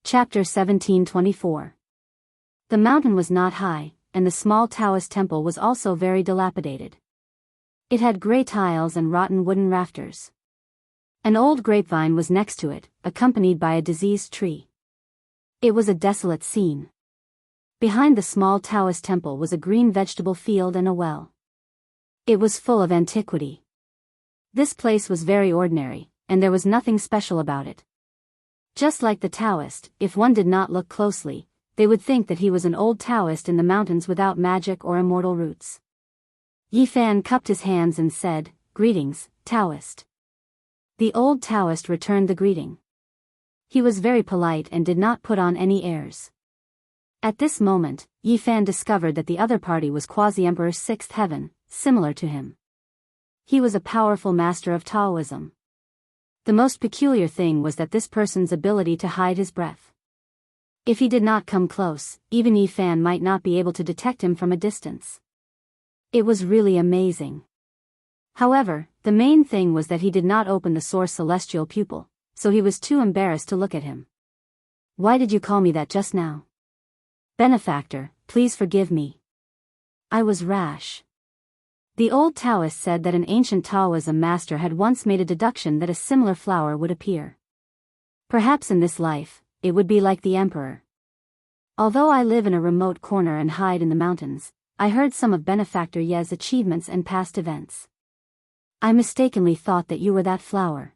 Chapter 1724. The mountain was not high, and the small Taoist temple was also very dilapidated. It had gray tiles and rotten wooden rafters. An old grapevine was next to it, accompanied by a diseased tree. It was a desolate scene. Behind the small Taoist temple was a green vegetable field and a well. It was full of antiquity. This place was very ordinary, and there was nothing special about it. Just like the Taoist, if one did not look closely, they would think that he was an old Taoist in the mountains without magic or immortal roots. Yi Fan cupped his hands and said, "Greetings, Taoist." The old Taoist returned the greeting. He was very polite and did not put on any airs. At this moment, Yi Fan discovered that the other party was Quasi-Emperor's sixth heaven, similar to him. He was a powerful master of Taoism. The most peculiar thing was that this person's ability to hide his breath. If he did not come close, even Yi Fan might not be able to detect him from a distance. It was really amazing. However, the main thing was that he did not open the source celestial pupil, so he was too embarrassed to look at him. "Why did you call me that just now? Benefactor, please forgive me. I was rash." The old Taoist said that an ancient Taoism master had once made a deduction that a similar flower would appear. Perhaps in this life, it would be like the emperor. Although I live in a remote corner and hide in the mountains, I heard some of Benefactor Ye's achievements and past events. I mistakenly thought that you were that flower.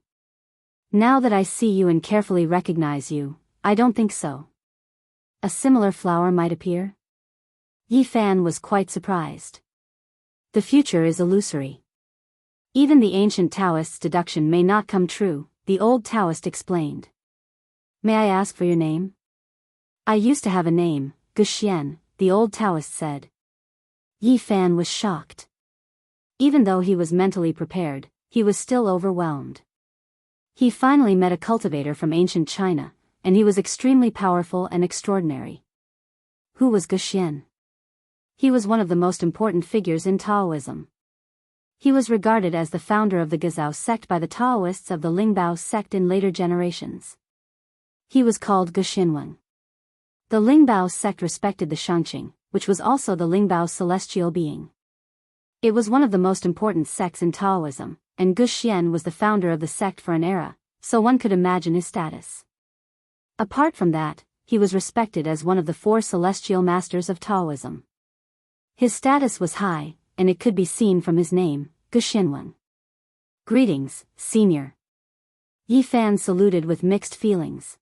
Now that I see you and carefully recognize you, I don't think so. A similar flower might appear? Yi Fan was quite surprised. The future is illusory. Even the ancient Taoist's deduction may not come true, the old Taoist explained. "May I ask for your name?" "I used to have a name, Guxian," the old Taoist said. Yi Fan was shocked. Even though he was mentally prepared, he was still overwhelmed. He finally met a cultivator from ancient China, and he was extremely powerful and extraordinary. Who was Guxian? He was one of the most important figures in Taoism. He was regarded as the founder of the Gezhou sect by the Taoists of the Lingbao sect in later generations. He was called Guxinwen. The Lingbao sect respected the Shangqing, which was also the Lingbao's celestial being. It was one of the most important sects in Taoism, and Guxian was the founder of the sect for an era, so one could imagine his status. Apart from that, he was respected as one of the four celestial masters of Taoism. His status was high, and it could be seen from his name, Guxinwen. "Greetings, Senior." Yi Fan saluted with mixed feelings.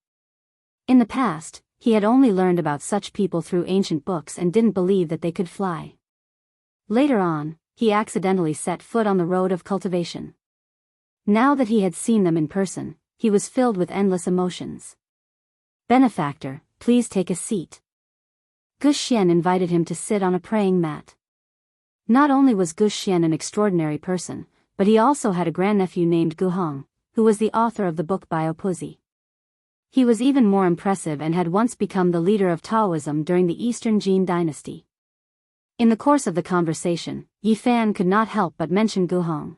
In the past, he had only learned about such people through ancient books and didn't believe that they could fly. Later on, he accidentally set foot on the road of cultivation. Now that he had seen them in person, he was filled with endless emotions. "Benefactor, please take a seat." Guxian invited him to sit on a praying mat. Not only was Guxian an extraordinary person, but he also had a grandnephew named Guhong, who was the author of the book Biopoesy. He was even more impressive and had once become the leader of Taoism during the Eastern Jin dynasty. In the course of the conversation, Yi Fan could not help but mention Guhong.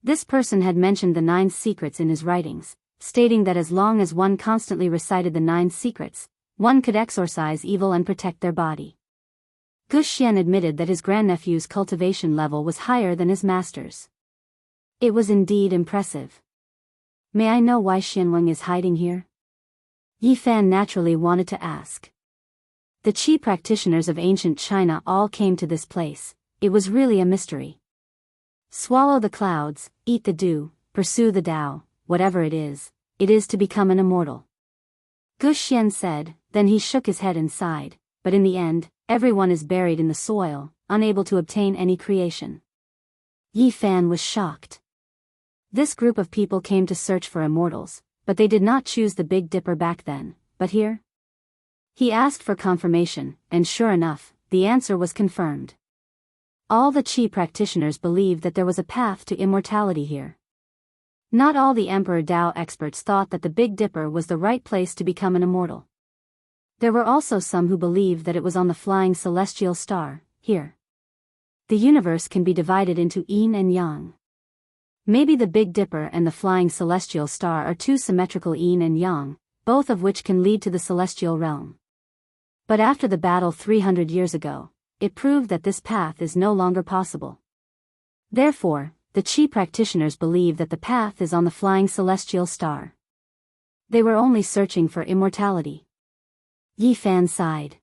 This person had mentioned the 9 secrets in his writings, stating that as long as one constantly recited the 9 secrets, one could exorcise evil and protect their body. Guxian admitted that his grandnephew's cultivation level was higher than his master's. It was indeed impressive. "May I know why Xianweng is hiding here?" Yi Fan naturally wanted to ask. The Qi practitioners of ancient China all came to this place. It was really a mystery. Swallow the clouds, eat the dew, pursue the Tao, whatever it is to become an immortal. Guxian said, then he shook his head and sighed, but in the end, everyone is buried in the soil, unable to obtain any creation. Yi Fan was shocked. This group of people came to search for immortals, but they did not choose the Big Dipper back then, but here? He asked for confirmation, and sure enough, the answer was confirmed. All the Qi practitioners believed that there was a path to immortality here. Not all the Emperor Dao experts thought that the Big Dipper was the right place to become an immortal. There were also some who believed that it was on the flying celestial star, here. The universe can be divided into yin and yang. Maybe the Big Dipper and the flying celestial star are two symmetrical yin and yang, both of which can lead to the celestial realm. But after the battle 300 years ago, it proved that this path is no longer possible. Therefore, the Qi practitioners believe that the path is on the flying celestial star. They were only searching for immortality. Yi Fan sighed.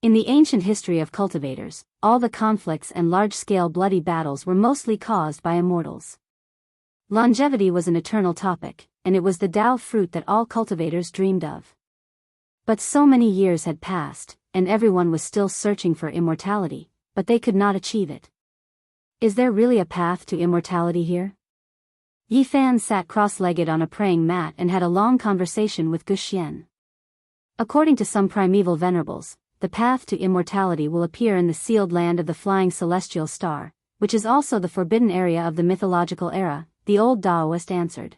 In the ancient history of cultivators, all the conflicts and large-scale bloody battles were mostly caused by immortals. Longevity was an eternal topic, and it was the Tao fruit that all cultivators dreamed of. But so many years had passed, and everyone was still searching for immortality, but they could not achieve it. Is there really a path to immortality here? Yi Fan sat cross-legged on a praying mat and had a long conversation with Gu Xian. According to some primeval venerables, the path to immortality will appear in the sealed land of the flying celestial star, which is also the forbidden area of the mythological era, the old Taoist answered.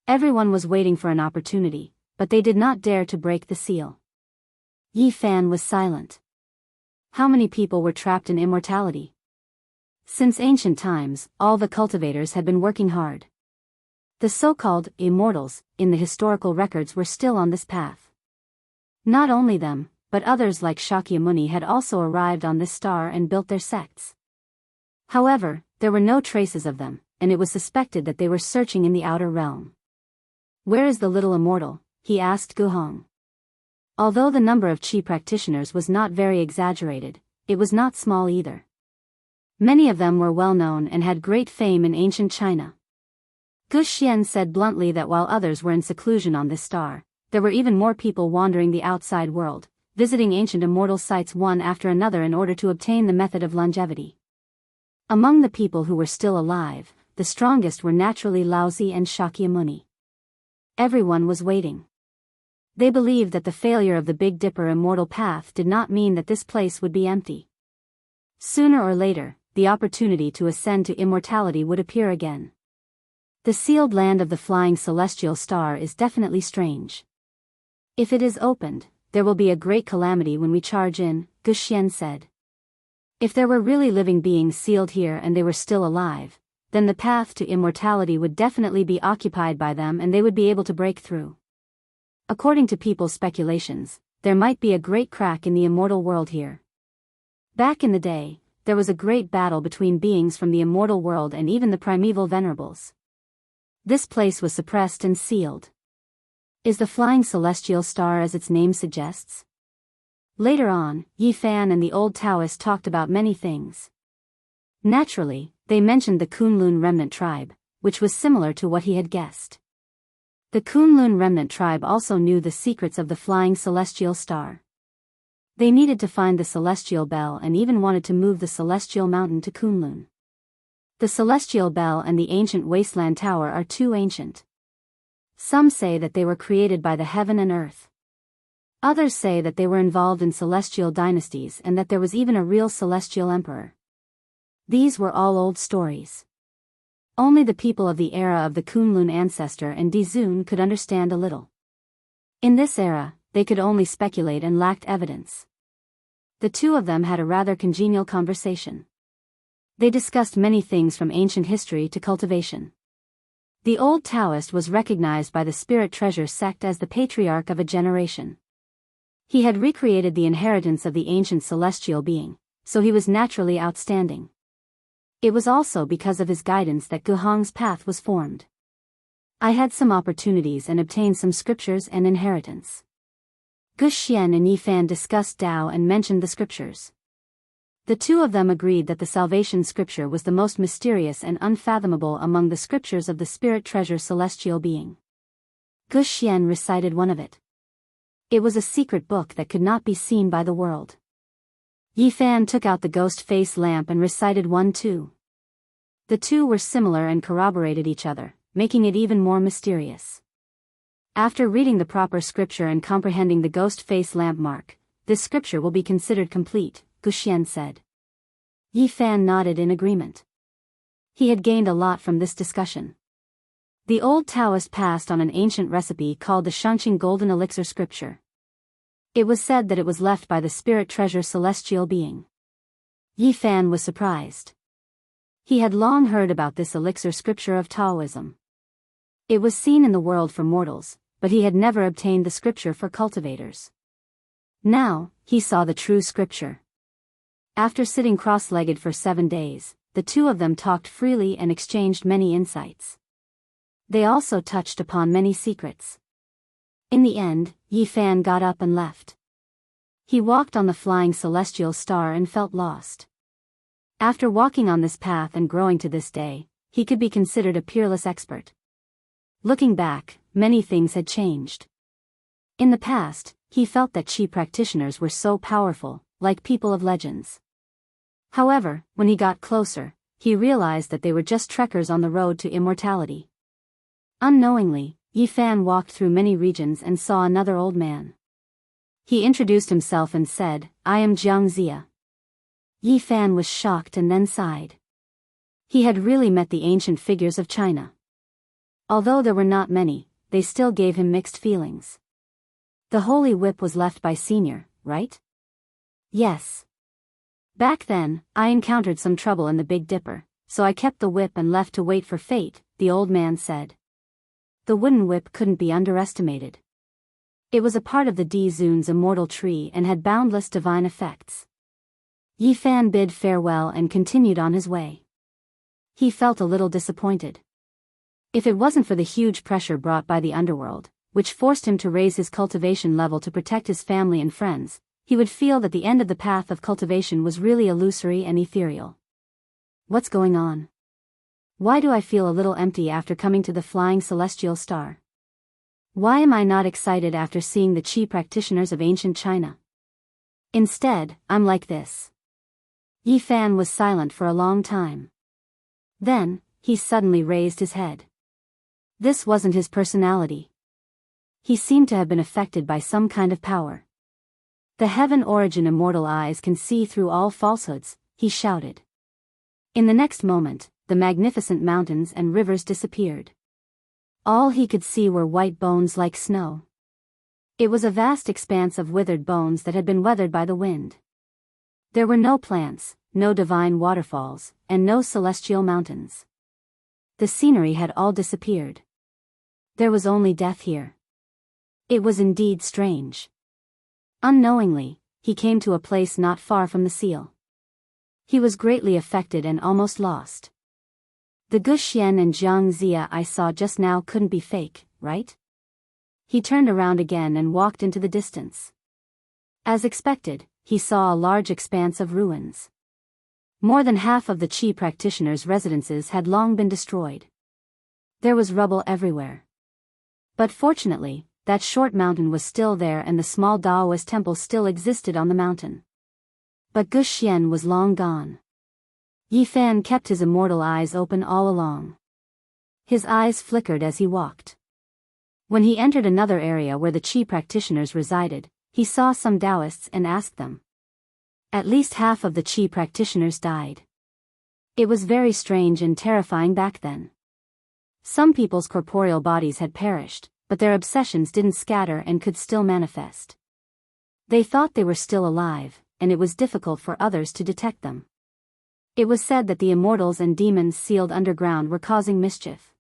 Everyone was waiting for an opportunity, but they did not dare to break the seal. Yi Fan was silent. How many people were trapped in immortality? Since ancient times, all the cultivators had been working hard. The so-called immortals, in the historical records, were still on this path. Not only them, but others like Shakyamuni had also arrived on this star and built their sects. However, there were no traces of them, and it was suspected that they were searching in the outer realm. Where is the little immortal? He asked Gu Hong. Although the number of Qi practitioners was not very exaggerated, it was not small either. Many of them were well known and had great fame in ancient China. Gu Xian said bluntly that while others were in seclusion on this star, there were even more people wandering the outside world, visiting ancient immortal sites one after another in order to obtain the method of longevity. Among the people who were still alive, the strongest were naturally Laozi and Shakyamuni. Everyone was waiting. They believed that the failure of the Big Dipper immortal path did not mean that this place would be empty. Sooner or later, the opportunity to ascend to immortality would appear again. The sealed land of the flying celestial star is definitely strange. If it is opened, there will be a great calamity when we charge in, Gu Xian said. If there were really living beings sealed here and they were still alive, then the path to immortality would definitely be occupied by them and they would be able to break through. According to people's speculations, there might be a great crack in the immortal world here. Back in the day, there was a great battle between beings from the immortal world and even the primeval venerables. This place was suppressed and sealed. Is the flying celestial star as its name suggests? Later on, Yi Fan and the old Taoist talked about many things. Naturally, they mentioned the Kunlun remnant tribe, which was similar to what he had guessed. The Kunlun remnant tribe also knew the secrets of the flying celestial star. They needed to find the celestial bell and even wanted to move the celestial mountain to Kunlun. The celestial bell and the ancient wasteland tower are too ancient. Some say that they were created by the heaven and earth. Others say that they were involved in celestial dynasties and that there was even a real celestial emperor. These were all old stories. Only the people of the era of the Kunlun ancestor and Dizun could understand a little. In this era, they could only speculate and lacked evidence. The two of them had a rather congenial conversation. They discussed many things from ancient history to cultivation. The old Taoist was recognized by the Spirit Treasure sect as the patriarch of a generation. He had recreated the inheritance of the ancient celestial being, so he was naturally outstanding. It was also because of his guidance that Gu Hong's path was formed. I had some opportunities and obtained some scriptures and inheritance. Gu Xian and Yi Fan discussed Tao and mentioned the scriptures. The two of them agreed that the salvation scripture was the most mysterious and unfathomable among the scriptures of the Spirit Treasure celestial being. Gu Xian recited one of it. It was a secret book that could not be seen by the world. Yi Fan took out the ghost face lamp and recited one too. The two were similar and corroborated each other, making it even more mysterious. After reading the proper scripture and comprehending the ghost face lamp mark, this scripture will be considered complete, Gu Xian said. Yi Fan nodded in agreement. He had gained a lot from this discussion. The old Taoist passed on an ancient recipe called the Shangqing Golden Elixir scripture. It was said that it was left by the Spirit Treasure celestial being. Yi Fan was surprised. He had long heard about this elixir scripture of Taoism. It was seen in the world for mortals, but he had never obtained the scripture for cultivators. Now, he saw the true scripture. After sitting cross-legged for 7 days, the two of them talked freely and exchanged many insights. They also touched upon many secrets. In the end, Yi Fan got up and left. He walked on the flying celestial star and felt lost. After walking on this path and growing to this day, he could be considered a peerless expert. Looking back, many things had changed. In the past, he felt that Qi practitioners were so powerful, like people of legends. However, when he got closer, he realized that they were just trekkers on the road to immortality. Unknowingly, Yi Fan walked through many regions and saw another old man. He introduced himself and said, "I am Jiang Zia." Yi Fan was shocked and then sighed. He had really met the ancient figures of China. Although there were not many, they still gave him mixed feelings. The holy whip was left by Senior, right? Yes. Back then, I encountered some trouble in the Big Dipper, so I kept the whip and left to wait for fate, the old man said. The wooden whip couldn't be underestimated. It was a part of the Di Zun's immortal tree and had boundless divine effects. Yi Fan bid farewell and continued on his way. He felt a little disappointed. If it wasn't for the huge pressure brought by the underworld, which forced him to raise his cultivation level to protect his family and friends, he would feel that the end of the path of cultivation was really illusory and ethereal. What's going on? Why do I feel a little empty after coming to the flying celestial star? Why am I not excited after seeing the Qi practitioners of ancient China? Instead, I'm like this. Yi Fan was silent for a long time. Then, he suddenly raised his head. This wasn't his personality. He seemed to have been affected by some kind of power. The heaven origin immortal eyes can see through all falsehoods, he shouted. In the next moment, the magnificent mountains and rivers disappeared. All he could see were white bones like snow. It was a vast expanse of withered bones that had been weathered by the wind. There were no plants, no divine waterfalls, and no celestial mountains. The scenery had all disappeared. There was only death here. It was indeed strange. Unknowingly, he came to a place not far from the seal. He was greatly affected and almost lost. The Gu Xian and Jiang Zia I saw just now couldn't be fake, right? He turned around again and walked into the distance. As expected, he saw a large expanse of ruins. More than half of the Qi practitioners' residences had long been destroyed. There was rubble everywhere. But fortunately, that short mountain was still there and the small Daoist temple still existed on the mountain. But Gu Xian was long gone. Yi Fan kept his immortal eyes open all along. His eyes flickered as he walked. When he entered another area where the Qi practitioners resided, he saw some Taoists and asked them. At least half of the Qi practitioners died. It was very strange and terrifying back then. Some people's corporeal bodies had perished, but their obsessions didn't scatter and could still manifest. They thought they were still alive, and it was difficult for others to detect them. It was said that the immortals and demons sealed underground were causing mischief.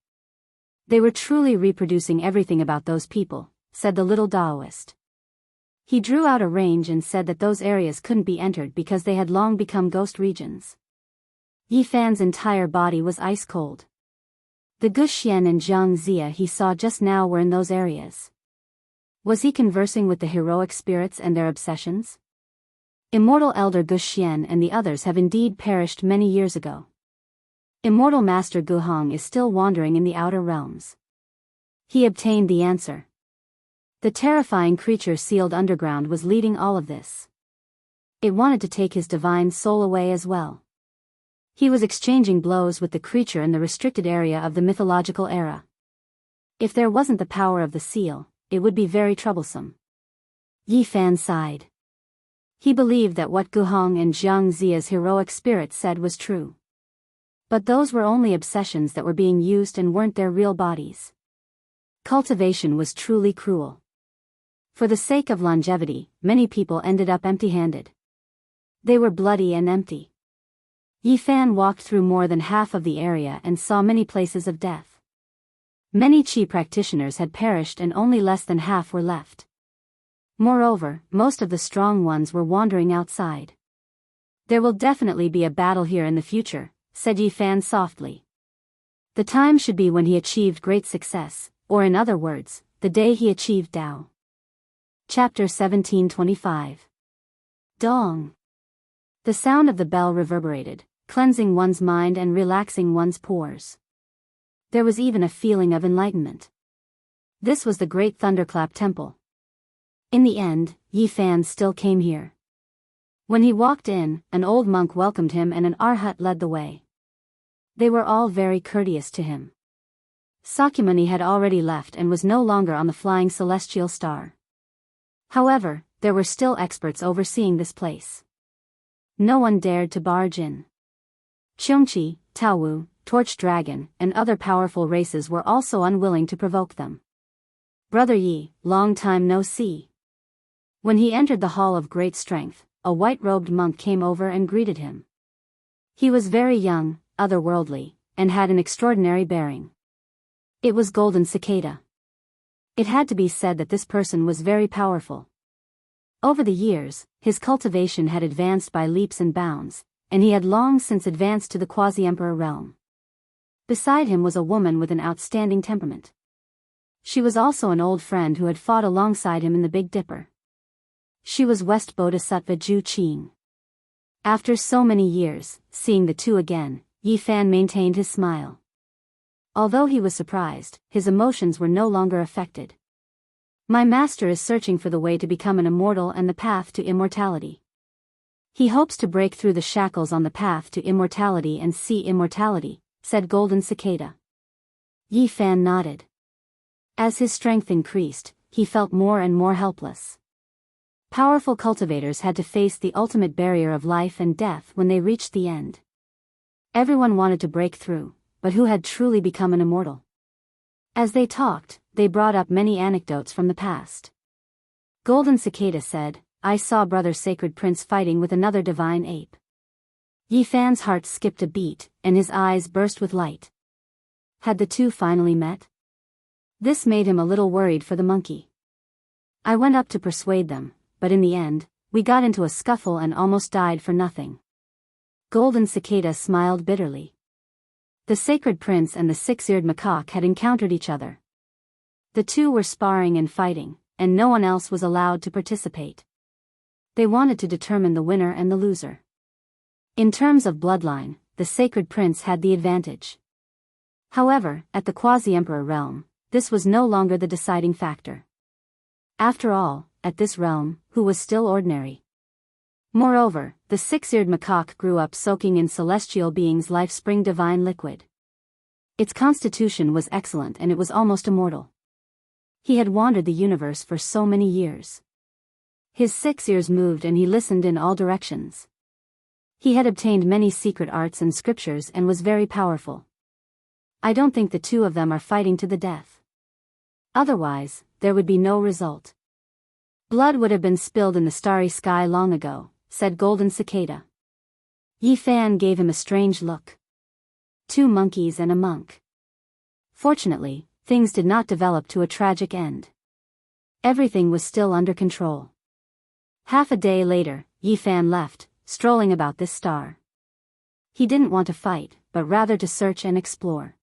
They were truly reproducing everything about those people, said the little Taoist. He drew out a range and said that those areas couldn't be entered because they had long become ghost regions. Yi Fan's entire body was ice cold. The Gu Xian and Jiang Zia he saw just now were in those areas. Was he conversing with the heroic spirits and their obsessions? Immortal Elder Gu Xian and the others have indeed perished many years ago. Immortal Master Gu Hong is still wandering in the outer realms. He obtained the answer. The terrifying creature sealed underground was leading all of this. It wanted to take his divine soul away as well. He was exchanging blows with the creature in the restricted area of the mythological era. If there wasn't the power of the seal, it would be very troublesome. Yi Fan sighed. He believed that what Gu Hong and Jiang Zia's heroic spirit said was true. But those were only obsessions that were being used and weren't their real bodies. Cultivation was truly cruel. For the sake of longevity, many people ended up empty-handed. They were bloody and empty. Yi Fan walked through more than half of the area and saw many places of death. Many Qi practitioners had perished and only less than half were left. Moreover, most of the strong ones were wandering outside. "There will definitely be a battle here in the future," said Yi Fan softly. "The time should be when he achieved great success, or in other words, the day he achieved Tao." Chapter 1725. Dong. The sound of the bell reverberated, cleansing one's mind and relaxing one's pores. There was even a feeling of enlightenment. This was the Great Thunderclap Temple. In the end, Yi Fan still came here. When he walked in, an old monk welcomed him and an arhat led the way. They were all very courteous to him. Sakyamuni had already left and was no longer on the flying celestial star. However, there were still experts overseeing this place. No one dared to barge in. Qiongqi, Taowu, Torch Dragon, and other powerful races were also unwilling to provoke them. "Brother Yi, long time no see." When he entered the Hall of Great Strength, a white-robed monk came over and greeted him. He was very young, otherworldly, and had an extraordinary bearing. It was Golden Cicada. It had to be said that this person was very powerful. Over the years, his cultivation had advanced by leaps and bounds, and he had long since advanced to the quasi-emperor realm. Beside him was a woman with an outstanding temperament. She was also an old friend who had fought alongside him in the Big Dipper. She was West Bodhisattva Ju Qing. After so many years, seeing the two again, Yi Fan maintained his smile. Although he was surprised, his emotions were no longer affected. "My master is searching for the way to become an immortal and the path to immortality. He hopes to break through the shackles on the path to immortality and see immortality," said Golden Cicada. Yi Fan nodded. As his strength increased, he felt more and more helpless. Powerful cultivators had to face the ultimate barrier of life and death when they reached the end. Everyone wanted to break through, but who had truly become an immortal? As they talked, they brought up many anecdotes from the past. Golden Cicada said, "I saw Brother Sacred Prince fighting with another divine ape." Yi Fan's heart skipped a beat, and his eyes burst with light. Had the two finally met? This made him a little worried for the monkey. "I went up to persuade them, but in the end, we got into a scuffle and almost died for nothing." Golden Cicada smiled bitterly. The Sacred Prince and the six-eared macaque had encountered each other. The two were sparring and fighting, and no one else was allowed to participate. They wanted to determine the winner and the loser. In terms of bloodline, the Sacred Prince had the advantage. However, at the quasi-emperor realm, this was no longer the deciding factor. After all, at this realm, who was still ordinary? Moreover, the six-eared macaque grew up soaking in celestial beings' life-spring divine liquid. Its constitution was excellent and it was almost immortal. He had wandered the universe for so many years. His 6 ears moved and he listened in all directions. He had obtained many secret arts and scriptures and was very powerful. I don't think the two of them are fighting to the death. Otherwise, there would be no result. Blood would have been spilled in the starry sky long ago, said Golden Cicada. Yi Fan gave him a strange look. 2 monkeys and a monk. Fortunately, things did not develop to a tragic end. Everything was still under control. Half a day later, Yi Fan left, strolling about this star. He didn't want to fight, but rather to search and explore.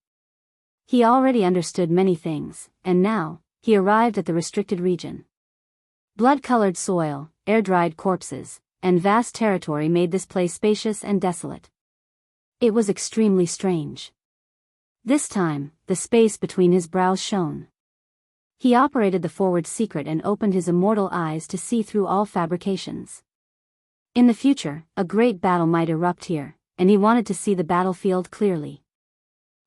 He already understood many things, and now, he arrived at the restricted region. Blood-colored soil, air-dried corpses, and vast territory made this place spacious and desolate. It was extremely strange. This time, the space between his brows shone. He operated the forward secret and opened his immortal eyes to see through all fabrications. In the future, a great battle might erupt here, and he wanted to see the battlefield clearly.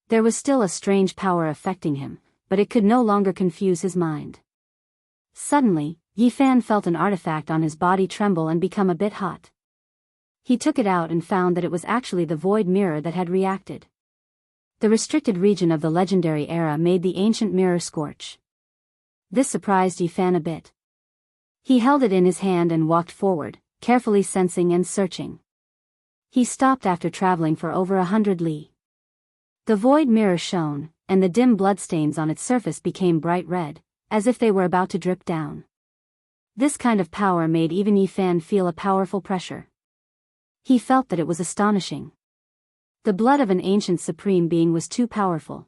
There was still a strange power affecting him, but it could no longer confuse his mind. Suddenly, Yi Fan felt an artifact on his body tremble and become a bit hot. He took it out and found that it was actually the void mirror that had reacted. The restricted region of the legendary era made the ancient mirror scorch. This surprised Yi Fan a bit. He held it in his hand and walked forward, carefully sensing and searching. He stopped after traveling for over 100 li. The void mirror shone, and the dim bloodstains on its surface became bright red, as if they were about to drip down. This kind of power made even Yifan feel a powerful pressure. He felt that it was astonishing. The blood of an ancient supreme being was too powerful.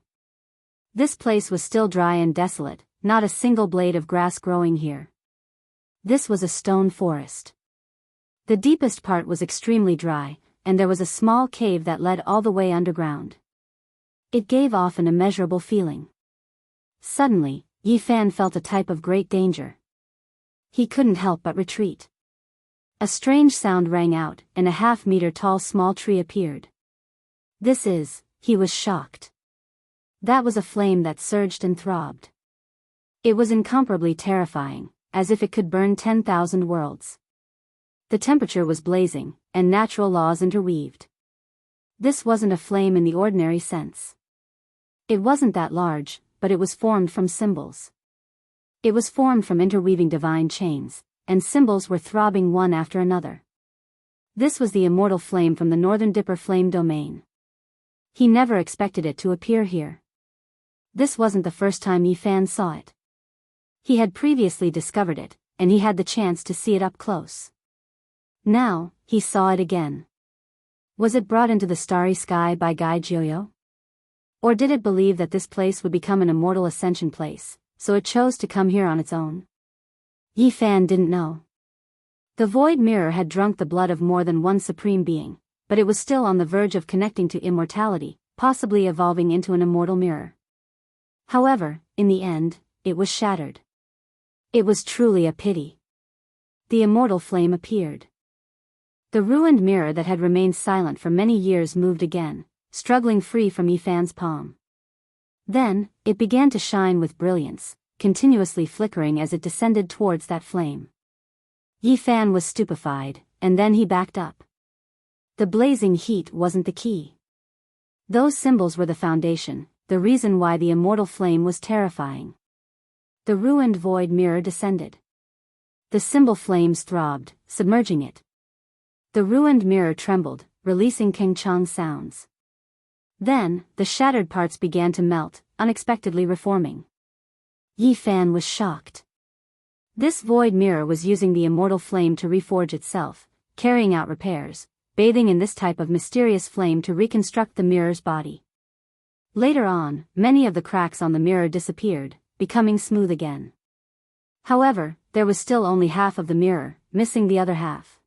This place was still dry and desolate, not a single blade of grass growing here. This was a stone forest. The deepest part was extremely dry, and there was a small cave that led all the way underground. It gave off an immeasurable feeling. Suddenly, Yifan felt a type of great danger. He couldn't help but retreat. A strange sound rang out, and a half-meter-tall small tree appeared. He was shocked. That was a flame that surged and throbbed. It was incomparably terrifying, as if it could burn 10,000 worlds. The temperature was blazing, and natural laws interweaved. This wasn't a flame in the ordinary sense. It wasn't that large, but it was formed from symbols. It was formed from interweaving divine chains, and symbols were throbbing one after another. This was the immortal flame from the Northern Dipper flame domain. He never expected it to appear here. This wasn't the first time Yifan saw it. He had previously discovered it, and he had the chance to see it up close. Now, he saw it again. Was it brought into the starry sky by Gai Jiuyo? Or did it believe that this place would become an immortal ascension place, so it chose to come here on its own? Yifan didn't know. The void mirror had drunk the blood of more than one supreme being, but it was still on the verge of connecting to immortality, possibly evolving into an immortal mirror. However, in the end, it was shattered. It was truly a pity. The immortal flame appeared. The ruined mirror that had remained silent for many years moved again, struggling free from Yifan's palm. Then, it began to shine with brilliance, continuously flickering as it descended towards that flame. Yifan was stupefied, and then he backed up. The blazing heat wasn't the key. Those symbols were the foundation, the reason why the immortal flame was terrifying. The ruined void mirror descended. The symbol flames throbbed, submerging it. The ruined mirror trembled, releasing Kengchang sounds. Then, the shattered parts began to melt, unexpectedly reforming. Yifan was shocked. This void mirror was using the immortal flame to reforge itself, carrying out repairs, bathing in this type of mysterious flame to reconstruct the mirror's body. Later on, many of the cracks on the mirror disappeared, becoming smooth again. However, there was still only half of the mirror, missing the other half.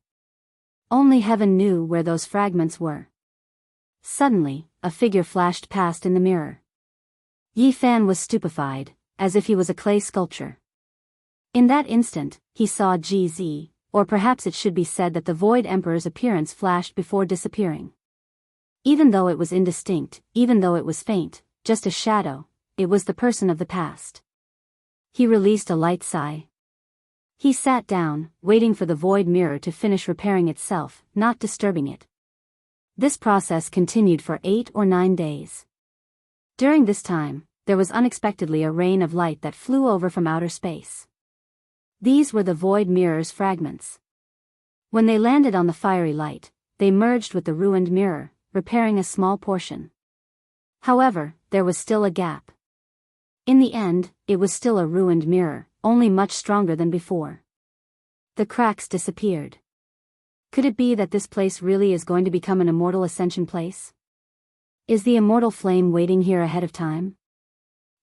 Only heaven knew where those fragments were. Suddenly, a figure flashed past in the mirror. Yifan was stupefied, as if he was a clay sculpture. In that instant, he saw GZ, or perhaps it should be said that the Void Emperor's appearance flashed before disappearing. Even though it was indistinct, even though it was faint, just a shadow, it was the person of the past. He released a light sigh. He sat down, waiting for the void mirror to finish repairing itself, not disturbing it. This process continued for 8 or 9 days. During this time, there was unexpectedly a rain of light that flew over from outer space. These were the void mirror's fragments. When they landed on the fiery light, they merged with the ruined mirror, repairing a small portion. However, there was still a gap. In the end, it was still a ruined mirror, only much stronger than before. The cracks disappeared. Could it be that this place really is going to become an immortal ascension place? Is the immortal flame waiting here ahead of time?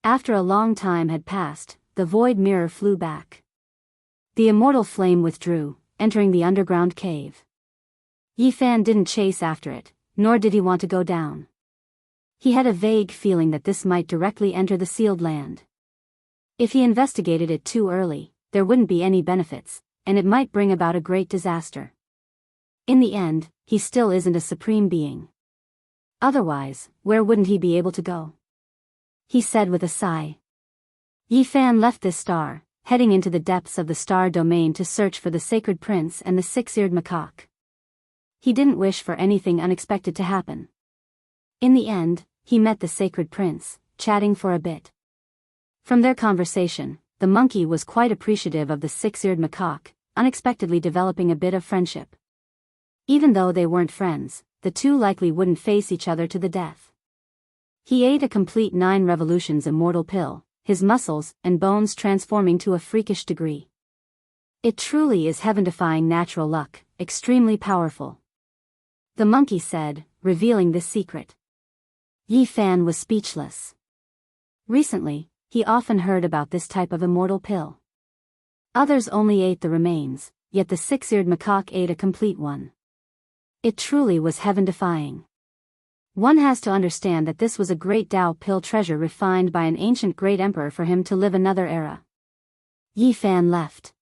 After a long time had passed, the void mirror flew back. The immortal flame withdrew, entering the underground cave. Yifan didn't chase after it, nor did he want to go down. He had a vague feeling that this might directly enter the sealed land. If he investigated it too early, there wouldn't be any benefits, and it might bring about a great disaster. In the end, he still isn't a supreme being. Otherwise, where wouldn't he be able to go? He said with a sigh. Yifan left this star, heading into the depths of the star domain to search for the sacred prince and the six-eared macaque. He didn't wish for anything unexpected to happen. In the end, he met the sacred prince, chatting for a bit. From their conversation, the monkey was quite appreciative of the six-eared macaque, unexpectedly developing a bit of friendship. Even though they weren't friends, the two likely wouldn't face each other to the death. He ate a complete 9 revolutions immortal pill, his muscles and bones transforming to a freakish degree. It truly is heaven-defying natural luck, extremely powerful. The monkey said, revealing this secret. Yi Fan was speechless. Recently, he often heard about this type of immortal pill. Others only ate the remains, yet the 6-eared macaque ate a complete one. It truly was heaven-defying. One has to understand that this was a great Dao pill treasure refined by an ancient great emperor for him to live another era. Yi Fan left.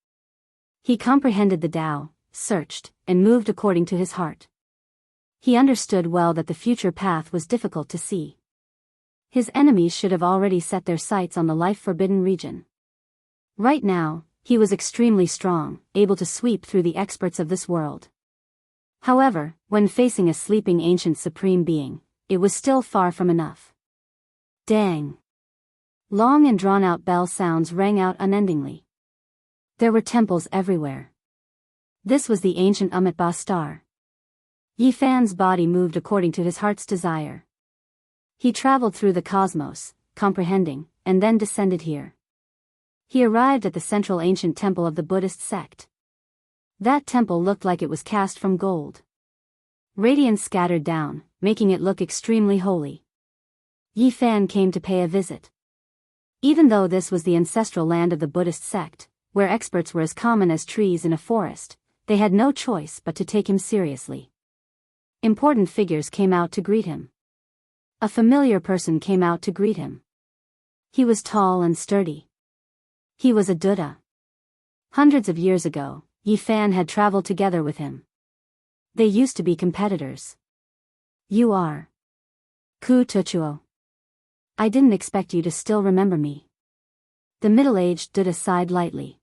He comprehended the Dao, searched, and moved according to his heart. He understood well that the future path was difficult to see. His enemies should have already set their sights on the life-forbidden region. Right now, he was extremely strong, able to sweep through the experts of this world. However, when facing a sleeping ancient supreme being, it was still far from enough. Dang! Long and drawn-out bell sounds rang out unendingly. There were temples everywhere. This was the ancient Amitabha star. Yi Fan's body moved according to his heart's desire. He traveled through the cosmos, comprehending, and then descended here. He arrived at the central ancient temple of the Buddhist sect. That temple looked like it was cast from gold. Radiance scattered down, making it look extremely holy. Yi Fan came to pay a visit. Even though this was the ancestral land of the Buddhist sect, where experts were as common as trees in a forest, they had no choice but to take him seriously. Important figures came out to greet him. A familiar person came out to greet him. He was tall and sturdy. He was a Buddha. Hundreds of years ago, Yi Fan had traveled together with him. They used to be competitors. You are Ku Tuchuo. I didn't expect you to still remember me. The middle-aged Buddha sighed lightly.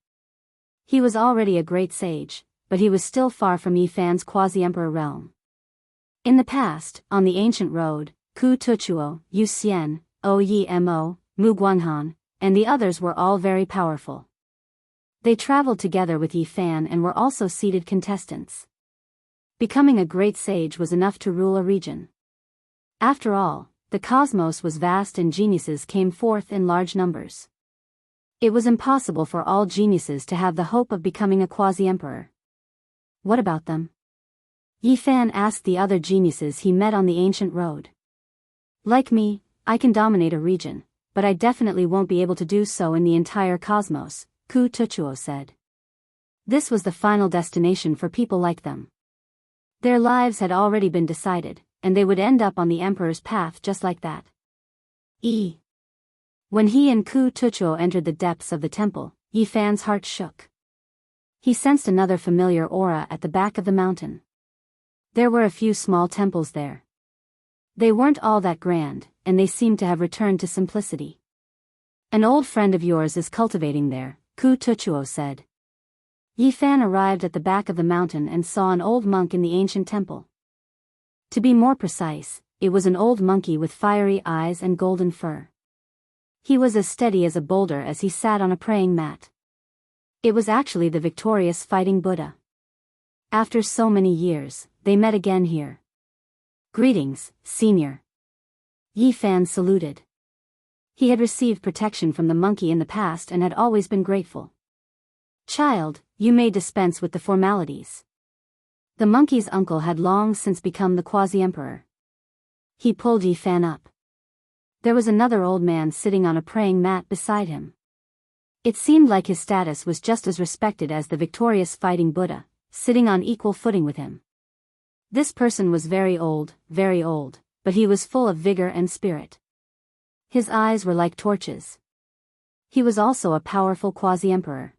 He was already a great sage, but he was still far from Yi Fan's quasi-emperor realm. In the past, on the ancient road, Ku Tuchuo, Yu Xian, O Yi Mo, Mu Guanghan, and the others were all very powerful. They traveled together with Yi Fan and were also seated contestants. Becoming a great sage was enough to rule a region. After all, the cosmos was vast and geniuses came forth in large numbers. It was impossible for all geniuses to have the hope of becoming a quasi-emperor. What about them? Yi Fan asked the other geniuses he met on the ancient road. Like me, I can dominate a region, but I definitely won't be able to do so in the entire cosmos, Ku Tuchuo said. This was the final destination for people like them. Their lives had already been decided, and they would end up on the emperor's path just like that. When he and Ku Tuchuo entered the depths of the temple, Yi Fan's heart shook. He sensed another familiar aura at the back of the mountain. There were a few small temples there. They weren't all that grand, and they seemed to have returned to simplicity. An old friend of yours is cultivating there, Ku Tuchuo said. Yi Fan arrived at the back of the mountain and saw an old monk in the ancient temple. To be more precise, it was an old monkey with fiery eyes and golden fur. He was as steady as a boulder as he sat on a praying mat. It was actually the victorious fighting Buddha. After so many years, they met again here. Greetings, senior. Yi Fan saluted. He had received protection from the monkey in the past and had always been grateful. Child, you may dispense with the formalities. The monkey's uncle had long since become the quasi-emperor. He pulled Yi Fan up. There was another old man sitting on a praying mat beside him. It seemed like his status was just as respected as the victorious fighting Buddha, sitting on equal footing with him. This person was very old, but he was full of vigor and spirit. His eyes were like torches. He was also a powerful quasi-emperor.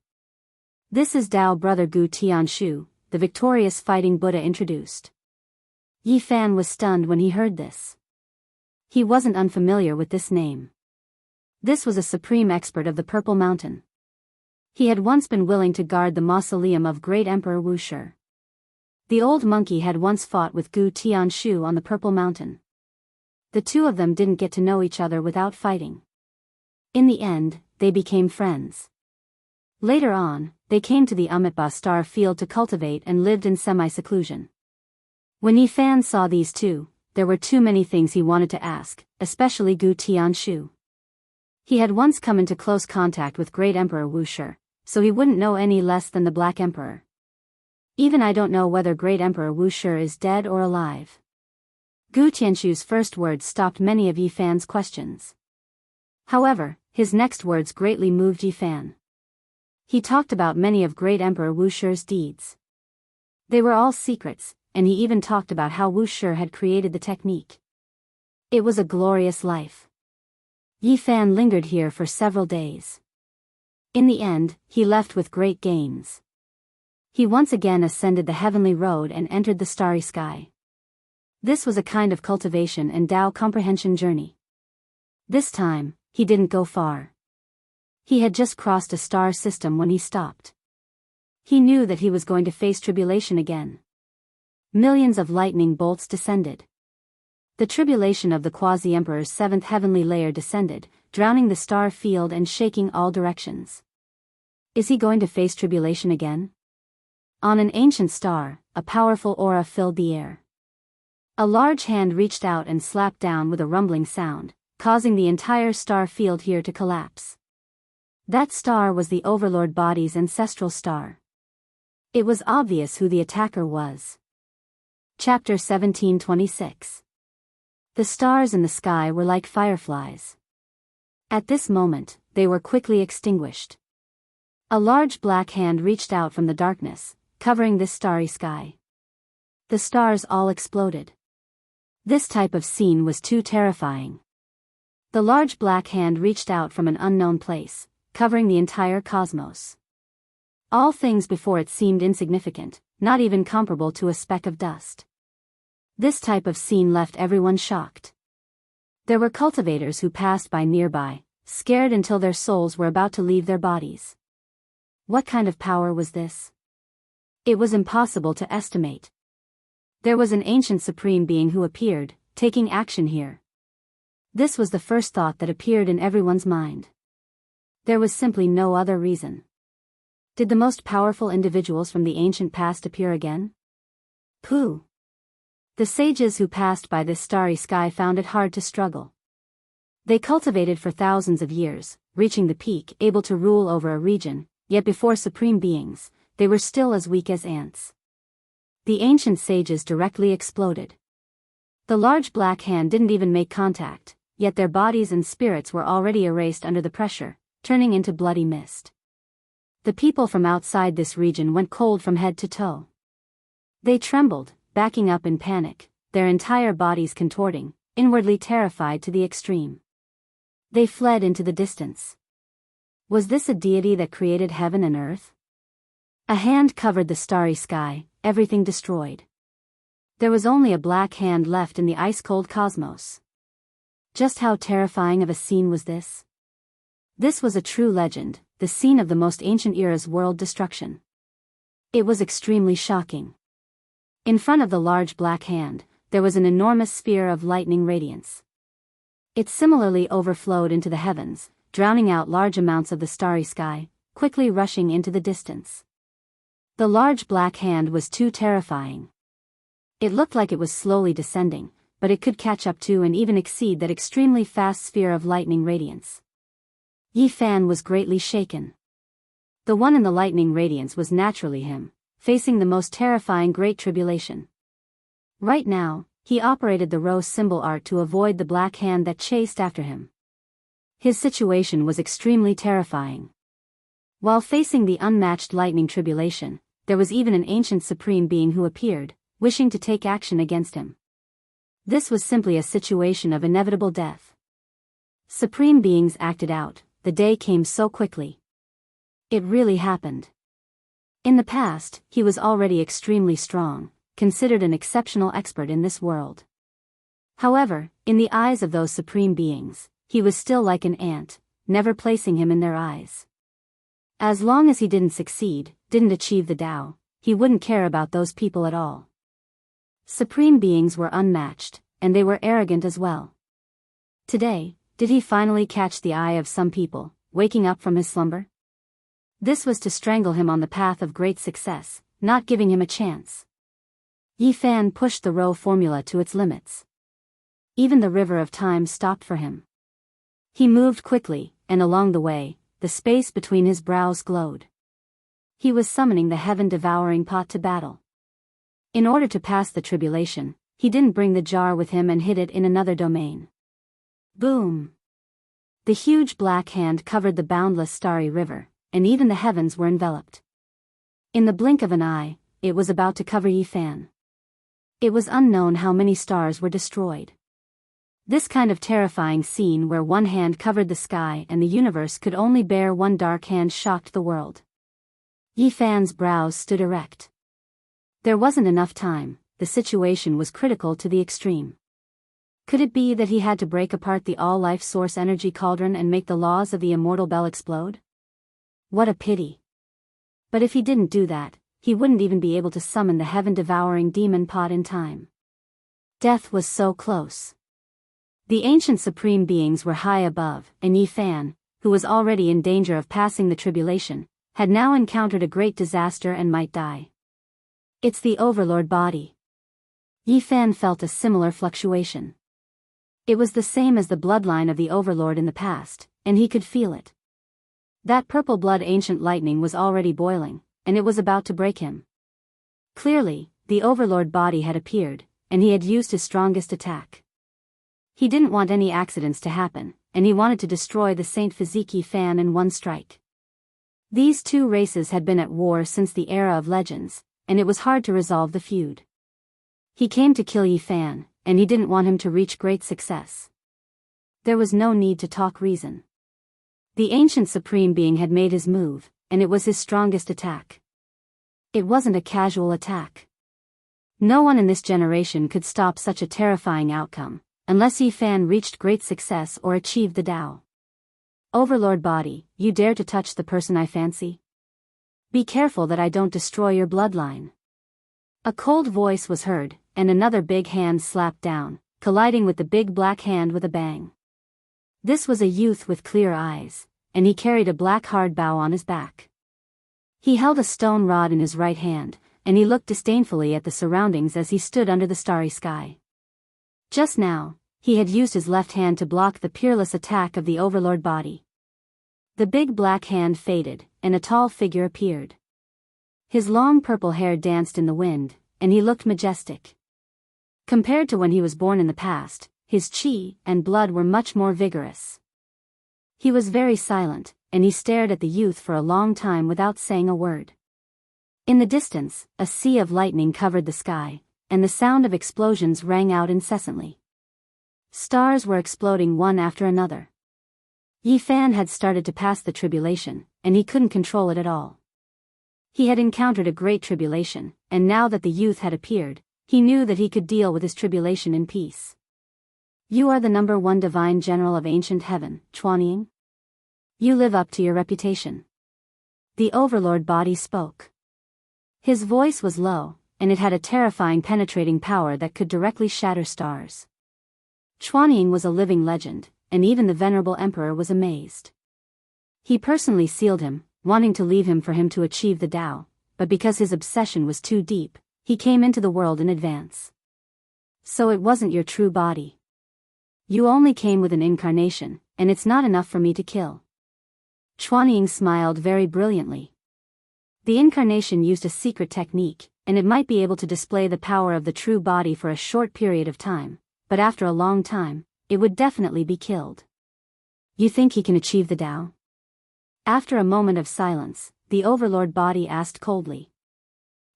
This is Dao brother Gu Tianshu, the victorious fighting Buddha introduced. Yi Fan was stunned when he heard this. He wasn't unfamiliar with this name. This was a supreme expert of the Purple Mountain. He had once been willing to guard the mausoleum of great Emperor Wu Shi. The old monkey had once fought with Gu Tianshu on the Purple Mountain. The two of them didn't get to know each other without fighting. In the end, they became friends. Later on, they came to the Amitabha star field to cultivate and lived in semi-seclusion. When Yi Fan saw these two, there were too many things he wanted to ask, especially Gu Tianshu. He had once come into close contact with Great Emperor Wu Shi, so he wouldn't know any less than the Black Emperor. Even I don't know whether Great Emperor Wu Shi is dead or alive. Gu Tianshu's first words stopped many of Yi Fan's questions. However, his next words greatly moved Yi Fan. He talked about many of Great Emperor Wu Shi's deeds. They were all secrets, and he even talked about how Wu Shi had created the technique. It was a glorious life. Yi Fan lingered here for several days. In the end, he left with great gains. He once again ascended the heavenly road and entered the starry sky. This was a kind of cultivation and Tao comprehension journey. This time, he didn't go far. He had just crossed a star system when he stopped. He knew that he was going to face tribulation again. Millions of lightning bolts descended. The tribulation of the Quasi-Emperor's seventh heavenly layer descended, drowning the star field and shaking all directions. Is he going to face tribulation again? On an ancient star, a powerful aura filled the air. A large hand reached out and slapped down with a rumbling sound, causing the entire star field here to collapse. That star was the Overlord Body's ancestral star. It was obvious who the attacker was. Chapter 1726. The stars in the sky were like fireflies. At this moment, they were quickly extinguished. A large black hand reached out from the darkness, covering this starry sky. The stars all exploded. This type of scene was too terrifying. The large black hand reached out from an unknown place, covering the entire cosmos. All things before it seemed insignificant, not even comparable to a speck of dust. This type of scene left everyone shocked. There were cultivators who passed by nearby, scared until their souls were about to leave their bodies. What kind of power was this? It was impossible to estimate. There was an ancient supreme being who appeared, taking action here. This was the first thought that appeared in everyone's mind. There was simply no other reason. Did the most powerful individuals from the ancient past appear again? Pooh! The sages who passed by this starry sky found it hard to struggle. They cultivated for thousands of years, reaching the peak, able to rule over a region, yet before supreme beings, they were still as weak as ants. The ancient sages directly exploded. The large black hand didn't even make contact, yet their bodies and spirits were already erased under the pressure, turning into bloody mist. The people from outside this region went cold from head to toe. They trembled, backing up in panic, their entire bodies contorting, inwardly terrified to the extreme. They fled into the distance. Was this a deity that created heaven and earth? A hand covered the starry sky, everything destroyed. There was only a black hand left in the ice-cold cosmos. Just how terrifying of a scene was this? This was a true legend, the scene of the most ancient era's world destruction. It was extremely shocking. In front of the large black hand, there was an enormous sphere of lightning radiance. It similarly overflowed into the heavens, drowning out large amounts of the starry sky, quickly rushing into the distance. The large black hand was too terrifying. It looked like it was slowly descending, but it could catch up to and even exceed that extremely fast sphere of lightning radiance. Yi Fan was greatly shaken. The one in the lightning radiance was naturally him, facing the most terrifying great tribulation. Right now, he operated the rose symbol art to avoid the black hand that chased after him. His situation was extremely terrifying. While facing the unmatched lightning tribulation, there was even an ancient supreme being who appeared, wishing to take action against him. This was simply a situation of inevitable death. Supreme beings acted out, the day came so quickly. It really happened. In the past, he was already extremely strong, considered an exceptional expert in this world. However, in the eyes of those supreme beings, he was still like an ant, never placing him in their eyes. As long as he didn't succeed, didn't achieve the Tao, he wouldn't care about those people at all. Supreme beings were unmatched, and they were arrogant as well. Today, did he finally catch the eye of some people, waking up from his slumber? This was to strangle him on the path of great success, not giving him a chance. Yi Fan pushed the row formula to its limits. Even the river of time stopped for him. He moved quickly, and along the way, the space between his brows glowed. He was summoning the heaven-devouring pot to battle. In order to pass the tribulation, he didn't bring the jar with him and hid it in another domain. Boom! The huge black hand covered the boundless starry river, and even the heavens were enveloped. In the blink of an eye, it was about to cover Yifan. It was unknown how many stars were destroyed. This kind of terrifying scene where one hand covered the sky and the universe could only bear one dark hand shocked the world. Yifan's brows stood erect. There wasn't enough time, the situation was critical to the extreme. Could it be that he had to break apart the all-life source energy cauldron and make the laws of the immortal bell explode? What a pity. But if he didn't do that, he wouldn't even be able to summon the heaven-devouring demon pot in time. Death was so close. The ancient supreme beings were high above, and Yifan, who was already in danger of passing the tribulation, had now encountered a great disaster and might die. It's the overlord body. Yifan felt a similar fluctuation. It was the same as the bloodline of the overlord in the past, and he could feel it. That purple blood ancient lightning was already boiling, and it was about to break him. Clearly, the overlord body had appeared, and he had used his strongest attack. He didn't want any accidents to happen, and he wanted to destroy the Saint Physique Yifan in one strike. These two races had been at war since the era of legends, and it was hard to resolve the feud. He came to kill Yifan, and he didn't want him to reach great success. There was no need to talk reason. The ancient supreme being had made his move, and it was his strongest attack. It wasn't a casual attack. No one in this generation could stop such a terrifying outcome, unless Yifan reached great success or achieved the Tao. Overlord body, you dare to touch the person I fancy? Be careful that I don't destroy your bloodline. A cold voice was heard, and another big hand slapped down, colliding with the big black hand with a bang. This was a youth with clear eyes, and he carried a black hard bow on his back. He held a stone rod in his right hand, and he looked disdainfully at the surroundings as he stood under the starry sky. Just now, he had used his left hand to block the peerless attack of the overlord body. The big black hand faded, and a tall figure appeared. His long purple hair danced in the wind, and he looked majestic. Compared to when he was born in the past, his chi and blood were much more vigorous. He was very silent, and he stared at the youth for a long time without saying a word. In the distance, a sea of lightning covered the sky, and the sound of explosions rang out incessantly. Stars were exploding one after another. Yifan had started to pass the tribulation, and he couldn't control it at all. He had encountered a great tribulation, and now that the youth had appeared, he knew that he could deal with his tribulation in peace. You are the #1 divine general of ancient heaven, Chuanying. You live up to your reputation. The overlord body spoke. His voice was low, and it had a terrifying penetrating power that could directly shatter stars. Chuanying was a living legend, and even the venerable emperor was amazed. He personally sealed him, wanting to leave him for him to achieve the Tao, but because his obsession was too deep, he came into the world in advance. So it wasn't your true body. You only came with an incarnation, and it's not enough for me to kill. Chuanying smiled very brilliantly. The incarnation used a secret technique, and it might be able to display the power of the true body for a short period of time, but after a long time, it would definitely be killed. You think he can achieve the Tao? After a moment of silence, the overlord body asked coldly.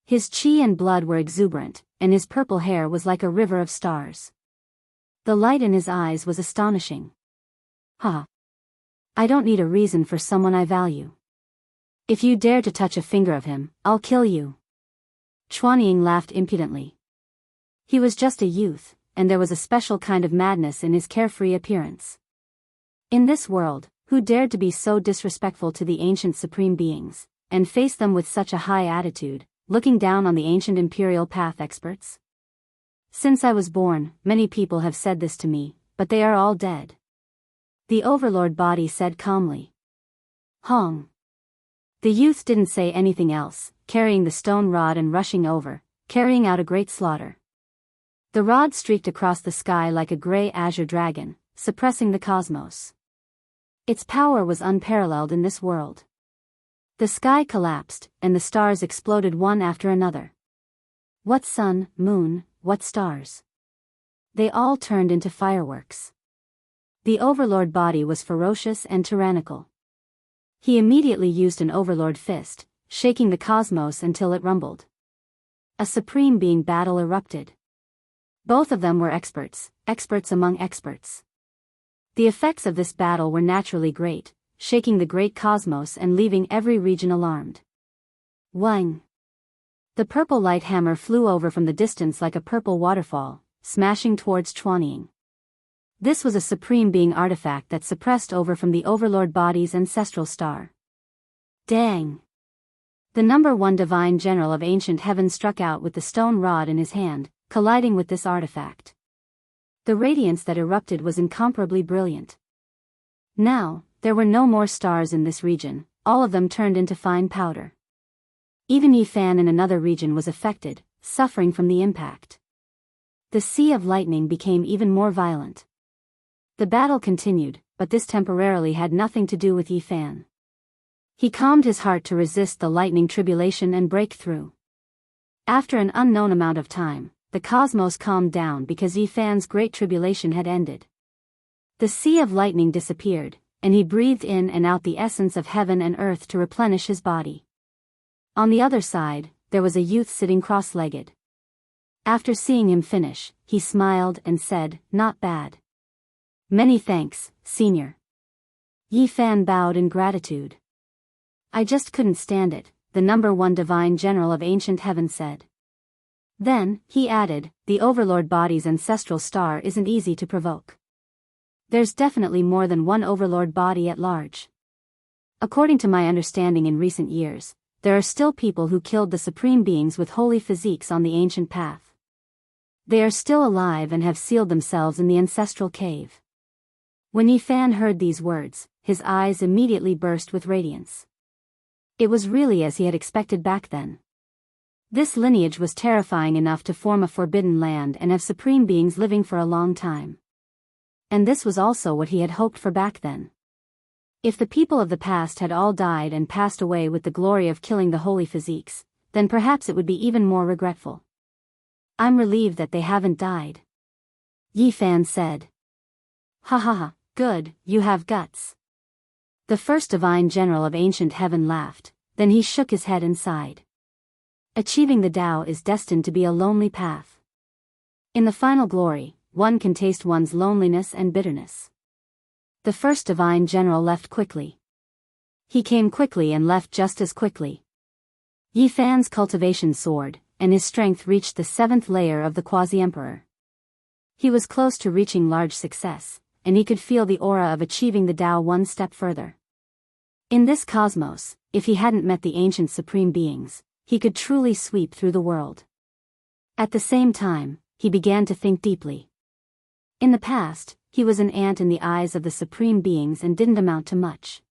His chi and blood were exuberant, and his purple hair was like a river of stars. The light in his eyes was astonishing. I don't need a reason for someone I value. If you dare to touch a finger of him, I'll kill you. Chuanying laughed impudently. He was just a youth, and there was a special kind of madness in his carefree appearance. In this world, who dared to be so disrespectful to the ancient supreme beings, and face them with such a high attitude, looking down on the ancient imperial path experts? Since I was born, many people have said this to me, but they are all dead. The overlord body said calmly. Hong. The youth didn't say anything else, carrying the stone rod and rushing over, carrying out a great slaughter. The rod streaked across the sky like a gray azure dragon, suppressing the cosmos. Its power was unparalleled in this world. The sky collapsed, and the stars exploded one after another. What sun, moon, what stars! They all turned into fireworks. The overlord body was ferocious and tyrannical. He immediately used an overlord fist, shaking the cosmos until it rumbled. A supreme being battle erupted. Both of them were experts among experts. The effects of this battle were naturally great, shaking the great cosmos and leaving every region alarmed. Wang! The purple light hammer flew over from the distance like a purple waterfall, smashing towards Chuanying. This was a supreme being artifact that suppressed over from the overlord body's ancestral star. Dang! The number one divine general of ancient heaven struck out with the stone rod in his hand, colliding with this artifact. The radiance that erupted was incomparably brilliant. Now, there were no more stars in this region, all of them turned into fine powder. Even Yifan in another region was affected, suffering from the impact. The sea of lightning became even more violent. The battle continued, but this temporarily had nothing to do with Yifan. He calmed his heart to resist the lightning tribulation and break through. After an unknown amount of time, the cosmos calmed down because Yifan's great tribulation had ended. The sea of lightning disappeared, and he breathed in and out the essence of heaven and earth to replenish his body. On the other side, there was a youth sitting cross-legged. After seeing him finish, he smiled and said, "Not bad." "Many thanks, senior." Yifan bowed in gratitude. "I just couldn't stand it," the number one divine general of ancient heaven said. Then, he added, "The overlord body's ancestral star isn't easy to provoke. There's definitely more than one overlord body at large. According to my understanding in recent years, there are still people who killed the supreme beings with holy physiques on the ancient path. They are still alive and have sealed themselves in the ancestral cave." When Yifan heard these words, his eyes immediately burst with radiance. It was really as he had expected back then. This lineage was terrifying enough to form a forbidden land and have supreme beings living for a long time. And this was also what he had hoped for back then. If the people of the past had all died and passed away with the glory of killing the holy physiques, then perhaps it would be even more regretful. "I'm relieved that they haven't died," Yifan said. "Ha ha ha, good, you have guts." The first divine general of ancient heaven laughed, then he shook his head and sighed. Achieving the Tao is destined to be a lonely path. In the final glory, one can taste one's loneliness and bitterness. The first divine general left quickly. He came quickly and left just as quickly. Yifan's cultivation soared, and his strength reached the 7th layer of the quasi-emperor. He was close to reaching large success, and he could feel the aura of achieving the Tao one step further. In this cosmos, if he hadn't met the ancient supreme beings, he could truly sweep through the world. At the same time, he began to think deeply. In the past, he was an ant in the eyes of the supreme beings and didn't amount to much.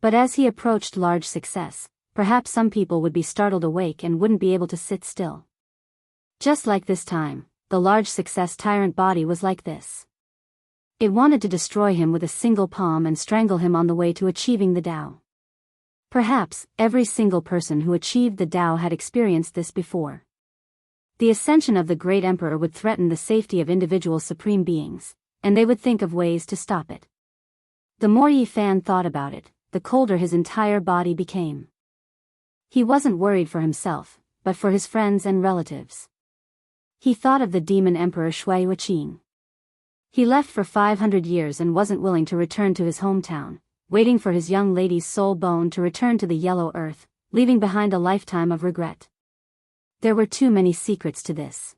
But as he approached large success, perhaps some people would be startled awake and wouldn't be able to sit still. Just like this time, the large success tyrant body was like this. It wanted to destroy him with a single palm and strangle him on the way to achieving the Tao. Perhaps, every single person who achieved the Tao had experienced this before. The ascension of the great emperor would threaten the safety of individual supreme beings, and they would think of ways to stop it. The more Yifan thought about it, the colder his entire body became. He wasn't worried for himself, but for his friends and relatives. He thought of the demon emperor Shui Wuqing. He left for 500 years and wasn't willing to return to his hometown, waiting for his young lady's soul bone to return to the yellow earth, leaving behind a lifetime of regret. There were too many secrets to this.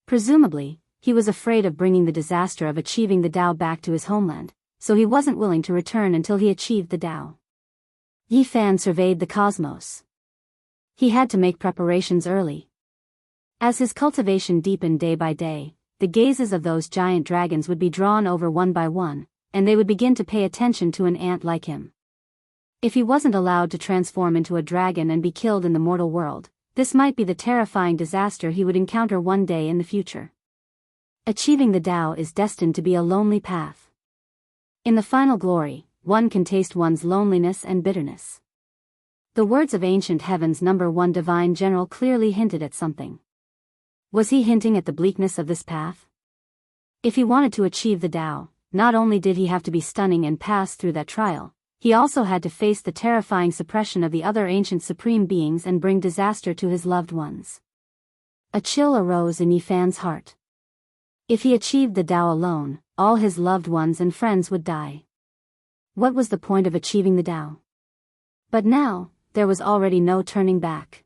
Presumably, he was afraid of bringing the disaster of achieving the Tao back to his homeland, so he wasn't willing to return until he achieved the Tao. Yifan surveyed the cosmos. He had to make preparations early. As his cultivation deepened day by day, the gazes of those giant dragons would be drawn over one by one, and they would begin to pay attention to an ant like him. If he wasn't allowed to transform into a dragon and be killed in the mortal world, This might be the terrifying disaster he would encounter one day in the future. Achieving the Tao is destined to be a lonely path. In the final glory, one can taste one's loneliness and bitterness. The words of ancient heaven's number one divine general clearly hinted at something. Was he hinting at the bleakness of this path? If he wanted to achieve the Tao, not only did he have to be stunning and pass through that trial, he also had to face the terrifying suppression of the other ancient supreme beings and bring disaster to his loved ones. A chill arose in Yifan's heart. If he achieved the Tao alone, all his loved ones and friends would die. What was the point of achieving the Tao? But now, there was already no turning back.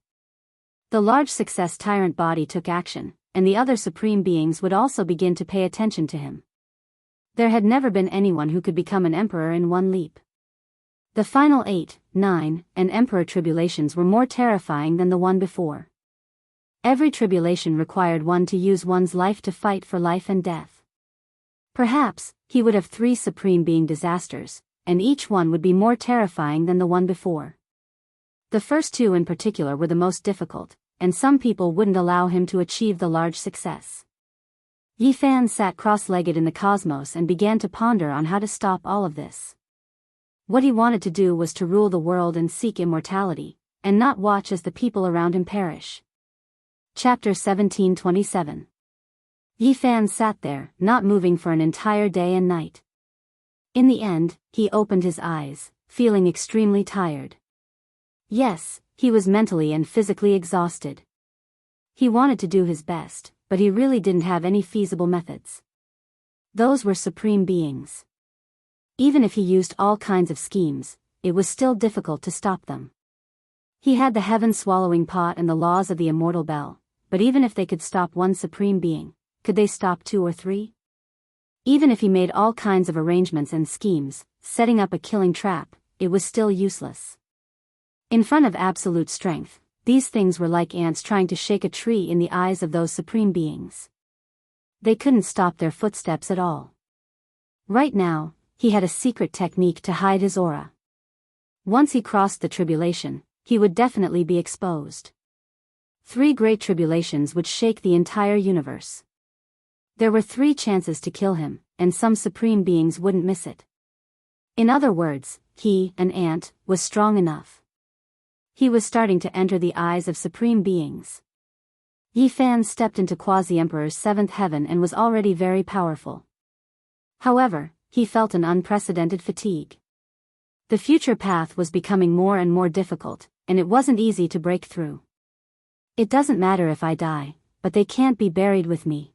The large success tyrant body took action, and the other supreme beings would also begin to pay attention to him. There had never been anyone who could become an emperor in one leap. The final 8, 9, and emperor tribulations were more terrifying than the one before. Every tribulation required one to use one's life to fight for life and death. Perhaps, he would have 3 supreme being disasters, and each one would be more terrifying than the one before. The first 2 in particular were the most difficult, and some people wouldn't allow him to achieve the large success. Yifan sat cross-legged in the cosmos and began to ponder on how to stop all of this. What he wanted to do was to rule the world and seek immortality, and not watch as the people around him perish. Chapter 17:27. Yifan sat there, not moving for an entire day and night. In the end, he opened his eyes, feeling extremely tired. Yes, he was mentally and physically exhausted. He wanted to do his best, but he really didn't have any feasible methods. Those were supreme beings. Even if he used all kinds of schemes, it was still difficult to stop them. He had the heaven-swallowing pot and the laws of the immortal bell, but even if they could stop one supreme being, could they stop 2 or 3? Even if he made all kinds of arrangements and schemes, setting up a killing trap, it was still useless. In front of absolute strength, these things were like ants trying to shake a tree in the eyes of those supreme beings. They couldn't stop their footsteps at all. Right now, he had a secret technique to hide his aura. Once he crossed the tribulation, he would definitely be exposed. 3 great tribulations would shake the entire universe. There were 3 chances to kill him, and some supreme beings wouldn't miss it. In other words, he, an ant, was strong enough. He was starting to enter the eyes of supreme beings. Yifan stepped into Quasi-Emperor's 7th heaven and was already very powerful. However, he felt an unprecedented fatigue. The future path was becoming more and more difficult, and it wasn't easy to break through. It doesn't matter if I die, but they can't be buried with me.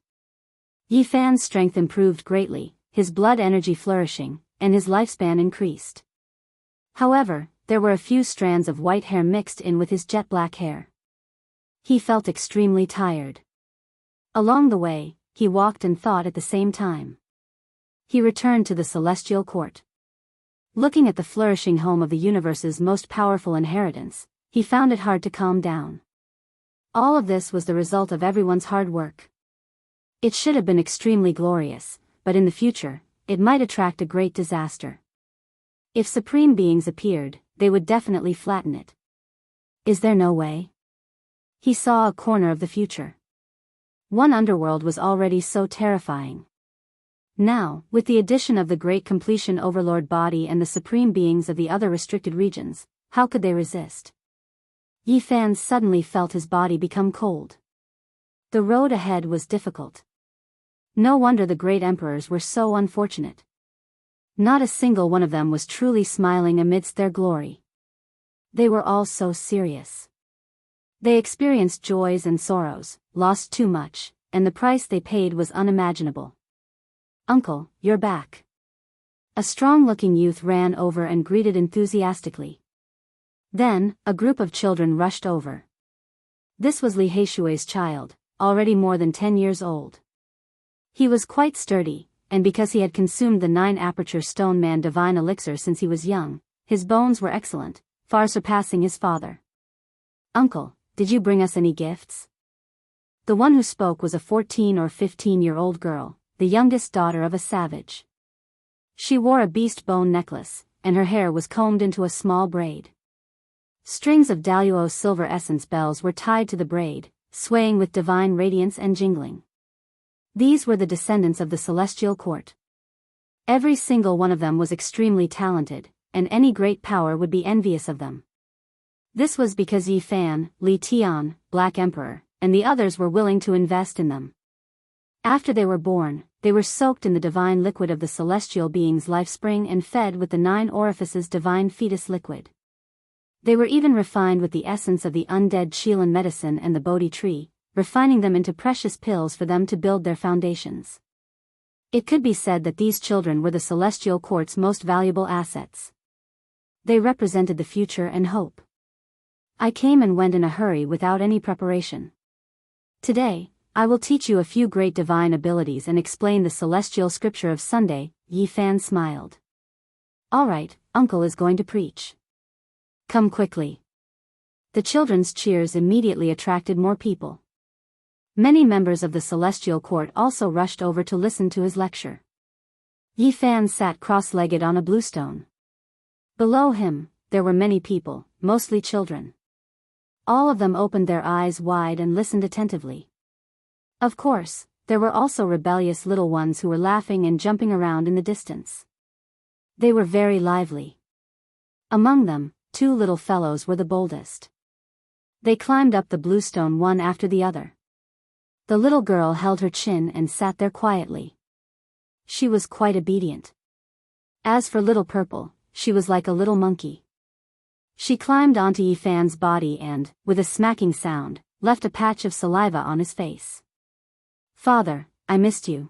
Yifan's strength improved greatly, his blood energy flourishing, and his lifespan increased. However, there were a few strands of white hair mixed in with his jet black hair. He felt extremely tired. Along the way, he walked and thought at the same time. He returned to the celestial court. Looking at the flourishing home of the universe's most powerful inheritance, he found it hard to calm down. All of this was the result of everyone's hard work. It should have been extremely glorious, but in the future, it might attract a great disaster. If supreme beings appeared, they would definitely flatten it. Is there no way? He saw a corner of the future. One underworld was already so terrifying. Now, with the addition of the great completion overlord body and the supreme beings of the other restricted regions, how could they resist? Yifan suddenly felt his body become cold. The road ahead was difficult. No wonder the great emperors were so unfortunate. Not a single one of them was truly smiling amidst their glory. They were all so serious. They experienced joys and sorrows, lost too much, and the price they paid was unimaginable. "Uncle, you're back." A strong-looking youth ran over and greeted enthusiastically. Then, a group of children rushed over. This was Li Heishui's child, already more than 10 years old. He was quite sturdy, and because he had consumed the 9-aperture stone man divine elixir since he was young, his bones were excellent, far surpassing his father. "Uncle, did you bring us any gifts?" The one who spoke was a 14 or 15-year-old girl, the youngest daughter of a savage. She wore a beast bone necklace, and her hair was combed into a small braid. Strings of Daluo silver essence bells were tied to the braid, swaying with divine radiance and jingling. These were the descendants of the celestial court. Every single one of them was extremely talented, and any great power would be envious of them. This was because Yi Fan, Li Tian, Black Emperor, and the others were willing to invest in them. After they were born, they were soaked in the divine liquid of the celestial being's life spring and fed with the 9 orifices divine fetus liquid. They were even refined with the essence of the undead Chilan medicine and the Bodhi tree, refining them into precious pills for them to build their foundations. It could be said that these children were the celestial court's most valuable assets. They represented the future and hope. I came and went in a hurry without any preparation. Today, I will teach you a few great divine abilities and explain the celestial scripture of Sunday. Yi Fan smiled. All right, Uncle is going to preach. Come quickly. The children's cheers immediately attracted more people. Many members of the celestial court also rushed over to listen to his lecture. Yi Fan sat cross-legged on a bluestone. Below him, there were many people, mostly children. All of them opened their eyes wide and listened attentively. Of course, there were also rebellious little ones who were laughing and jumping around in the distance. They were very lively. Among them, 2 little fellows were the boldest. They climbed up the bluestone one after the other. The little girl held her chin and sat there quietly. She was quite obedient. As for little Purple, she was like a little monkey. She climbed onto Yi Fan's body and, with a smacking sound, left a patch of saliva on his face. "Father, I missed you,"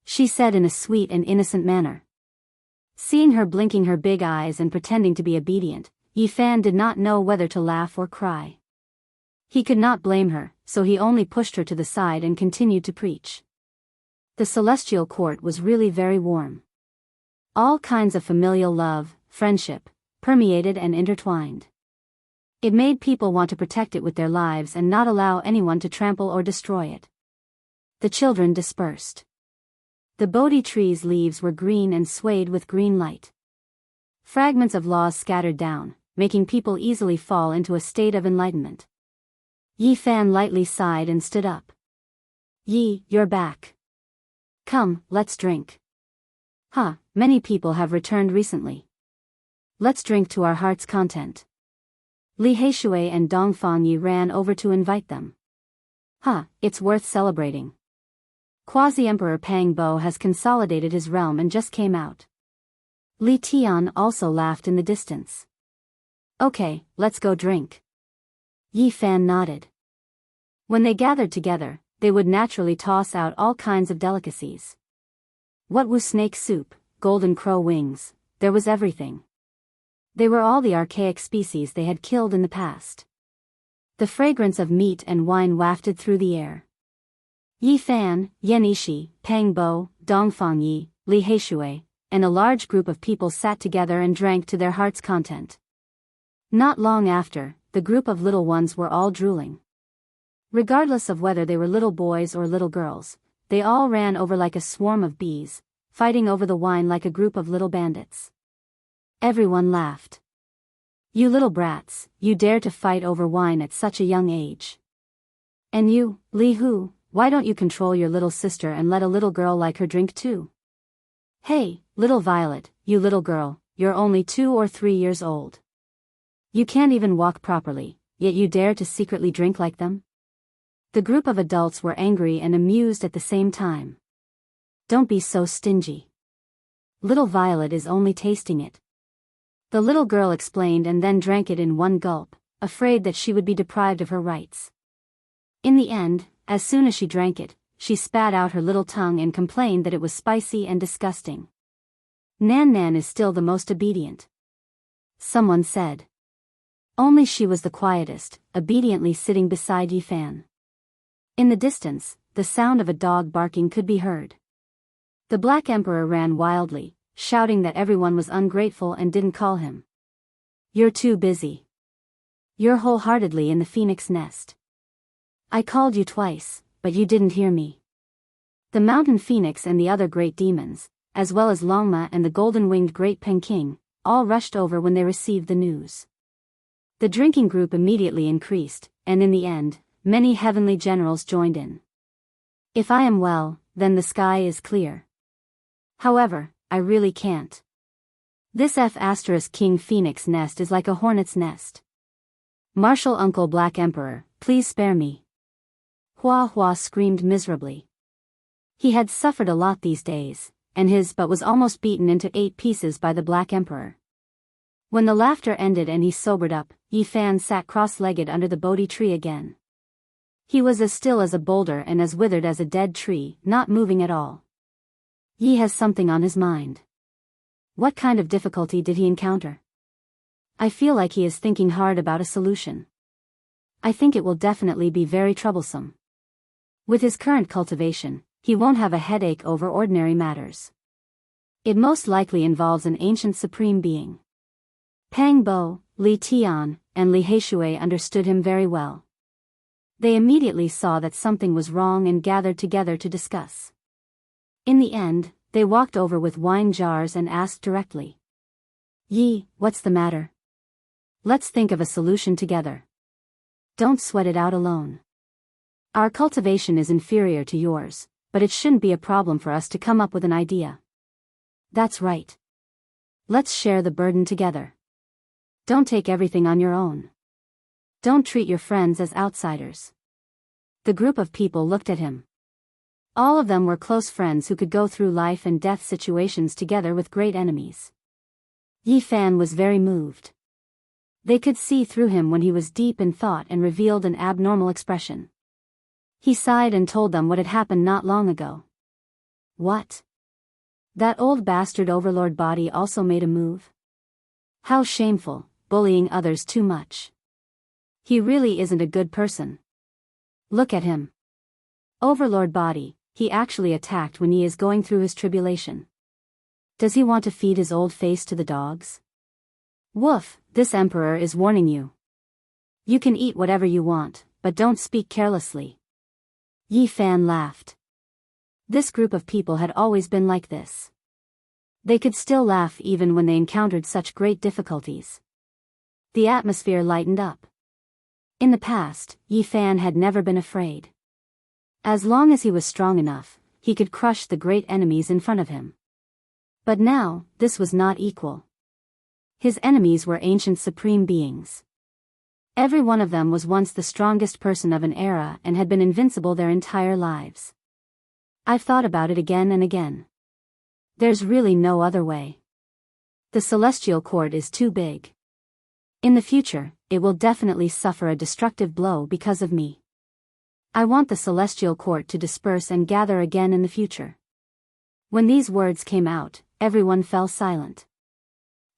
she said in a sweet and innocent manner. Seeing her blinking her big eyes and pretending to be obedient, Yi Fan did not know whether to laugh or cry. He could not blame her, so he only pushed her to the side and continued to preach. The celestial court was really very warm. All kinds of familial love, friendship, permeated and intertwined. It made people want to protect it with their lives and not allow anyone to trample or destroy it. The children dispersed. The Bodhi tree's leaves were green and swayed with green light. Fragments of laws scattered down, making people easily fall into a state of enlightenment. Yi Fan lightly sighed and stood up. "Yi, you're back. Come, let's drink." Many people have returned recently. Let's drink to our heart's content." Li Heishui and Dongfang Yi ran over to invite them. It's worth celebrating. Quasi-Emperor Pang Bo has consolidated his realm and just came out. Li Tian also laughed in the distance. "Okay, let's go drink." Yi Fan nodded. When they gathered together, they would naturally toss out all kinds of delicacies. What was snake soup, golden crow wings, there was everything. They were all the archaic species they had killed in the past. The fragrance of meat and wine wafted through the air. Yi Fan, Yan Ishi, Pang Bo, Dongfang Yi, Li Heishui, and a large group of people sat together and drank to their heart's content. Not long after, the group of little ones were all drooling. Regardless of whether they were little boys or little girls, they all ran over like a swarm of bees, fighting over the wine like a group of little bandits. Everyone laughed. "You little brats, you dare to fight over wine at such a young age. And you, Li Hu, why don't you control your little sister and let a little girl like her drink too? Hey, little Violet, you little girl, you're only 2 or 3 years old. You can't even walk properly, yet you dare to secretly drink like them?" The group of adults were angry and amused at the same time. "Don't be so stingy. Little Violet is only tasting it." The little girl explained and then drank it in one gulp, afraid that she would be deprived of her rights. In the end, as soon as she drank it, she spat out her little tongue and complained that it was spicy and disgusting. "Nan Nan is still the most obedient," someone said. Only she was the quietest, obediently sitting beside Yi Fan. In the distance, the sound of a dog barking could be heard. The Black Emperor ran wildly, shouting that everyone was ungrateful and didn't call him. "You're too busy. You're wholeheartedly in the phoenix nest. I called you twice, but you didn't hear me." The mountain phoenix and the other great demons, as well as Longma and the golden-winged great Peking, all rushed over when they received the news. The drinking group immediately increased, and in the end, many heavenly generals joined in. If I am well, then the sky is clear. However, I really can't. This King Phoenix nest is like a hornet's nest. Marshal Uncle Black Emperor, please spare me. Hua Hua screamed miserably. He had suffered a lot these days, and his butt was almost beaten into 8 pieces by the Black Emperor. When the laughter ended and he sobered up, Yi Fan sat cross-legged under the Bodhi tree again. He was as still as a boulder and as withered as a dead tree, not moving at all. Yi has something on his mind. What kind of difficulty did he encounter? I feel like he is thinking hard about a solution. I think it will definitely be very troublesome. With his current cultivation, he won't have a headache over ordinary matters. It most likely involves an ancient supreme being. Pang Bo, Li Tian, and Li Heishui understood him very well. They immediately saw that something was wrong and gathered together to discuss. In the end, they walked over with wine jars and asked directly. Yi, what's the matter? Let's think of a solution together. Don't sweat it out alone. Our cultivation is inferior to yours, but it shouldn't be a problem for us to come up with an idea. That's right. Let's share the burden together. Don't take everything on your own. Don't treat your friends as outsiders. The group of people looked at him. All of them were close friends who could go through life and death situations together with great enemies. Yi Fan was very moved. They could see through him when he was deep in thought and revealed an abnormal expression. He sighed and told them what had happened not long ago. What? That old bastard overlord body also made a move? How shameful, bullying others too much. He really isn't a good person. Look at him. Overlord body, he actually attacked when he is going through his tribulation. Does he want to feed his old face to the dogs? Woof, this emperor is warning you. You can eat whatever you want, but don't speak carelessly. Yi Fan laughed. This group of people had always been like this. They could still laugh even when they encountered such great difficulties. The atmosphere lightened up. In the past, Yi Fan had never been afraid. As long as he was strong enough, he could crush the great enemies in front of him. But now, this was not equal. His enemies were ancient supreme beings. Every one of them was once the strongest person of an era and had been invincible their entire lives. I've thought about it again and again. There's really no other way. The celestial court is too big. In the future, it will definitely suffer a destructive blow because of me. I want the celestial court to disperse and gather again in the future. When these words came out, everyone fell silent.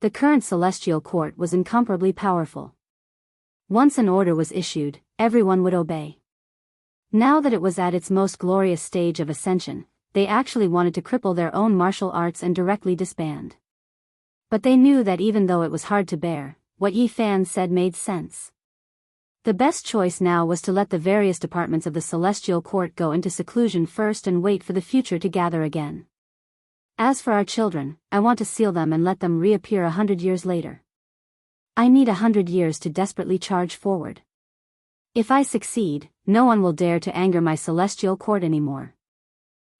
The current celestial court was incomparably powerful. Once an order was issued, everyone would obey. Now that it was at its most glorious stage of ascension, they actually wanted to cripple their own martial arts and directly disband. But they knew that even though it was hard to bear, what Yi Fan said made sense. The best choice now was to let the various departments of the celestial court go into seclusion first and wait for the future to gather again. As for our children, I want to seal them and let them reappear 100 years later. I need 100 years to desperately charge forward. If I succeed, no one will dare to anger my celestial court anymore.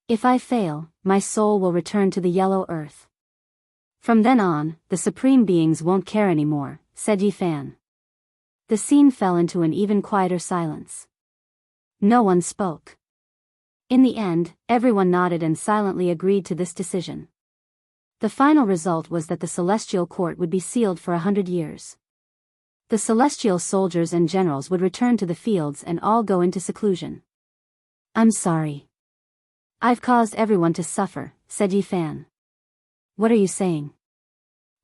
If I fail, my soul will return to the yellow earth. From then on, the supreme beings won't care anymore, said Yi Fan. The scene fell into an even quieter silence. No one spoke. In the end, everyone nodded and silently agreed to this decision. The final result was that the celestial court would be sealed for 100 years. The celestial soldiers and generals would return to the fields and all go into seclusion. I'm sorry. I've caused everyone to suffer, said Yi Fan. What are you saying?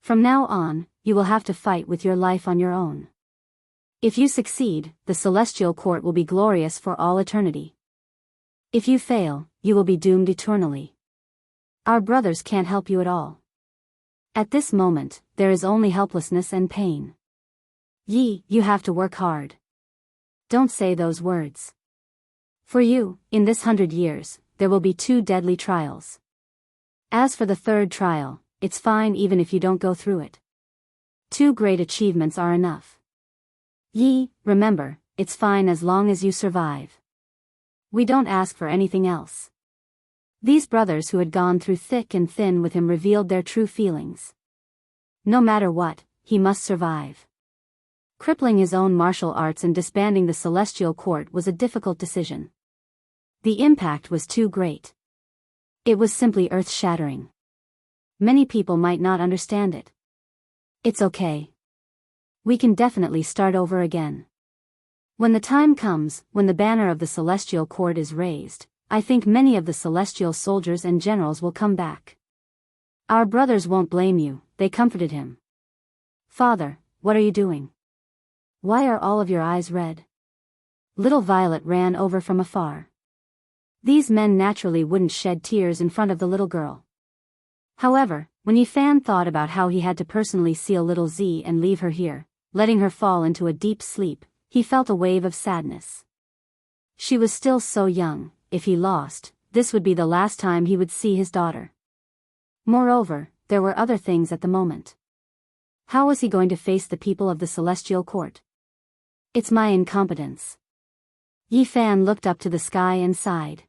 From now on, you will have to fight with your life on your own. If you succeed, the celestial court will be glorious for all eternity. If you fail, you will be doomed eternally. Our brothers can't help you at all. At this moment, there is only helplessness and pain. Yi, you have to work hard. Don't say those words. For you, in this 100 years, there will be 2 deadly trials. As for the 3rd trial, it's fine even if you don't go through it. 2 great achievements are enough. Yi, remember, it's fine as long as you survive. We don't ask for anything else. These brothers who had gone through thick and thin with him revealed their true feelings. No matter what, he must survive. Crippling his own martial arts and disbanding the Celestial Court was a difficult decision. The impact was too great. It was simply earth-shattering. Many people might not understand it. It's okay. We can definitely start over again. When the time comes, when the banner of the Celestial Court is raised, I think many of the celestial soldiers and generals will come back. Our brothers won't blame you, they comforted him. Father, what are you doing? Why are all of your eyes red? Little Violet ran over from afar. These men naturally wouldn't shed tears in front of the little girl. However, when Yifan thought about how he had to personally seal little Z and leave her here, letting her fall into a deep sleep, he felt a wave of sadness. She was still so young. If he lost, this would be the last time he would see his daughter. Moreover, there were other things at the moment. How was he going to face the people of the Celestial Court? It's my incompetence. Yifan looked up to the sky and sighed.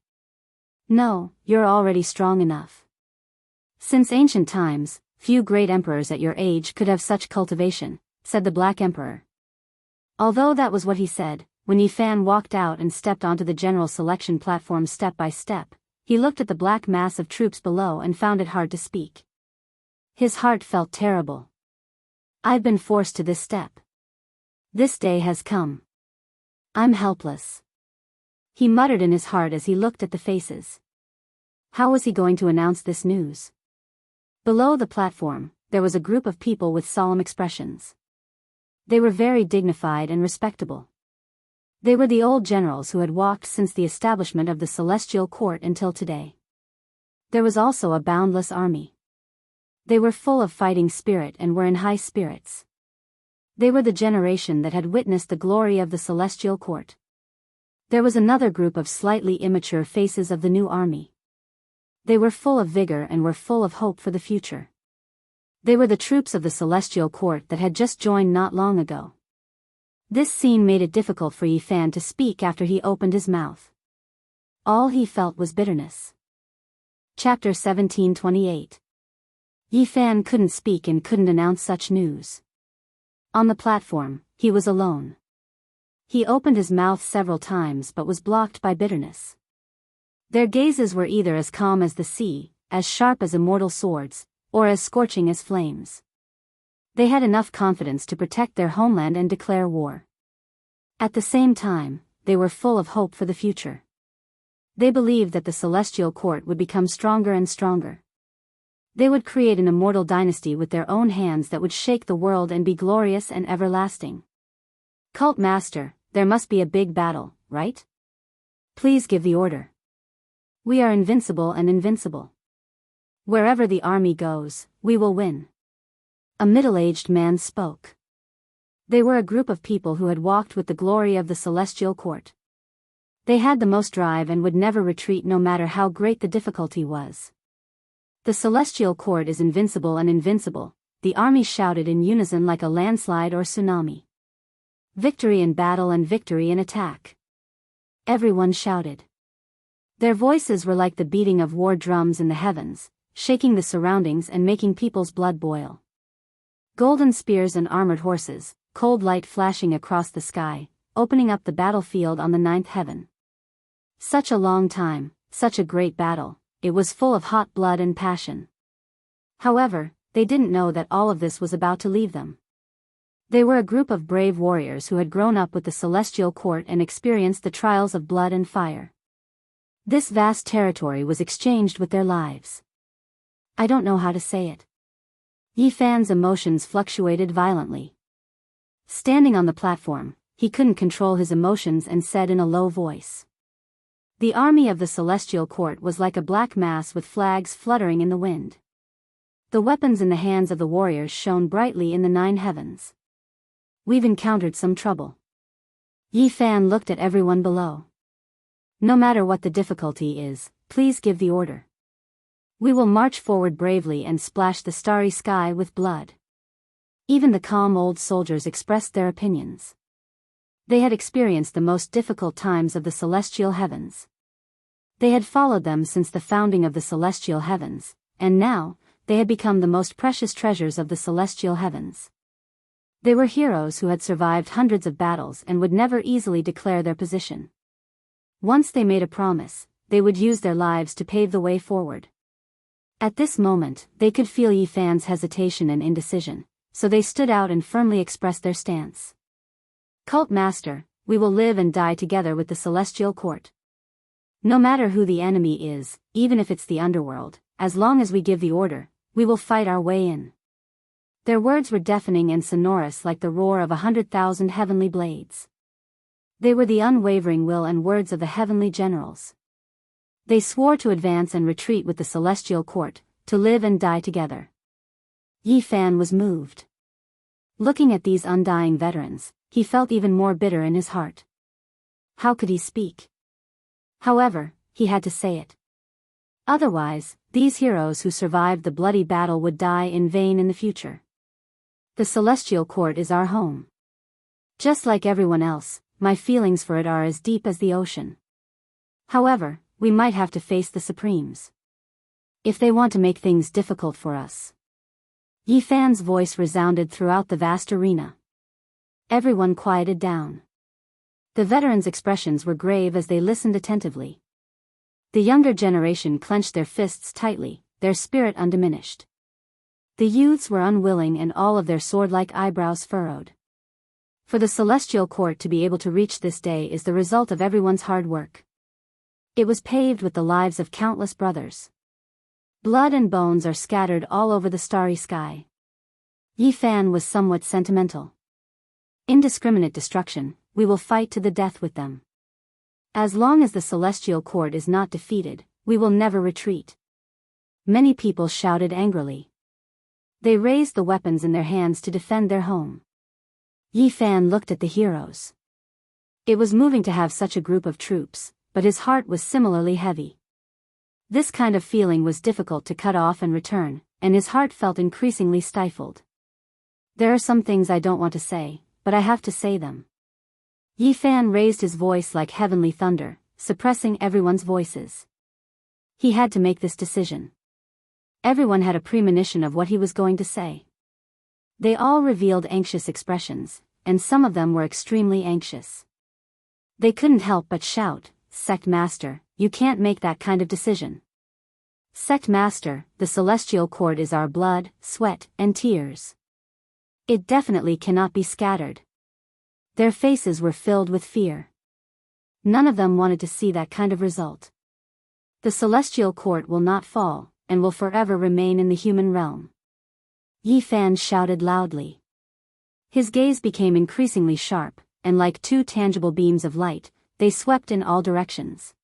No, you're already strong enough. Since ancient times, few great emperors at your age could have such cultivation, said the Black Emperor. Although that was what he said, when Yifan walked out and stepped onto the general selection platform step by step, he looked at the black mass of troops below and found it hard to speak. His heart felt terrible. I've been forced to this step. This day has come. I'm helpless. He muttered in his heart as he looked at the faces. How was he going to announce this news? Below the platform, there was a group of people with solemn expressions. They were very dignified and respectable. They were the old generals who had walked since the establishment of the Celestial Court until today. There was also a boundless army. They were full of fighting spirit and were in high spirits. They were the generation that had witnessed the glory of the Celestial Court. There was another group of slightly immature faces of the new army. They were full of vigor and were full of hope for the future. They were the troops of the Celestial Court that had just joined not long ago. This scene made it difficult for Yifan to speak after he opened his mouth. All he felt was bitterness. Chapter 1728. Yifan couldn't speak and couldn't announce such news. On the platform, he was alone. He opened his mouth several times but was blocked by bitterness. Their gazes were either as calm as the sea, as sharp as immortal swords, or as scorching as flames. They had enough confidence to protect their homeland and declare war. At the same time, they were full of hope for the future. They believed that the Celestial Court would become stronger and stronger. They would create an immortal dynasty with their own hands that would shake the world and be glorious and everlasting. Cult Master, there must be a big battle, right? Please give the order. We are invincible and invincible. Wherever the army goes, we will win. A middle-aged man spoke. They were a group of people who had walked with the glory of the Celestial Court. They had the most drive and would never retreat no matter how great the difficulty was. The Celestial Court is invincible and invincible, the army shouted in unison like a landslide or tsunami. Victory in battle and victory in attack. Everyone shouted. Their voices were like the beating of war drums in the heavens, shaking the surroundings and making people's blood boil. Golden spears and armored horses, cold light flashing across the sky, opening up the battlefield on the ninth heaven. Such a long time, such a great battle, it was full of hot blood and passion. However, they didn't know that all of this was about to leave them. They were a group of brave warriors who had grown up with the Celestial Court and experienced the trials of blood and fire. This vast territory was exchanged with their lives. I don't know how to say it. Yifan's emotions fluctuated violently. Standing on the platform, he couldn't control his emotions and said in a low voice. The army of the Celestial Court was like a black mass with flags fluttering in the wind. The weapons in the hands of the warriors shone brightly in the nine heavens. We've encountered some trouble. Yifan looked at everyone below. No matter what the difficulty is, please give the order. We will march forward bravely and splash the starry sky with blood. Even the calm old soldiers expressed their opinions. They had experienced the most difficult times of the celestial heavens. They had followed them since the founding of the celestial heavens, and now, they had become the most precious treasures of the celestial heavens. They were heroes who had survived hundreds of battles and would never easily declare their position. Once they made a promise, they would use their lives to pave the way forward. At this moment, they could feel Yi Fan's hesitation and indecision, so they stood out and firmly expressed their stance. Cult Master, we will live and die together with the Celestial Court. No matter who the enemy is, even if it's the underworld, as long as we give the order, we will fight our way in. Their words were deafening and sonorous like the roar of 100,000 heavenly blades. They were the unwavering will and words of the heavenly generals. They swore to advance and retreat with the Celestial Court, to live and die together. Yi Fan was moved. Looking at these undying veterans, he felt even more bitter in his heart. How could he speak? However, he had to say it. Otherwise, these heroes who survived the bloody battle would die in vain in the future. The Celestial Court is our home. Just like everyone else, my feelings for it are as deep as the ocean. However, we might have to face the Supremes. If they want to make things difficult for us. Yi Fan's voice resounded throughout the vast arena. Everyone quieted down. The veterans' expressions were grave as they listened attentively. The younger generation clenched their fists tightly, their spirit undiminished. The youths were unwilling and all of their sword-like eyebrows furrowed. For the Celestial Court to be able to reach this day is the result of everyone's hard work. It was paved with the lives of countless brothers. Blood and bones are scattered all over the starry sky. Yi Fan was somewhat sentimental. Indiscriminate destruction, we will fight to the death with them. As long as the Celestial Court is not defeated, we will never retreat. Many people shouted angrily. They raised the weapons in their hands to defend their home. Yi Fan looked at the heroes. It was moving to have such a group of troops, but his heart was similarly heavy. This kind of feeling was difficult to cut off and return, and his heart felt increasingly stifled. There are some things I don't want to say, but I have to say them. Yi Fan raised his voice like heavenly thunder, suppressing everyone's voices. He had to make this decision. Everyone had a premonition of what he was going to say. They all revealed anxious expressions, and some of them were extremely anxious. They couldn't help but shout, "Sect Master, you can't make that kind of decision. Sect Master, the Celestial Court is our blood, sweat, and tears. It definitely cannot be scattered." Their faces were filled with fear. None of them wanted to see that kind of result. The Celestial Court will not fall, and will forever remain in the human realm. Yi Fan shouted loudly. His gaze became increasingly sharp, and like two tangible beams of light, they swept in all directions.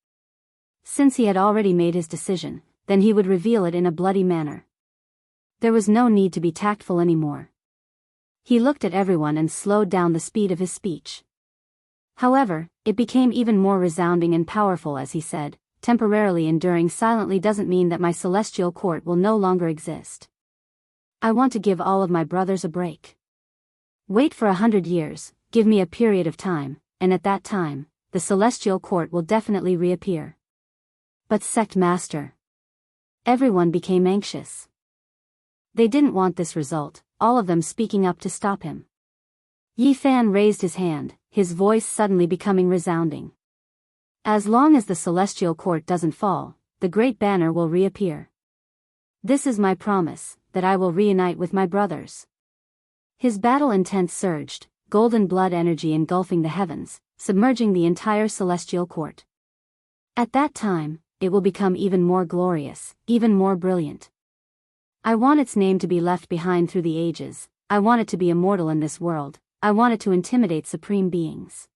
Since he had already made his decision, then he would reveal it in a bloody manner. There was no need to be tactful anymore. He looked at everyone and slowed down the speed of his speech. However, it became even more resounding and powerful as he said, "Temporarily enduring silently doesn't mean that my Celestial Court will no longer exist. I want to give all of my brothers a break. Wait for 100 years, give me a period of time, and at that time, the Celestial Court will definitely reappear." But Sect Master. Everyone became anxious. They didn't want this result, all of them speaking up to stop him. Yi Fan raised his hand, his voice suddenly becoming resounding. "As long as the Celestial Court doesn't fall, the Great Banner will reappear. This is my promise, that I will reunite with my brothers." His battle intent surged, golden blood energy engulfing the heavens, submerging the entire Celestial Court. At that time, it will become even more glorious, even more brilliant. I want its name to be left behind through the ages, I want it to be immortal in this world, I want it to intimidate supreme beings.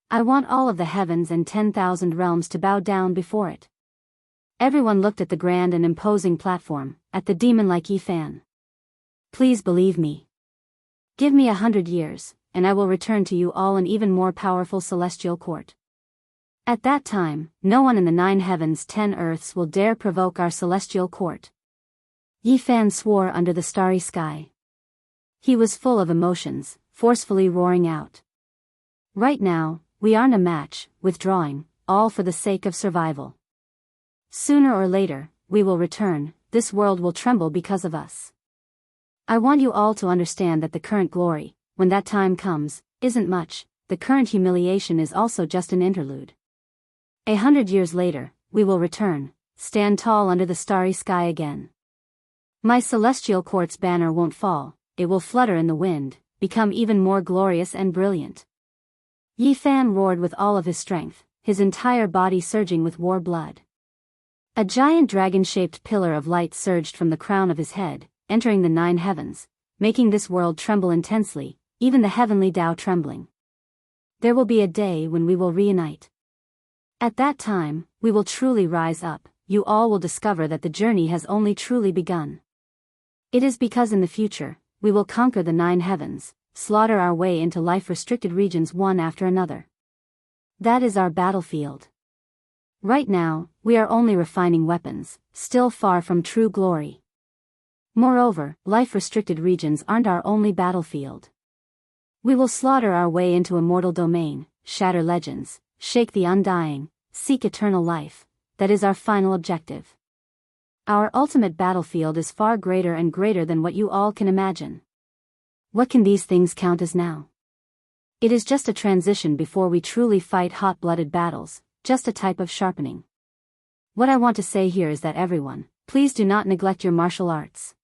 I want all of the heavens and 10,000 realms to bow down before it. Everyone looked at the grand and imposing platform, at the demon like Yi Fan. "Please believe me. Give me 100 years, and I will return to you all an even more powerful Celestial Court. At that time, no one in the 9 heavens 10 earths will dare provoke our Celestial Court." Yi Fan swore under the starry sky. He was full of emotions, forcefully roaring out. Right now, we aren't a match, withdrawing, all for the sake of survival. Sooner or later, we will return, this world will tremble because of us. I want you all to understand that the current glory, when that time comes, isn't much, the current humiliation is also just an interlude. 100 years later, we will return, stand tall under the starry sky again. My celestial court's banner won't fall, it will flutter in the wind, become even more glorious and brilliant. Yi Fan roared with all of his strength, his entire body surging with war blood. A giant dragon-shaped pillar of light surged from the crown of his head, entering the 9 heavens, making this world tremble intensely, even the heavenly Tao trembling. There will be a day when we will reunite. At that time, we will truly rise up, you all will discover that the journey has only truly begun. It is because in the future, we will conquer the 9 heavens, slaughter our way into life-restricted regions one after another. That is our battlefield. Right now, we are only refining weapons, still far from true glory. Moreover, life-restricted regions aren't our only battlefield. We will slaughter our way into immortal domain, shatter legends, shake the undying, seek eternal life, that is our final objective. Our ultimate battlefield is far greater and greater than what you all can imagine. What can these things count as now? It is just a transition before we truly fight hot-blooded battles, just a type of sharpening. What I want to say here is that everyone, please do not neglect your martial arts.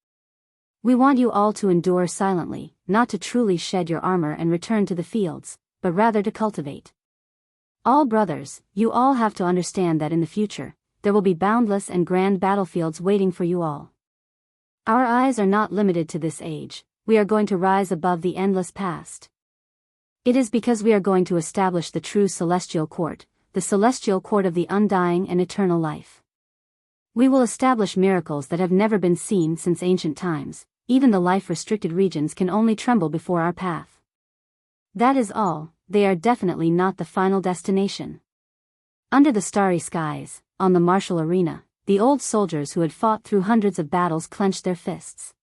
We want you all to endure silently, not to truly shed your armor and return to the fields, but rather to cultivate. All brothers, you all have to understand that in the future, there will be boundless and grand battlefields waiting for you all. Our eyes are not limited to this age, we are going to rise above the endless past. It is because we are going to establish the true celestial court, the celestial court of the undying and eternal life. We will establish miracles that have never been seen since ancient times, even the life-restricted regions can only tremble before our path. That is all, they are definitely not the final destination. Under the starry skies, on the martial arena, the old soldiers who had fought through hundreds of battles clenched their fists.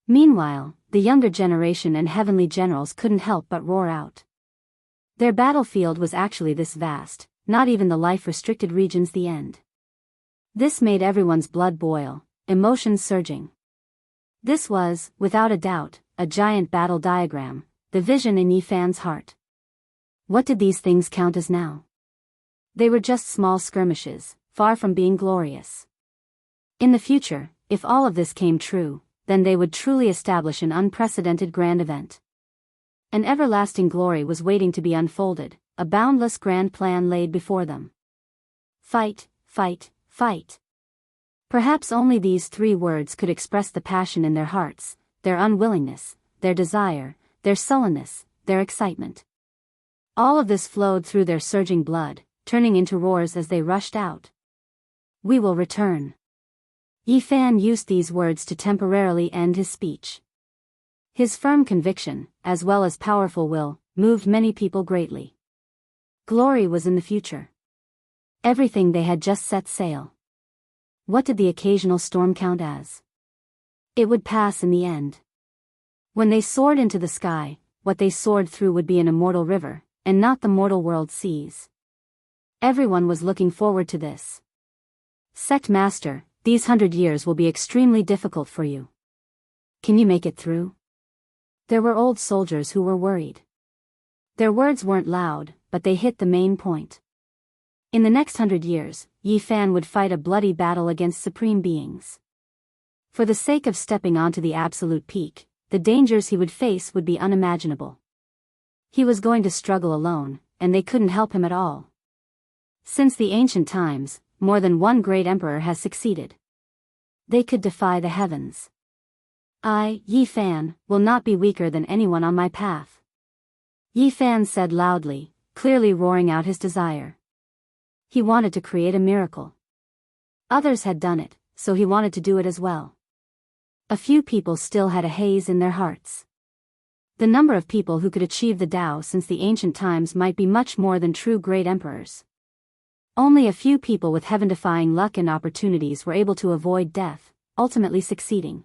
Meanwhile, the younger generation and heavenly generals couldn't help but roar out. Their battlefield was actually this vast, not even the life-restricted regions the end. This made everyone's blood boil, emotions surging. This was, without a doubt, a giant battle diagram, the vision in Yi Fan's heart. What did these things count as now? They were just small skirmishes, far from being glorious. In the future, if all of this came true, then they would truly establish an unprecedented grand event. An everlasting glory was waiting to be unfolded, a boundless grand plan laid before them. Fight, fight, fight. Perhaps only these 3 words could express the passion in their hearts, their unwillingness, their desire, their sullenness, their excitement. All of this flowed through their surging blood, turning into roars as they rushed out. We will return. Yi Fan used these words to temporarily end his speech. His firm conviction, as well as powerful will, moved many people greatly. Glory was in the future. Everything they had just set sail. What did the occasional storm count as? It would pass in the end. When they soared into the sky, what they soared through would be an immortal river, and not the mortal world seas. Everyone was looking forward to this. Sect Master, these 100 years will be extremely difficult for you. Can you make it through? There were old soldiers who were worried. Their words weren't loud, but they hit the main point. In the next 100 years, Yi Fan would fight a bloody battle against supreme beings. For the sake of stepping onto the absolute peak, the dangers he would face would be unimaginable. He was going to struggle alone, and they couldn't help him at all. Since the ancient times, more than one great emperor has succeeded. They could defy the heavens. I, Yi Fan, will not be weaker than anyone on my path. Yi Fan said loudly, clearly roaring out his desire. He wanted to create a miracle. Others had done it, so he wanted to do it as well. A few people still had a haze in their hearts. The number of people who could achieve the Tao since the ancient times might be much more than true great emperors. Only a few people with heaven-defying luck and opportunities were able to avoid death, ultimately succeeding.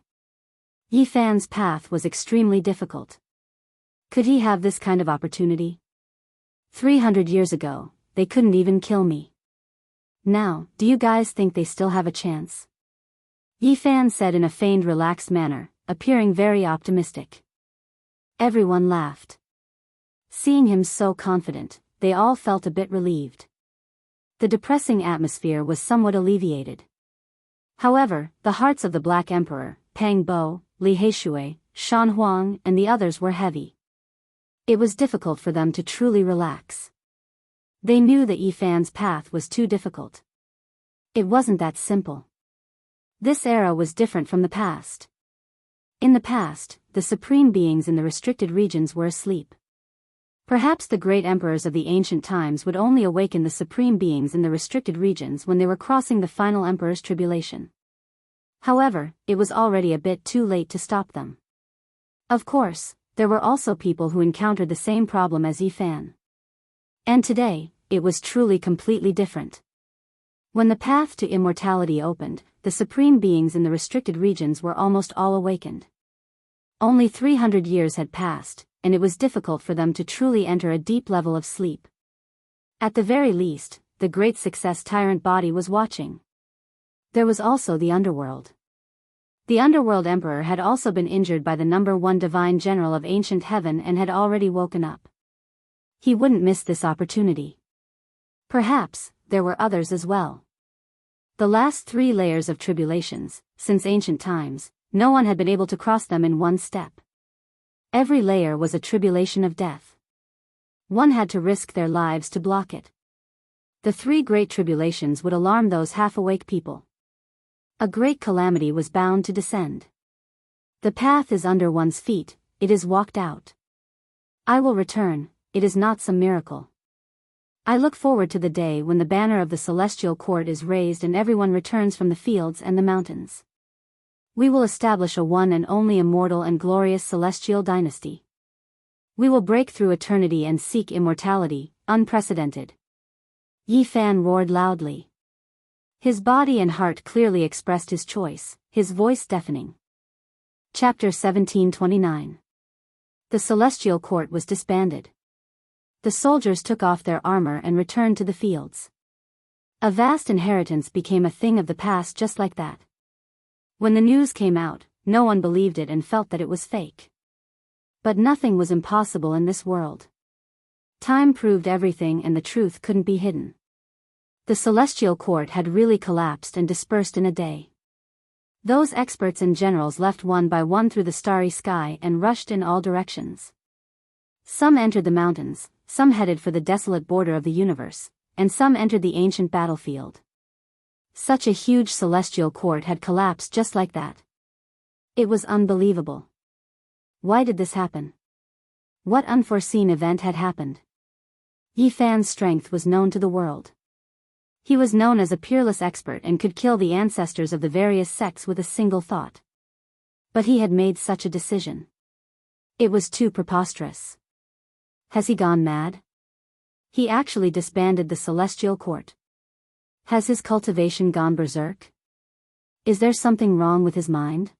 Yi Fan's path was extremely difficult. Could he have this kind of opportunity? 300 years ago, they couldn't even kill me. Now, do you guys think they still have a chance? Yi Fan said in a feigned relaxed manner, appearing very optimistic. Everyone laughed. Seeing him so confident, they all felt a bit relieved. The depressing atmosphere was somewhat alleviated. However, the hearts of the Black Emperor, Pang Bo, Li Heishui, Shan Huang, and the others were heavy. It was difficult for them to truly relax. They knew that Yi Fan's path was too difficult. It wasn't that simple. This era was different from the past. In the past, the supreme beings in the restricted regions were asleep. Perhaps the great emperors of the ancient times would only awaken the supreme beings in the restricted regions when they were crossing the final emperor's tribulation. However, it was already a bit too late to stop them. Of course, there were also people who encountered the same problem as Yi Fan. And today, it was truly completely different. When the path to immortality opened, the supreme beings in the restricted regions were almost all awakened. Only 300 years had passed, and it was difficult for them to truly enter a deep level of sleep. At the very least, the great success tyrant body was watching. There was also the underworld. The underworld emperor had also been injured by the #1 divine general of ancient heaven and had already woken up. He wouldn't miss this opportunity. Perhaps, there were others as well. The last 3 layers of tribulations, since ancient times, no one had been able to cross them in one step. Every layer was a tribulation of death. One had to risk their lives to block it. The 3 great tribulations would alarm those half-awake people. A great calamity was bound to descend. The path is under one's feet, it is walked out. I will return, it is not some miracle. I look forward to the day when the banner of the celestial court is raised and everyone returns from the fields and the mountains. We will establish a one and only immortal and glorious celestial dynasty. We will break through eternity and seek immortality, unprecedented. Yi Fan roared loudly. His body and heart clearly expressed his choice, his voice deafening. Chapter 1729. The celestial court was disbanded. The soldiers took off their armor and returned to the fields. A vast inheritance became a thing of the past just like that. When the news came out, no one believed it and felt that it was fake. But nothing was impossible in this world. Time proved everything and the truth couldn't be hidden. The celestial court had really collapsed and dispersed in a day. Those experts and generals left one by one through the starry sky and rushed in all directions. Some entered the mountains, some headed for the desolate border of the universe, and some entered the ancient battlefield. Such a huge celestial court had collapsed just like that. It was unbelievable. Why did this happen? What unforeseen event had happened? Yi Fan's strength was known to the world. He was known as a peerless expert and could kill the ancestors of the various sects with a single thought. But he had made such a decision. It was too preposterous. Has he gone mad? He actually disbanded the celestial court. Has his cultivation gone berserk? Is there something wrong with his mind?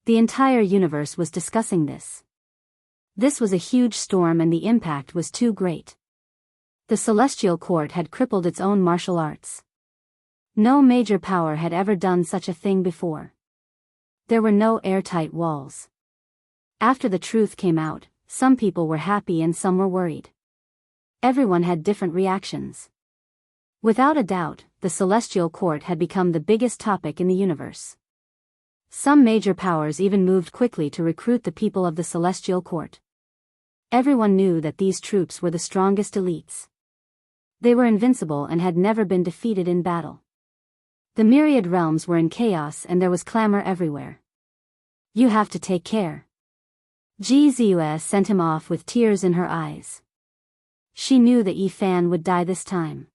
The entire universe was discussing this. This was a huge storm and the impact was too great. The celestial court had crippled its own martial arts. No major power had ever done such a thing before. There were no airtight walls. After the truth came out, some people were happy and some were worried. Everyone had different reactions. Without a doubt, the celestial court had become the biggest topic in the universe. Some major powers even moved quickly to recruit the people of the celestial court. Everyone knew that these troops were the strongest elites. They were invincible and had never been defeated in battle. The myriad realms were in chaos and there was clamor everywhere. You have to take care. Ji Ziyue sent him off with tears in her eyes. She knew that Yi Fan would die this time.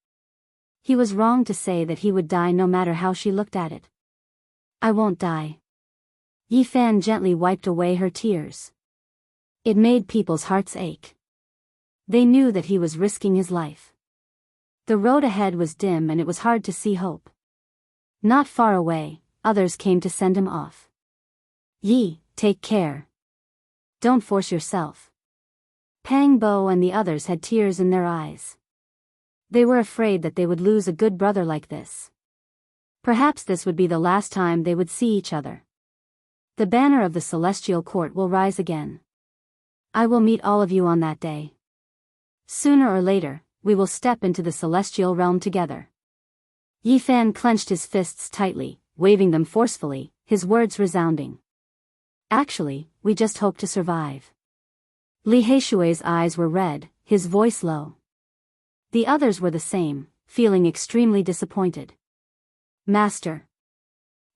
He was wrong to say that he would die no matter how she looked at it. I won't die. Yi Fan gently wiped away her tears. It made people's hearts ache. They knew that he was risking his life. The road ahead was dim and it was hard to see hope. Not far away, others came to send him off. Yi, take care. Don't force yourself. Pang Bo and the others had tears in their eyes. They were afraid that they would lose a good brother like this. Perhaps this would be the last time they would see each other. The banner of the celestial court will rise again. I will meet all of you on that day. Sooner or later, we will step into the celestial realm together. Yi Fan clenched his fists tightly, waving them forcefully, his words resounding. Actually, we just hope to survive. Li Heishui's eyes were red, his voice low. The others were the same, feeling extremely disappointed. Master.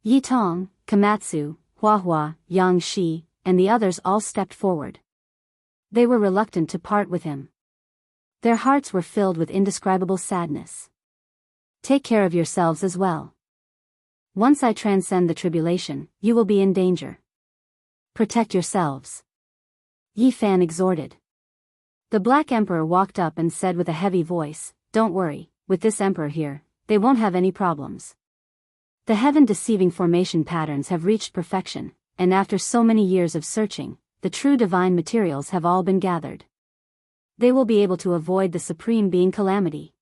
Yi Tong, Komatsu, Huahua, Yang Shi, and the others all stepped forward. They were reluctant to part with him. Their hearts were filled with indescribable sadness. Take care of yourselves as well. Once I transcend the tribulation, you will be in danger. Protect yourselves. Yi Fan exhorted. The Black Emperor walked up and said with a heavy voice, "Don't worry, with this emperor here, they won't have any problems. The heaven-deceiving formation patterns have reached perfection, and after so many years of searching, the true divine materials have all been gathered. They will be able to avoid the Supreme Being calamity."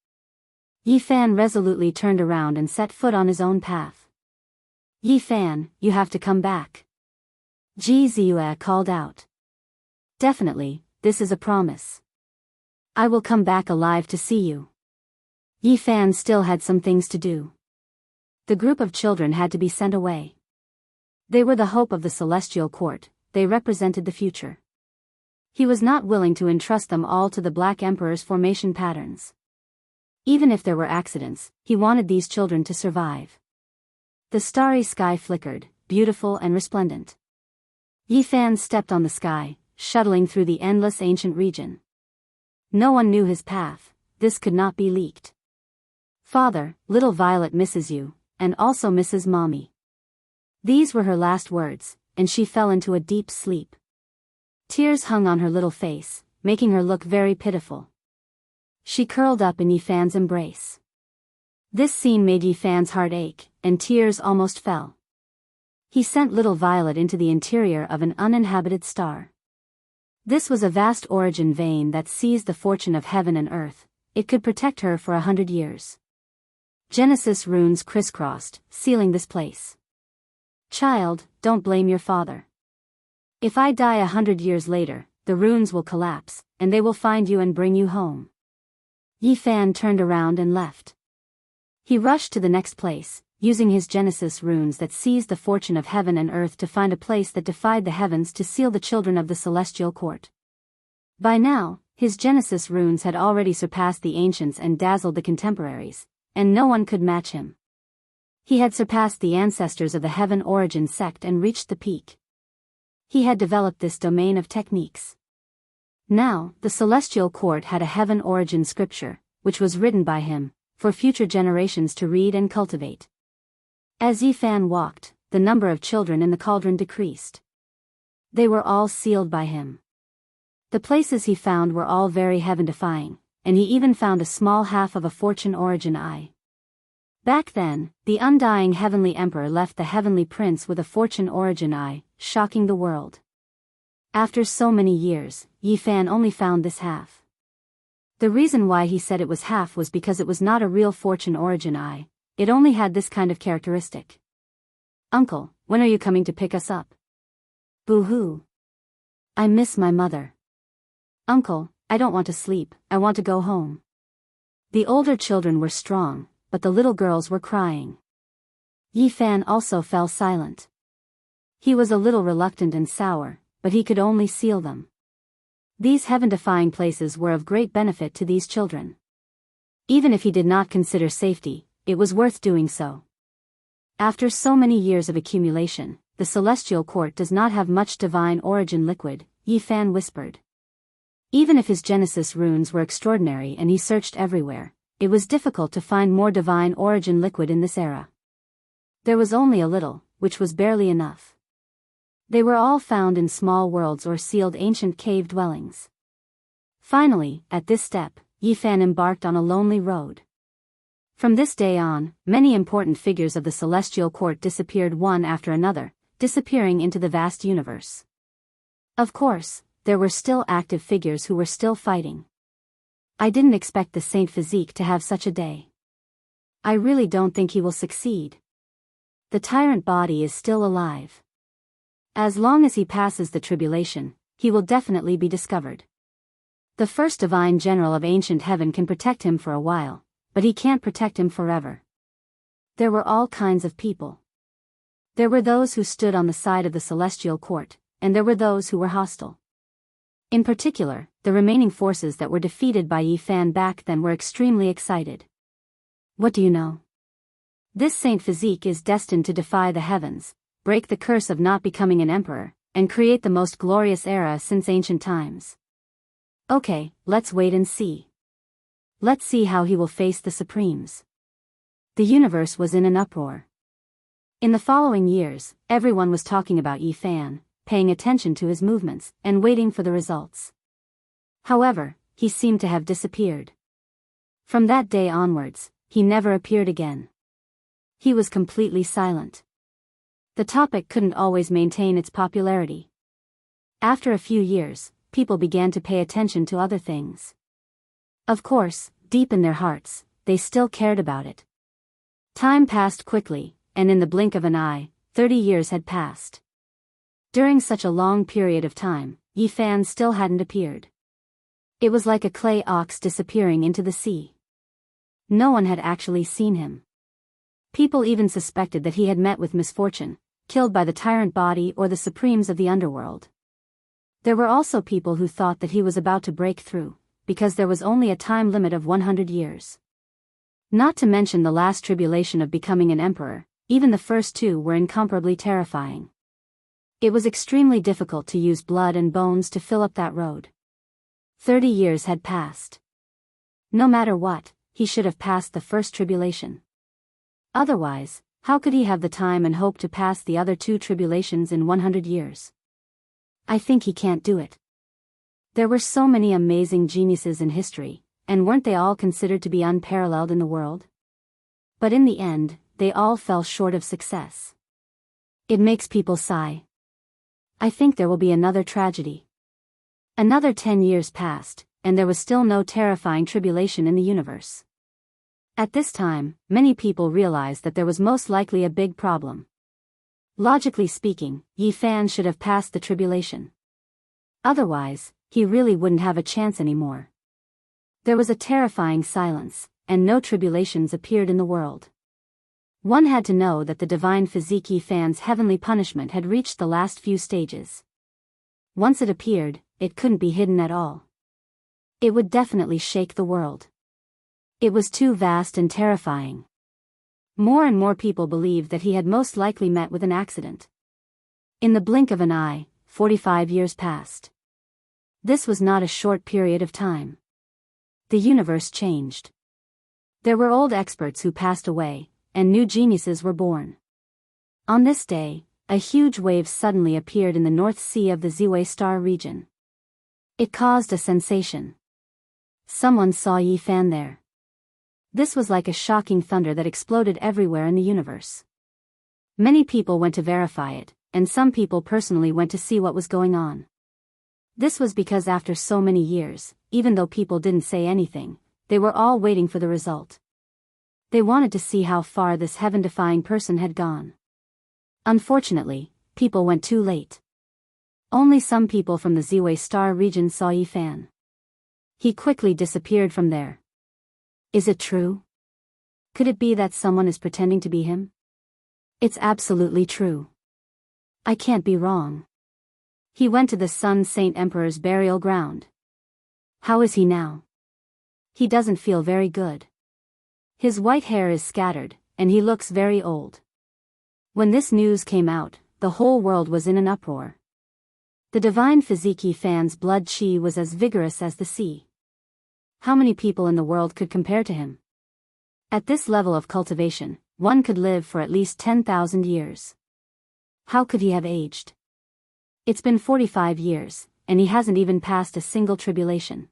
Yi Fan resolutely turned around and set foot on his own path. "Yi Fan, you have to come back." Ji Ziyue called out. "Definitely, this is a promise. I will come back alive to see you." Yi Fan still had some things to do. The group of children had to be sent away. They were the hope of the celestial court, they represented the future. He was not willing to entrust them all to the Black Emperor's formation patterns. Even if there were accidents, he wanted these children to survive. The starry sky flickered, beautiful and resplendent. Yi Fan stepped on the sky, shuttling through the endless ancient region. No one knew his path, this could not be leaked. "Father, little Violet misses you, and also misses Mommy." These were her last words, and she fell into a deep sleep. Tears hung on her little face, making her look very pitiful. She curled up in Yi Fan's embrace. This scene made Yi Fan's heart ache, and tears almost fell. He sent little Violet into the interior of an uninhabited star. This was a vast origin vein that seized the fortune of heaven and earth. It could protect her for 100 years. Genesis runes crisscrossed, sealing this place. "Child, don't blame your father. If I die 100 years later, the runes will collapse, and they will find you and bring you home." Yi Fan turned around and left. He rushed to the next place, using his Genesis runes that seized the fortune of heaven and earth to find a place that defied the heavens to seal the children of the celestial court. By now, his Genesis runes had already surpassed the ancients and dazzled the contemporaries, and no one could match him. He had surpassed the ancestors of the Heaven Origin sect and reached the peak. He had developed this domain of techniques. Now, the celestial court had a Heaven Origin scripture, which was written by him, for future generations to read and cultivate. As Yi Fan walked, the number of children in the cauldron decreased. They were all sealed by him. The places he found were all very heaven-defying, and he even found a small half of a fortune origin eye. Back then, the undying heavenly emperor left the heavenly prince with a fortune origin eye, shocking the world. After so many years, Yi Fan only found this half. The reason why he said it was half was because it was not a real fortune origin eye, it only had this kind of characteristic. "Uncle, when are you coming to pick us up?" "Boo-hoo. I miss my mother." "Uncle, I don't want to sleep, I want to go home." The older children were strong, but the little girls were crying. Yi Fan also fell silent. He was a little reluctant and sour, but he could only seal them. These heaven-defying places were of great benefit to these children. Even if he did not consider safety, it was worth doing so. After so many years of accumulation, the celestial court does not have much divine origin liquid, Yi Fan whispered. Even if his Genesis runes were extraordinary and he searched everywhere, it was difficult to find more divine origin liquid in this era. There was only a little, which was barely enough. They were all found in small worlds or sealed ancient cave dwellings. Finally, at this step, Yi Fan embarked on a lonely road. From this day on, many important figures of the celestial court disappeared one after another, disappearing into the vast universe. Of course, there were still active figures who were still fighting. I didn't expect the Saint Physique to have such a day. I really don't think he will succeed. The tyrant body is still alive. As long as he passes the tribulation, he will definitely be discovered. The first divine general of ancient heaven can protect him for a while, but he can't protect him forever. There were all kinds of people. There were those who stood on the side of the celestial court, and there were those who were hostile. In particular, the remaining forces that were defeated by Yi Fan back then were extremely excited. What do you know? This Saint Physique is destined to defy the heavens, break the curse of not becoming an emperor, and create the most glorious era since ancient times. Okay, let's wait and see. Let's see how he will face the Supremes. The universe was in an uproar. In the following years, everyone was talking about Yi Fan, paying attention to his movements, and waiting for the results. However, he seemed to have disappeared. From that day onwards, he never appeared again. He was completely silent. The topic couldn't always maintain its popularity. After a few years, people began to pay attention to other things. Of course, deep in their hearts, they still cared about it. Time passed quickly, and in the blink of an eye, 30 years had passed. During such a long period of time, Yi Fan still hadn't appeared. It was like a clay ox disappearing into the sea. No one had actually seen him. People even suspected that he had met with misfortune, killed by the tyrant body or the Supremes of the underworld. There were also people who thought that he was about to break through, because there was only a time limit of 100 years. Not to mention the last tribulation of becoming an emperor, even the first two were incomparably terrifying. It was extremely difficult to use blood and bones to fill up that road. 30 years had passed. No matter what, he should have passed the first tribulation. Otherwise, how could he have the time and hope to pass the other two tribulations in 100 years? I think he can't do it. There were so many amazing geniuses in history, and weren't they all considered to be unparalleled in the world? But in the end, they all fell short of success. It makes people sigh. I think there will be another tragedy. Another 10 years passed, and there was still no terrifying tribulation in the universe. At this time, many people realized that there was most likely a big problem. Logically speaking, Yi Fan should have passed the tribulation. Otherwise, he really wouldn't have a chance anymore. There was a terrifying silence, and no tribulations appeared in the world. One had to know that the divine physique Yi Fan's heavenly punishment had reached the last few stages. Once it appeared, it couldn't be hidden at all. It would definitely shake the world. It was too vast and terrifying. More and more people believed that he had most likely met with an accident. In the blink of an eye, 45 years passed. This was not a short period of time. The universe changed. There were old experts who passed away, and new geniuses were born. On this day, a huge wave suddenly appeared in the North Sea of the Ziwei star region. It caused a sensation. Someone saw Yi Fan there. This was like a shocking thunder that exploded everywhere in the universe. Many people went to verify it, and some people personally went to see what was going on. This was because after so many years, even though people didn't say anything, they were all waiting for the result. They wanted to see how far this heaven-defying person had gone. Unfortunately, people went too late. Only some people from the Ziwei star region saw Yi Fan. He quickly disappeared from there. Is it true? Could it be that someone is pretending to be him? It's absolutely true. I can't be wrong. He went to the Sun Saint Emperor's burial ground. How is he now? He doesn't feel very good. His white hair is scattered, and he looks very old. When this news came out, the whole world was in an uproar. The divine physique Yi Fan's blood qi was as vigorous as the sea. How many people in the world could compare to him? At this level of cultivation, one could live for at least 10,000 years. How could he have aged? It's been 45 years, and he hasn't even passed a single tribulation.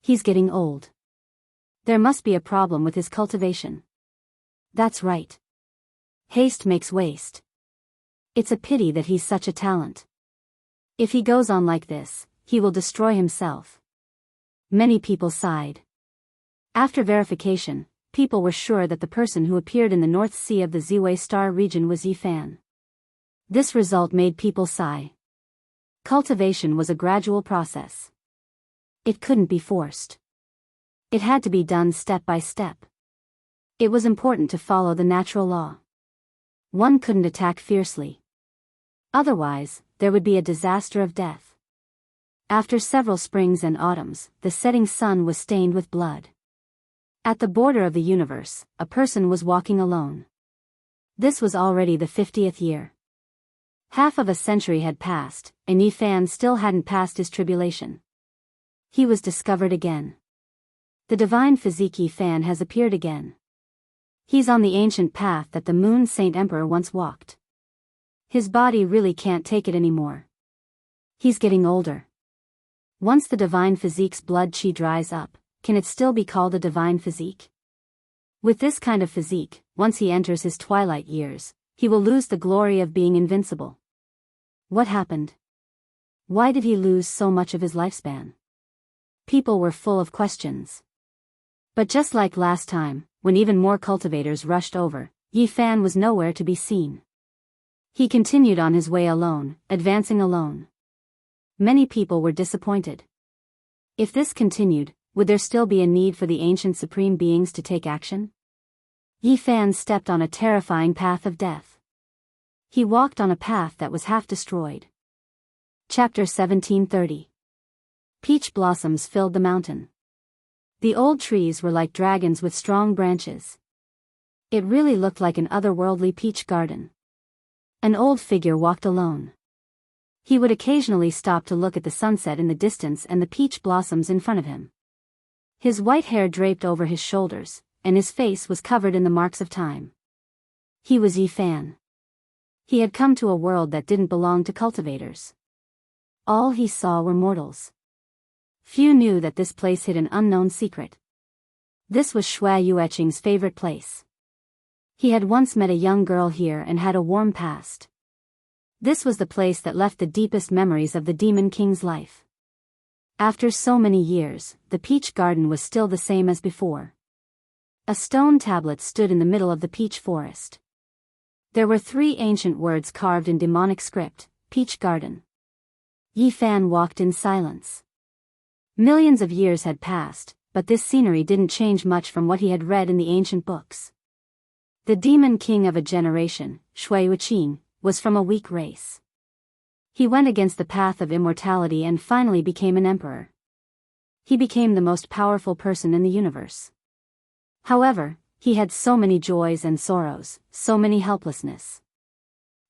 He's getting old. There must be a problem with his cultivation. That's right. Haste makes waste. It's a pity that he's such a talent. If he goes on like this, he will destroy himself. Many people sighed. After verification, people were sure that the person who appeared in the North Sea of the Ziwei Star region was Yi Fan. This result made people sigh. Cultivation was a gradual process. It couldn't be forced. It had to be done step by step. It was important to follow the natural law. One couldn't attack fiercely. Otherwise, there would be a disaster of death. After several springs and autumns, the setting sun was stained with blood. At the border of the universe, a person was walking alone. This was already the 50th year. Half of a century had passed, and Yi Fan still hadn't passed his tribulation. He was discovered again. The divine physique Yi Fan has appeared again. He's on the ancient path that the Moon Saint Emperor once walked. His body really can't take it anymore. He's getting older. Once the divine physique's blood qi dries up, can it still be called a divine physique? With this kind of physique, once he enters his twilight years, he will lose the glory of being invincible. What happened? Why did he lose so much of his lifespan? People were full of questions. But just like last time, when even more cultivators rushed over, Yi Fan was nowhere to be seen. He continued on his way alone, advancing alone. Many people were disappointed. If this continued, would there still be a need for the ancient supreme beings to take action? Yi Fan stepped on a terrifying path of death. He walked on a path that was half destroyed. Chapter 1730. Peach blossoms filled the mountain. The old trees were like dragons with strong branches. It really looked like an otherworldly peach garden. An old figure walked alone. He would occasionally stop to look at the sunset in the distance and the peach blossoms in front of him. His white hair draped over his shoulders, and his face was covered in the marks of time. He was Yi Fan. He had come to a world that didn't belong to cultivators. All he saw were mortals. Few knew that this place hid an unknown secret. This was Shui Yueqing's favorite place. He had once met a young girl here and had a warm past. This was the place that left the deepest memories of the Demon King's life. After so many years, the peach garden was still the same as before. A stone tablet stood in the middle of the peach forest. There were 3 ancient words carved in demonic script: Peach Garden. Yi Fan walked in silence. Millions of years had passed, but this scenery didn't change much from what he had read in the ancient books. The demon king of a generation, Shui Yueqing, was from a weak race. He went against the path of immortality and finally became an emperor. He became the most powerful person in the universe. However, he had so many joys and sorrows, so many helplessness.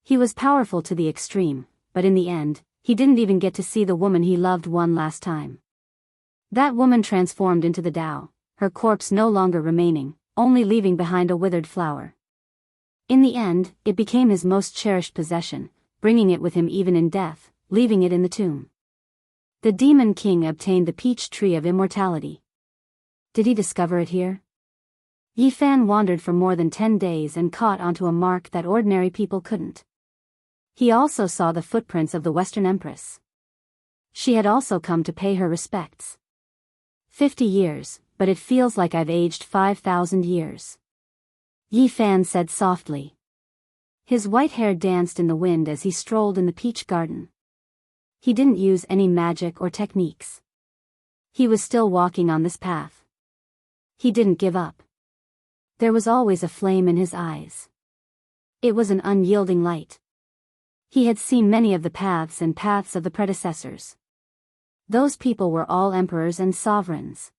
He was powerful to the extreme, but in the end, he didn't even get to see the woman he loved one last time. That woman transformed into the Tao, her corpse no longer remaining, only leaving behind a withered flower. In the end, it became his most cherished possession, bringing it with him even in death, leaving it in the tomb. The Demon King obtained the peach tree of immortality. Did he discover it here? Yi Fan wandered for more than 10 days and caught onto a mark that ordinary people couldn't. He also saw the footprints of the Western Empress. She had also come to pay her respects. 50 years, but it feels like I've aged 5,000 years. Yi Fan said softly. His white hair danced in the wind as he strolled in the peach garden. He didn't use any magic or techniques. He was still walking on this path. He didn't give up. There was always a flame in his eyes. It was an unyielding light. He had seen many of the paths and paths of the predecessors. Those people were all emperors and sovereigns.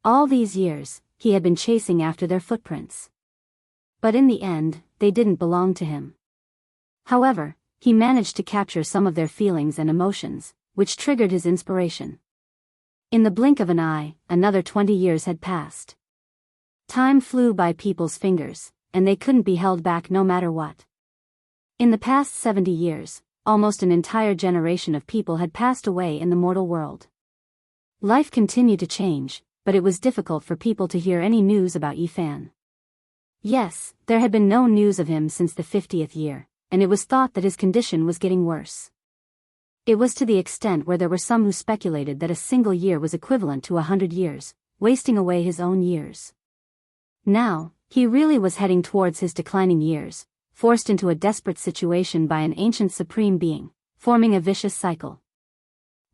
All these years, he had been chasing after their footprints. But in the end, they didn't belong to him. However, he managed to capture some of their feelings and emotions, which triggered his inspiration. In the blink of an eye, another 20 years had passed. Time flew by people's fingers, and they couldn't be held back no matter what. In the past 70 years, almost an entire generation of people had passed away in the mortal world. Life continued to change, but it was difficult for people to hear any news about Yi Fan. Yes, there had been no news of him since the 50th year, and it was thought that his condition was getting worse. It was to the extent where there were some who speculated that a single year was equivalent to 100 years, wasting away his own years. Now, he really was heading towards his declining years, forced into a desperate situation by an ancient supreme being, forming a vicious cycle.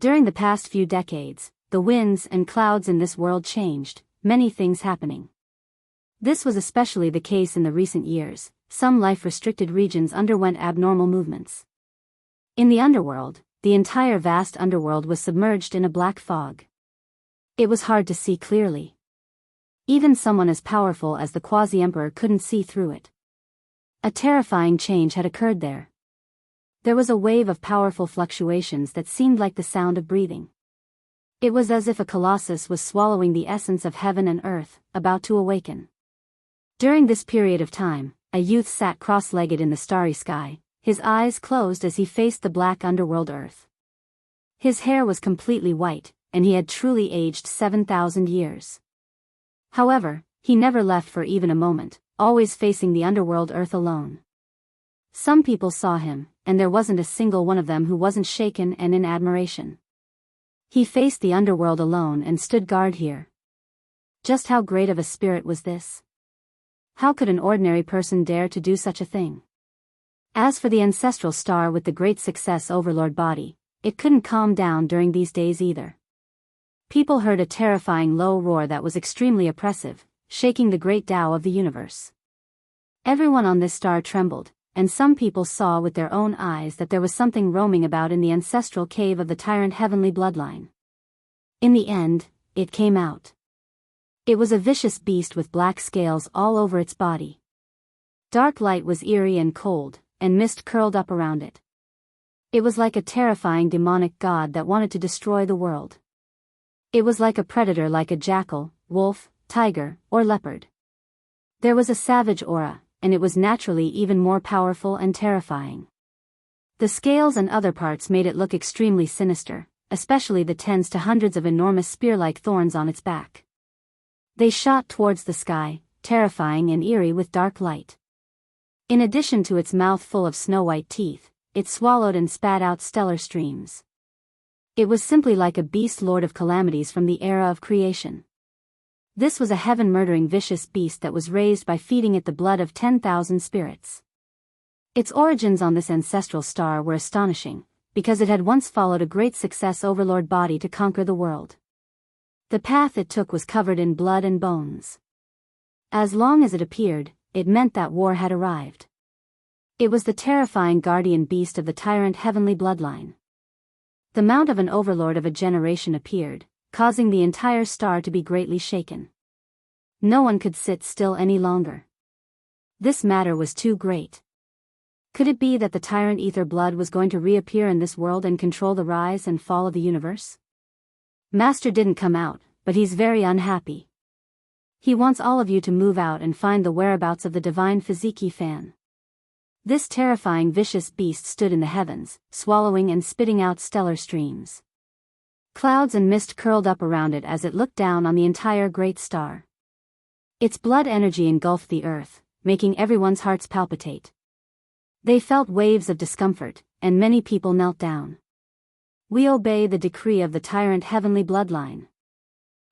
During the past few decades, the winds and clouds in this world changed, many things happening. This was especially the case in the recent years. Some life-restricted regions underwent abnormal movements. In the underworld, the entire vast underworld was submerged in a black fog. It was hard to see clearly. Even someone as powerful as the Quasi-Emperor couldn't see through it. A terrifying change had occurred there. There was a wave of powerful fluctuations that seemed like the sound of breathing. It was as if a colossus was swallowing the essence of heaven and earth, about to awaken. During this period of time, a youth sat cross-legged in the starry sky, his eyes closed as he faced the black underworld earth. His hair was completely white, and he had truly aged 7,000 years. However, he never left for even a moment, always facing the underworld earth alone. Some people saw him, and there wasn't a single one of them who wasn't shaken and in admiration. He faced the underworld alone and stood guard here. Just how great of a spirit was this? How could an ordinary person dare to do such a thing? As for the ancestral star with the great success overlord body, it couldn't calm down during these days either. People heard a terrifying low roar that was extremely oppressive, shaking the great Tao of the universe. Everyone on this star trembled, and some people saw with their own eyes that there was something roaming about in the ancestral cave of the tyrant heavenly bloodline. In the end, it came out. It was a vicious beast with black scales all over its body. Dark light was eerie and cold, and mist curled up around it. It was like a terrifying demonic god that wanted to destroy the world. It was like a predator, like a jackal, wolf, tiger, or leopard. There was a savage aura, and it was naturally even more powerful and terrifying. The scales and other parts made it look extremely sinister, especially the tens to hundreds of enormous spear-like thorns on its back. They shot towards the sky, terrifying and eerie with dark light. In addition to its mouth full of snow-white teeth, it swallowed and spat out stellar streams. It was simply like a beast lord of calamities from the era of creation. This was a heaven-murdering vicious beast that was raised by feeding it the blood of 10,000 spirits. Its origins on this ancestral star were astonishing, because it had once followed a great success overlord body to conquer the world. The path it took was covered in blood and bones. As long as it appeared, it meant that war had arrived. It was the terrifying guardian beast of the tyrant heavenly bloodline. The mount of an overlord of a generation appeared, causing the entire star to be greatly shaken. No one could sit still any longer. This matter was too great. Could it be that the tyrant ether blood was going to reappear in this world and control the rise and fall of the universe? Master didn't come out, but he's very unhappy. He wants all of you to move out and find the whereabouts of the divine Fiziki fan. This terrifying vicious beast stood in the heavens, swallowing and spitting out stellar streams. Clouds and mist curled up around it as it looked down on the entire great star. Its blood energy engulfed the earth, making everyone's hearts palpitate. They felt waves of discomfort, and many people knelt down. We obey the decree of the tyrant heavenly bloodline.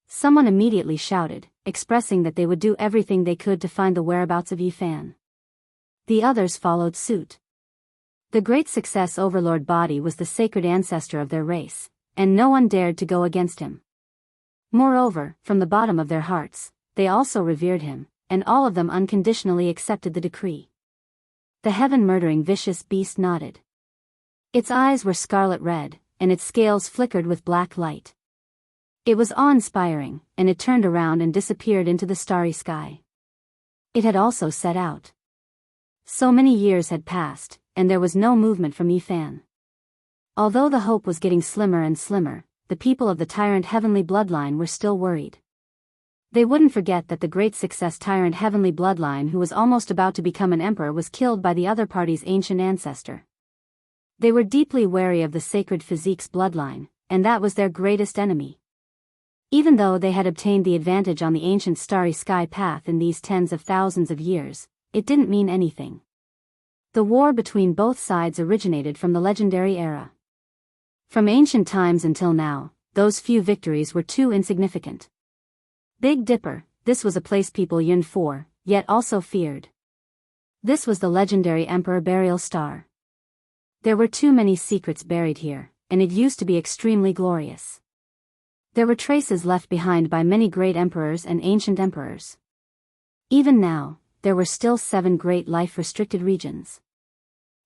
Someone immediately shouted, expressing that they would do everything they could to find the whereabouts of Yifan. The others followed suit. The great success overlord body was the sacred ancestor of their race, and no one dared to go against him. Moreover, from the bottom of their hearts, they also revered him, and all of them unconditionally accepted the decree. The heaven-murdering vicious beast nodded. Its eyes were scarlet red, and its scales flickered with black light. It was awe-inspiring, and it turned around and disappeared into the starry sky. It had also set out. So many years had passed, and there was no movement from Yifan. Although the hope was getting slimmer and slimmer, the people of the tyrant heavenly bloodline were still worried. They wouldn't forget that the great success tyrant heavenly bloodline who was almost about to become an emperor was killed by the other party's ancient ancestor. They were deeply wary of the sacred Physique's bloodline, and that was their greatest enemy. Even though they had obtained the advantage on the ancient starry sky path in these tens of thousands of years, it didn't mean anything. The war between both sides originated from the legendary era. From ancient times until now, those few victories were too insignificant. Big Dipper, this was a place people yearned for, yet also feared. This was the legendary Emperor Burial Star. There were too many secrets buried here, and it used to be extremely glorious. There were traces left behind by many great emperors and ancient emperors. Even now, there were still 7 great life-restricted regions.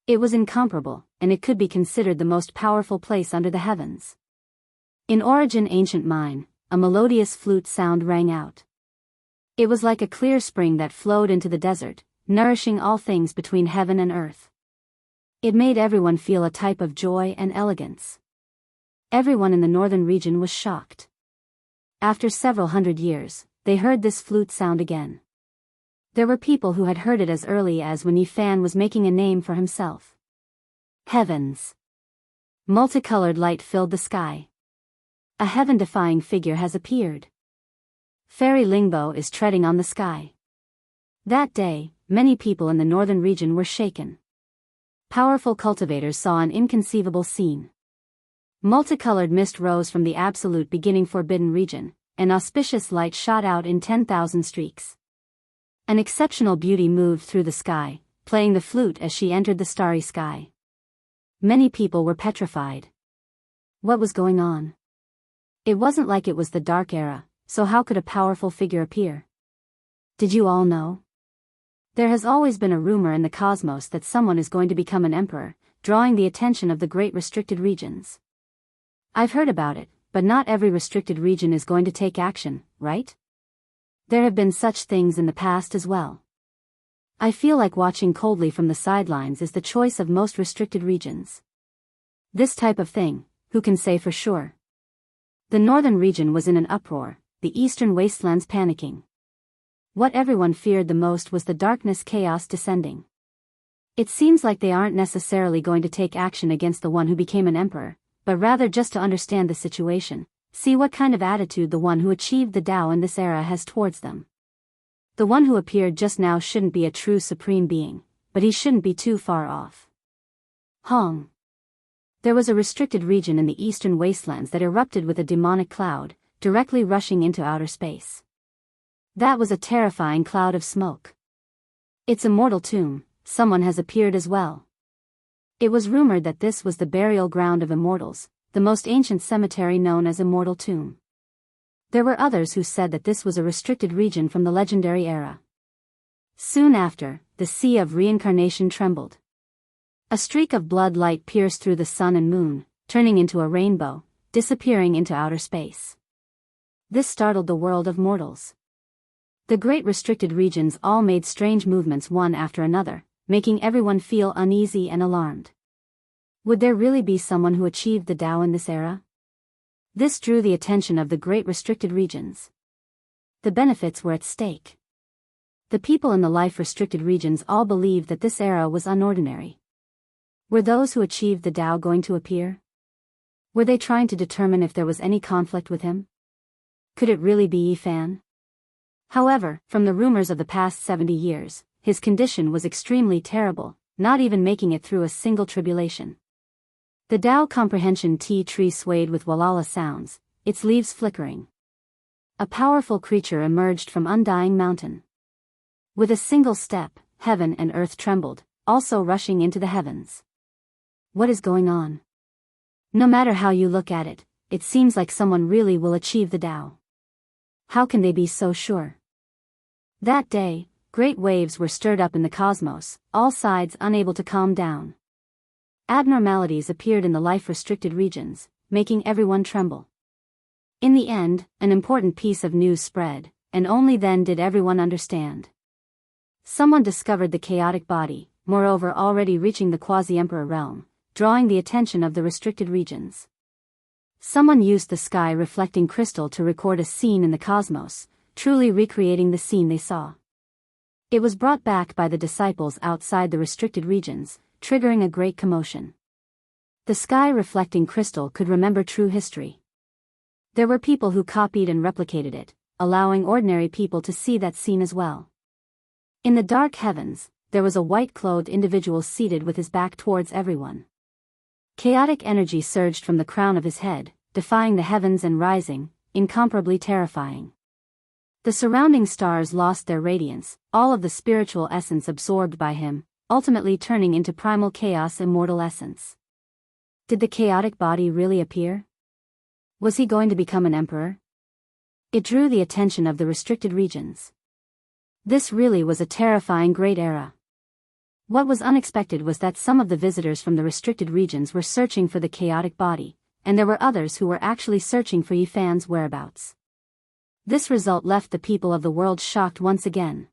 It was incomparable, and it could be considered the most powerful place under the heavens. In Origin Ancient Mine, a melodious flute sound rang out. It was like a clear spring that flowed into the desert, nourishing all things between heaven and earth. It made everyone feel a type of joy and elegance. Everyone in the northern region was shocked. After several hundred years, they heard this flute sound again. There were people who had heard it as early as when Yifan was making a name for himself. Heavens! Multicolored light filled the sky. A heaven-defying figure has appeared. Fairy Lingbo is treading on the sky. That day, many people in the northern region were shaken. Powerful cultivators saw an inconceivable scene. Multicolored mist rose from the absolute beginning forbidden region, an auspicious light shot out in 10,000 streaks. An exceptional beauty moved through the sky, playing the flute as she entered the starry sky. Many people were petrified. What was going on? It wasn't like it was the Dark Era, so how could a powerful figure appear? Did you all know? There has always been a rumor in the cosmos that someone is going to become an emperor, drawing the attention of the great restricted regions. I've heard about it, but not every restricted region is going to take action, right? There have been such things in the past as well. I feel like watching coldly from the sidelines is the choice of most restricted regions. This type of thing, who can say for sure? The northern region was in an uproar, the eastern wastelands panicking. What everyone feared the most was the darkness chaos descending. It seems like they aren't necessarily going to take action against the one who became an emperor, but rather just to understand the situation. See what kind of attitude the one who achieved the Tao in this era has towards them. The one who appeared just now shouldn't be a true supreme being, but he shouldn't be too far off. Hong. There was a restricted region in the eastern wastelands that erupted with a demonic cloud, directly rushing into outer space. That was a terrifying cloud of smoke. It's a mortal tomb, someone has appeared as well. It was rumored that this was the burial ground of immortals, the most ancient cemetery known as Immortal Tomb. There were others who said that this was a restricted region from the legendary era. Soon after, the sea of reincarnation trembled. A streak of blood light pierced through the sun and moon, turning into a rainbow, disappearing into outer space. This startled the world of mortals. The great restricted regions all made strange movements one after another, making everyone feel uneasy and alarmed. Would there really be someone who achieved the Tao in this era? This drew the attention of the great restricted regions. The benefits were at stake. The people in the life-restricted regions all believed that this era was unordinary. Were those who achieved the Tao going to appear? Were they trying to determine if there was any conflict with him? Could it really be Yifan? However, from the rumors of the past 70 years, his condition was extremely terrible, not even making it through a single tribulation. The Tao comprehension tea tree swayed with Walala sounds, its leaves flickering. A powerful creature emerged from Undying Mountain. With a single step, heaven and earth trembled, also rushing into the heavens. What is going on? No matter how you look at it, it seems like someone really will achieve the Tao. How can they be so sure? That day, great waves were stirred up in the cosmos, all sides unable to calm down. Abnormalities appeared in the life-restricted regions, making everyone tremble. In the end, an important piece of news spread, and only then did everyone understand. Someone discovered the chaotic body, moreover already reaching the quasi-emperor realm, drawing the attention of the restricted regions. Someone used the sky-reflecting crystal to record a scene in the cosmos, truly recreating the scene they saw. It was brought back by the disciples outside the restricted regions, triggering a great commotion. The sky-reflecting crystal could remember true history. There were people who copied and replicated it, allowing ordinary people to see that scene as well. In the dark heavens, there was a white-clothed individual seated with his back towards everyone. Chaotic energy surged from the crown of his head, defying the heavens and rising, incomparably terrifying. The surrounding stars lost their radiance, all of the spiritual essence absorbed by him, ultimately turning into primal chaos immortal essence. Did the chaotic body really appear? Was he going to become an emperor? It drew the attention of the restricted regions. This really was a terrifying great era. What was unexpected was that some of the visitors from the restricted regions were searching for the chaotic body, and there were others who were actually searching for Yifan's whereabouts. This result left the people of the world shocked once again.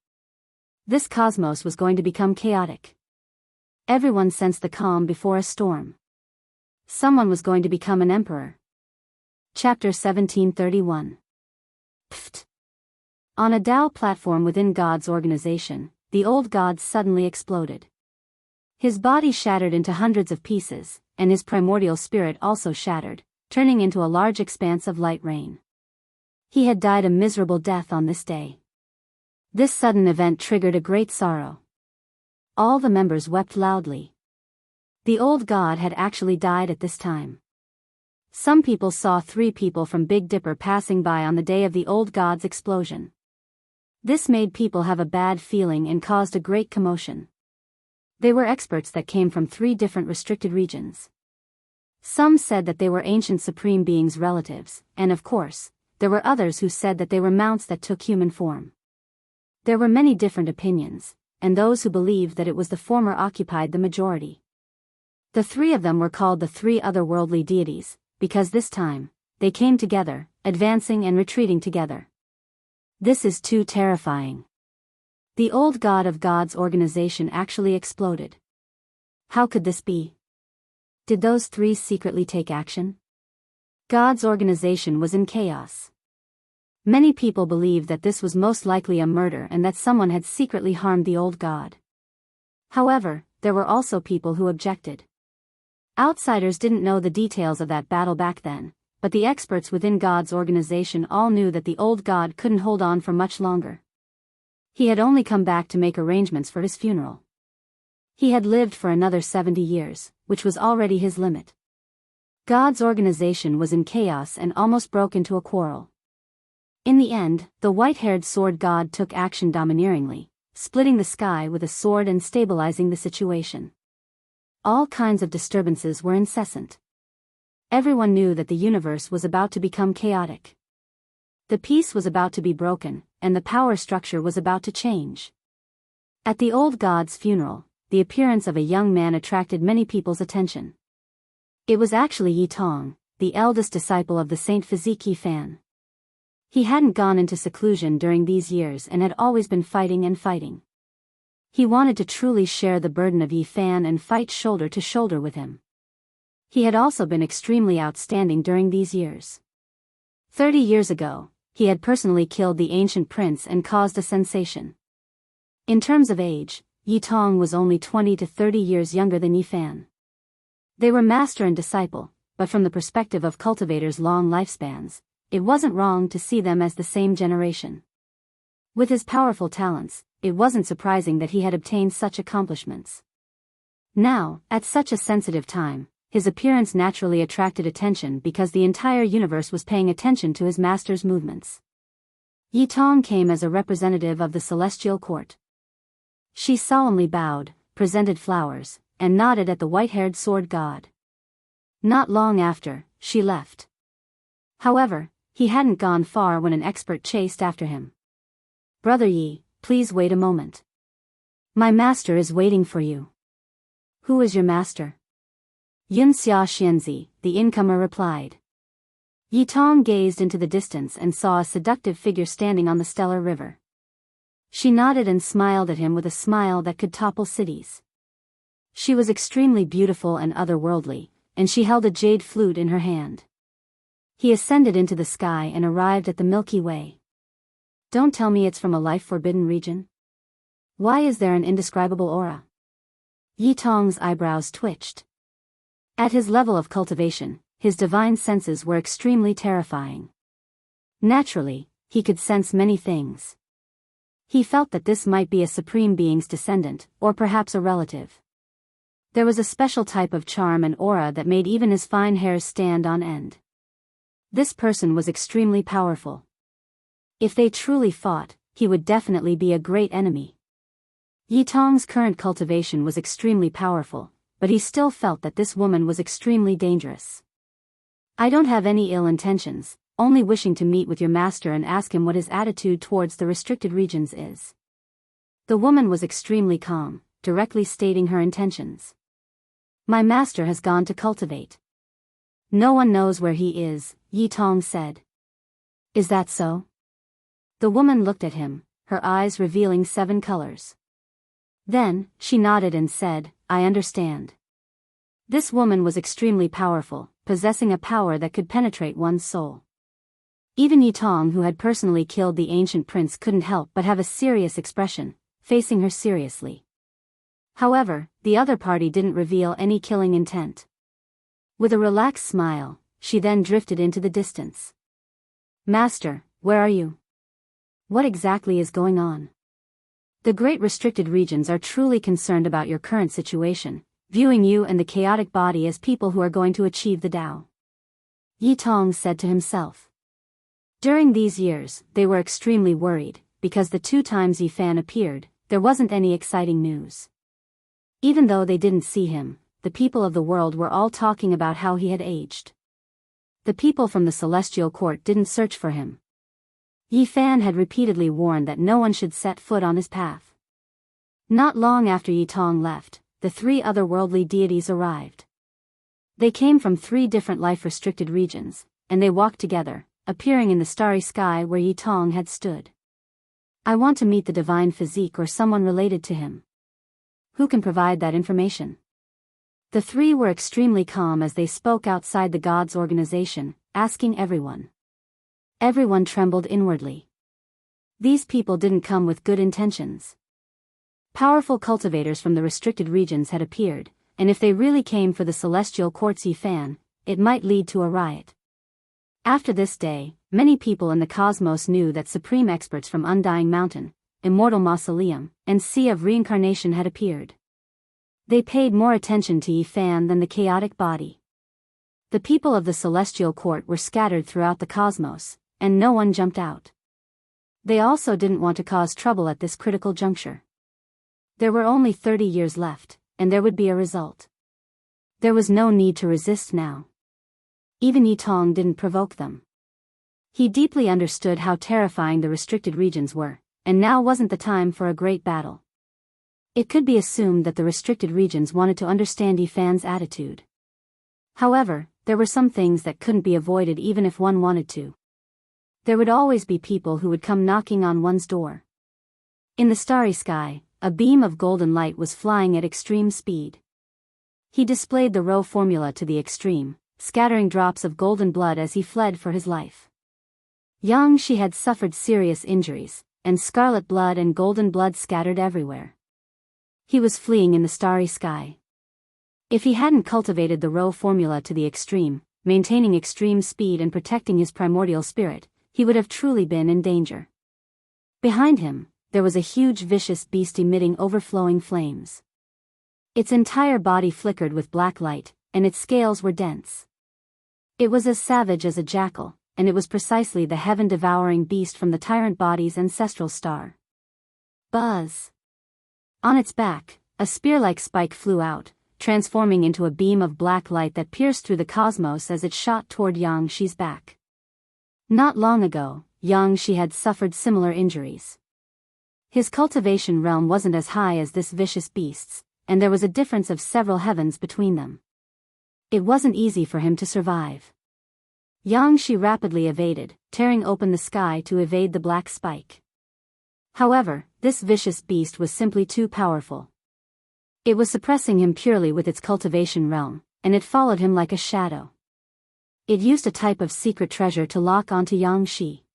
This cosmos was going to become chaotic. Everyone sensed the calm before a storm. Someone was going to become an emperor. Chapter 1731. Pfft. On a Tao platform within God's organization, the old god suddenly exploded. His body shattered into hundreds of pieces, and his primordial spirit also shattered, turning into a large expanse of light rain. He had died a miserable death on this day. This sudden event triggered a great sorrow. All the members wept loudly. The old god had actually died at this time. Some people saw 3 people from Big Dipper passing by on the day of the old god's explosion. This made people have a bad feeling and caused a great commotion. They were experts that came from 3 different restricted regions. Some said that they were ancient supreme beings' relatives, and of course, there were others who said that they were mounts that took human form. There were many different opinions, and those who believed that it was the former occupied the majority. The 3 of them were called the 3 otherworldly deities, because this time, they came together, advancing and retreating together. This is too terrifying. The old god of God's organization actually exploded. How could this be? Did those 3 secretly take action? God's organization was in chaos. Many people believed that this was most likely a murder and that someone had secretly harmed the old god. However, there were also people who objected. Outsiders didn't know the details of that battle back then, but the experts within God's organization all knew that the old god couldn't hold on for much longer. He had only come back to make arrangements for his funeral. He had lived for another 70 years, which was already his limit. God's organization was in chaos and almost broke into a quarrel. In the end, the white-haired sword god took action domineeringly, splitting the sky with a sword and stabilizing the situation. All kinds of disturbances were incessant. Everyone knew that the universe was about to become chaotic. The peace was about to be broken, and the power structure was about to change. At the old god's funeral, the appearance of a young man attracted many people's attention. It was actually Yi Tong, the eldest disciple of the Saint Physique Yifan. He hadn't gone into seclusion during these years and had always been fighting and fighting. He wanted to truly share the burden of Yifan and fight shoulder to shoulder with him. He had also been extremely outstanding during these years. 30 years ago, he had personally killed the ancient prince and caused a sensation. In terms of age, Yi Tong was only 20 to 30 years younger than Yifan. They were master and disciple, but from the perspective of cultivators' long lifespans, it wasn't wrong to see them as the same generation. With his powerful talents, it wasn't surprising that he had obtained such accomplishments. Now, at such a sensitive time, his appearance naturally attracted attention because the entire universe was paying attention to his master's movements. Yi Tong came as a representative of the celestial court. She solemnly bowed, presented flowers, and nodded at the white-haired sword god. Not long after, she left. However, he hadn't gone far when an expert chased after him. "Brother Yi, please wait a moment. My master is waiting for you." "Who is your master?" "Yun Xia Xianzi," the incomer replied. Yi Tong gazed into the distance and saw a seductive figure standing on the stellar river. She nodded and smiled at him with a smile that could topple cities. She was extremely beautiful and otherworldly, and she held a jade flute in her hand. He ascended into the sky and arrived at the Milky Way. "Don't tell me it's from a life-forbidden region? Why is there an indescribable aura?" Yi Tong's eyebrows twitched. At his level of cultivation, his divine senses were extremely terrifying. Naturally, he could sense many things. He felt that this might be a supreme being's descendant, or perhaps a relative. There was a special type of charm and aura that made even his fine hairs stand on end. This person was extremely powerful. If they truly fought, he would definitely be a great enemy. Yi Tong's current cultivation was extremely powerful, but he still felt that this woman was extremely dangerous. I don't have any ill intentions, only wishing to meet with your master and ask him what his attitude towards the restricted regions is. The woman was extremely calm, directly stating her intentions. My master has gone to cultivate. No one knows where he is, Yi Tong said. Is that so? The woman looked at him, her eyes revealing 7 colors. Then, she nodded and said, I understand. This woman was extremely powerful, possessing a power that could penetrate one's soul. Even Yi Tong, who had personally killed the ancient prince, couldn't help but have a serious expression, facing her seriously. However, the other party didn't reveal any killing intent. With a relaxed smile, she then drifted into the distance. Master, where are you? What exactly is going on? The great restricted regions are truly concerned about your current situation, viewing you and the chaotic body as people who are going to achieve the Tao. Yi Tong said to himself. During these years, they were extremely worried, because the 2 times Yi Fan appeared, there wasn't any exciting news. Even though they didn't see him, the people of the world were all talking about how he had aged. The people from the celestial court didn't search for him. Yi Fan had repeatedly warned that no one should set foot on his path. Not long after Yi Tong left, the 3 other worldly deities arrived. They came from 3 different life-restricted regions, and they walked together, appearing in the starry sky where Yi Tong had stood. I want to meet the divine physique or someone related to him. Who can provide that information? The 3 were extremely calm as they spoke outside the gods' organization, asking everyone. Everyone trembled inwardly. These people didn't come with good intentions. Powerful cultivators from the restricted regions had appeared, and if they really came for the celestial court's Yi Fan, it might lead to a riot. After this day, many people in the cosmos knew that supreme experts from Undying Mountain, Immortal Mausoleum, and Sea of Reincarnation had appeared. They paid more attention to Yi Fan than the chaotic body. The people of the celestial court were scattered throughout the cosmos, and no one jumped out. They also didn't want to cause trouble at this critical juncture. There were only 30 years left, and there would be a result. There was no need to resist now. Even Yi Tong didn't provoke them. He deeply understood how terrifying the restricted regions were, and now wasn't the time for a great battle. It could be assumed that the restricted regions wanted to understand Yi Fan's attitude. However, there were some things that couldn't be avoided even if one wanted to. There would always be people who would come knocking on one's door. In the starry sky, a beam of golden light was flying at extreme speed. He displayed the Rho formula to the extreme, scattering drops of golden blood as he fled for his life. Young Shi had suffered serious injuries, and scarlet blood and golden blood scattered everywhere. He was fleeing in the starry sky. If he hadn't cultivated the Rho formula to the extreme, maintaining extreme speed and protecting his primordial spirit, he would have truly been in danger. Behind him, there was a huge vicious beast emitting overflowing flames. Its entire body flickered with black light, and its scales were dense. It was as savage as a jackal, and it was precisely the heaven-devouring beast from the tyrant body's ancestral star. Buzz! On its back, a spear-like spike flew out, transforming into a beam of black light that pierced through the cosmos as it shot toward Yang Shi's back. Not long ago, Yang Shi had suffered similar injuries. His cultivation realm wasn't as high as this vicious beast's, and there was a difference of several heavens between them. It wasn't easy for him to survive. Yang Shi rapidly evaded, tearing open the sky to evade the black spike. However, this vicious beast was simply too powerful. It was suppressing him purely with its cultivation realm, and it followed him like a shadow. It used a type of secret treasure to lock onto Yang Shi.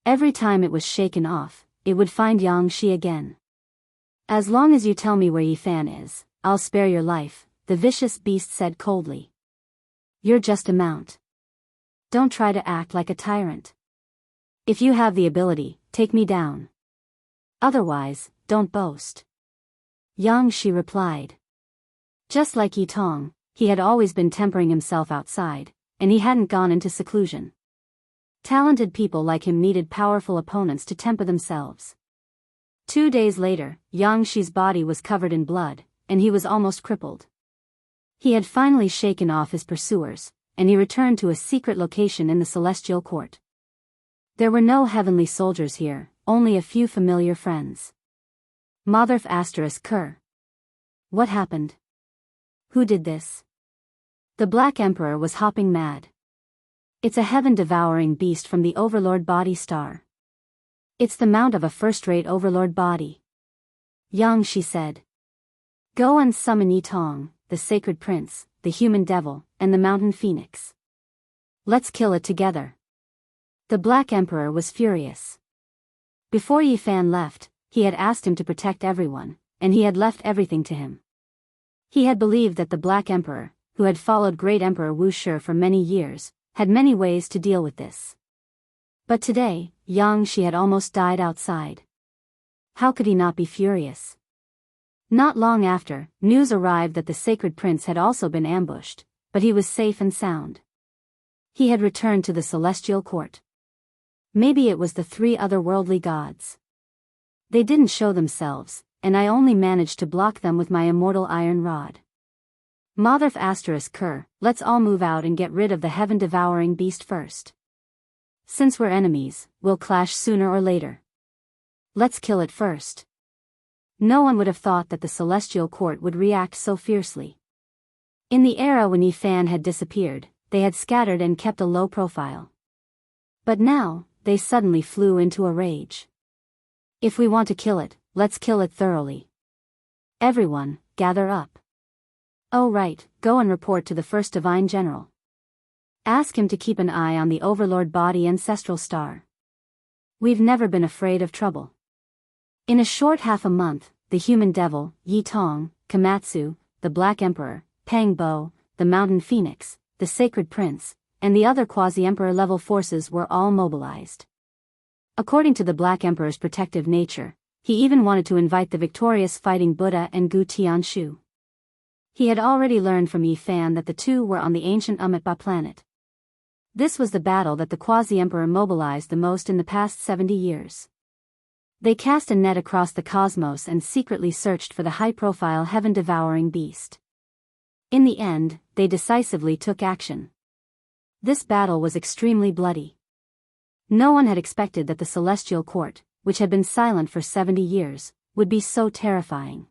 Every time it was shaken off, it would find Yang Shi again. As long as you tell me where Yi Fan is, I'll spare your life, the vicious beast said coldly. You're just a mount. Don't try to act like a tyrant. If you have the ability, take me down. Otherwise, don't boast. Yang Shi replied. Just like Yi Tong, he had always been tempering himself outside, and he hadn't gone into seclusion. Talented people like him needed powerful opponents to temper themselves. 2 days later, Yang Shi's body was covered in blood, and he was almost crippled. He had finally shaken off his pursuers, and he returned to a secret location in the celestial court. There were no heavenly soldiers here, only a few familiar friends. Motherf ****. What happened? Who did this? The Black Emperor was hopping mad. It's a heaven-devouring beast from the Overlord body star. It's the mount of a first-rate Overlord body. Yang Shi said. Go and summon Yi Tong, the Sacred Prince, the Human Devil, and the Mountain Phoenix. Let's kill it together. The Black Emperor was furious. Before Yi Fan left, he had asked him to protect everyone, and he had left everything to him. He had believed that the Black Emperor, who had followed Great Emperor Wu Shi for many years, had many ways to deal with this. But today, Yang Shi had almost died outside. How could he not be furious? Not long after, news arrived that the Sacred Prince had also been ambushed, but he was safe and sound. He had returned to the celestial court. Maybe it was the 3 otherworldly gods. They didn't show themselves, and I only managed to block them with my immortal iron rod. Motherf ****, let's all move out and get rid of the heaven-devouring beast first. Since we're enemies, we'll clash sooner or later. Let's kill it first. No one would have thought that the celestial court would react so fiercely. In the era when Yi Fan had disappeared, they had scattered and kept a low profile. But now, they suddenly flew into a rage. If we want to kill it, let's kill it thoroughly. Everyone, gather up. Oh right, go and report to the First Divine General. Ask him to keep an eye on the Overlord body ancestral star. We've never been afraid of trouble. In a short half a month, the Human Devil, Yi Tong, Komatsu, the Black Emperor, Pang Bo, the Mountain Phoenix, the Sacred Prince, and the other quasi-emperor level forces were all mobilized. According to the Black Emperor's protective nature, he even wanted to invite the victorious Fighting Buddha and Gu Tianshu. He had already learned from Yi Fan that the two were on the ancient Umitba planet. This was the battle that the quasi-emperor mobilized the most in the past 70 years. They cast a net across the cosmos and secretly searched for the high-profile heaven-devouring beast. In the end, they decisively took action. This battle was extremely bloody. No one had expected that the Celestial Court, which had been silent for 70 years, would be so terrifying.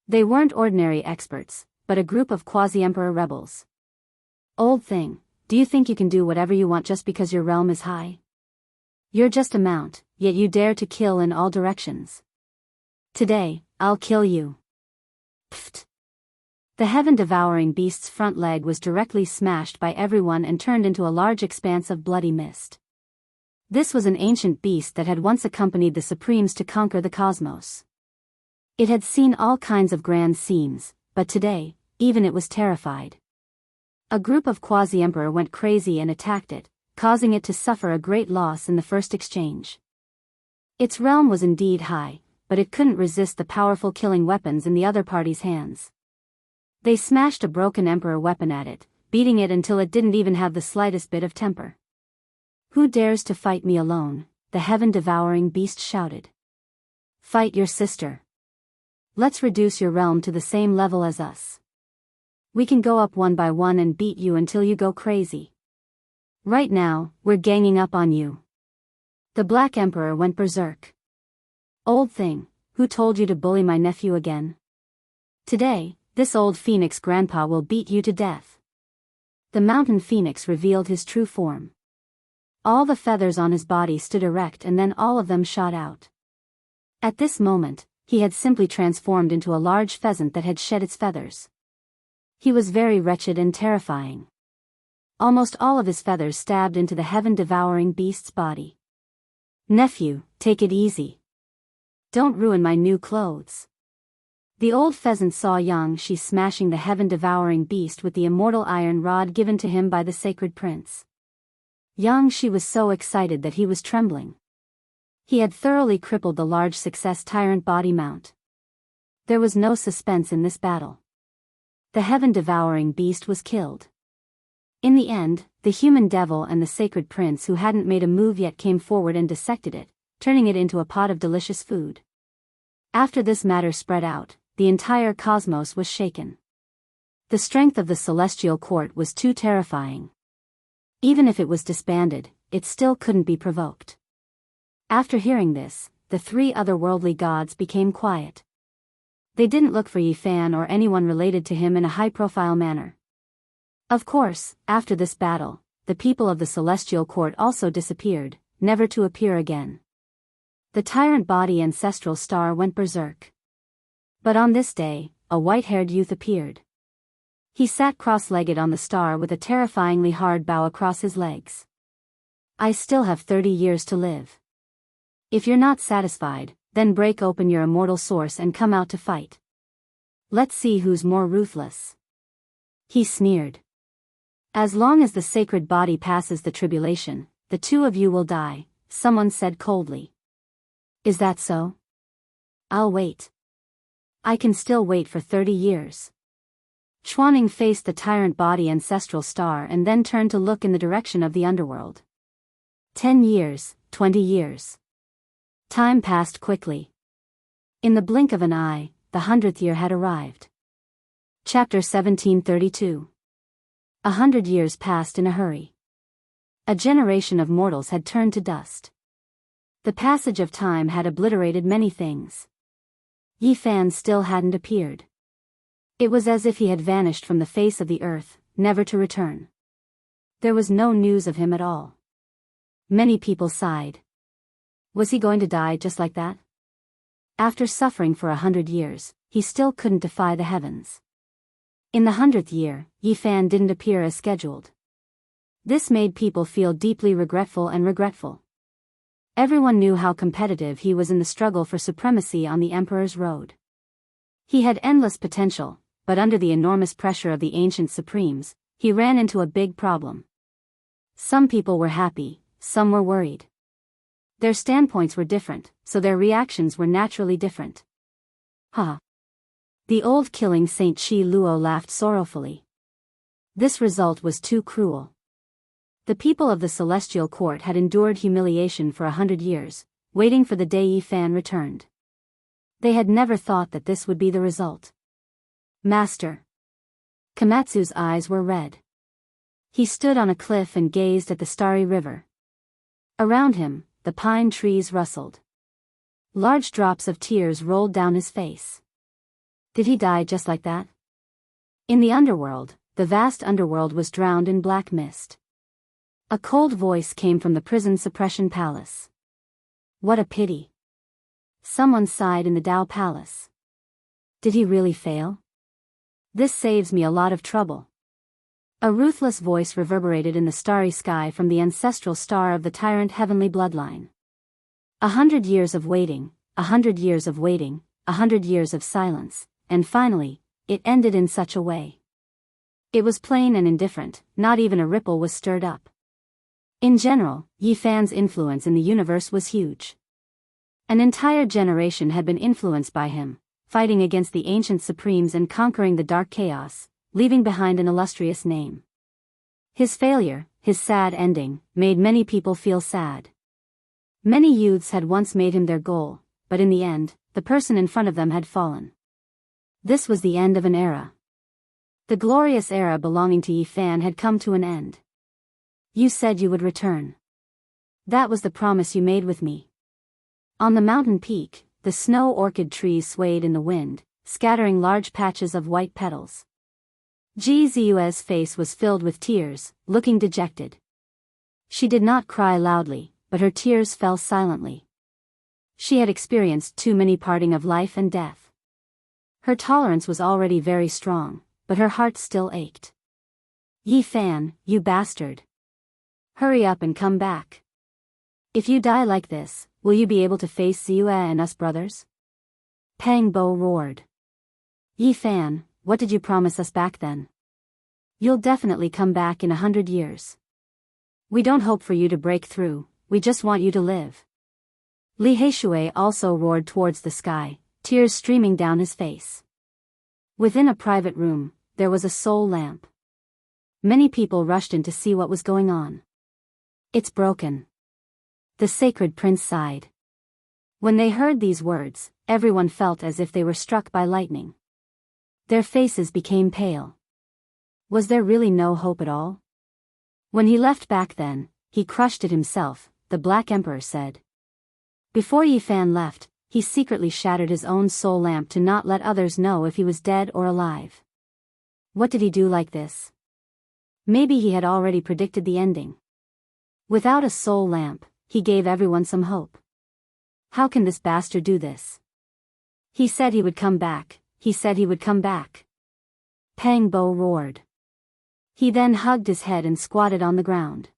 They weren't ordinary experts, but a group of quasi-emperor rebels. Old thing, do you think you can do whatever you want just because your realm is high? You're just a mount, yet you dare to kill in all directions. Today, I'll kill you. Pfft. The heaven-devouring beast's front leg was directly smashed by everyone and turned into a large expanse of bloody mist. This was an ancient beast that had once accompanied the Supremes to conquer the cosmos. It had seen all kinds of grand scenes, but today, even it was terrified. A group of quasi-emperor went crazy and attacked it, causing it to suffer a great loss in the first exchange. Its realm was indeed high, but it couldn't resist the powerful killing weapons in the other party's hands. They smashed a broken emperor weapon at it, beating it until it didn't even have the slightest bit of temper. Who dares to fight me alone? The heaven-devouring beast shouted. Fight your sister. Let's reduce your realm to the same level as us. We can go up one by one and beat you until you go crazy. Right now, we're ganging up on you. The Black Emperor went berserk. Old thing, who told you to bully my nephew again? Today, this old phoenix grandpa will beat you to death. The mountain phoenix revealed his true form. All the feathers on his body stood erect and then all of them shot out. At this moment, he had simply transformed into a large pheasant that had shed its feathers. He was very wretched and terrifying. Almost all of his feathers stabbed into the heaven-devouring beast's body. Nephew, take it easy. Don't ruin my new clothes. The old pheasant saw Yang Shi smashing the heaven-devouring beast with the immortal iron rod given to him by the Sacred Prince. Yang Shi was so excited that he was trembling. He had thoroughly crippled the large success tyrant body mount. There was no suspense in this battle. The heaven-devouring beast was killed. In the end, the human devil and the sacred prince who hadn't made a move yet came forward and dissected it, turning it into a pot of delicious food. After this matter spread out, the entire cosmos was shaken. The strength of the celestial court was too terrifying. Even if it was disbanded, it still couldn't be provoked. After hearing this, the three otherworldly gods became quiet. They didn't look for Yi Fan or anyone related to him in a high-profile manner. Of course, after this battle, the people of the celestial court also disappeared, never to appear again. The tyrant body ancestral star went berserk. But on this day, a white-haired youth appeared. He sat cross-legged on the star with a terrifyingly hard bow across his legs. I still have 30 years to live. If you're not satisfied, then break open your immortal source and come out to fight. Let's see who's more ruthless. He sneered. As long as the sacred body passes the tribulation, the two of you will die, someone said coldly. Is that so? I'll wait. I can still wait for 30 years. Chuaning faced the tyrant body ancestral star and then turned to look in the direction of the underworld. 10 years, 20 years. Time passed quickly. In the blink of an eye, the 100th year had arrived. Chapter 1732. 100 years passed in a hurry. A generation of mortals had turned to dust. The passage of time had obliterated many things. Yi Fan still hadn't appeared. It was as if he had vanished from the face of the earth, never to return. There was no news of him at all. Many people sighed. Was he going to die just like that? After suffering for 100 years, he still couldn't defy the heavens. In the 100th year, Yi Fan didn't appear as scheduled. This made people feel deeply regretful. Everyone knew how competitive he was in the struggle for supremacy on the Emperor's road. He had endless potential, but under the enormous pressure of the ancient supremes, he ran into a big problem. Some people were happy, some were worried. Their standpoints were different, so their reactions were naturally different. Ha! The old killing Saint Chi Luo laughed sorrowfully. This result was too cruel. The people of the celestial court had endured humiliation for 100 years, waiting for the day Yi Fan returned. They had never thought that this would be the result. Master. Komatsu's eyes were red. He stood on a cliff and gazed at the starry river. Around him, the pine trees rustled. Large drops of tears rolled down his face. Did he die just like that? In the underworld, the vast underworld was drowned in black mist. A cold voice came from the prison suppression palace. What a pity. Someone sighed in the Dao Palace. Did he really fail? This saves me a lot of trouble. A ruthless voice reverberated in the starry sky from the ancestral star of the tyrant heavenly bloodline. 100 years of waiting, 100 years of waiting, 100 years of silence, and finally, it ended in such a way. It was plain and indifferent, not even a ripple was stirred up. In general, Yi Fan's influence in the universe was huge. An entire generation had been influenced by him, fighting against the ancient supremes and conquering the dark chaos, leaving behind an illustrious name. His failure, his sad ending, made many people feel sad. Many youths had once made him their goal, but in the end, the person in front of them had fallen. This was the end of an era. The glorious era belonging to Yi Fan had come to an end. You said you would return. That was the promise you made with me. On the mountain peak, the snow orchid trees swayed in the wind, scattering large patches of white petals. Ji Ziue's face was filled with tears, looking dejected. She did not cry loudly, but her tears fell silently. She had experienced too many parting of life and death. Her tolerance was already very strong, but her heart still ached. Yi Fan, you bastard. Hurry up and come back. If you die like this, will you be able to face Ziue and us brothers? Pang Bo roared. Yi Fan, what did you promise us back then? You'll definitely come back in 100 years. We don't hope for you to break through, we just want you to live. Li Heishui also roared towards the sky, tears streaming down his face. Within a private room, there was a soul lamp. Many people rushed in to see what was going on. "It's broken." The sacred prince sighed. When they heard these words, everyone felt as if they were struck by lightning. Their faces became pale. Was there really no hope at all? When he left back then, he crushed it himself, the Black Emperor said. Before Yi Fan left, he secretly shattered his own soul lamp to not let others know if he was dead or alive. What did he do like this? Maybe he had already predicted the ending. Without a soul lamp, he gave everyone some hope. How can this bastard do this? He said he would come back, he said he would come back. Pang Bo roared. He then hugged his head and squatted on the ground.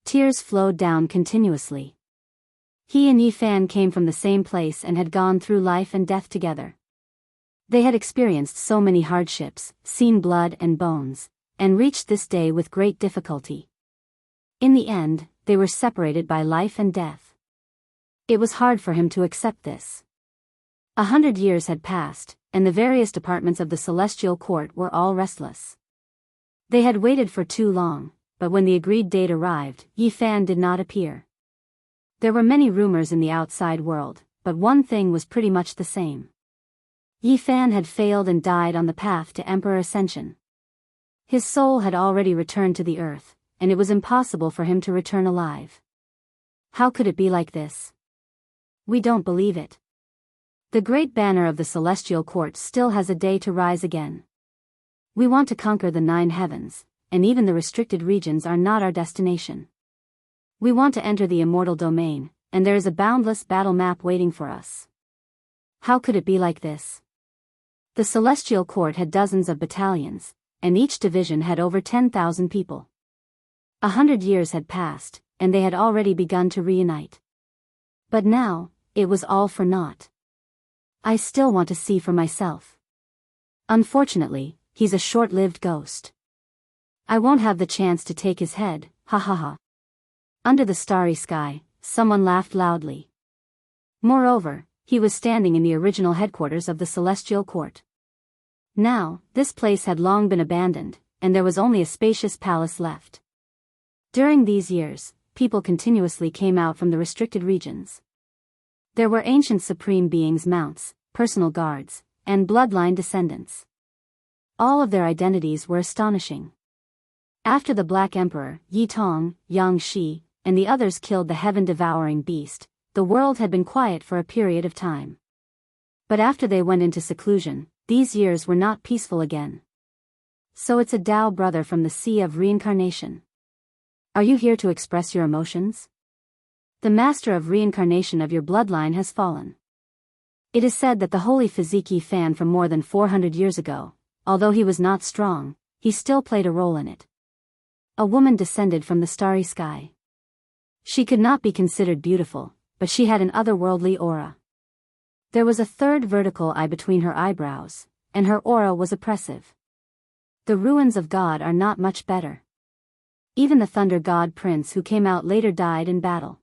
Tears flowed down continuously. He and Yi Fan came from the same place and had gone through life and death together. They had experienced so many hardships, seen blood and bones, and reached this day with great difficulty. In the end, they were separated by life and death. It was hard for him to accept this. 100 years had passed, and the various departments of the celestial court were all restless. They had waited for too long, but when the agreed date arrived, Yi Fan did not appear. There were many rumors in the outside world, but one thing was pretty much the same. Yi Fan had failed and died on the path to Emperor Ascension. His soul had already returned to the earth, and it was impossible for him to return alive. How could it be like this? We don't believe it. The great banner of the celestial court still has a day to rise again. We want to conquer the 9 heavens, and even the restricted regions are not our destination. We want to enter the immortal domain, and there is a boundless battle map waiting for us. How could it be like this? The celestial court had dozens of battalions, and each division had over 10,000 people. 100 years had passed, and they had already begun to reunite. But now, it was all for naught. I still want to see for myself. Unfortunately, he's a short-lived ghost. I won't have the chance to take his head, ha ha ha. Under the starry sky, someone laughed loudly. Moreover, he was standing in the original headquarters of the celestial court. Now, this place had long been abandoned, and there was only a spacious palace left. During these years, people continuously came out from the restricted regions. There were ancient supreme beings' mounts, personal guards, and bloodline descendants. All of their identities were astonishing. After the Black Emperor, Yi Tong, Yang Shi, and the others killed the heaven-devouring beast, the world had been quiet for a period of time. But after they went into seclusion, these years were not peaceful again. So it's a Tao brother from the Sea of Reincarnation. Are you here to express your emotions? The master of reincarnation of your bloodline has fallen. It is said that the holy physique Yi Fan from more than 400 years ago, although he was not strong, he still played a role in it. A woman descended from the starry sky. She could not be considered beautiful, but she had an otherworldly aura. There was a third vertical eye between her eyebrows, and her aura was oppressive. The ruins of God are not much better. Even the Thunder God Prince who came out later died in battle.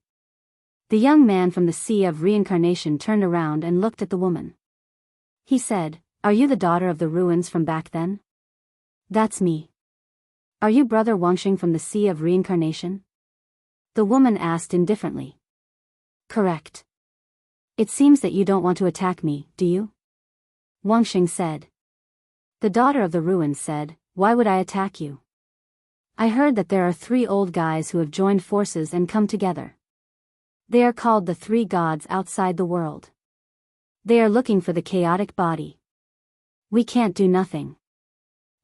The young man from the Sea of Reincarnation turned around and looked at the woman. He said, "Are you the daughter of the ruins from back then?" "That's me." "Are you Brother Wangxing from the Sea of Reincarnation?" The woman asked indifferently. "Correct." "It seems that you don't want to attack me, do you?" Wangxing said. The daughter of the ruins said, "Why would I attack you? I heard that there are 3 old guys who have joined forces and come together. They are called the 3 gods outside the world. They are looking for the chaotic body. We can't do nothing."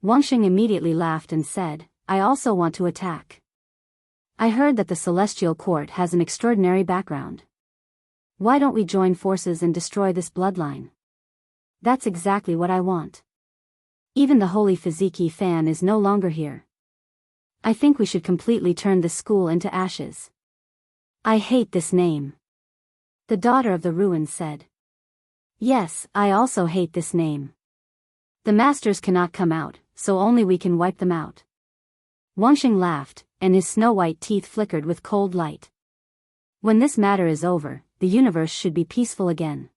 Wangxing immediately laughed and said, "I also want to attack. I heard that the celestial court has an extraordinary background. Why don't we join forces and destroy this bloodline? That's exactly what I want. Even the holy physique Yi Fan is no longer here. I think we should completely turn this school into ashes. I hate this name." The daughter of the ruins said. "Yes, I also hate this name. The masters cannot come out, so only we can wipe them out." Wangxing laughed, and his snow-white teeth flickered with cold light. "When this matter is over, the universe should be peaceful again.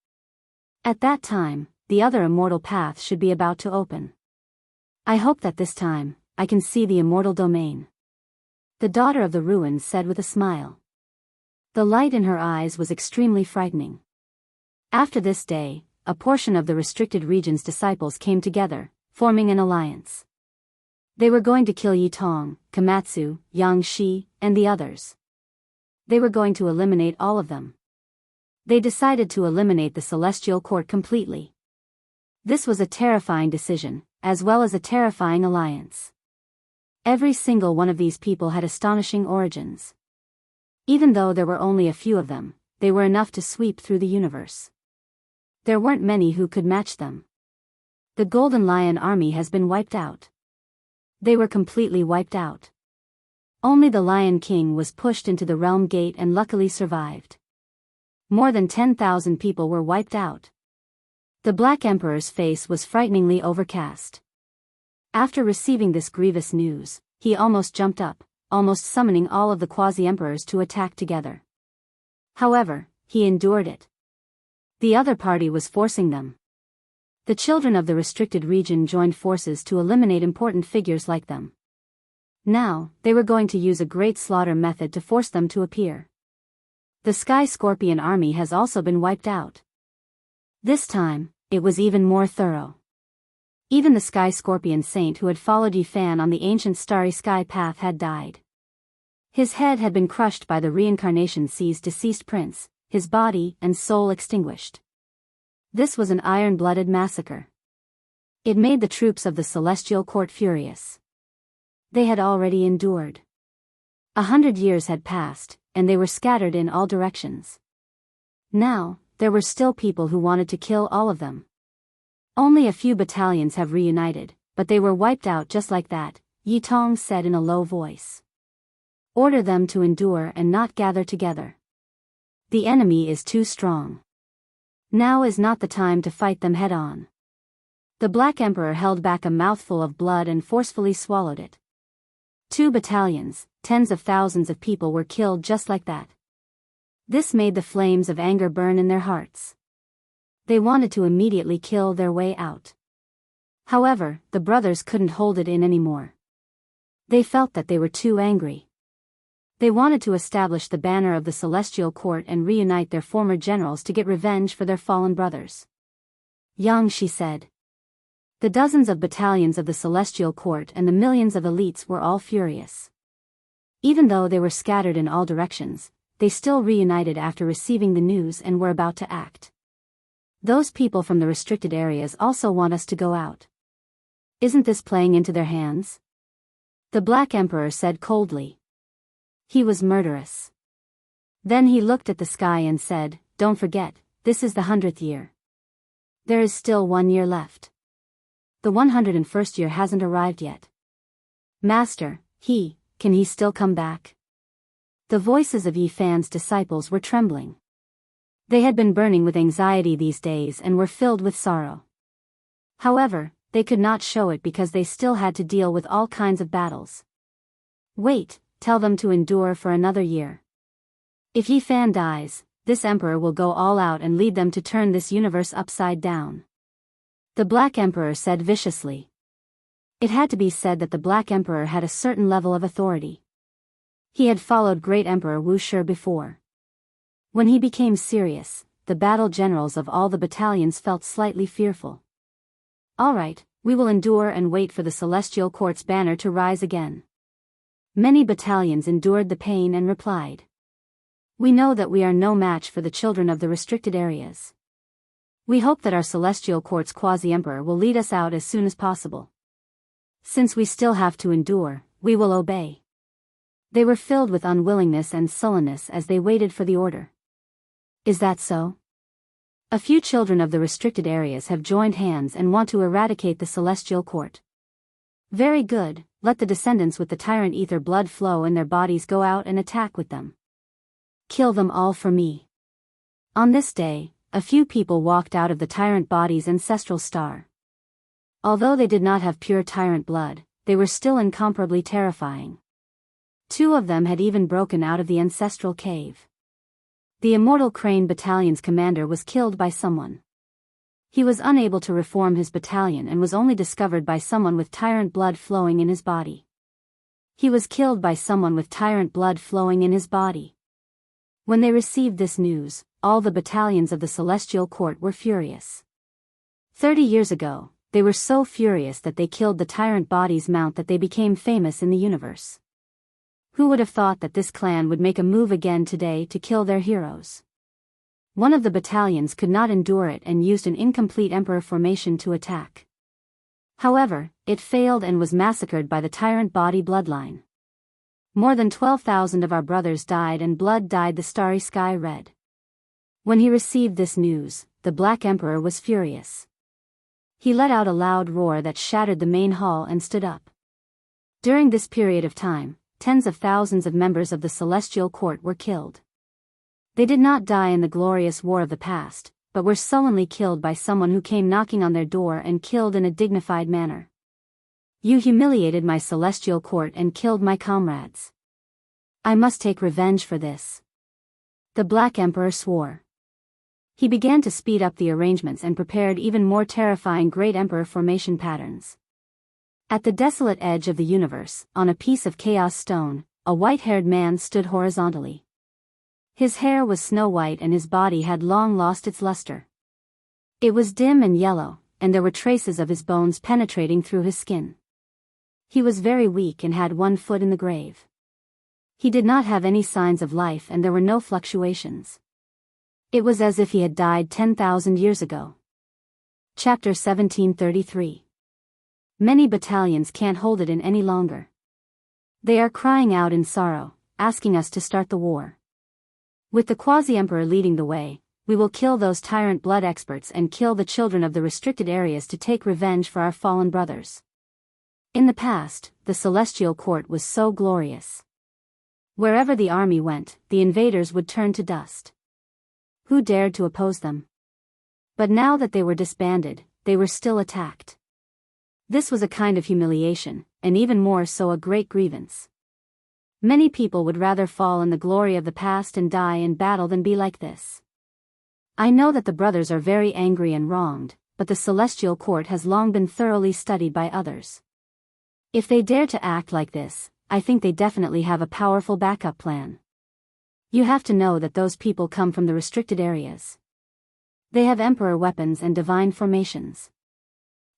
At that time, the other immortal path should be about to open. I hope that this time, I can see the immortal domain. The daughter of the ruins said with a smile. The light in her eyes was extremely frightening. After this day, a portion of the restricted region's disciples came together, forming an alliance. They were going to kill Yi Tong, Komatsu, Yang Shi, and the others. They were going to eliminate all of them. They decided to eliminate the Celestial Court completely. This was a terrifying decision, as well as a terrifying alliance. Every single one of these people had astonishing origins. Even though there were only a few of them, they were enough to sweep through the universe. There weren't many who could match them. The Golden Lion Army has been wiped out. They were completely wiped out. Only the Lion King was pushed into the Realm Gate and luckily survived. More than 10,000 people were wiped out. The Black Emperor's face was frighteningly overcast. After receiving this grievous news, he almost jumped up, almost summoning all of the quasi-emperors to attack together. However, he endured it. The other party was forcing them. The children of the restricted region joined forces to eliminate important figures like them. Now, they were going to use a great slaughter method to force them to appear. The Sky Scorpion army has also been wiped out. This time, it was even more thorough. Even the Sky Scorpion saint who had followed Yi Fan on the ancient starry sky path had died. His head had been crushed by the reincarnation sea's deceased prince, his body and soul extinguished. This was an iron-blooded massacre. It made the troops of the Celestial Court furious. They had already endured. 100 years had passed, and they were scattered in all directions. Now, there were still people who wanted to kill all of them. Only a few battalions have reunited, but they were wiped out just like that, Yi Tong said in a low voice. Order them to endure and not gather together. The enemy is too strong. Now is not the time to fight them head-on. The Black Emperor held back a mouthful of blood and forcefully swallowed it. 2 battalions, tens of thousands of people were killed just like that. This made the flames of anger burn in their hearts. They wanted to immediately kill their way out. However, the brothers couldn't hold it in anymore. They felt that they were too angry. They wanted to establish the banner of the Celestial Court and reunite their former generals to get revenge for their fallen brothers. Yang Shi said. The dozens of battalions of the Celestial Court and the millions of elites were all furious. Even though they were scattered in all directions, they still reunited after receiving the news and were about to act. Those people from the restricted areas also want us to go out. Isn't this playing into their hands? The Black Emperor said coldly. He was murderous. Then he looked at the sky and said, "Don't forget, this is the 100th year. There is still 1 year left. The 101st year hasn't arrived yet. Master, can he still come back?" The voices of Yi Fan's disciples were trembling. They had been burning with anxiety these days and were filled with sorrow. However, they could not show it because they still had to deal with all kinds of battles. Wait, tell them to endure for another year. If Yi Fan dies, this emperor will go all out and lead them to turn this universe upside down. The Black Emperor said viciously. It had to be said that the Black Emperor had a certain level of authority. He had followed Great Emperor Wu Shi before. When he became serious, the battle generals of all the battalions felt slightly fearful. All right, we will endure and wait for the Celestial Court's banner to rise again. Many battalions endured the pain and replied. We know that we are no match for the children of the restricted areas. We hope that our Celestial Court's quasi-emperor will lead us out as soon as possible. Since we still have to endure, we will obey. They were filled with unwillingness and sullenness as they waited for the order. Is that so? A few children of the restricted areas have joined hands and want to eradicate the Celestial Court. Very good, let the descendants with the tyrant ether blood flow in their bodies go out and attack with them. Kill them all for me. On this day, a few people walked out of the tyrant body's ancestral star. Although they did not have pure tyrant blood, they were still incomparably terrifying. 2 of them had even broken out of the ancestral cave. The Immortal Crane Battalion's commander was killed by someone. He was unable to reform his battalion and was only discovered by someone with tyrant blood flowing in his body. He was killed by someone with tyrant blood flowing in his body. When they received this news, all the battalions of the Celestial Court were furious. 30 years ago, they were so furious that they killed the tyrant body's mount that they became famous in the universe. Who would have thought that this clan would make a move again today to kill their heroes? One of the battalions could not endure it and used an incomplete emperor formation to attack. However, it failed and was massacred by the tyrant body bloodline. More than 12,000 of our brothers died and blood dyed the starry sky red. When he received this news, the Black Emperor was furious. He let out a loud roar that shattered the main hall and stood up. During this period of time, tens of thousands of members of the Celestial Court were killed. They did not die in the glorious war of the past, but were sullenly killed by someone who came knocking on their door and killed in a dignified manner. You humiliated my Celestial Court and killed my comrades. I must take revenge for this. The Black Emperor swore. He began to speed up the arrangements and prepared even more terrifying Great Emperor formation patterns. At the desolate edge of the universe, on a piece of chaos stone, a white-haired man stood horizontally. His hair was snow-white and his body had long lost its luster. It was dim and yellow, and there were traces of his bones penetrating through his skin. He was very weak and had one foot in the grave. He did not have any signs of life and there were no fluctuations. It was as if he had died 10,000 years ago. Chapter 1733. Many battalions can't hold it in any longer. They are crying out in sorrow, asking us to start the war. With the Quasi-Emperor leading the way, we will kill those tyrant blood experts and kill the children of the restricted areas to take revenge for our fallen brothers. In the past, the Celestial Court was so glorious. Wherever the army went, the invaders would turn to dust. Who dared to oppose them? But now that they were disbanded, they were still attacked. This was a kind of humiliation, and even more so a great grievance. Many people would rather fall in the glory of the past and die in battle than be like this. I know that the brothers are very angry and wronged, but the Celestial Court has long been thoroughly studied by others. If they dare to act like this, I think they definitely have a powerful backup plan. You have to know that those people come from the restricted areas. They have emperor weapons and divine formations.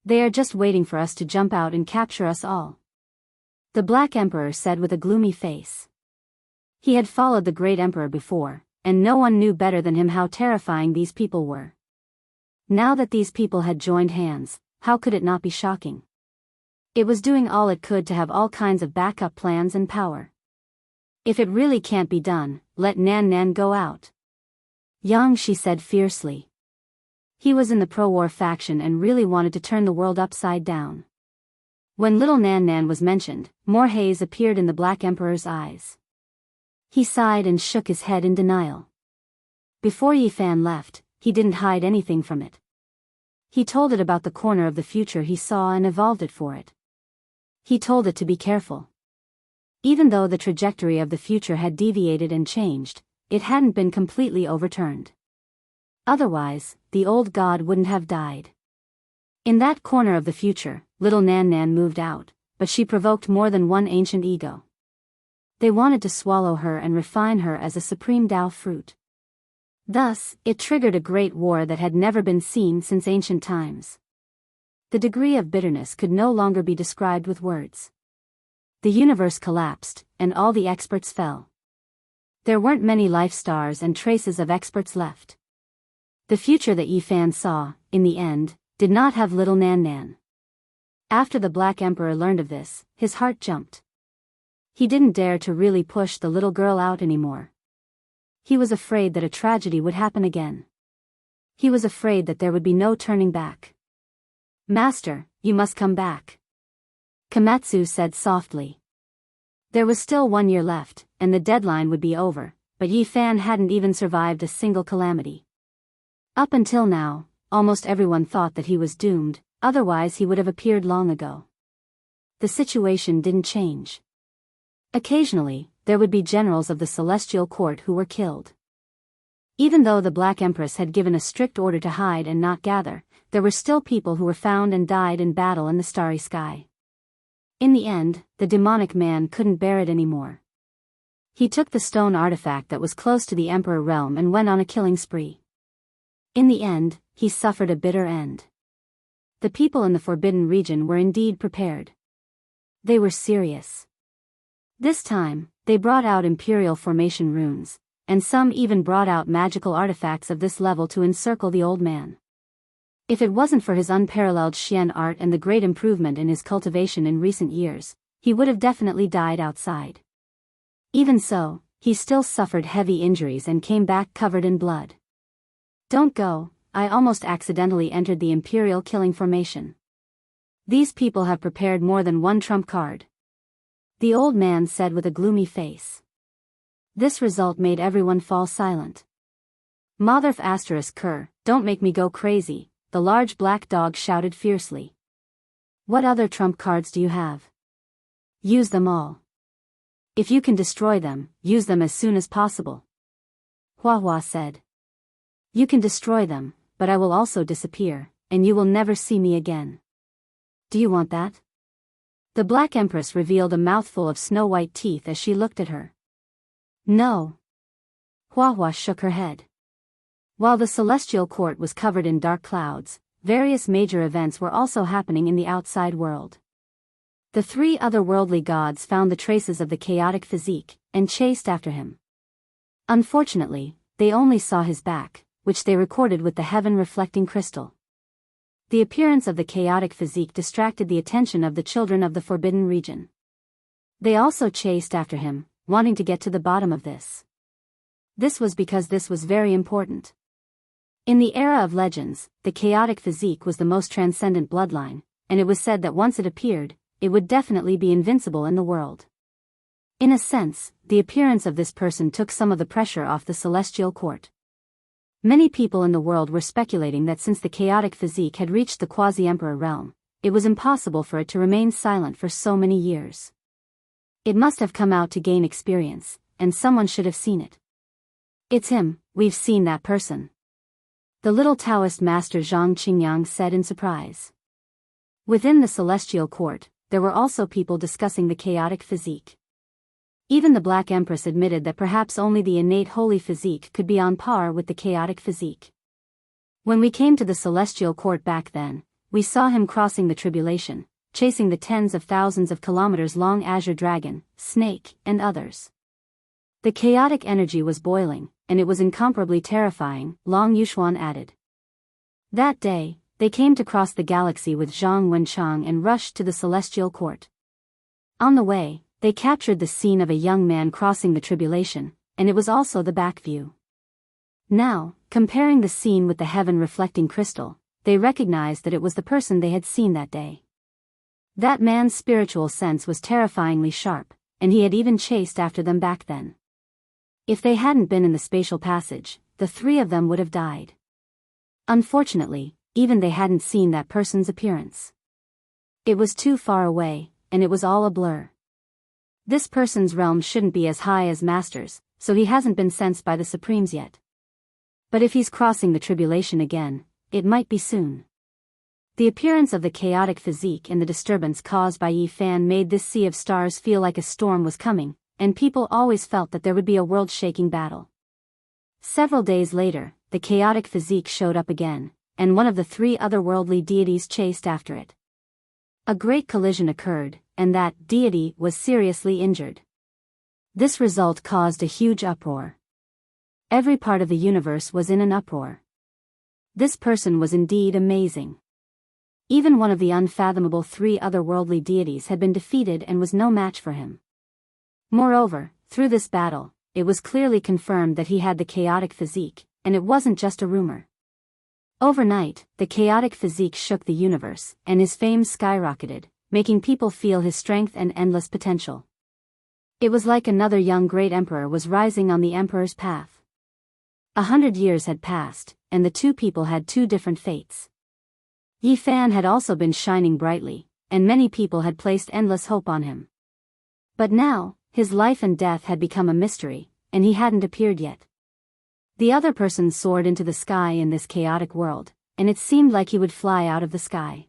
They are just waiting for us to jump out and capture us all. The Black Emperor said with a gloomy face. He had followed the Great Emperor before, and no one knew better than him how terrifying these people were. Now that these people had joined hands, how could it not be shocking? It was doing all it could to have all kinds of backup plans and power. If it really can't be done, let Nan Nan go out. Yang, she said fiercely. He was in the pro-war faction and really wanted to turn the world upside down. When little Nan Nan was mentioned, more haze appeared in the Black Emperor's eyes. He sighed and shook his head in denial. Before Yi Fan left, he didn't hide anything from it. He told it about the corner of the future he saw and evolved it for it. He told it to be careful. Even though the trajectory of the future had deviated and changed, it hadn't been completely overturned. Otherwise, the old god wouldn't have died. In that corner of the future, little Nan Nan moved out, but she provoked more than one ancient ego. They wanted to swallow her and refine her as a supreme Tao fruit. Thus, it triggered a great war that had never been seen since ancient times. The degree of bitterness could no longer be described with words. The universe collapsed, and all the experts fell. There weren't many life stars and traces of experts left. The future that Yi Fan saw, in the end, did not have little Nan Nan. After the Black Emperor learned of this, his heart jumped. He didn't dare to really push the little girl out anymore. He was afraid that a tragedy would happen again. He was afraid that there would be no turning back. Master, you must come back. Komatsu said softly. There was still 1 year left, and the deadline would be over, but Yi Fan hadn't even survived a single calamity. Up until now, almost everyone thought that he was doomed, otherwise he would have appeared long ago. The situation didn't change. Occasionally, there would be generals of the Celestial Court who were killed. Even though the Black Empress had given a strict order to hide and not gather, there were still people who were found and died in battle in the starry sky. In the end, the demonic man couldn't bear it anymore. He took the stone artifact that was close to the Emperor realm and went on a killing spree. In the end, he suffered a bitter end. The people in the Forbidden Region were indeed prepared. They were serious. This time, they brought out Imperial Formation runes, and some even brought out magical artifacts of this level to encircle the old man. If it wasn't for his unparalleled Xian art and the great improvement in his cultivation in recent years, he would have definitely died outside. Even so, he still suffered heavy injuries and came back covered in blood. Don't go, I almost accidentally entered the Imperial Killing Formation. These people have prepared more than one trump card. The old man said with a gloomy face. This result made everyone fall silent. Motherf asterisk cur, don't make me go crazy, the large black dog shouted fiercely. What other trump cards do you have? Use them all. If you can destroy them, use them as soon as possible. Hua Hua said. You can destroy them, but I will also disappear, and you will never see me again. Do you want that? The Black Empress revealed a mouthful of snow-white teeth as she looked at her. No. Hua Hua shook her head. While the celestial court was covered in dark clouds, various major events were also happening in the outside world. The three otherworldly gods found the traces of the chaotic physique, and chased after him. Unfortunately, they only saw his back, which they recorded with the heaven-reflecting crystal. The appearance of the chaotic physique distracted the attention of the children of the Forbidden Region. They also chased after him, wanting to get to the bottom of this. This was because this was very important. In the era of legends, the chaotic physique was the most transcendent bloodline, and it was said that once it appeared, it would definitely be invincible in the world. In a sense, the appearance of this person took some of the pressure off the celestial court. Many people in the world were speculating that since the chaotic physique had reached the quasi-emperor realm, it was impossible for it to remain silent for so many years. It must have come out to gain experience, and someone should have seen it. It's him, we've seen that person. The little Taoist master Zhang Qingyang said in surprise. Within the celestial court, there were also people discussing the chaotic physique. Even the Black Empress admitted that perhaps only the innate holy physique could be on par with the chaotic physique. When we came to the celestial court back then, we saw him crossing the tribulation, chasing the tens of thousands of kilometers long azure dragon, snake, and others. The chaotic energy was boiling, and it was incomparably terrifying, Long Yuxuan added. That day, they came to cross the galaxy with Zhang Wenchang and rushed to the celestial court. On the way, they captured the scene of a young man crossing the tribulation, and it was also the back view. Now, comparing the scene with the heaven-reflecting crystal, they recognized that it was the person they had seen that day. That man's spiritual sense was terrifyingly sharp, and he had even chased after them back then. If they hadn't been in the spatial passage, the three of them would have died. Unfortunately, even they hadn't seen that person's appearance. It was too far away, and it was all a blur. This person's realm shouldn't be as high as Master's, so he hasn't been sensed by the Supremes yet. But if he's crossing the tribulation again, it might be soon. The appearance of the chaotic physique and the disturbance caused by Yi Fan made this sea of stars feel like a storm was coming, and people always felt that there would be a world-shaking battle. Several days later, the chaotic physique showed up again, and one of the three otherworldly deities chased after it. A great collision occurred, and that deity was seriously injured. This result caused a huge uproar. Every part of the universe was in an uproar. This person was indeed amazing. Even one of the unfathomable three otherworldly deities had been defeated and was no match for him. Moreover, through this battle, it was clearly confirmed that he had the chaotic physique, and it wasn't just a rumor. Overnight, the chaotic physique shook the universe, and his fame skyrocketed, making people feel his strength and endless potential. It was like another young great emperor was rising on the emperor's path. 100 years had passed, and the two people had two different fates. Yi Fan had also been shining brightly, and many people had placed endless hope on him. But now, his life and death had become a mystery, and he hadn't appeared yet. The other person soared into the sky in this chaotic world, and it seemed like he would fly out of the sky.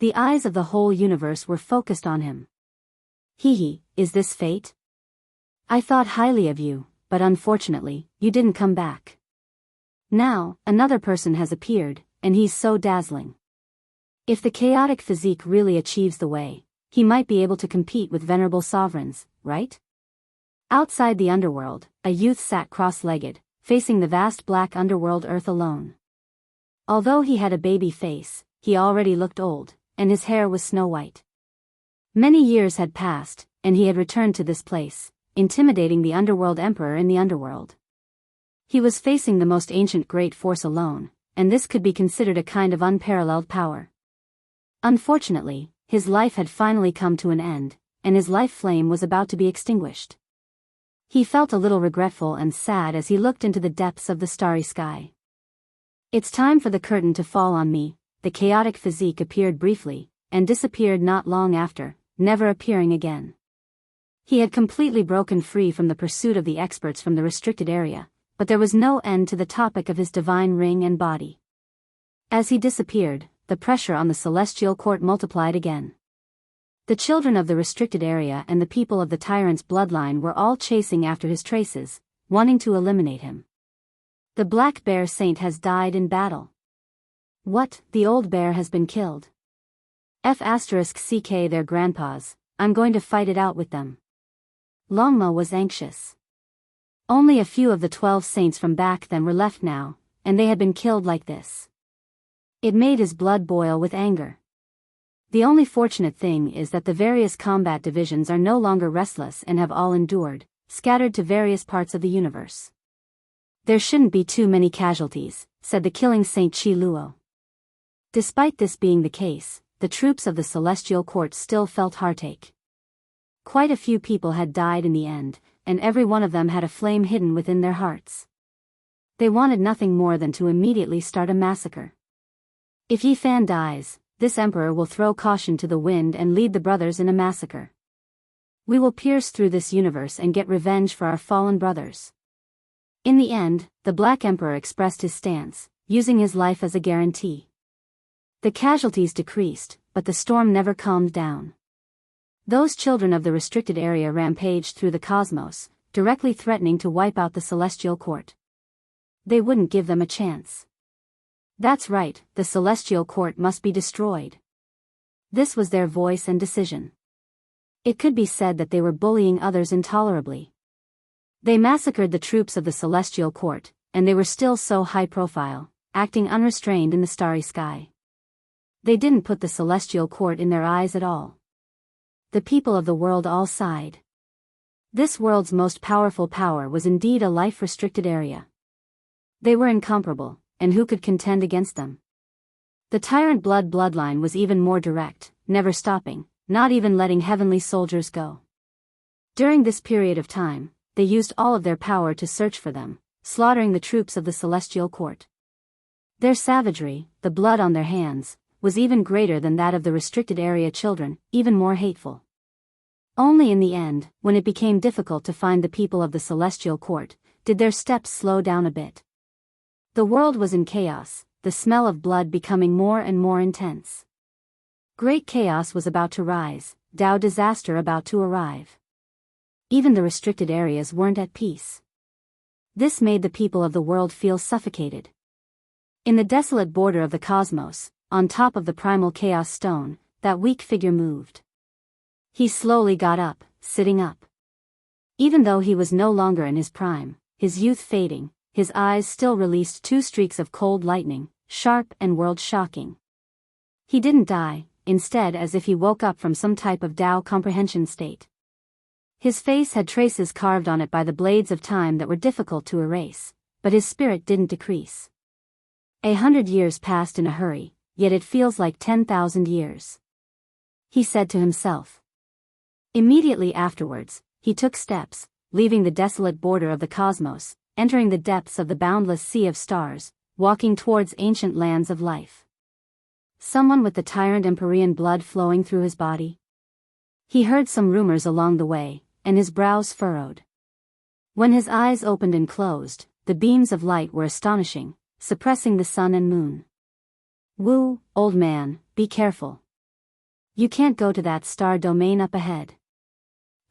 The eyes of the whole universe were focused on him. Hee, is this fate? I thought highly of you, but unfortunately, you didn't come back. Now, another person has appeared, and he's so dazzling. If the chaotic physique really achieves the way, he might be able to compete with venerable sovereigns, right? Outside the underworld, a youth sat cross-legged, facing the vast black underworld earth alone. Although he had a baby face, he already looked old, and his hair was snow-white. Many years had passed, and he had returned to this place, intimidating the underworld emperor in the underworld. He was facing the most ancient great force alone, and this could be considered a kind of unparalleled power. Unfortunately, his life had finally come to an end, and his life flame was about to be extinguished. He felt a little regretful and sad as he looked into the depths of the starry sky. It's time for the curtain to fall on me. The chaotic physique appeared briefly, and disappeared not long after, never appearing again. He had completely broken free from the pursuit of the experts from the restricted area, but there was no end to the topic of his divine ring and body. As he disappeared, the pressure on the celestial court multiplied again. The children of the restricted area and the people of the tyrant's bloodline were all chasing after his traces, wanting to eliminate him. The Black Bear Saint has died in battle. What, the old bear has been killed? *CK their grandpas, I'm going to fight it out with them. Longma was anxious. Only a few of the 12 saints from back then were left now, and they had been killed like this. It made his blood boil with anger. The only fortunate thing is that the various combat divisions are no longer restless and have all endured, scattered to various parts of the universe. There shouldn't be too many casualties, said the killing Saint Chi Luo. Despite this being the case, the troops of the Celestial Court still felt heartache. Quite a few people had died in the end, and every one of them had a flame hidden within their hearts. They wanted nothing more than to immediately start a massacre. If Yi Fan dies, this emperor will throw caution to the wind and lead the brothers in a massacre. We will pierce through this universe and get revenge for our fallen brothers. In the end, the Black Emperor expressed his stance, using his life as a guarantee. The casualties decreased, but the storm never calmed down. Those children of the restricted area rampaged through the cosmos, directly threatening to wipe out the Celestial Court. They wouldn't give them a chance. That's right, the Celestial Court must be destroyed. This was their voice and decision. It could be said that they were bullying others intolerably. They massacred the troops of the Celestial Court, and they were still so high profile, acting unrestrained in the starry sky. They didn't put the Celestial Court in their eyes at all. The people of the world all sighed. This world's most powerful power was indeed a life-restricted area. They were incomparable, and who could contend against them? The tyrant bloodline was even more direct, never stopping, not even letting heavenly soldiers go. During this period of time, they used all of their power to search for them, slaughtering the troops of the Celestial Court. Their savagery, the blood on their hands, was even greater than that of the restricted area children, even more hateful. Only in the end, when it became difficult to find the people of the Celestial Court, did their steps slow down a bit. The world was in chaos, the smell of blood becoming more and more intense. Great chaos was about to rise, Tao disaster about to arrive. Even the restricted areas weren't at peace. This made the people of the world feel suffocated. In the desolate border of the cosmos, on top of the primal chaos stone, that weak figure moved. He slowly got up, sitting up. Even though he was no longer in his prime, his youth fading, his eyes still released 2 streaks of cold lightning, sharp and world-shocking. He didn't die, instead as if he woke up from some type of Tao comprehension state. His face had traces carved on it by the blades of time that were difficult to erase, but his spirit didn't decrease. 100 years passed in a hurry, yet it feels like 10,000 years. He said to himself. Immediately afterwards, he took steps, leaving the desolate border of the cosmos, entering the depths of the boundless sea of stars, walking towards ancient lands of life. Someone with the tyrant Empyrean blood flowing through his body? He heard some rumors along the way, and his brows furrowed. When his eyes opened and closed, the beams of light were astonishing, suppressing the sun and moon. "Woo, old man, be careful. You can't go to that star domain up ahead.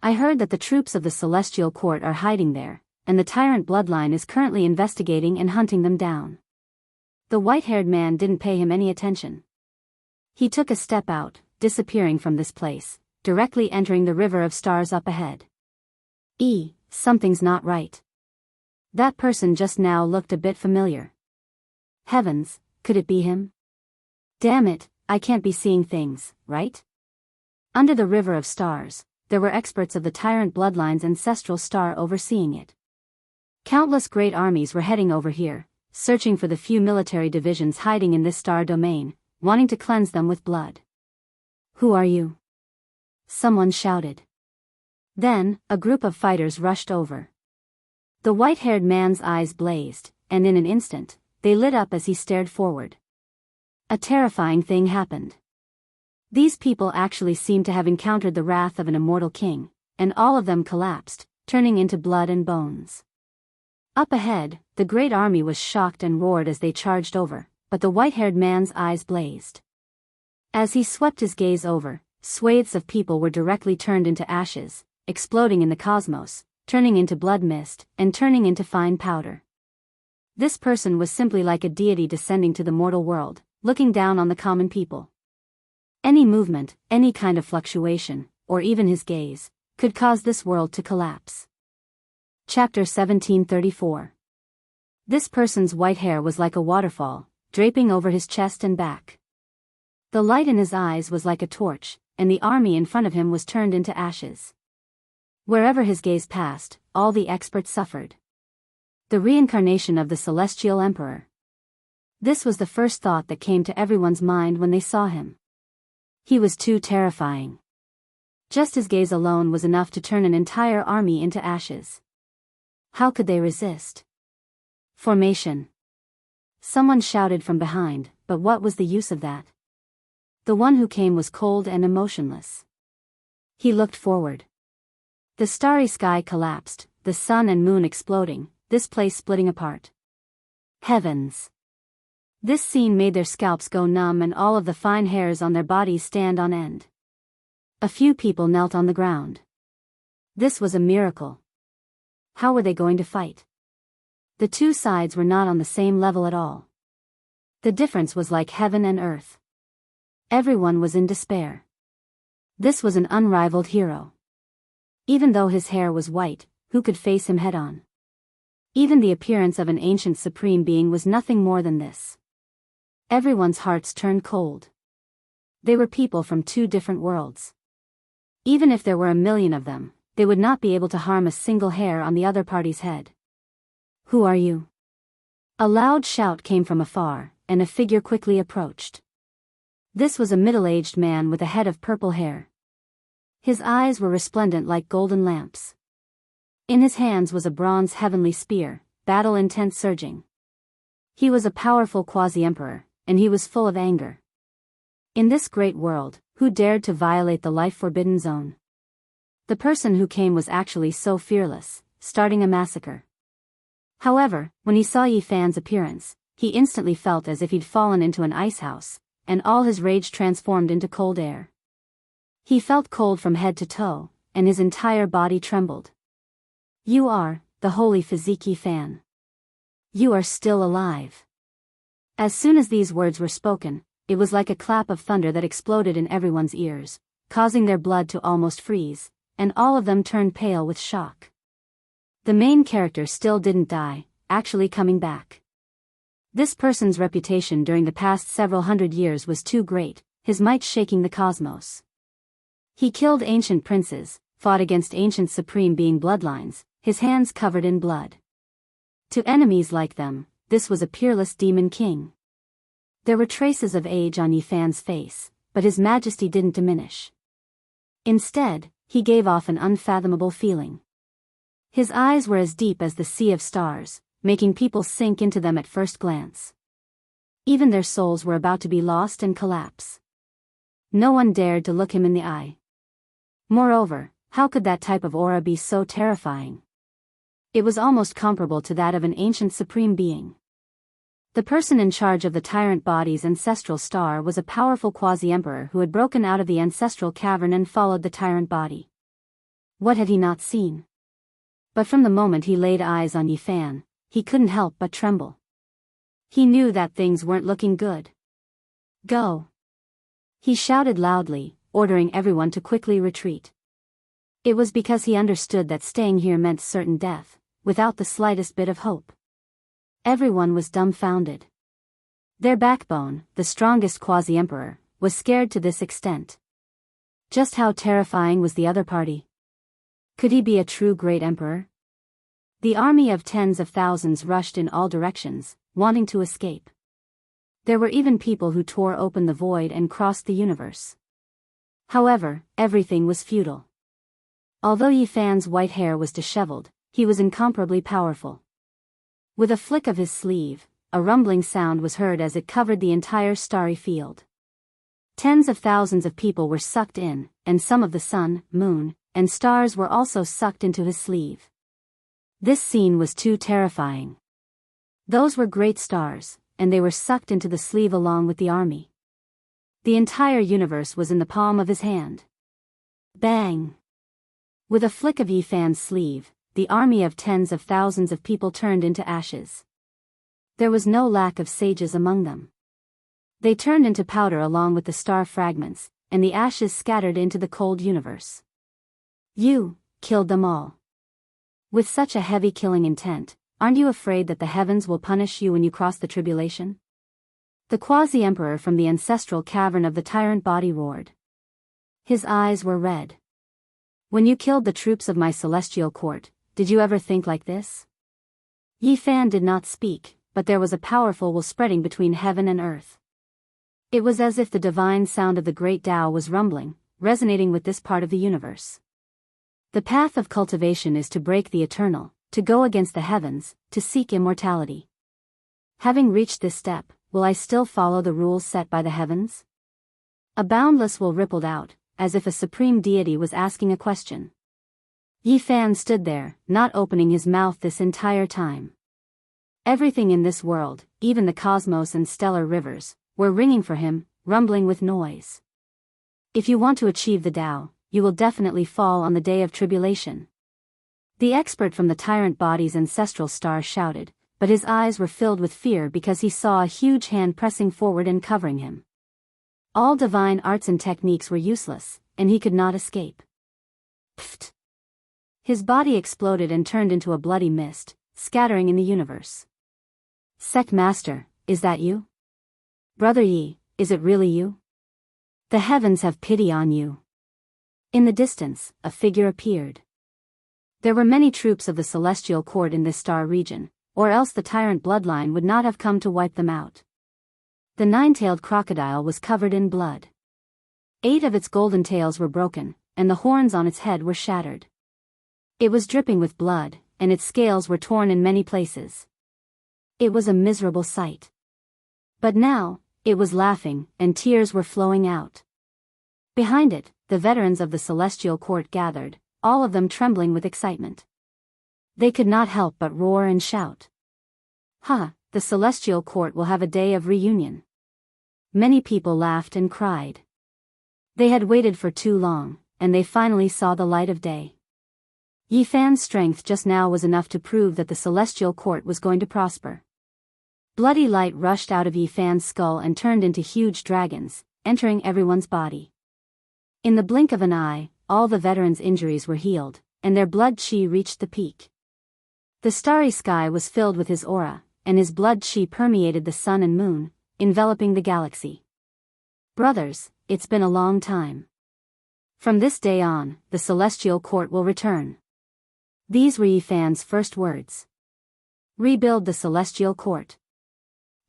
I heard that the troops of the Celestial Court are hiding there, and the tyrant bloodline is currently investigating and hunting them down." The white-haired man didn't pay him any attention. He took a step out, disappearing from this place, directly entering the river of stars up ahead. Something's not right. That person just now looked a bit familiar. Heavens, could it be him? Damn it, I can't be seeing things, right? Under the river of stars, there were experts of the tyrant bloodline's ancestral star overseeing it. Countless great armies were heading over here, searching for the few military divisions hiding in this star domain, wanting to cleanse them with blood. "Who are you?" someone shouted. Then, a group of fighters rushed over. The white-haired man's eyes blazed, and in an instant, they lit up as he stared forward. A terrifying thing happened. These people actually seemed to have encountered the wrath of an immortal king, and all of them collapsed, turning into blood and bones. Up ahead, the great army was shocked and roared as they charged over, but the white-haired man's eyes blazed. As he swept his gaze over, swathes of people were directly turned into ashes, exploding in the cosmos, turning into blood mist, and turning into fine powder. This person was simply like a deity descending to the mortal world, looking down on the common people. Any movement, any kind of fluctuation, or even his gaze, could cause this world to collapse. Chapter 1734. This person's white hair was like a waterfall, draping over his chest and back. The light in his eyes was like a torch, and the army in front of him was turned into ashes. Wherever his gaze passed, all the experts suffered. The reincarnation of the Celestial Emperor. This was the first thought that came to everyone's mind when they saw him. He was too terrifying. Just his gaze alone was enough to turn an entire army into ashes. How could they resist? Formation. Someone shouted from behind, but what was the use of that? The one who came was cold and emotionless. He looked forward. The starry sky collapsed, the sun and moon exploding, this place splitting apart. Heavens! This scene made their scalps go numb and all of the fine hairs on their bodies stand on end. A few people knelt on the ground. This was a miracle. How were they going to fight? The two sides were not on the same level at all. The difference was like heaven and earth. Everyone was in despair. This was an unrivaled hero. Even though his hair was white, who could face him head-on? Even the appearance of an ancient supreme being was nothing more than this. Everyone's hearts turned cold. They were people from two different worlds. Even if there were 1,000,000 of them, they would not be able to harm a single hair on the other party's head. "Who are you?" A loud shout came from afar, and a figure quickly approached. This was a middle-aged man with a head of purple hair. His eyes were resplendent like golden lamps. In his hands was a bronze heavenly spear, battle intent surging. He was a powerful quasi-emperor, and he was full of anger. In this great world, who dared to violate the life-forbidden zone? The person who came was actually so fearless, starting a massacre. However, when he saw Yi Fan's appearance, he instantly felt as if he'd fallen into an ice house, and all his rage transformed into cold air. He felt cold from head to toe, and his entire body trembled. "You are, the holy physique Yi Fan. You are still alive." As soon as these words were spoken, it was like a clap of thunder that exploded in everyone's ears, causing their blood to almost freeze, and all of them turned pale with shock. The main character still didn't die, actually coming back. This person's reputation during the past several hundred years was too great, his might shaking the cosmos. He killed ancient princes, fought against ancient supreme being bloodlines, his hands covered in blood. To enemies like them, this was a peerless demon king. There were traces of age on Yi Fan's face, but his majesty didn't diminish. Instead, he gave off an unfathomable feeling. His eyes were as deep as the sea of stars, making people sink into them at first glance. Even their souls were about to be lost and collapse. No one dared to look him in the eye. Moreover, how could that type of aura be so terrifying? It was almost comparable to that of an ancient supreme being. The person in charge of the tyrant body's ancestral star was a powerful quasi-emperor who had broken out of the ancestral cavern and followed the tyrant body. What had he not seen? But from the moment he laid eyes on Yifan, he couldn't help but tremble. He knew that things weren't looking good. Go! He shouted loudly, ordering everyone to quickly retreat. It was because he understood that staying here meant certain death, without the slightest bit of hope. Everyone was dumbfounded. Their backbone, the strongest quasi-emperor, was scared to this extent. Just how terrifying was the other party? Could he be a true great emperor? The army of tens of thousands rushed in all directions, wanting to escape. There were even people who tore open the void and crossed the universe. However, everything was futile. Although Yifan's white hair was disheveled, he was incomparably powerful. With a flick of his sleeve, a rumbling sound was heard as it covered the entire starry field. Tens of thousands of people were sucked in, and some of the sun, moon, and stars were also sucked into his sleeve. This scene was too terrifying. Those were great stars, and they were sucked into the sleeve along with the army. The entire universe was in the palm of his hand. Bang! With a flick of Yifan's sleeve, the army of tens of thousands of people turned into ashes. There was no lack of sages among them. They turned into powder along with the star fragments, and the ashes scattered into the cold universe. You killed them all. With such a heavy killing intent, aren't you afraid that the heavens will punish you when you cross the tribulation? The quasi-emperor from the ancestral cavern of the tyrant body roared. His eyes were red. When you killed the troops of my celestial court, did you ever think like this? Yifan did not speak, but there was a powerful will spreading between heaven and earth. It was as if the divine sound of the great Tao was rumbling, resonating with this part of the universe. The path of cultivation is to break the eternal, to go against the heavens, to seek immortality. Having reached this step, will I still follow the rules set by the heavens? A boundless will rippled out, as if a supreme deity was asking a question. Yifan stood there, not opening his mouth this entire time. Everything in this world, even the cosmos and stellar rivers, were ringing for him, rumbling with noise. If you want to achieve the Tao, you will definitely fall on the day of tribulation. The expert from the tyrant body's ancestral star shouted, but his eyes were filled with fear because he saw a huge hand pressing forward and covering him. All divine arts and techniques were useless, and he could not escape. Pfft! His body exploded and turned into a bloody mist, scattering in the universe. Sect Master, is that you? Brother Yi, is it really you? The heavens have pity on you. In the distance, a figure appeared. There were many troops of the celestial court in this star region, or else the tyrant bloodline would not have come to wipe them out. The nine-tailed crocodile was covered in blood. 8 of its golden tails were broken, and the horns on its head were shattered. It was dripping with blood, and its scales were torn in many places. It was a miserable sight. But now, it was laughing, and tears were flowing out. Behind it, the veterans of the celestial court gathered, all of them trembling with excitement. They could not help but roar and shout. Ha, the celestial court will have a day of reunion. Many people laughed and cried. They had waited for too long, and they finally saw the light of day. Yifan's strength just now was enough to prove that the celestial court was going to prosper. Bloody light rushed out of Yifan's skull and turned into huge dragons, entering everyone's body. In the blink of an eye, all the veterans' injuries were healed, and their blood chi reached the peak. The starry sky was filled with his aura, and his blood chi permeated the sun and moon, enveloping the galaxy. Brothers, it's been a long time. From this day on, the celestial court will return. These were Yifan's first words. Rebuild the celestial court.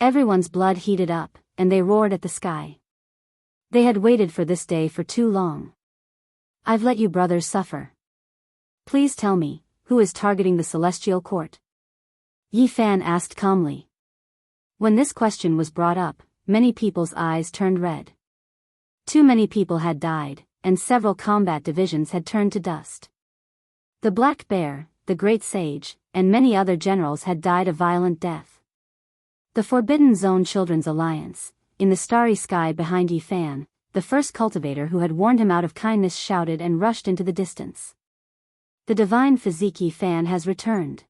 Everyone's blood heated up, and they roared at the sky. They had waited for this day for too long. I've let you brothers suffer. Please tell me, who is targeting the celestial court? Yifan asked calmly. When this question was brought up, many people's eyes turned red. Too many people had died, and several combat divisions had turned to dust. The Black Bear, the great sage, and many other generals had died a violent death. The Forbidden Zone Children's Alliance, in the starry sky behind Yi Fan, the first cultivator who had warned him out of kindness, shouted and rushed into the distance. The divine physique Yi Fan has returned.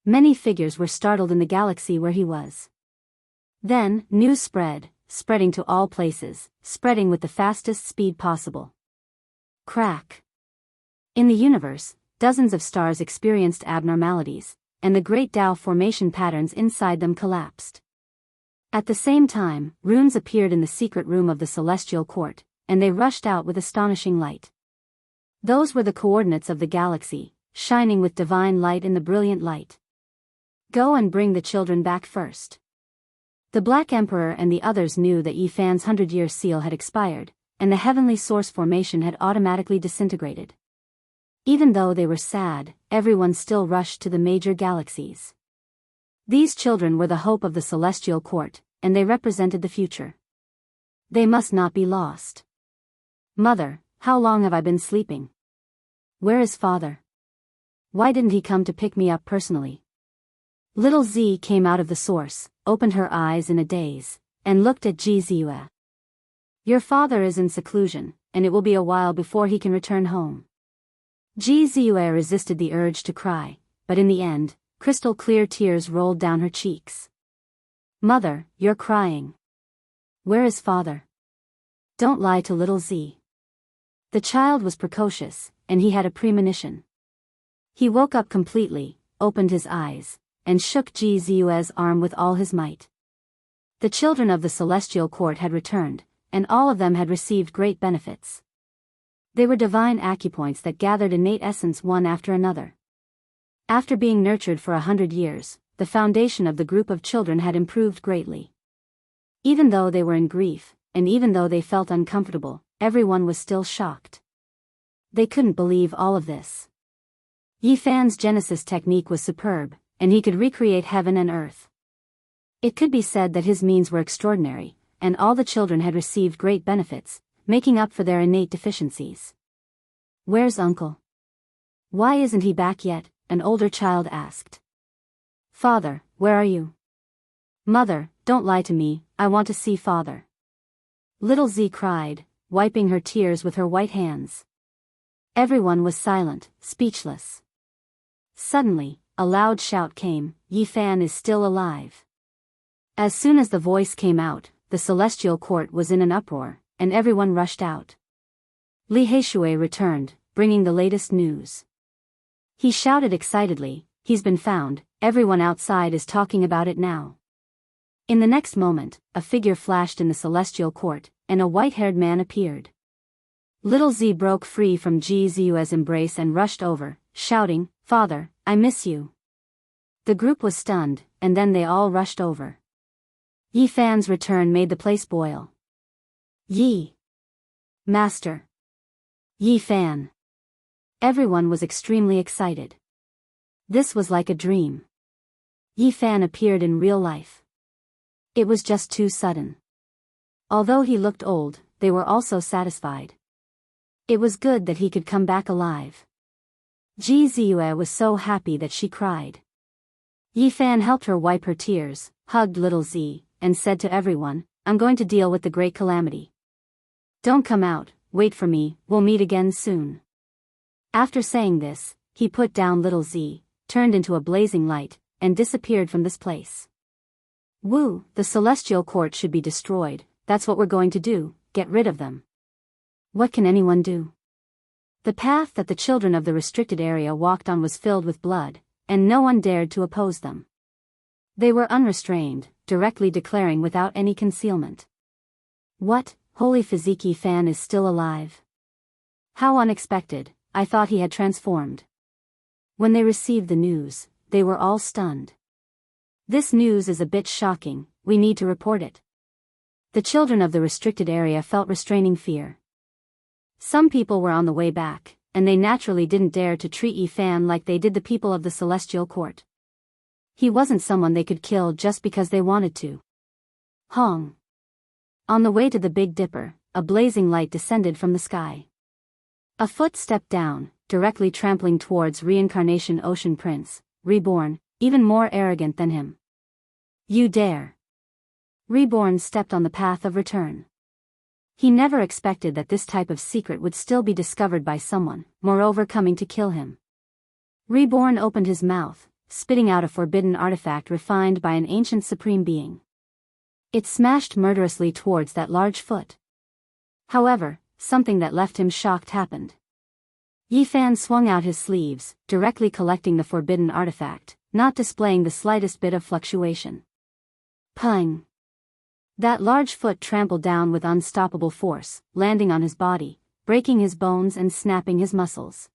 Many figures were startled in the galaxy where he was. Then, news spreading to all places, spreading with the fastest speed possible. Crack. In the universe, dozens of stars experienced abnormalities, and the great Tao formation patterns inside them collapsed. At the same time, runes appeared in the secret room of the Celestial Court, and they rushed out with astonishing light. Those were the coordinates of the galaxy, shining with divine light in the brilliant light. Go and bring the children back first. The Black Emperor and the others knew that Yi Fan's 100-year seal had expired, and the heavenly source formation had automatically disintegrated. Even though they were sad, everyone still rushed to the major galaxies. These children were the hope of the Celestial Court, and they represented the future. They must not be lost. Mother, how long have I been sleeping? Where is father? Why didn't he come to pick me up personally? Little Z came out of the source, opened her eyes in a daze, and looked at Ji Ziyue. Your father is in seclusion, and it will be a while before he can return home. Ji Ziyue resisted the urge to cry, but in the end, crystal clear tears rolled down her cheeks. Mother, you're crying. Where is father? Don't lie to little Z. The child was precocious, and he had a premonition. He woke up completely, opened his eyes, and shook Ji Ziyue's arm with all his might. The children of the Celestial Court had returned, and all of them had received great benefits. They were divine acupoints that gathered innate essence one after another. After being nurtured for 100 years, the foundation of the group of children had improved greatly. Even though they were in grief, and even though they felt uncomfortable, everyone was still shocked. They couldn't believe all of this. Yi Fan's Genesis technique was superb, and he could recreate heaven and earth. It could be said that his means were extraordinary, and all the children had received great benefits, making up for their innate deficiencies. Where's uncle? Why isn't he back yet? An older child asked. Father, where are you? Mother, don't lie to me, I want to see father. Little Z cried, wiping her tears with her white hands. Everyone was silent, speechless. Suddenly, a loud shout came, Yi Fan is still alive. As soon as the voice came out, the Celestial Court was in an uproar, and everyone rushed out. Li Heishui returned, bringing the latest news. He shouted excitedly, he's been found, everyone outside is talking about it now. In the next moment, a figure flashed in the Celestial Court, and a white-haired man appeared. Little Z broke free from Ji Ziyue's embrace and rushed over, shouting, Father, I miss you. The group was stunned, and then they all rushed over. Yi Fan's return made the place boil. Yi! Master! Yi Fan! Everyone was extremely excited. This was like a dream. Yi Fan appeared in real life. It was just too sudden. Although he looked old, they were also satisfied. It was good that he could come back alive. Ji Ziyue was so happy that she cried. Yi Fan helped her wipe her tears, hugged little Z, and said to everyone, I'm going to deal with the great calamity. Don't come out, wait for me, we'll meet again soon. After saying this, he put down little Z, turned into a blazing light, and disappeared from this place. Woo, the Celestial Court should be destroyed, that's what we're going to do, get rid of them. What can anyone do? The path that the children of the restricted area walked on was filled with blood, and no one dared to oppose them. They were unrestrained, directly declaring without any concealment. What, Holy Physique Yi Fan is still alive? How unexpected, I thought he had transformed. When they received the news, they were all stunned. This news is a bit shocking, we need to report it. The children of the restricted area felt restraining fear. Some people were on the way back, and they naturally didn't dare to treat Yi Fan like they did the people of the Celestial Court. He wasn't someone they could kill just because they wanted to. Hong. On the way to the Big Dipper, a blazing light descended from the sky. A foot stepped down, directly trampling towards reincarnation Ocean Prince, reborn, even more arrogant than him. You dare! Reborn stepped on the path of return. He never expected that this type of secret would still be discovered by someone, moreover coming to kill him. Reborn opened his mouth, spitting out a forbidden artifact refined by an ancient supreme being. It smashed murderously towards that large foot. However, something that left him shocked happened. Yifan swung out his sleeves, directly collecting the forbidden artifact, not displaying the slightest bit of fluctuation. Pung! That large foot trampled down with unstoppable force, landing on his body, breaking his bones and snapping his muscles.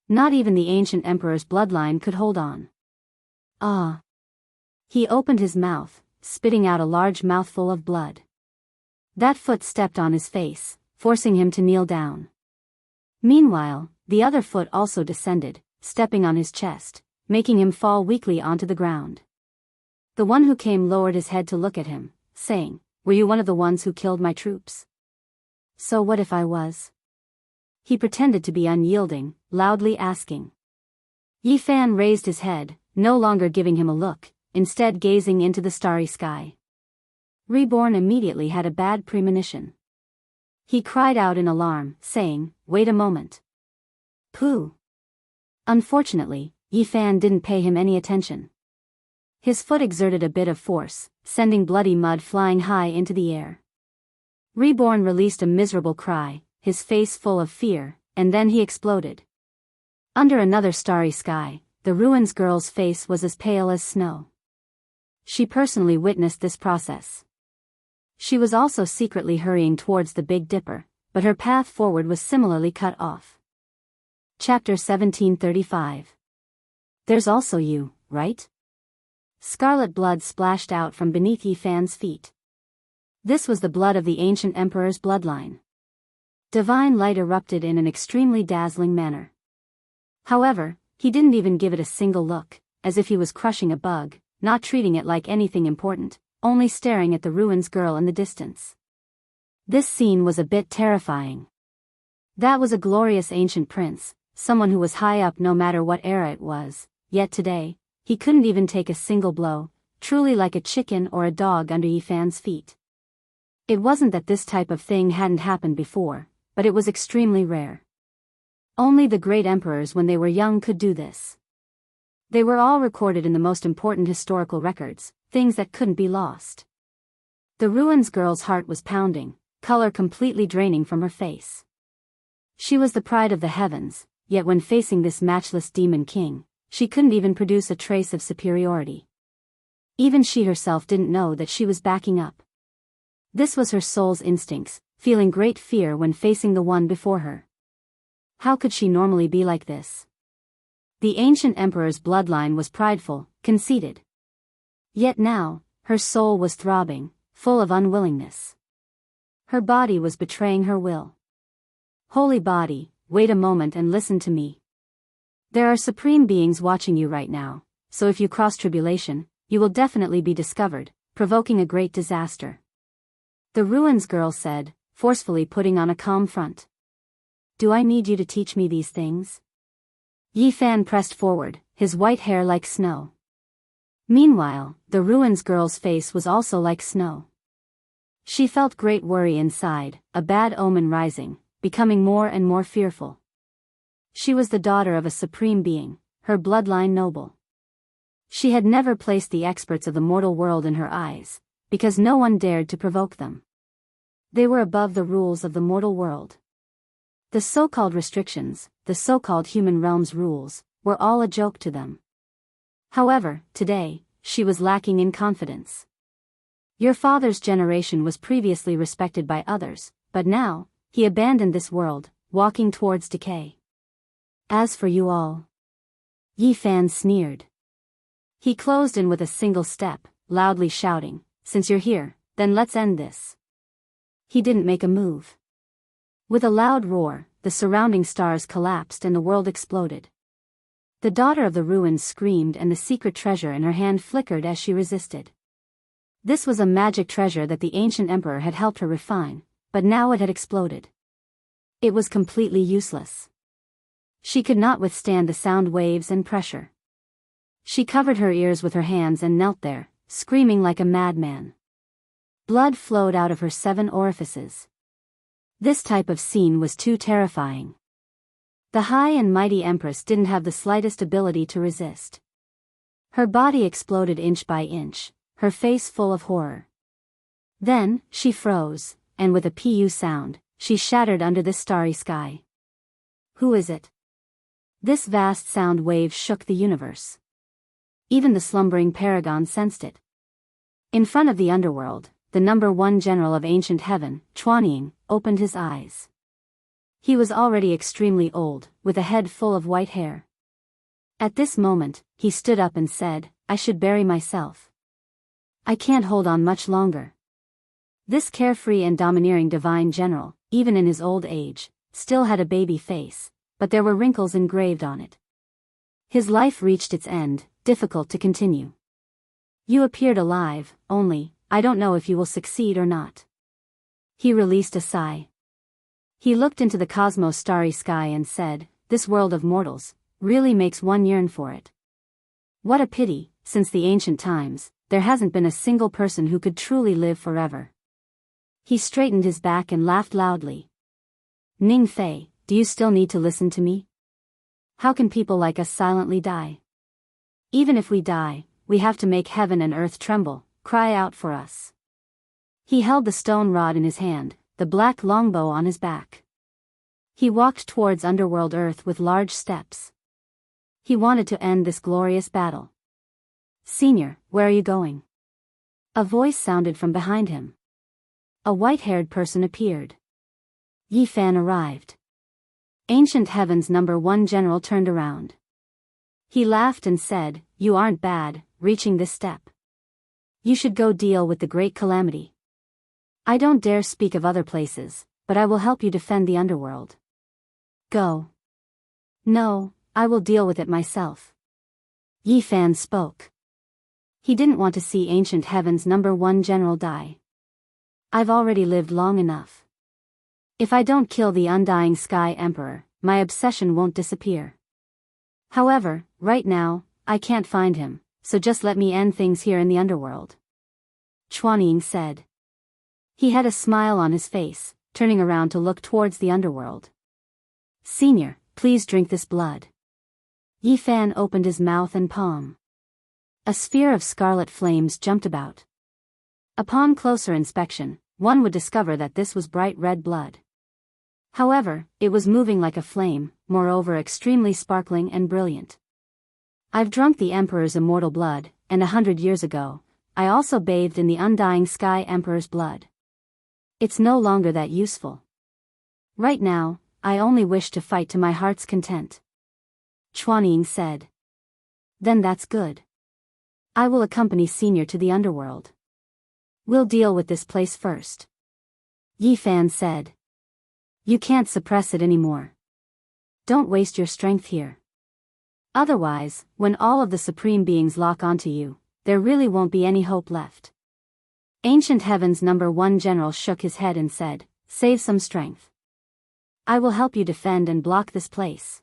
Not even the ancient emperor's bloodline could hold on. Ah! He opened his mouth, spitting out a large mouthful of blood. That foot stepped on his face, forcing him to kneel down. Meanwhile, the other foot also descended, stepping on his chest, making him fall weakly onto the ground. The one who came lowered his head to look at him, saying, "Were you one of the ones who killed my troops?" "So what if I was?" He pretended to be unyielding, loudly asking. Yifan raised his head, no longer giving him a look, instead gazing into the starry sky. Reborn immediately had a bad premonition. He cried out in alarm, saying, "Wait a moment." Pooh! Unfortunately, Yifan didn't pay him any attention. His foot exerted a bit of force, sending bloody mud flying high into the air. Reborn released a miserable cry, his face full of fear, and then he exploded. Under another starry sky, the ruins girl's face was as pale as snow. She personally witnessed this process. She was also secretly hurrying towards the Big Dipper, but her path forward was similarly cut off. Chapter 1735. There's also you, right? Scarlet blood splashed out from beneath Yifan's feet. This was the blood of the ancient emperor's bloodline. Divine light erupted in an extremely dazzling manner. However, he didn't even give it a single look, as if he was crushing a bug, not treating it like anything important, only staring at the ruins girl in the distance. This scene was a bit terrifying. That was a glorious ancient prince, someone who was high up no matter what era it was, yet today, he couldn't even take a single blow, truly like a chicken or a dog under Yifan's feet. It wasn't that this type of thing hadn't happened before, but it was extremely rare. Only the great emperors when they were young could do this. They were all recorded in the most important historical records, things that couldn't be lost. The ruins girl's heart was pounding, color completely draining from her face. She was the pride of the heavens, yet when facing this matchless demon king, she couldn't even produce a trace of superiority. Even she herself didn't know that she was backing up. This was her soul's instincts, feeling great fear when facing the one before her. How could she normally be like this? The ancient emperor's bloodline was prideful, conceited. Yet now, her soul was throbbing, full of unwillingness. Her body was betraying her will. Holy body, wait a moment and listen to me. There are supreme beings watching you right now, so if you cross tribulation, you will definitely be discovered, provoking a great disaster. The ruins girl said, forcefully putting on a calm front. Do I need you to teach me these things? Yifan pressed forward, his white hair like snow. Meanwhile, the ruins girl's face was also like snow. She felt great worry inside, a bad omen rising, becoming more and more fearful. She was the daughter of a supreme being, her bloodline noble. She had never placed the experts of the mortal world in her eyes, because no one dared to provoke them. They were above the rules of the mortal world. The so-called restrictions, the so-called human realm's rules, were all a joke to them. However, today, she was lacking in confidence. Your father's generation was previously respected by others, but now, he abandoned this world, walking towards decay. As for you all, Yifan sneered. He closed in with a single step, loudly shouting, "Since you're here, then let's end this." He didn't make a move. With a loud roar, the surrounding stars collapsed and the world exploded. The daughter of the ruins screamed and the secret treasure in her hand flickered as she resisted. This was a magic treasure that the ancient emperor had helped her refine, but now it had exploded. It was completely useless. She could not withstand the sound waves and pressure. She covered her ears with her hands and knelt there, screaming like a madman. Blood flowed out of her 7 orifices. This type of scene was too terrifying. The high and mighty Empress didn't have the slightest ability to resist. Her body exploded inch by inch, her face full of horror. Then, she froze, and with a pu sound, she shattered under the starry sky. Who is it? This vast sound wave shook the universe. Even the slumbering paragon sensed it. In front of the underworld, the number 1 general of ancient heaven, Chuanying, opened his eyes. He was already extremely old, with a head full of white hair. At this moment, he stood up and said, "I should bury myself. I can't hold on much longer." This carefree and domineering divine general, even in his old age, still had a baby face, but there were wrinkles engraved on it. His life reached its end, difficult to continue. "You appeared alive, only, I don't know if you will succeed or not." He released a sigh. He looked into the cosmos' starry sky and said, "This world of mortals really makes one yearn for it. What a pity, since the ancient times, there hasn't been a single person who could truly live forever." He straightened his back and laughed loudly. "Ning Fei, do you still need to listen to me? How can people like us silently die? Even if we die, we have to make heaven and earth tremble, cry out for us." He held the stone rod in his hand, the black longbow on his back. He walked towards underworld earth with large steps. He wanted to end this glorious battle. "Senior, where are you going?" A voice sounded from behind him. A white-haired person appeared. Yi Fan arrived. Ancient Heaven's number 1 general turned around. He laughed and said, "You aren't bad, reaching this step. You should go deal with the great calamity. I don't dare speak of other places, but I will help you defend the underworld. Go." "No, I will deal with it myself." Yi Fan spoke. He didn't want to see Ancient Heaven's number 1 general die. "I've already lived long enough. If I don't kill the undying Sky Emperor, my obsession won't disappear. However, right now, I can't find him, so just let me end things here in the underworld," Chuanying said. He had a smile on his face, turning around to look towards the underworld. "Senior, please drink this blood." Yi Fan opened his mouth and palm. A sphere of scarlet flames jumped about. Upon closer inspection, one would discover that this was bright red blood. However, it was moving like a flame, moreover extremely sparkling and brilliant. "I've drunk the Emperor's immortal blood, and 100 years ago, I also bathed in the undying Sky Emperor's blood. It's no longer that useful. Right now, I only wish to fight to my heart's content," Chuanying said. "Then that's good. I will accompany Senior to the underworld. We'll deal with this place first," Yi Fan said. "You can't suppress it anymore. Don't waste your strength here. Otherwise, when all of the supreme beings lock onto you, there really won't be any hope left." Ancient Heaven's number 1 general shook his head and said, "Save some strength. I will help you defend and block this place."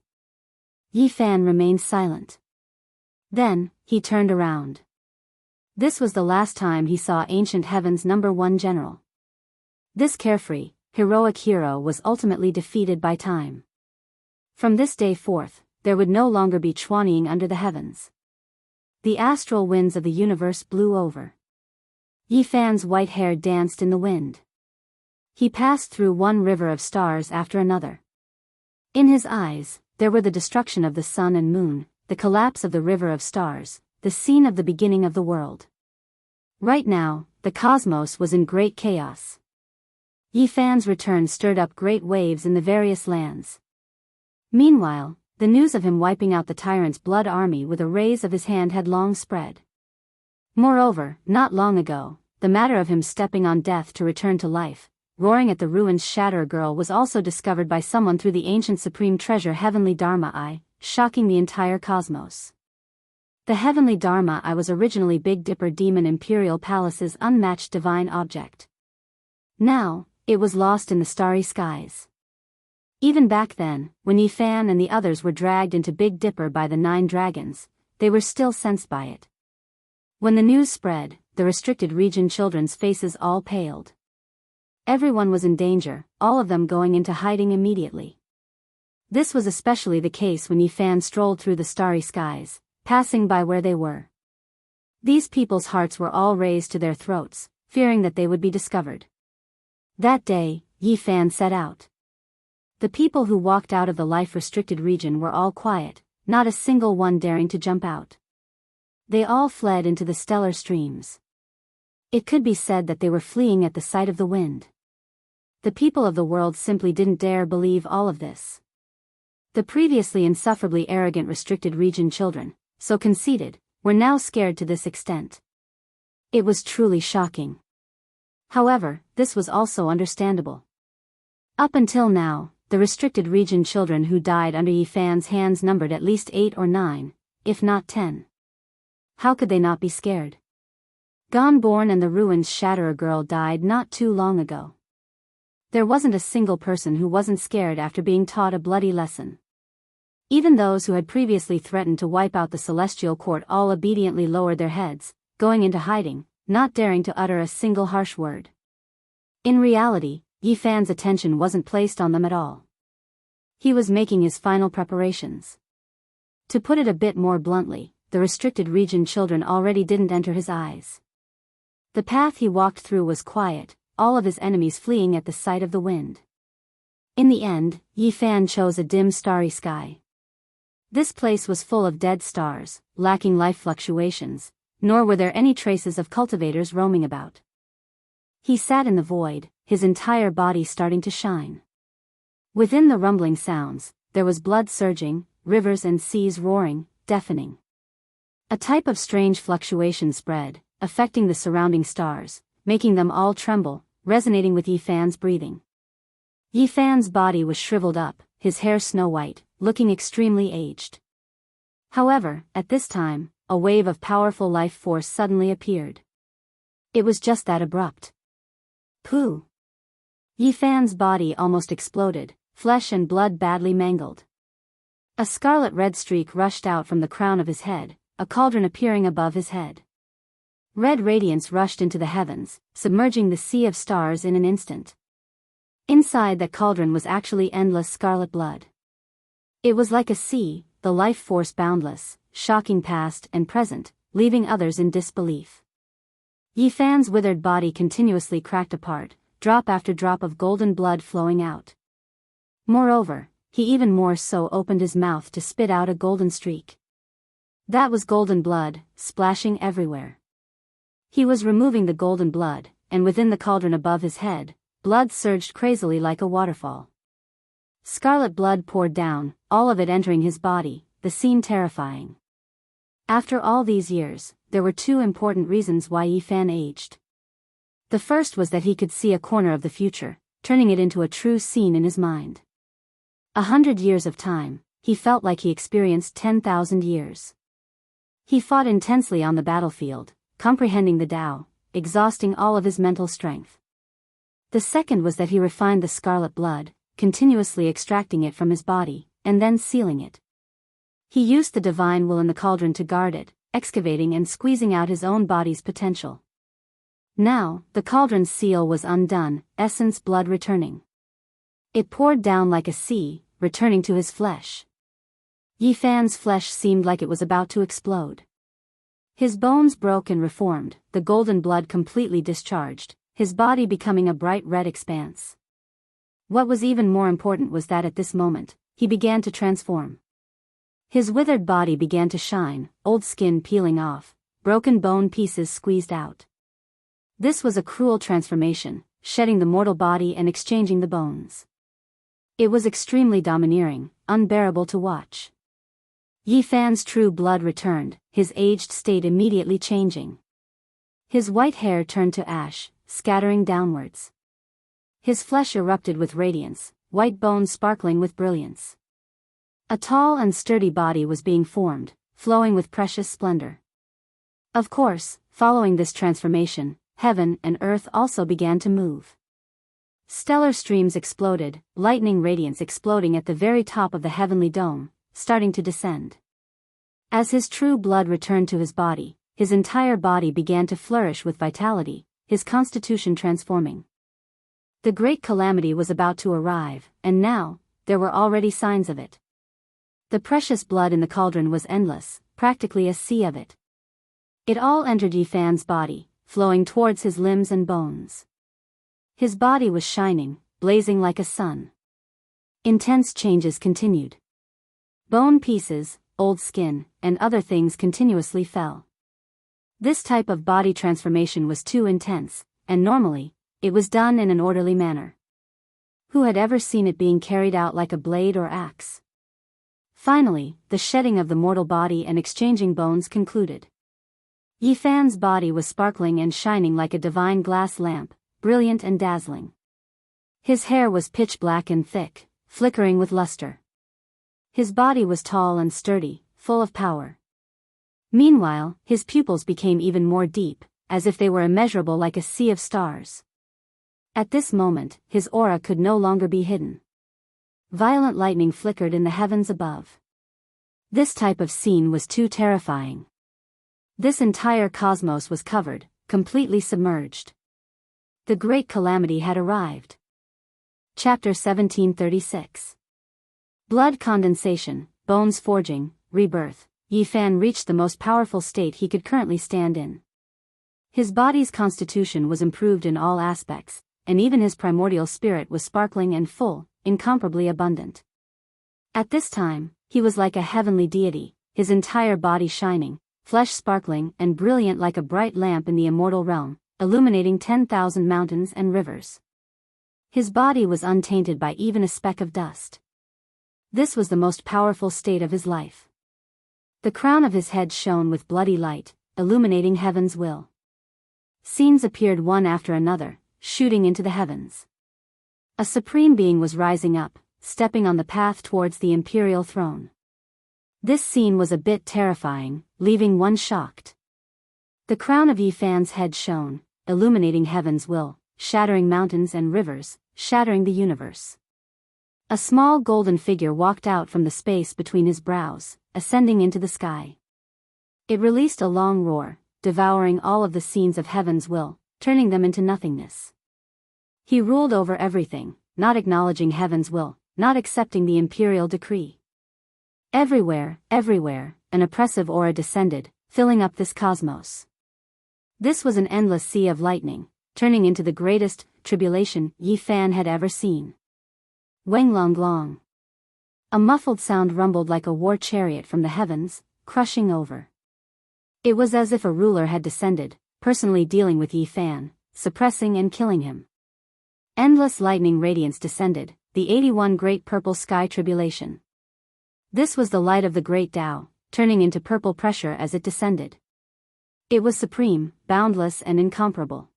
Yi Fan remained silent. Then, he turned around. This was the last time he saw Ancient Heaven's number 1 general. This carefree, heroic hero was ultimately defeated by time. From this day forth, there would no longer be Chuanying under the heavens. The astral winds of the universe blew over. Yi Fan's white hair danced in the wind. He passed through one river of stars after another. In his eyes, there were the destruction of the sun and moon, the collapse of the river of stars, the scene of the beginning of the world. Right now, the cosmos was in great chaos. Yi Fan's return stirred up great waves in the various lands. Meanwhile, the news of him wiping out the tyrant's blood army with a raise of his hand had long spread. Moreover, not long ago, the matter of him stepping on death to return to life, roaring at the ruins Shatter Girl was also discovered by someone through the ancient supreme treasure Heavenly Dharma Eye, shocking the entire cosmos. The Heavenly Dharma Eye was originally Big Dipper Demon Imperial Palace's unmatched divine object. Now, it was lost in the starry skies. Even back then, when Yi Fan and the others were dragged into Big Dipper by the 9 dragons, they were still sensed by it. When the news spread, the restricted region children's faces all paled. Everyone was in danger, all of them going into hiding immediately. This was especially the case when Yi Fan strolled through the starry skies, passing by where they were. These people's hearts were all raised to their throats, fearing that they would be discovered. That day, Yi Fan set out. The people who walked out of the life-restricted region were all quiet, not a single one daring to jump out. They all fled into the stellar streams. It could be said that they were fleeing at the sight of the wind. The people of the world simply didn't dare believe all of this. The previously insufferably arrogant restricted region children, so conceited, were now scared to this extent. It was truly shocking. However, this was also understandable. Up until now, the restricted region children who died under Yi Fan's hands numbered at least 8 or 9, if not 10. How could they not be scared? Gonborn and the Ruins Shatterer girl died not too long ago. There wasn't a single person who wasn't scared after being taught a bloody lesson. Even those who had previously threatened to wipe out the Celestial Court all obediently lowered their heads, going into hiding, not daring to utter a single harsh word. In reality, Yi Fan's attention wasn't placed on them at all. He was making his final preparations. To put it a bit more bluntly, the restricted region children already didn't enter his eyes. The path he walked through was quiet, all of his enemies fleeing at the sight of the wind. In the end, Yi Fan chose a dim starry sky. This place was full of dead stars, lacking life fluctuations, nor were there any traces of cultivators roaming about. He sat in the void, his entire body starting to shine. Within the rumbling sounds, there was blood surging, rivers and seas roaring, deafening. A type of strange fluctuation spread, affecting the surrounding stars, making them all tremble, resonating with Yi Fan's breathing. Yi Fan's body was shriveled up, his hair snow-white, looking extremely aged. However, at this time, a wave of powerful life force suddenly appeared. It was just that abrupt. Pooh! Yi Fan's body almost exploded, flesh and blood badly mangled. A scarlet-red streak rushed out from the crown of his head, a cauldron appearing above his head. Red radiance rushed into the heavens, submerging the sea of stars in an instant. Inside that cauldron was actually endless scarlet blood. It was like a sea, the life force boundless, shocking past and present, leaving others in disbelief. Yi Fan's withered body continuously cracked apart, drop after drop of golden blood flowing out. Moreover, he even more so opened his mouth to spit out a golden streak. That was golden blood, splashing everywhere. He was removing the golden blood, and within the cauldron above his head, blood surged crazily like a waterfall. Scarlet blood poured down, all of it entering his body, the scene terrifying. After all these years, there were 2 important reasons why Yi Fan aged. The first was that he could see a corner of the future, turning it into a true scene in his mind. 100 years of time, he felt like he experienced 10,000 years. He fought intensely on the battlefield, comprehending the Tao, exhausting all of his mental strength. The second was that he refined the scarlet blood, continuously extracting it from his body, and then sealing it. He used the divine will in the cauldron to guard it, excavating and squeezing out his own body's potential. Now, the cauldron's seal was undone, essence blood returning. It poured down like a sea, returning to his flesh. Yi Fan's flesh seemed like it was about to explode. His bones broke and reformed, the golden blood completely discharged, his body becoming a bright red expanse. What was even more important was that at this moment, he began to transform. His withered body began to shine, old skin peeling off, broken bone pieces squeezed out. This was a cruel transformation, shedding the mortal body and exchanging the bones. It was extremely domineering, unbearable to watch. Yi Fan's true blood returned, his aged state immediately changing. His white hair turned to ash, scattering downwards. His flesh erupted with radiance, white bones sparkling with brilliance. A tall and sturdy body was being formed, flowing with precious splendor. Of course, following this transformation, heaven and earth also began to move. Stellar streams exploded, lightning radiance exploding at the very top of the heavenly dome, starting to descend. As his true blood returned to his body, his entire body began to flourish with vitality, his constitution transforming. The great calamity was about to arrive, and now, there were already signs of it. The precious blood in the cauldron was endless, practically a sea of it. It all entered Yifan's body, flowing towards his limbs and bones. His body was shining, blazing like a sun. Intense changes continued. Bone pieces, old skin, and other things continuously fell. This type of body transformation was too intense, and normally, it was done in an orderly manner. Who had ever seen it being carried out like a blade or axe? Finally, the shedding of the mortal body and exchanging bones concluded. Yifan's body was sparkling and shining like a divine glass lamp, brilliant and dazzling. His hair was pitch black and thick, flickering with luster. His body was tall and sturdy, full of power. Meanwhile, his pupils became even more deep, as if they were immeasurable like a sea of stars. At this moment, his aura could no longer be hidden. Violent lightning flickered in the heavens above. This type of scene was too terrifying. This entire cosmos was covered, completely submerged. The great calamity had arrived. Chapter 1736. Blood condensation, bones forging, rebirth. Yifan reached the most powerful state he could currently stand in. His body's constitution was improved in all aspects, and even his primordial spirit was sparkling and full, incomparably abundant. At this time, he was like a heavenly deity, his entire body shining, flesh sparkling and brilliant like a bright lamp in the immortal realm, illuminating 10,000 mountains and rivers. His body was untainted by even a speck of dust. This was the most powerful state of his life. The crown of his head shone with bloody light, illuminating heaven's will. Scenes appeared one after another, shooting into the heavens. A supreme being was rising up, stepping on the path towards the imperial throne. This scene was a bit terrifying, leaving one shocked. The crown of Yifan's head shone, illuminating heaven's will, shattering mountains and rivers, shattering the universe. A small golden figure walked out from the space between his brows, ascending into the sky. It released a long roar, devouring all of the scenes of heaven's will, turning them into nothingness. He ruled over everything, not acknowledging heaven's will, not accepting the imperial decree. Everywhere, an oppressive aura descended, filling up this cosmos. This was an endless sea of lightning, turning into the greatest tribulation Yifan had ever seen. Wenglong. A muffled sound rumbled like a war chariot from the heavens, crushing over. It was as if a ruler had descended, personally dealing with Yifan, suppressing and killing him. Endless lightning radiance descended, the 81 Great Purple Sky Tribulation. This was the light of the Great Tao, turning into purple pressure as it descended. It was supreme, boundless and incomparable.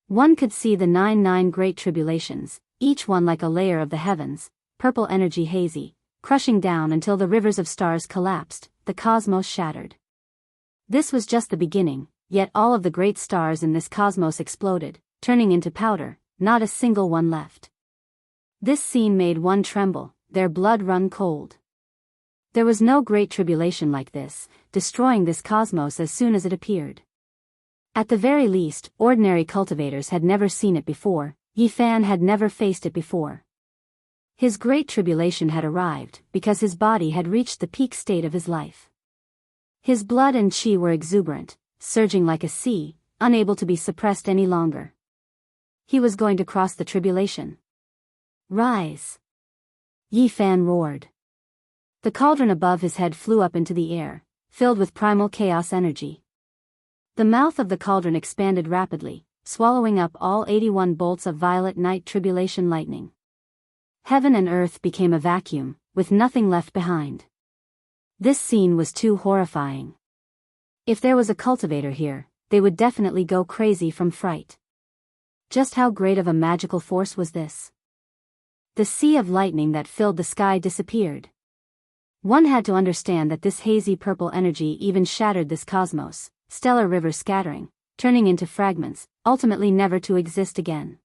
One could see the 99 Great Tribulations, each one like a layer of the heavens, purple energy hazy, crushing down until the rivers of stars collapsed, the cosmos shattered. This was just the beginning, yet all of the great stars in this cosmos exploded, turning into powder, not a single one left. This scene made one tremble, their blood run cold. There was no great tribulation like this, destroying this cosmos as soon as it appeared. At the very least, ordinary cultivators had never seen it before, Yifan had never faced it before. His great tribulation had arrived, because his body had reached the peak state of his life. His blood and chi were exuberant, surging like a sea, unable to be suppressed any longer. He was going to cross the tribulation. Rise! Yifan roared. The cauldron above his head flew up into the air, filled with primal chaos energy. The mouth of the cauldron expanded rapidly, swallowing up all 81 bolts of violet night tribulation lightning. Heaven and earth became a vacuum, with nothing left behind. This scene was too horrifying. If there was a cultivator here, they would definitely go crazy from fright. Just how great of a magical force was this? The sea of lightning that filled the sky disappeared. One had to understand that this hazy purple energy even shattered this cosmos, stellar rivers scattering, turning into fragments, ultimately never to exist again.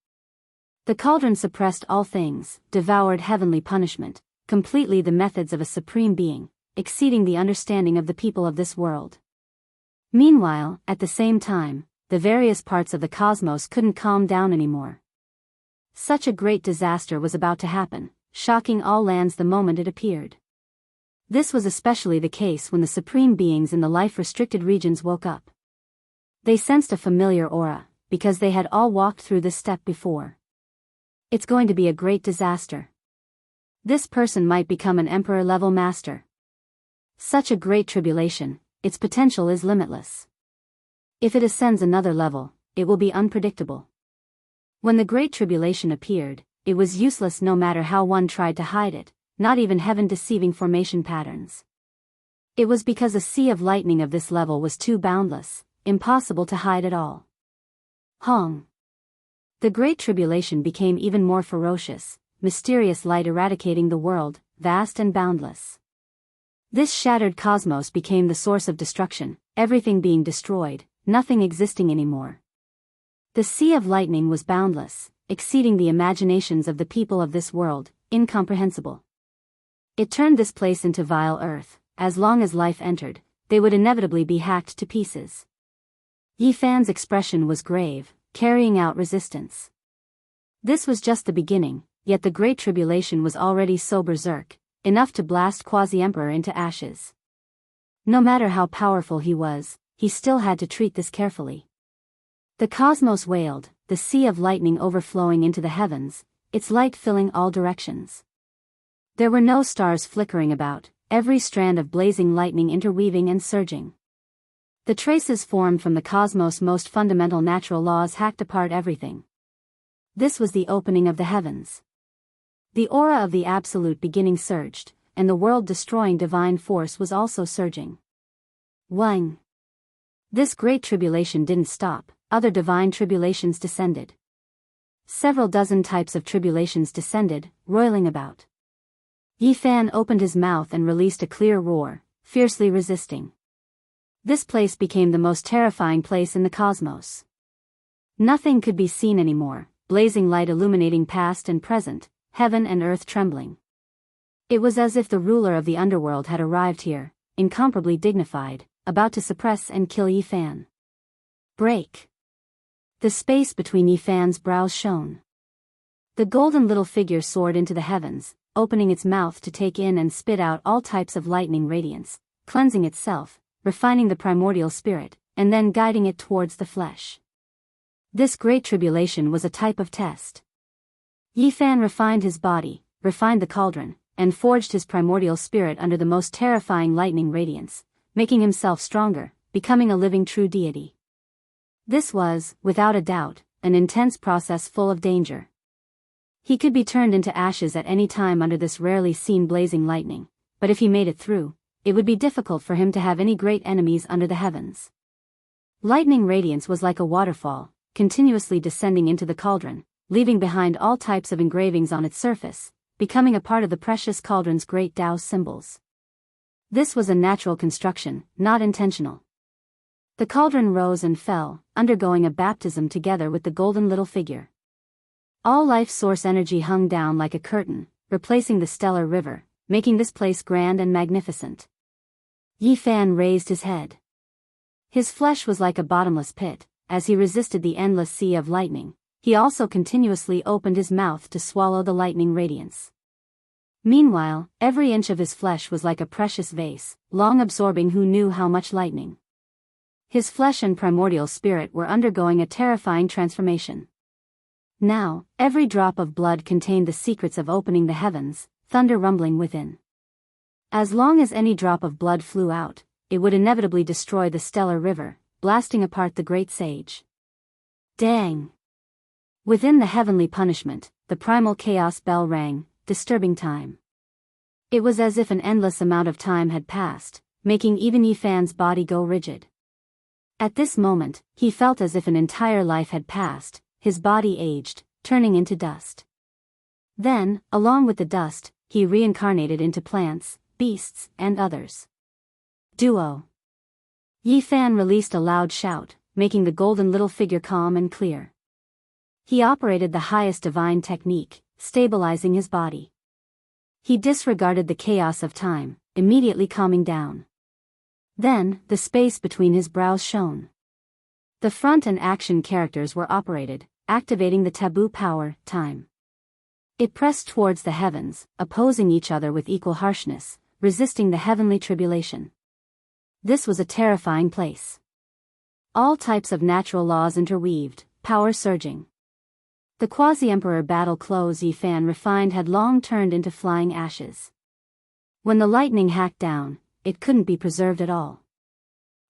The cauldron suppressed all things, devoured heavenly punishment, completely the methods of a supreme being, exceeding the understanding of the people of this world. Meanwhile, at the same time, the various parts of the cosmos couldn't calm down anymore. Such a great disaster was about to happen, shocking all lands the moment it appeared. This was especially the case when the supreme beings in the life-restricted regions woke up. They sensed a familiar aura, because they had all walked through this step before. It's going to be a great disaster. This person might become an emperor-level master. Such a great tribulation, its potential is limitless. If it ascends another level, it will be unpredictable. When the Great Tribulation appeared, it was useless no matter how one tried to hide it, not even heaven-deceiving formation patterns. It was because a sea of lightning of this level was too boundless, impossible to hide at all. Hong. The Great Tribulation became even more ferocious, mysterious light eradicating the world, vast and boundless. This shattered cosmos became the source of destruction, everything being destroyed, nothing existing anymore. The sea of lightning was boundless, exceeding the imaginations of the people of this world, incomprehensible. It turned this place into vile earth. As long as life entered, they would inevitably be hacked to pieces. Yi Fan's expression was grave, carrying out resistance. This was just the beginning, yet the Great Tribulation was already so berserk, enough to blast Quasi-Emperor into ashes. No matter how powerful he was, he still had to treat this carefully. The cosmos wailed, the sea of lightning overflowing into the heavens, its light filling all directions. There were no stars flickering about, every strand of blazing lightning interweaving and surging. The traces formed from the cosmos' most fundamental natural laws hacked apart everything. This was the opening of the heavens. The aura of the Absolute beginning surged, and the world-destroying divine force was also surging. Wang. This great tribulation didn't stop, other divine tribulations descended. Several dozen types of tribulations descended, roiling about. Yi Fan opened his mouth and released a clear roar, fiercely resisting. This place became the most terrifying place in the cosmos. Nothing could be seen anymore, blazing light illuminating past and present, heaven and earth trembling. It was as if the ruler of the underworld had arrived here, incomparably dignified, about to suppress and kill Yi Fan. Break. The space between Yi Fan's brows shone. The golden little figure soared into the heavens, opening its mouth to take in and spit out all types of lightning radiance, cleansing itself, refining the primordial spirit, and then guiding it towards the flesh. This great tribulation was a type of test. Yi Fan refined his body, refined the cauldron, and forged his primordial spirit under the most terrifying lightning radiance, making himself stronger, becoming a living true deity. This was, without a doubt, an intense process full of danger. He could be turned into ashes at any time under this rarely seen blazing lightning, but if he made it through, it would be difficult for him to have any great enemies under the heavens. Lightning radiance was like a waterfall, continuously descending into the cauldron, leaving behind all types of engravings on its surface, becoming a part of the precious cauldron's great Tao symbols. This was a natural construction, not intentional. The cauldron rose and fell, undergoing a baptism together with the golden little figure. All life source energy hung down like a curtain, replacing the stellar river, making this place grand and magnificent. Yi Fan raised his head. His flesh was like a bottomless pit. As he resisted the endless sea of lightning, he also continuously opened his mouth to swallow the lightning radiance. Meanwhile, every inch of his flesh was like a precious vase, long absorbing who knew how much lightning. His flesh and primordial spirit were undergoing a terrifying transformation. Now, every drop of blood contained the secrets of opening the heavens, thunder rumbling within. As long as any drop of blood flew out, it would inevitably destroy the stellar river, blasting apart the great sage. Dang! Within the heavenly punishment, the primal chaos bell rang, disturbing time. It was as if an endless amount of time had passed, making even Yi Fan's body go rigid. At this moment, he felt as if an entire life had passed, his body aged, turning into dust. Then, along with the dust, he reincarnated into plants, beasts, and others. Duo. Yi Fan released a loud shout, making the golden little figure calm and clear. He operated the highest divine technique, stabilizing his body. He disregarded the chaos of time, immediately calming down. Then, the space between his brows shone. The front and action characters were operated, activating the taboo power, time. It pressed towards the heavens, opposing each other with equal harshness, resisting the heavenly tribulation. This was a terrifying place. All types of natural laws interweaved, power surging. The quasi-emperor battle clothes Yi Fan refined had long turned into flying ashes. When the lightning hacked down, it couldn't be preserved at all.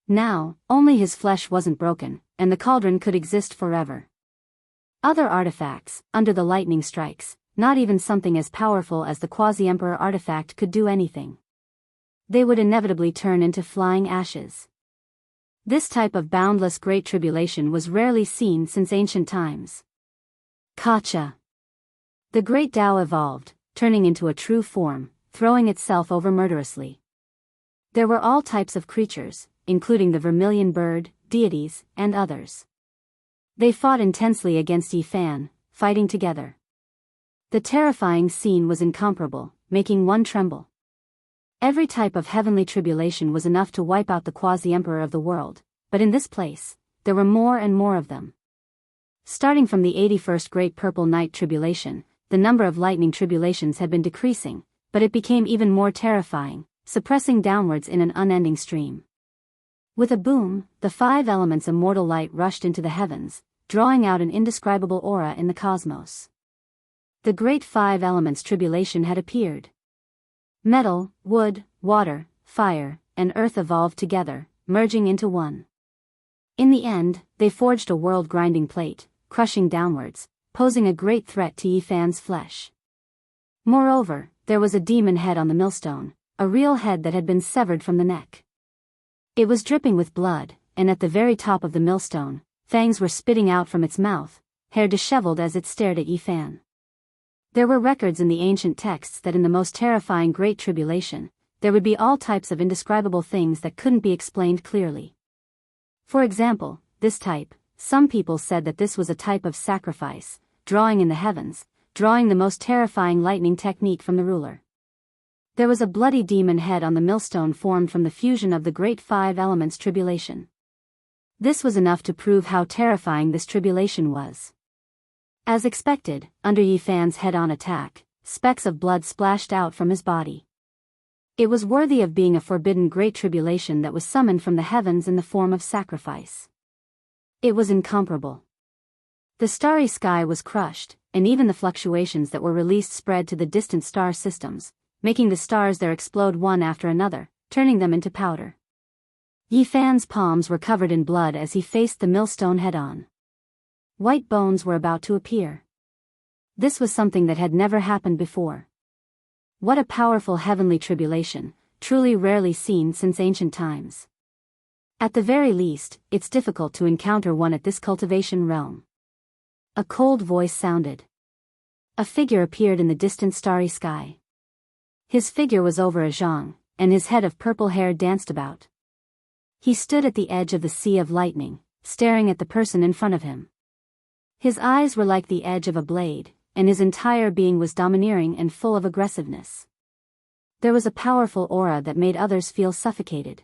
Now, only his flesh wasn't broken, and the cauldron could exist forever. Other artifacts, under the lightning strikes, not even something as powerful as the quasi-emperor artifact could do anything. They would inevitably turn into flying ashes. This type of boundless great tribulation was rarely seen since ancient times. Kacha. The great Tao evolved, turning into a true form, throwing itself over murderously. There were all types of creatures, including the vermilion bird, deities, and others. They fought intensely against Yi Fan, fighting together. The terrifying scene was incomparable, making one tremble. Every type of heavenly tribulation was enough to wipe out the quasi-emperor of the world, but in this place, there were more and more of them. Starting from the 81st Great Purple Night Tribulation, the number of lightning tribulations had been decreasing, but it became even more terrifying, suppressing downwards in an unending stream. With a boom, the 5 elements' immortal light rushed into the heavens, drawing out an indescribable aura in the cosmos. The Great 5 Elements Tribulation had appeared. Metal, wood, water, fire, and earth evolved together, merging into one. In the end, they forged a world-grinding plate, crushing downwards, posing a great threat to Yi Fan's flesh. Moreover, there was a demon head on the millstone, a real head that had been severed from the neck. It was dripping with blood, and at the very top of the millstone, fangs were spitting out from its mouth, hair disheveled as it stared at Yi Fan. There were records in the ancient texts that in the most terrifying Great Tribulation, there would be all types of indescribable things that couldn't be explained clearly. For example, this type, some people said that this was a type of sacrifice, drawing in the heavens, drawing the most terrifying lightning technique from the ruler. There was a bloody demon head on the millstone formed from the fusion of the Great 5 Elements Tribulation. This was enough to prove how terrifying this tribulation was. As expected, under Yi Fan's head-on attack, specks of blood splashed out from his body. It was worthy of being a forbidden great tribulation that was summoned from the heavens in the form of sacrifice. It was incomparable. The starry sky was crushed, and even the fluctuations that were released spread to the distant star systems, making the stars there explode one after another, turning them into powder. Yi Fan's palms were covered in blood as he faced the millstone head-on. White bones were about to appear. This was something that had never happened before. What a powerful heavenly tribulation, truly rarely seen since ancient times. At the very least, it's difficult to encounter one at this cultivation realm. A cold voice sounded. A figure appeared in the distant starry sky. His figure was over a zhang, and his head of purple hair danced about. He stood at the edge of the sea of lightning, staring at the person in front of him. His eyes were like the edge of a blade, and his entire being was domineering and full of aggressiveness. There was a powerful aura that made others feel suffocated.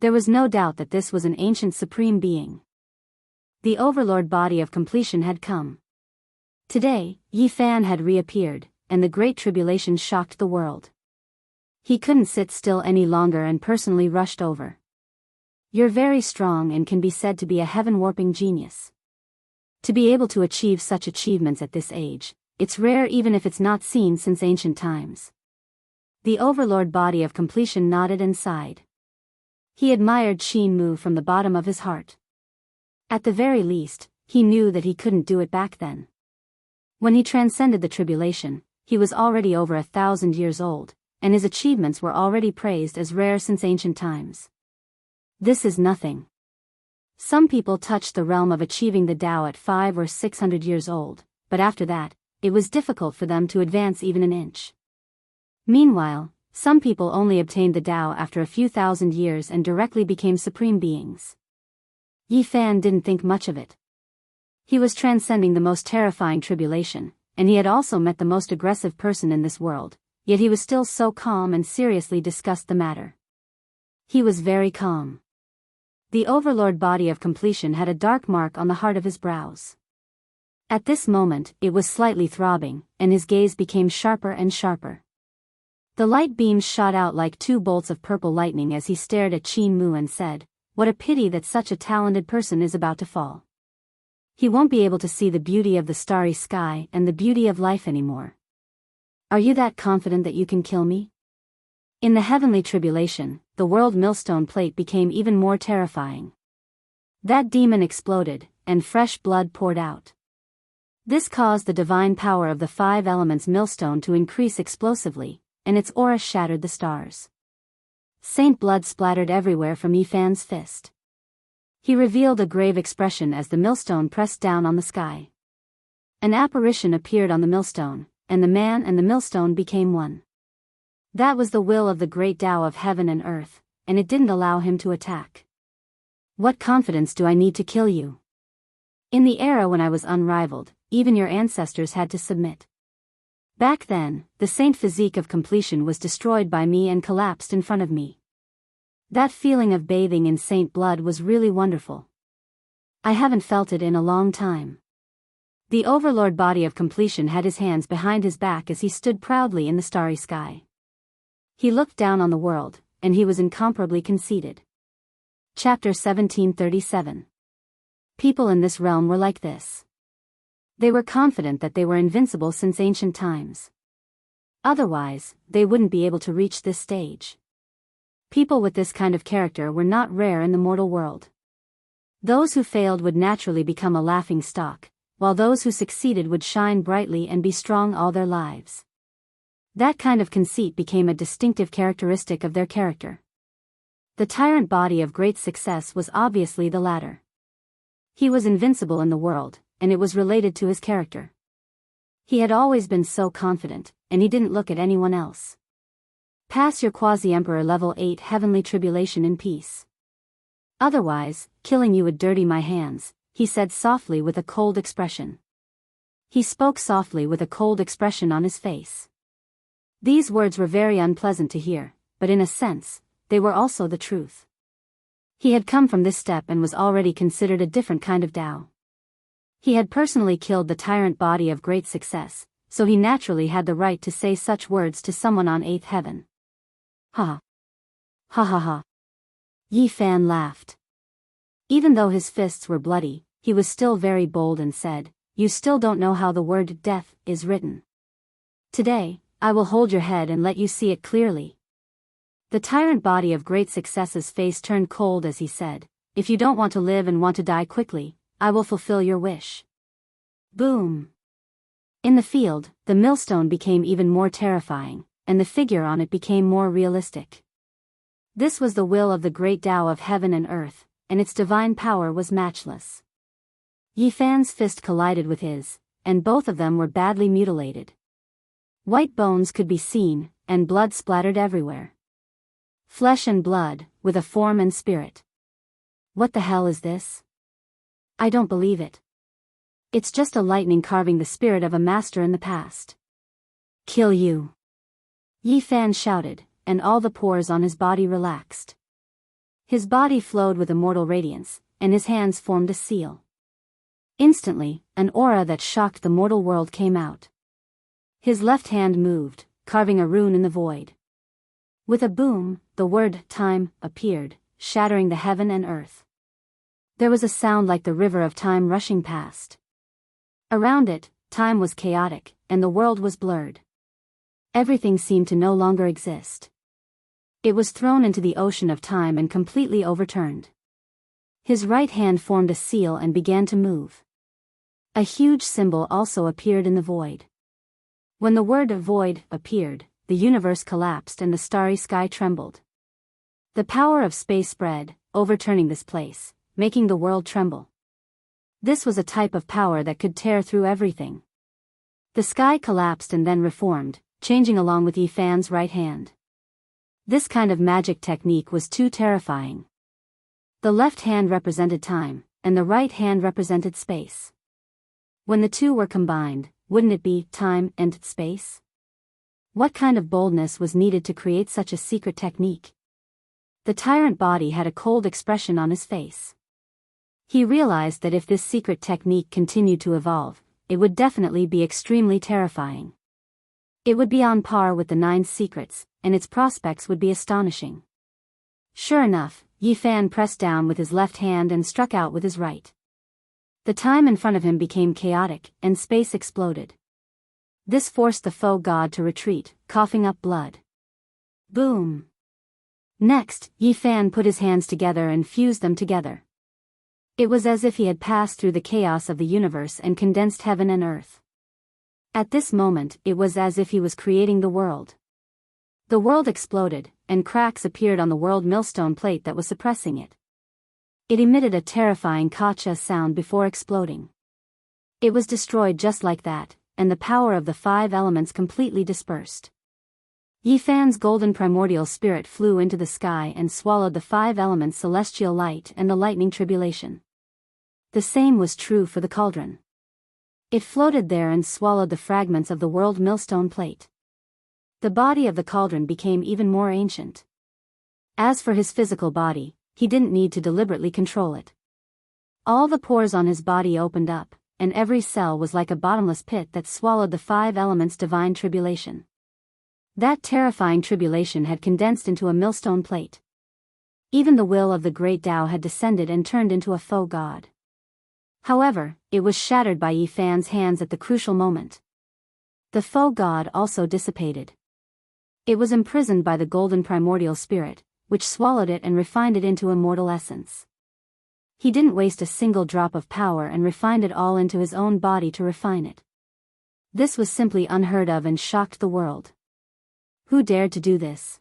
There was no doubt that this was an ancient supreme being. The overlord body of completion had come. Today, Yi Fan had reappeared, and the Great Tribulation shocked the world. He couldn't sit still any longer and personally rushed over. You're very strong and can be said to be a heaven-warping genius. To be able to achieve such achievements at this age, it's rare even if it's not seen since ancient times. The overlord body of completion nodded and sighed. He admired Qin Mu from the bottom of his heart. At the very least, he knew that he couldn't do it back then. When he transcended the tribulation, he was already over 1,000 years old, and his achievements were already praised as rare since ancient times. This is nothing. Some people touched the realm of achieving the Tao at 500 or 600 years old, but after that, it was difficult for them to advance even an inch. Meanwhile, some people only obtained the Tao after a few thousand years and directly became supreme beings. Yi Fan didn't think much of it. He was transcending the most terrifying tribulation, and he had also met the most aggressive person in this world, yet he was still so calm and seriously discussed the matter. He was very calm. The overlord body of completion had a dark mark on the heart of his brows. At this moment, it was slightly throbbing, and his gaze became sharper and sharper. The light beams shot out like two bolts of purple lightning as he stared at Qin Mu and said, "What a pity that such a talented person is about to fall. He won't be able to see the beauty of the starry sky and the beauty of life anymore. Are you that confident that you can kill me?" In the heavenly tribulation, the world millstone plate became even more terrifying. That demon exploded, and fresh blood poured out. This caused the divine power of the 5 elements millstone to increase explosively, and its aura shattered the stars. Saint blood splattered everywhere from Yifan's fist. He revealed a grave expression as the millstone pressed down on the sky. An apparition appeared on the millstone, and the man and the millstone became one. That was the will of the great Tao of heaven and earth, and it didn't allow him to attack. What confidence do I need to kill you? In the era when I was unrivaled, even your ancestors had to submit. Back then, the saint physique of completion was destroyed by me and collapsed in front of me. That feeling of bathing in saint blood was really wonderful. I haven't felt it in a long time. The overlord body of completion had his hands behind his back as he stood proudly in the starry sky. He looked down on the world, and he was incomparably conceited. Chapter 1737. People in this realm were like this. They were confident that they were invincible since ancient times. Otherwise, they wouldn't be able to reach this stage. People with this kind of character were not rare in the mortal world. Those who failed would naturally become a laughing stock, while those who succeeded would shine brightly and be strong all their lives. That kind of conceit became a distinctive characteristic of their character. The tyrant body of great success was obviously the latter. He was invincible in the world, and it was related to his character. He had always been so confident, and he didn't look at anyone else. Pass your quasi-emperor level 8 heavenly tribulation in peace. Otherwise, killing you would dirty my hands, he said softly with a cold expression. He spoke softly with a cold expression on his face. These words were very unpleasant to hear, but in a sense, they were also the truth. He had come from this step and was already considered a different kind of Tao. He had personally killed the tyrant body of great success, so he naturally had the right to say such words to someone on 8th heaven. Ha! Ha ha ha! Yifan laughed. Even though his fists were bloody, he was still very bold and said, "You still don't know how the word death is written. Today, I will hold your head and let you see it clearly." The tyrant body of great success's face turned cold as he said, "If you don't want to live and want to die quickly, I will fulfill your wish." Boom! In the field, the millstone became even more terrifying, and the figure on it became more realistic. This was the will of the great Tao of heaven and earth, and its divine power was matchless. Yifan's fist collided with his, and both of them were badly mutilated. White bones could be seen, and blood splattered everywhere. Flesh and blood, with a form and spirit. What the hell is this? I don't believe it. It's just a lightning carving the spirit of a master in the past. Kill you! Yifan shouted, and all the pores on his body relaxed. His body flowed with immortal radiance, and his hands formed a seal. Instantly, an aura that shocked the mortal world came out. His left hand moved, carving a rune in the void. With a boom, the word time appeared, shattering the heaven and earth. There was a sound like the river of time rushing past. Around it, time was chaotic, and the world was blurred. Everything seemed to no longer exist. It was thrown into the ocean of time and completely overturned. His right hand formed a seal and began to move. A huge symbol also appeared in the void. When the word void appeared, the universe collapsed and the starry sky trembled. The power of space spread, overturning this place, making the world tremble. This was a type of power that could tear through everything. The sky collapsed and then reformed, changing along with Yifan's right hand. This kind of magic technique was too terrifying. The left hand represented time, and the right hand represented space. When the two were combined, wouldn't it be time and space? What kind of boldness was needed to create such a secret technique? The tyrant body had a cold expression on his face. He realized that if this secret technique continued to evolve, it would definitely be extremely terrifying. It would be on par with the 9 secrets, and its prospects would be astonishing. Sure enough, Yi Fan pressed down with his left hand and struck out with his right. The time in front of him became chaotic, and space exploded. This forced the foe god to retreat, coughing up blood. Boom! Next, Yi Fan put his hands together and fused them together. It was as if he had passed through the chaos of the universe and condensed heaven and earth. At this moment, it was as if he was creating the world. The world exploded, and cracks appeared on the world millstone plate that was suppressing it. It emitted a terrifying ka-cha sound before exploding. It was destroyed just like that, and the power of the 5 elements completely dispersed. Yi Fan's golden primordial spirit flew into the sky and swallowed the 5 elements celestial light and the lightning tribulation. The same was true for the cauldron. It floated there and swallowed the fragments of the world millstone plate. The body of the cauldron became even more ancient. As for his physical body, he didn't need to deliberately control it. All the pores on his body opened up, and every cell was like a bottomless pit that swallowed the 5 elements divine tribulation. That terrifying tribulation had condensed into a millstone plate. Even the will of the great Tao had descended and turned into a faux god. However, it was shattered by Yi Fan's hands at the crucial moment. The faux god also dissipated. It was imprisoned by the golden primordial spirit, which swallowed it and refined it into immortal essence. He didn't waste a single drop of power and refined it all into his own body to refine it. This was simply unheard of and shocked the world. Who dared to do this?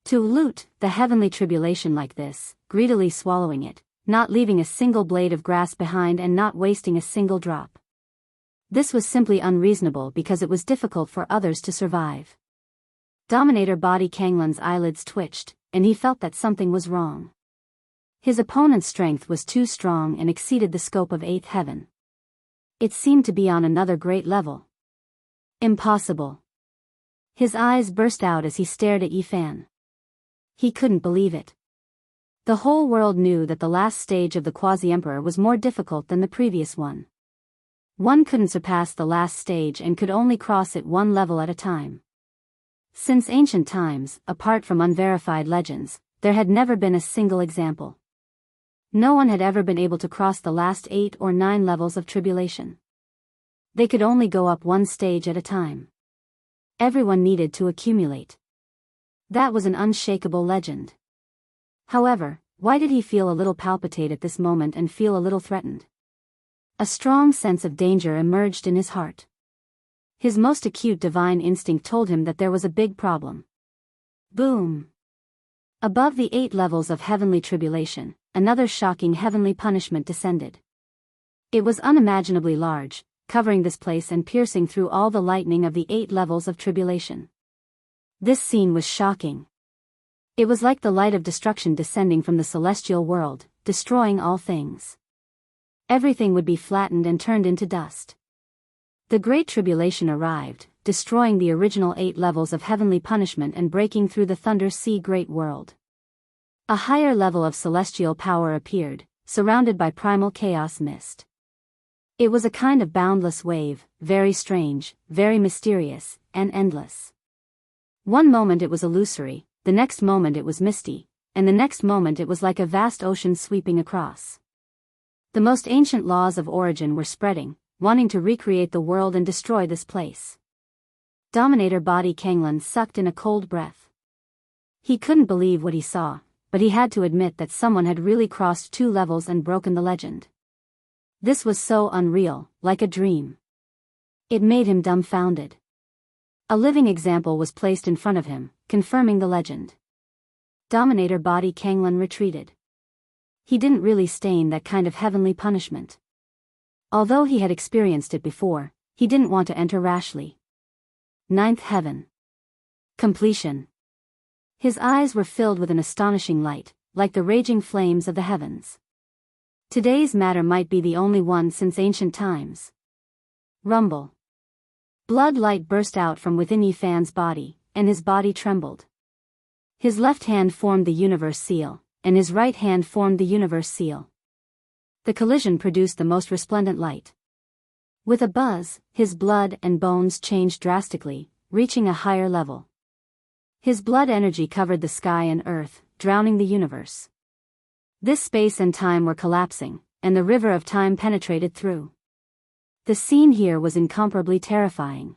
To loot the heavenly tribulation like this, greedily swallowing it, not leaving a single blade of grass behind and not wasting a single drop. This was simply unreasonable because it was difficult for others to survive. Dominator Body Kanglan's eyelids twitched, and he felt that something was wrong. His opponent's strength was too strong and exceeded the scope of 8th heaven. It seemed to be on another great level. Impossible. His eyes burst out as he stared at Yi Fan. He couldn't believe it. The whole world knew that the last stage of the Quasi-Emperor was more difficult than the previous one. One couldn't surpass the last stage and could only cross it one level at a time. Since ancient times, apart from unverified legends, there had never been a single example. No one had ever been able to cross the last 8 or 9 levels of tribulation. They could only go up one stage at a time. Everyone needed to accumulate. That was an unshakable legend. However, why did he feel a little palpitate at this moment and feel a little threatened? A strong sense of danger emerged in his heart. His most acute divine instinct told him that there was a big problem. Boom! Above the 8 levels of heavenly tribulation, another shocking heavenly punishment descended. It was unimaginably large, covering this place and piercing through all the lightning of the 8 levels of tribulation. This scene was shocking. It was like the light of destruction descending from the celestial world, destroying all things. Everything would be flattened and turned into dust. The Great Tribulation arrived, destroying the original 8 levels of heavenly punishment and breaking through the Thunder Sea Great World. A higher level of celestial power appeared, surrounded by primal chaos mist. It was a kind of boundless wave, very strange, very mysterious, and endless. One moment it was illusory, the next moment it was misty, and the next moment it was like a vast ocean sweeping across. The most ancient laws of origin were spreading, wanting to recreate the world and destroy this place. Dominator Body Kanglan sucked in a cold breath. He couldn't believe what he saw, but he had to admit that someone had really crossed 2 levels and broken the legend. This was so unreal, like a dream. It made him dumbfounded. A living example was placed in front of him, confirming the legend. Dominator Body Kanglan retreated. He didn't really stain that kind of heavenly punishment. Although he had experienced it before, he didn't want to enter rashly. 9th heaven. Completion. His eyes were filled with an astonishing light, like the raging flames of the heavens. Today's matter might be the only one since ancient times. Rumble. Blood light burst out from within Yifan's body, and his body trembled. His left hand formed the universe seal, and his right hand formed the universe seal. The collision produced the most resplendent light. With a buzz, his blood and bones changed drastically, reaching a higher level. His blood energy covered the sky and earth, drowning the universe. This space and time were collapsing, and the river of time penetrated through. The scene here was incomparably terrifying.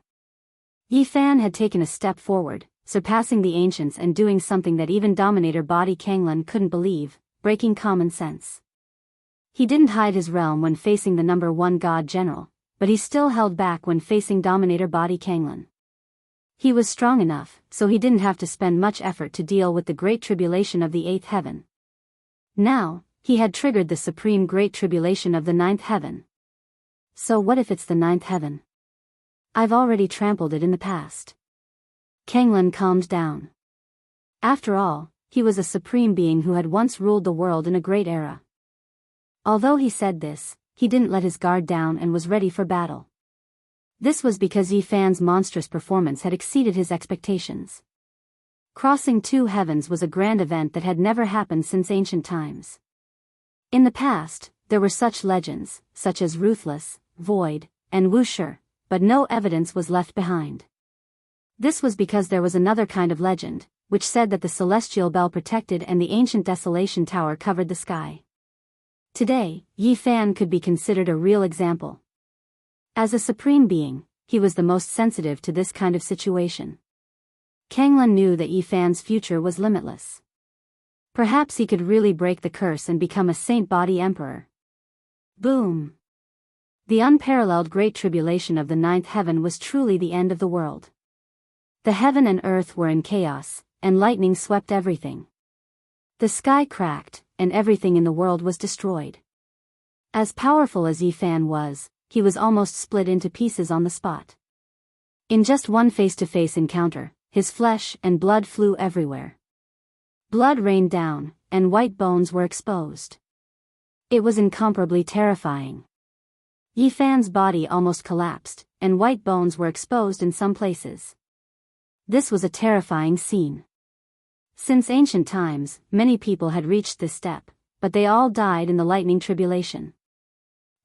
Yifan had taken a step forward, surpassing the ancients and doing something that even Dominator Body Kanglan couldn't believe, breaking common sense. He didn't hide his realm when facing the number 1 god general, but he still held back when facing Dominator Body Kanglan. He was strong enough, so he didn't have to spend much effort to deal with the great tribulation of the 8th heaven. Now, he had triggered the supreme great tribulation of the 9th heaven. So what if it's the 9th heaven? I've already trampled it in the past. Kanglan calmed down. After all, he was a supreme being who had once ruled the world in a great era. Although he said this, he didn't let his guard down and was ready for battle. This was because Yifan's monstrous performance had exceeded his expectations. Crossing 2 heavens was a grand event that had never happened since ancient times. In the past, there were such legends, such as Ruthless, Void, and Wuxia, but no evidence was left behind. This was because there was another kind of legend, which said that the celestial bell protected and the ancient desolation tower covered the sky. Today, Yifan could be considered a real example. As a supreme being, he was the most sensitive to this kind of situation. Kanglan knew that Yifan's future was limitless. Perhaps he could really break the curse and become a saint-body emperor. Boom! The unparalleled great tribulation of the 9th heaven was truly the end of the world. The heaven and earth were in chaos, and lightning swept everything. The sky cracked, and everything in the world was destroyed. As powerful as Yifan was, he was almost split into pieces on the spot. In just one face-to-face encounter, his flesh and blood flew everywhere. Blood rained down, and white bones were exposed. It was incomparably terrifying. Yifan's body almost collapsed, and white bones were exposed in some places. This was a terrifying scene. Since ancient times, many people had reached this step, but they all died in the lightning tribulation.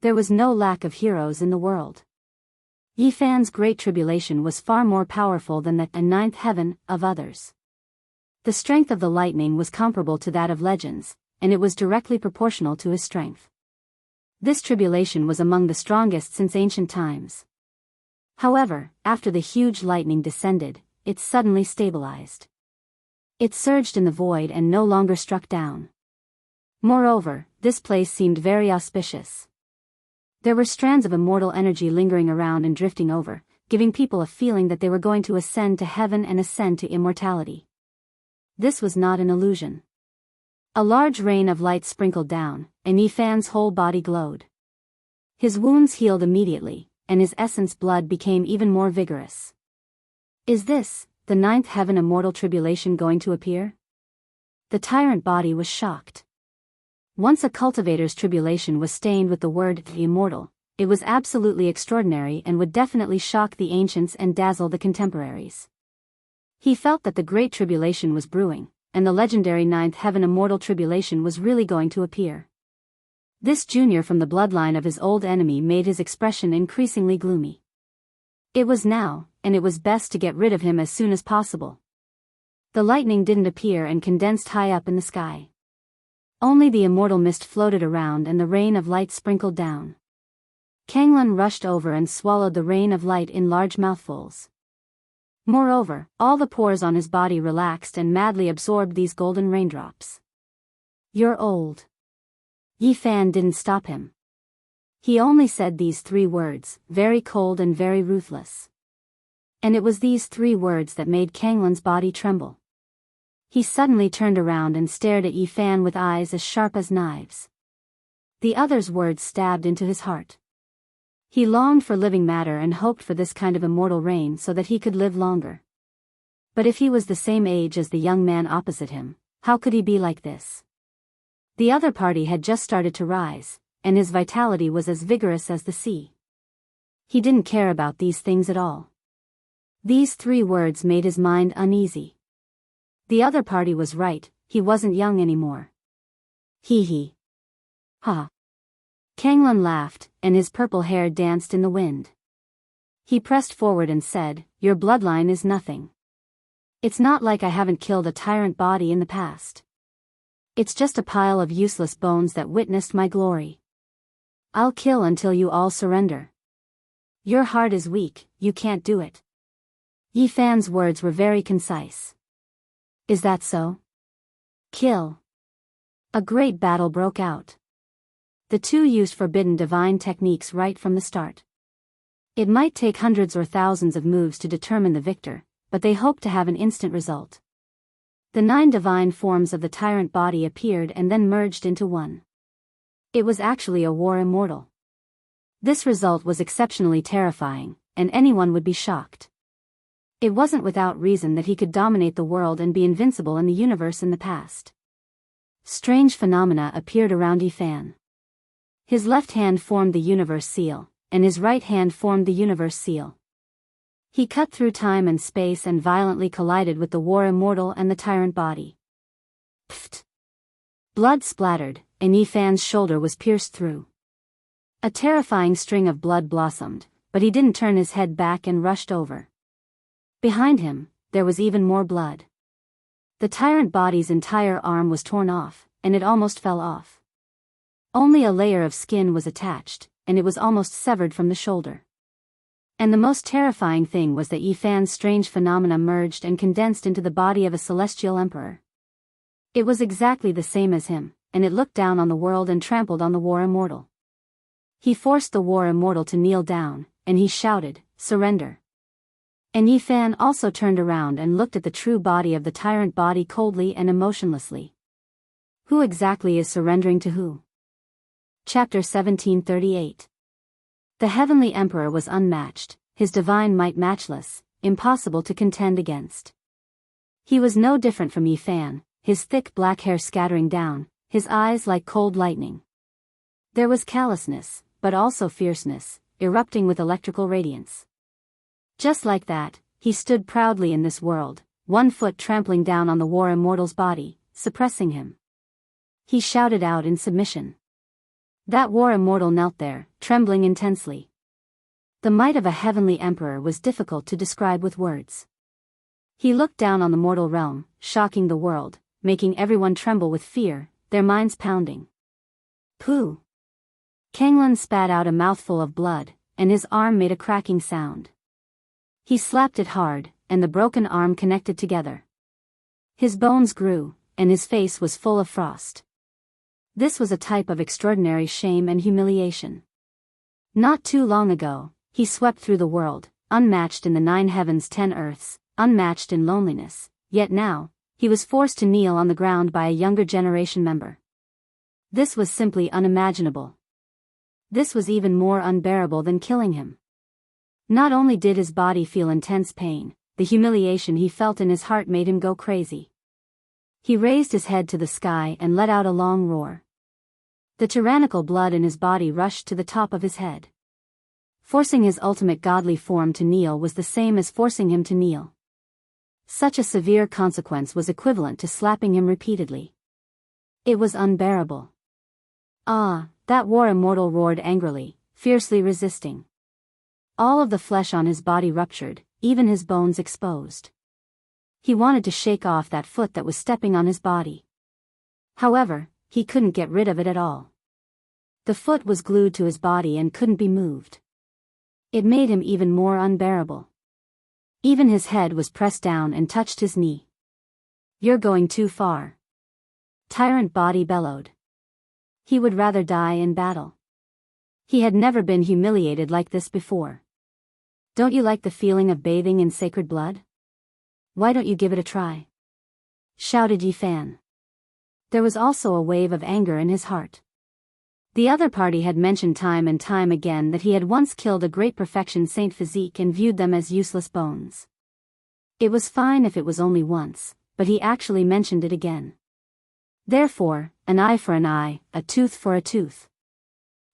There was no lack of heroes in the world. Yifan's great tribulation was far more powerful than the 9th heaven of others. The strength of the lightning was comparable to that of legends, and it was directly proportional to his strength. This tribulation was among the strongest since ancient times. However, after the huge lightning descended, it suddenly stabilized. It surged in the void and no longer struck down. Moreover, this place seemed very auspicious. There were strands of immortal energy lingering around and drifting over, giving people a feeling that they were going to ascend to heaven and ascend to immortality. This was not an illusion. A large rain of light sprinkled down, and Yifan's whole body glowed. His wounds healed immediately, and his essence blood became even more vigorous. Is this, the 9th heaven immortal tribulation going to appear? The tyrant body was shocked. Once a cultivator's tribulation was stained with the word immortal, it was absolutely extraordinary and would definitely shock the ancients and dazzle the contemporaries. He felt that the great tribulation was brewing, and the legendary 9th heaven immortal tribulation was really going to appear. This junior from the bloodline of his old enemy made his expression increasingly gloomy. It was now, and it was best to get rid of him as soon as possible. The lightning didn't appear and condensed high up in the sky. Only the immortal mist floated around and the rain of light sprinkled down. Kanglan rushed over and swallowed the rain of light in large mouthfuls. Moreover, all the pores on his body relaxed and madly absorbed these golden raindrops. "You're old." Yifan didn't stop him. He only said these 3 words, very cold and very ruthless. And it was these 3 words that made Kanglan's body tremble. He suddenly turned around and stared at Yifan with eyes as sharp as knives. The other's words stabbed into his heart. He longed for living matter and hoped for this kind of immortal reign so that he could live longer. But if he was the same age as the young man opposite him, how could he be like this? The other party had just started to rise, and his vitality was as vigorous as the sea. He didn't care about these things at all. These 3 words made his mind uneasy. The other party was right, he wasn't young anymore. Hee hee. Ha. Kanglun laughed, and his purple hair danced in the wind. He pressed forward and said, "Your bloodline is nothing. It's not like I haven't killed a tyrant body in the past. It's just a pile of useless bones that witnessed my glory. I'll kill until you all surrender. Your heart is weak, you can't do it." Yi Fan's words were very concise. "Is that so? Kill." A great battle broke out. The 2 used forbidden divine techniques right from the start. It might take hundreds or thousands of moves to determine the victor, but they hoped to have an instant result. The 9 divine forms of the tyrant body appeared and then merged into one. It was actually a war immortal. This result was exceptionally terrifying, and anyone would be shocked. It wasn't without reason that he could dominate the world and be invincible in the universe in the past. Strange phenomena appeared around Yi Fan. His left hand formed the universe seal, and his right hand formed the universe seal. He cut through time and space and violently collided with the war immortal and the tyrant body. Pfft! Blood splattered, and Yi Fan's shoulder was pierced through. A terrifying string of blood blossomed, but he didn't turn his head back and rushed over. Behind him, there was even more blood. The tyrant body's entire arm was torn off, and it almost fell off. Only a layer of skin was attached, and it was almost severed from the shoulder. And the most terrifying thing was that Yi Fan's strange phenomena merged and condensed into the body of a celestial emperor. It was exactly the same as him, and it looked down on the world and trampled on the war immortal. He forced the war immortal to kneel down, and he shouted, "Surrender." And Yi Fan also turned around and looked at the true body of the tyrant body coldly and emotionlessly. Who exactly is surrendering to who? Chapter 1738. The heavenly emperor was unmatched, his divine might matchless, impossible to contend against. He was no different from Yi Fan, his thick black hair scattering down, his eyes like cold lightning. There was callousness, but also fierceness, erupting with electrical radiance. Just like that, he stood proudly in this world, 1 foot trampling down on the war immortal's body, suppressing him. He shouted out in submission. That war immortal knelt there, trembling intensely. The might of a heavenly emperor was difficult to describe with words. He looked down on the mortal realm, shocking the world, making everyone tremble with fear, their minds pounding. Pooh! Kanglun spat out a mouthful of blood, and his arm made a cracking sound. He slapped it hard, and the broken arm connected together. His bones grew, and his face was full of frost. This was a type of extraordinary shame and humiliation. Not too long ago, he swept through the world, unmatched in the 9 heavens 10 earths, unmatched in loneliness, yet now, he was forced to kneel on the ground by a younger generation member. This was simply unimaginable. This was even more unbearable than killing him. Not only did his body feel intense pain, the humiliation he felt in his heart made him go crazy. He raised his head to the sky and let out a long roar. The tyrannical blood in his body rushed to the top of his head. Forcing his ultimate godly form to kneel was the same as forcing him to kneel. Such a severe consequence was equivalent to slapping him repeatedly. It was unbearable. Ah, that war immortal roared angrily, fiercely resisting. All of the flesh on his body ruptured, even his bones exposed. He wanted to shake off that foot that was stepping on his body. However, he couldn't get rid of it at all. The foot was glued to his body and couldn't be moved. It made him even more unbearable. Even his head was pressed down and touched his knee. "You're going too far." Tyrant body bellowed. He would rather die in battle. He had never been humiliated like this before. "Don't you like the feeling of bathing in sacred blood? Why don't you give it a try?" shouted Yi Fan. There was also a wave of anger in his heart. The other party had mentioned time and time again that he had once killed a great perfection saint physique and viewed them as useless bones. It was fine if it was only once, but he actually mentioned it again. Therefore, an eye for an eye, a tooth for a tooth.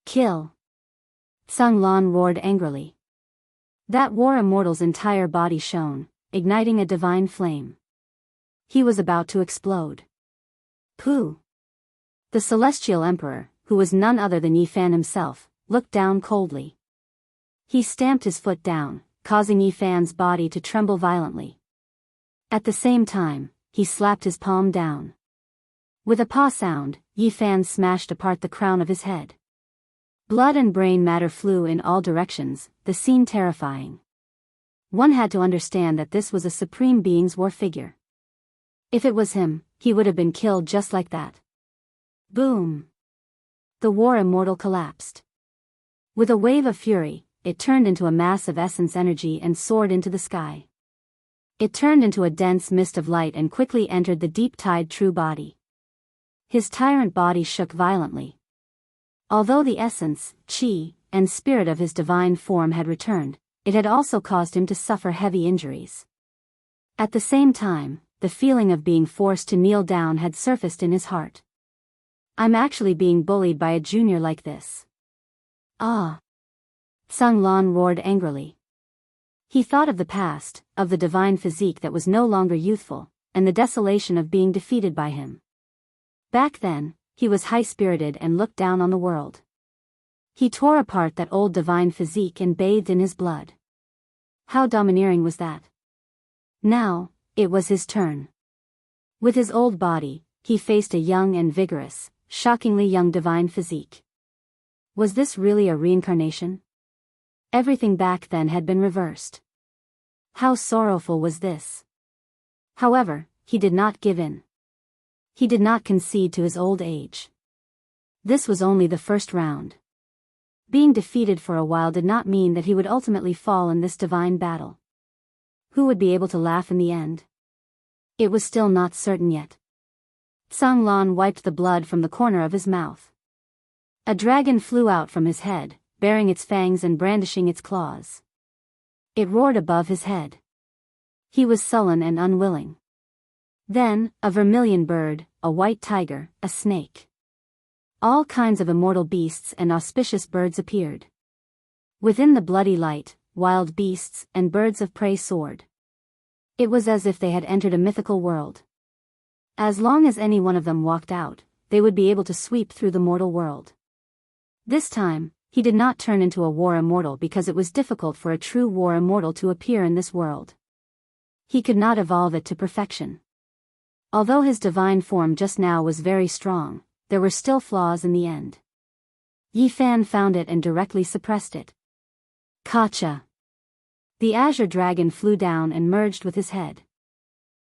Kill! Tsang Lan roared angrily. That war immortal's entire body shone, igniting a divine flame. He was about to explode. Pooh! The celestial emperor, who was none other than Yi Fan himself, looked down coldly. He stamped his foot down, causing Yi Fan's body to tremble violently. At the same time, he slapped his palm down. With a paw sound, Yi Fan smashed apart the crown of his head. Blood and brain matter flew in all directions, the scene terrifying. One had to understand that this was a supreme being's war figure. If it was him, he would have been killed just like that. Boom! The war immortal collapsed. With a wave of fury, it turned into a mass of essence energy and soared into the sky. It turned into a dense mist of light and quickly entered the deep-tide true body. His tyrant body shook violently. Although the essence, chi, and spirit of his divine form had returned, it had also caused him to suffer heavy injuries. At the same time, the feeling of being forced to kneel down had surfaced in his heart. I'm actually being bullied by a junior like this. Ah! Sung Lan roared angrily. He thought of the past, of the divine physique that was no longer youthful, and the desolation of being defeated by him. Back then, he was high-spirited and looked down on the world. He tore apart that old divine physique and bathed in his blood. How domineering was that? Now, it was his turn. With his old body, he faced a young and vigorous, shockingly young divine physique. Was this really a reincarnation? Everything back then had been reversed. How sorrowful was this? However, he did not give in. He did not concede to his old age. This was only the first round. Being defeated for a while did not mean that he would ultimately fall in this divine battle. Who would be able to laugh in the end? It was still not certain yet. Sung Lan wiped the blood from the corner of his mouth. A dragon flew out from his head, baring its fangs and brandishing its claws. It roared above his head. He was sullen and unwilling. Then, a vermilion bird, a white tiger, a snake. All kinds of immortal beasts and auspicious birds appeared. Within the bloody light, wild beasts and birds of prey soared. It was as if they had entered a mythical world. As long as any one of them walked out, they would be able to sweep through the mortal world. This time, he did not turn into a war immortal because it was difficult for a true war immortal to appear in this world. He could not evolve it to perfection. Although his divine form just now was very strong, there were still flaws in the end. Yi Fan found it and directly suppressed it. Kacha! The azure dragon flew down and merged with his head.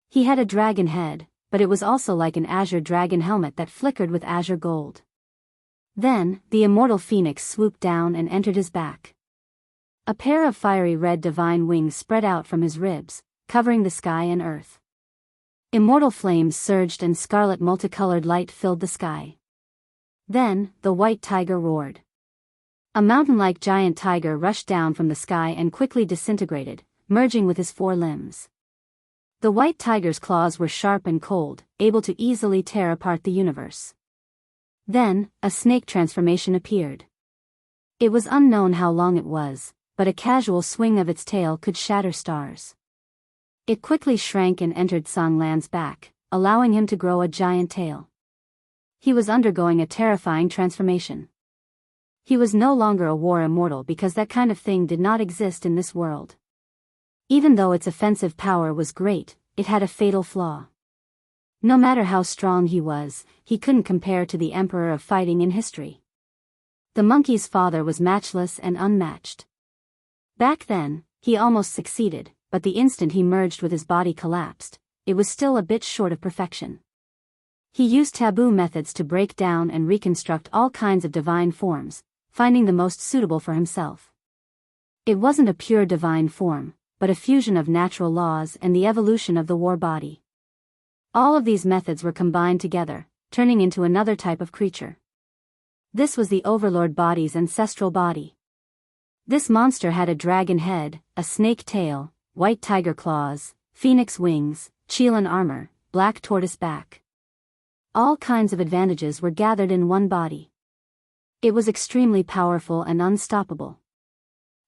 He had a dragon head, but it was also like an azure dragon helmet that flickered with azure gold. Then, the immortal phoenix swooped down and entered his back. A pair of fiery red divine wings spread out from his ribs, covering the sky and earth. Immortal flames surged and scarlet multicolored light filled the sky. Then, the white tiger roared. A mountain-like giant tiger rushed down from the sky and quickly disintegrated, merging with his four limbs. The white tiger's claws were sharp and cold, able to easily tear apart the universe. Then, a snake transformation appeared. It was unknown how long it was, but a casual swing of its tail could shatter stars. It quickly shrank and entered Song Lan's back, allowing him to grow a giant tail. He was undergoing a terrifying transformation. He was no longer a war immortal because that kind of thing did not exist in this world. Even though its offensive power was great, it had a fatal flaw. No matter how strong he was, he couldn't compare to the emperor of fighting in history. The monkey's father was matchless and unmatched. Back then, he almost succeeded, but the instant he merged with his body collapsed, it was still a bit short of perfection. He used taboo methods to break down and reconstruct all kinds of divine forms, finding the most suitable for himself. It wasn't a pure divine form, but a fusion of natural laws and the evolution of the war body. All of these methods were combined together, turning into another type of creature. This was the Overlord body's ancestral body. This monster had a dragon head, a snake tail, white tiger claws, phoenix wings, Qilin armor, black tortoise back. All kinds of advantages were gathered in one body. It was extremely powerful and unstoppable.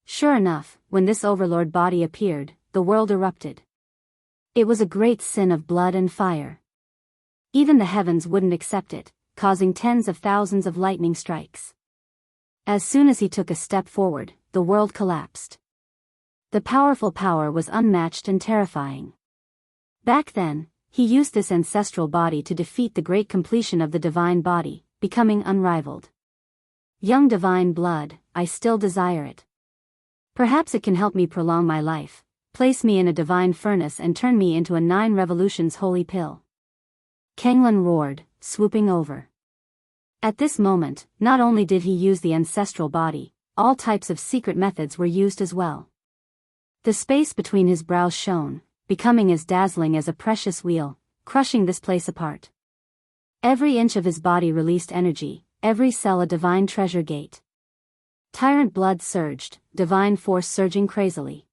Sure enough, when this overlord body appeared, the world erupted. It was a great sin of blood and fire. Even the heavens wouldn't accept it, causing tens of thousands of lightning strikes. As soon as he took a step forward, the world collapsed. The powerful power was unmatched and terrifying. Back then, he used this ancestral body to defeat the great completion of the divine body, becoming unrivaled. Young divine blood, I still desire it. Perhaps it can help me prolong my life, place me in a divine furnace and turn me into a 9 revolutions holy pill. Kenglin roared, swooping over. At this moment, not only did he use the ancestral body, all types of secret methods were used as well. The space between his brows shone, becoming as dazzling as a precious wheel, crushing this place apart. Every inch of his body released energy, every cell a divine treasure gate. Tyrant blood surged, divine force surging crazily.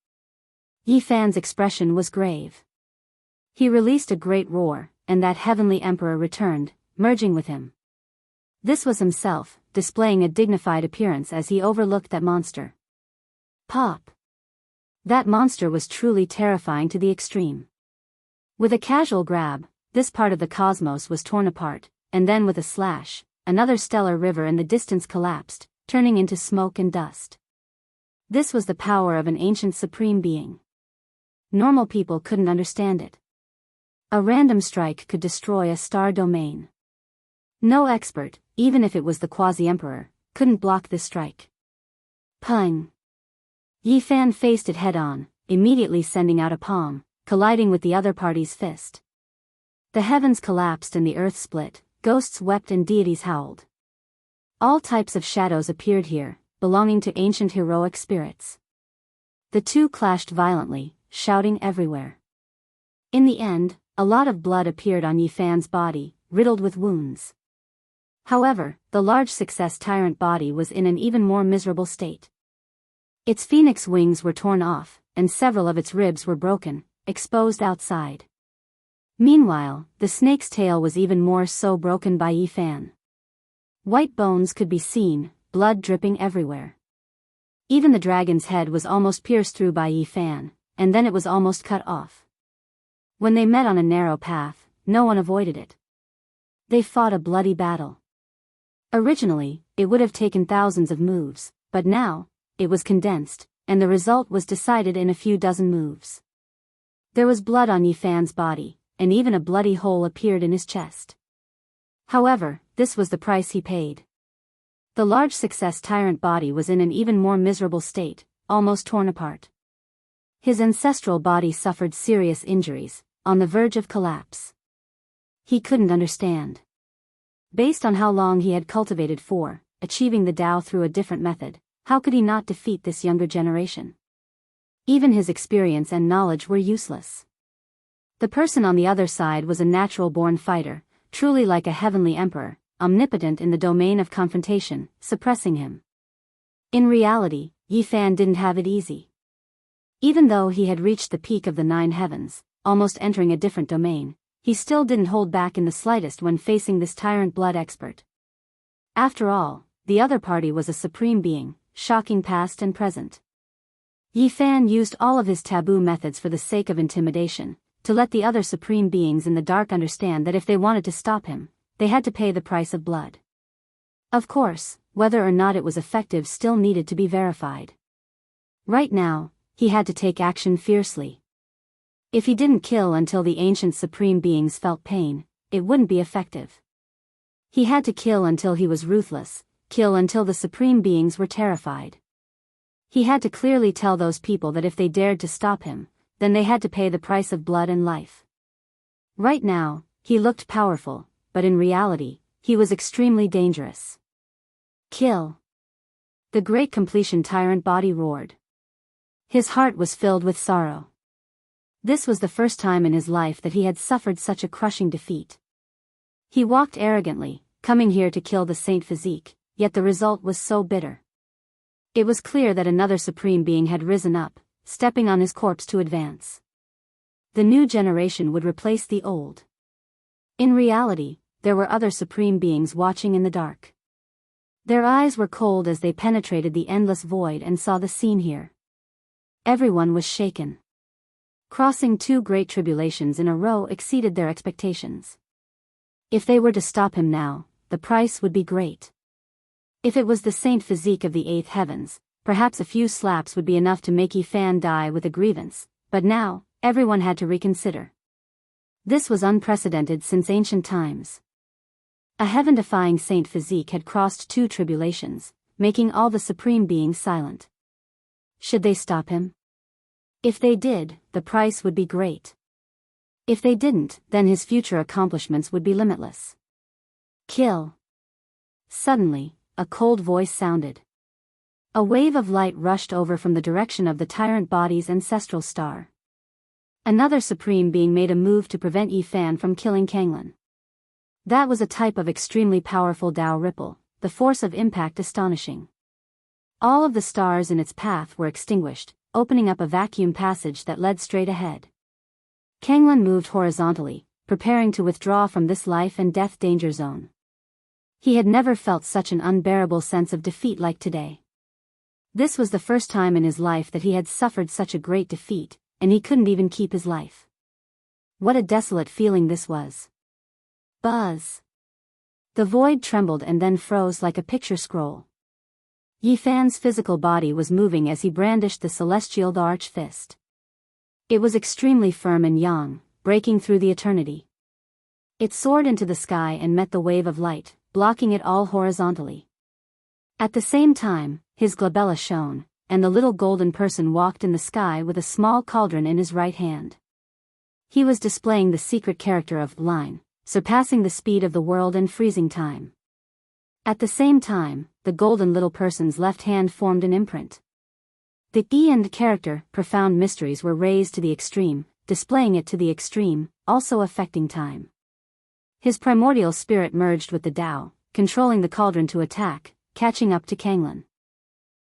Yi Fan's expression was grave. He released a great roar, and that heavenly emperor returned, merging with him. This was himself, displaying a dignified appearance as he overlooked that monster. Pop! That monster was truly terrifying to the extreme. With a casual grab, this part of the cosmos was torn apart, and then with a slash, another stellar river in the distance collapsed, turning into smoke and dust. This was the power of an ancient supreme being. Normal people couldn't understand it. A random strike could destroy a star domain. No expert, even if it was the quasi-emperor, couldn't block this strike. Pung! Yi Fan faced it head-on, immediately sending out a palm, colliding with the other party's fist. The heavens collapsed and the earth split, ghosts wept and deities howled. All types of shadows appeared here, belonging to ancient heroic spirits. The two clashed violently, shouting everywhere. In the end, a lot of blood appeared on Yi Fan's body, riddled with wounds. However, the large success tyrant body was in an even more miserable state. Its phoenix wings were torn off, and several of its ribs were broken, exposed outside. Meanwhile, the snake's tail was even more so broken by Yi Fan. White bones could be seen, blood dripping everywhere. Even the dragon's head was almost pierced through by Yi Fan, and then it was almost cut off. When they met on a narrow path, no one avoided it. They fought a bloody battle. Originally, it would have taken thousands of moves, but now, it was condensed, and the result was decided in a few dozen moves. There was blood on Yi Fan's body, and even a bloody hole appeared in his chest. However, this was the price he paid. The large success tyrant body was in an even more miserable state, almost torn apart. His ancestral body suffered serious injuries, on the verge of collapse. He couldn't understand. Based on how long he had cultivated for, achieving the Tao through a different method, how could he not defeat this younger generation? Even his experience and knowledge were useless. The person on the other side was a natural-born fighter, truly like a heavenly emperor, omnipotent in the domain of confrontation, suppressing him. In reality, Yi Fan didn't have it easy. Even though he had reached the peak of the 9 heavens, almost entering a different domain, he still didn't hold back in the slightest when facing this tyrant blood expert. After all, the other party was a supreme being, shocking past and present. Yi Fan used all of his taboo methods for the sake of intimidation, to let the other supreme beings in the dark understand that if they wanted to stop him, they had to pay the price of blood. Of course, whether or not it was effective still needed to be verified. Right now, he had to take action fiercely. If he didn't kill until the ancient supreme beings felt pain, it wouldn't be effective. He had to kill until he was ruthless, kill until the supreme beings were terrified. He had to clearly tell those people that if they dared to stop him, then they had to pay the price of blood and life. Right now, he looked powerful, but in reality, he was extremely dangerous. Kill! The great completion tyrant body roared. His heart was filled with sorrow. This was the first time in his life that he had suffered such a crushing defeat. He walked arrogantly, coming here to kill the Saint Physique, yet the result was so bitter. It was clear that another supreme being had risen up, stepping on his corpse to advance. The new generation would replace the old. In reality, there were other supreme beings watching in the dark. Their eyes were cold as they penetrated the endless void and saw the scene here. Everyone was shaken. Crossing two great tribulations in a row exceeded their expectations. If they were to stop him now, the price would be great. If it was the saint physique of the eighth heavens, perhaps a few slaps would be enough to make Yifan die with a grievance, but now, everyone had to reconsider. This was unprecedented since ancient times. A heaven-defying saint physique had crossed two tribulations, making all the supreme beings silent. Should they stop him? If they did, the price would be great. If they didn't, then his future accomplishments would be limitless. Kill. Suddenly, a cold voice sounded. A wave of light rushed over from the direction of the tyrant body's ancestral star. Another supreme being made a move to prevent Yifan from killing Kanglan. That was a type of extremely powerful Tao ripple, the force of impact astonishing. All of the stars in its path were extinguished, opening up a vacuum passage that led straight ahead. Kanglan moved horizontally, preparing to withdraw from this life and death danger zone. He had never felt such an unbearable sense of defeat like today. This was the first time in his life that he had suffered such a great defeat, and he couldn't even keep his life. What a desolate feeling this was. Buzz. The void trembled and then froze like a picture scroll. Yifan's physical body was moving as he brandished the celestial arch fist. It was extremely firm and yang, breaking through the eternity. It soared into the sky and met the wave of light, blocking it all horizontally. At the same time, his glabella shone, and the little golden person walked in the sky with a small cauldron in his right hand. He was displaying the secret character of line, surpassing the speed of the world and freezing time. At the same time, the golden little person's left hand formed an imprint. The E and character, profound mysteries were raised to the extreme, displaying it to the extreme, also affecting time. His primordial spirit merged with the Tao, controlling the cauldron to attack, catching up to Kanglan.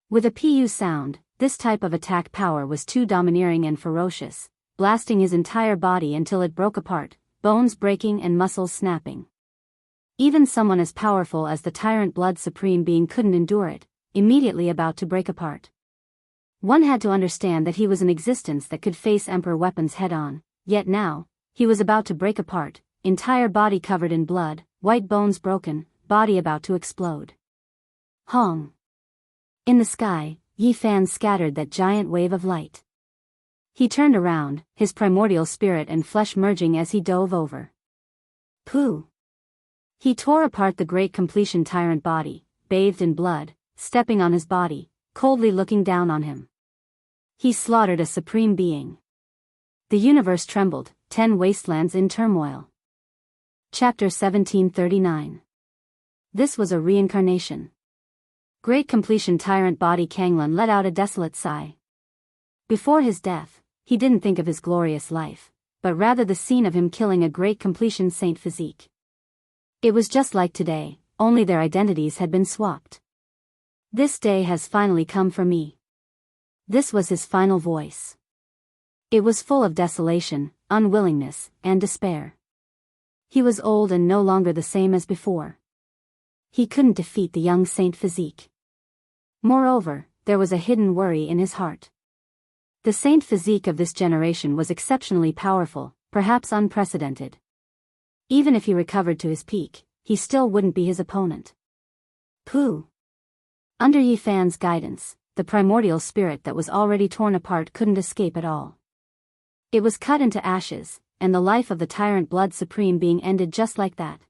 With a PU sound, this type of attack power was too domineering and ferocious, blasting his entire body until it broke apart, bones breaking and muscles snapping. Even someone as powerful as the tyrant blood supreme being couldn't endure it, immediately about to break apart. One had to understand that he was an existence that could face emperor weapons head-on, yet now, he was about to break apart, entire body covered in blood, white bones broken, body about to explode. Hong. In the sky, Yifan scattered that giant wave of light. He turned around, his primordial spirit and flesh merging as he dove over. Pooh! He tore apart the great completion tyrant body, bathed in blood, stepping on his body, coldly looking down on him. He slaughtered a supreme being. The universe trembled, 10 wastelands in turmoil. Chapter 1739. This was a reincarnation. Great completion tyrant body Kanglan let out a desolate sigh. Before his death, he didn't think of his glorious life, but rather the scene of him killing a great completion saint physique. It was just like today, only their identities had been swapped. This day has finally come for me. This was his final voice. It was full of desolation, unwillingness, and despair. He was old and no longer the same as before. He couldn't defeat the young saint physique. Moreover, there was a hidden worry in his heart. The saint physique of this generation was exceptionally powerful, perhaps unprecedented. Even if he recovered to his peak, he still wouldn't be his opponent. Pooh! Under Yifan's guidance, the primordial spirit that was already torn apart couldn't escape at all. It was cut into ashes, and the life of the tyrant blood supreme being ended just like that.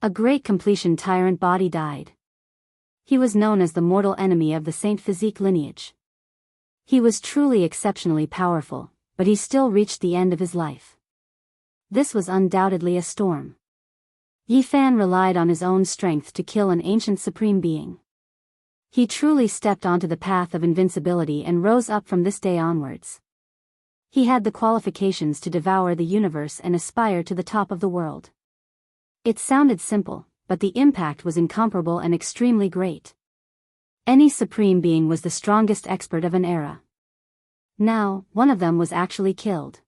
A great completion tyrant body died. He was known as the mortal enemy of the saint physique lineage. He was truly exceptionally powerful, but he still reached the end of his life. This was undoubtedly a storm. Yifan relied on his own strength to kill an ancient supreme being. He truly stepped onto the path of invincibility and rose up from this day onwards. He had the qualifications to devour the universe and aspire to the top of the world. It sounded simple, but the impact was incomparable and extremely great. Any supreme being was the strongest expert of an era. Now, one of them was actually killed.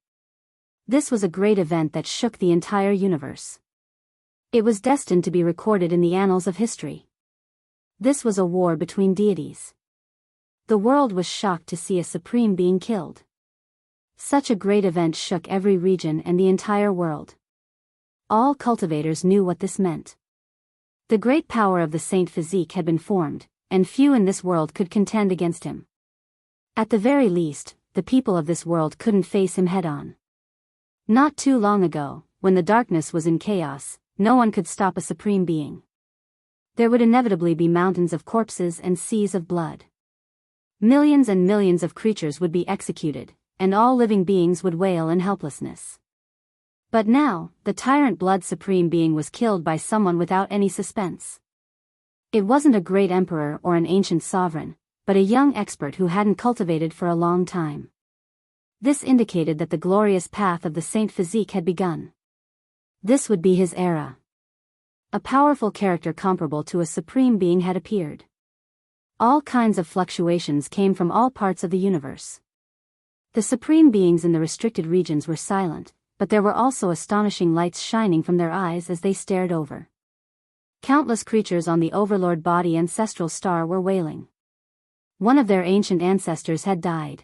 This was a great event that shook the entire universe. It was destined to be recorded in the annals of history. This was a war between deities. The world was shocked to see a supreme being killed. Such a great event shook every region and the entire world. All cultivators knew what this meant. The great power of the Saint Physique had been formed, and few in this world could contend against him. At the very least, the people of this world couldn't face him head-on. Not too long ago, when the darkness was in chaos, no one could stop a supreme being. There would inevitably be mountains of corpses and seas of blood. Millions and millions of creatures would be executed, and all living beings would wail in helplessness. But now, the tyrant blood supreme being was killed by someone without any suspense. It wasn't a great emperor or an ancient sovereign, but a young expert who hadn't cultivated for a long time. This indicated that the glorious path of the Saint Physique had begun. This would be his era. A powerful character comparable to a supreme being had appeared. All kinds of fluctuations came from all parts of the universe. The supreme beings in the restricted regions were silent, but there were also astonishing lights shining from their eyes as they stared over. Countless creatures on the Overlord body ancestral star were wailing. One of their ancient ancestors had died.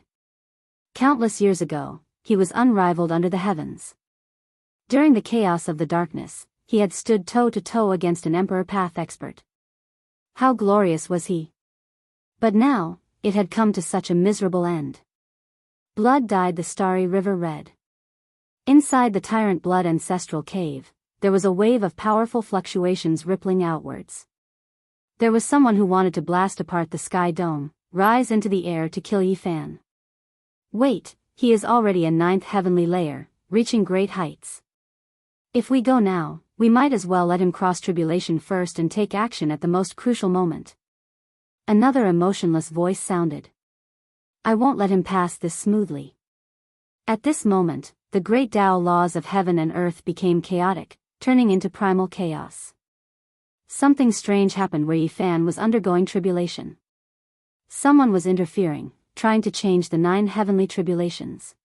Countless years ago, he was unrivaled under the heavens. During the chaos of the darkness, he had stood toe-to-toe against an Emperor Path expert. How glorious was he! But now, it had come to such a miserable end. Blood dyed the starry river red. Inside the tyrant blood ancestral cave, there was a wave of powerful fluctuations rippling outwards. There was someone who wanted to blast apart the sky dome, rise into the air to kill Yifan. Wait, he is already a 9th heavenly layer, reaching great heights. If we go now, we might as well let him cross tribulation first and take action at the most crucial moment. Another emotionless voice sounded. I won't let him pass this smoothly. At this moment, the great Tao laws of heaven and earth became chaotic, turning into primal chaos. Something strange happened where Yifan was undergoing tribulation. Someone was interfering, trying to change the 9 heavenly tribulations.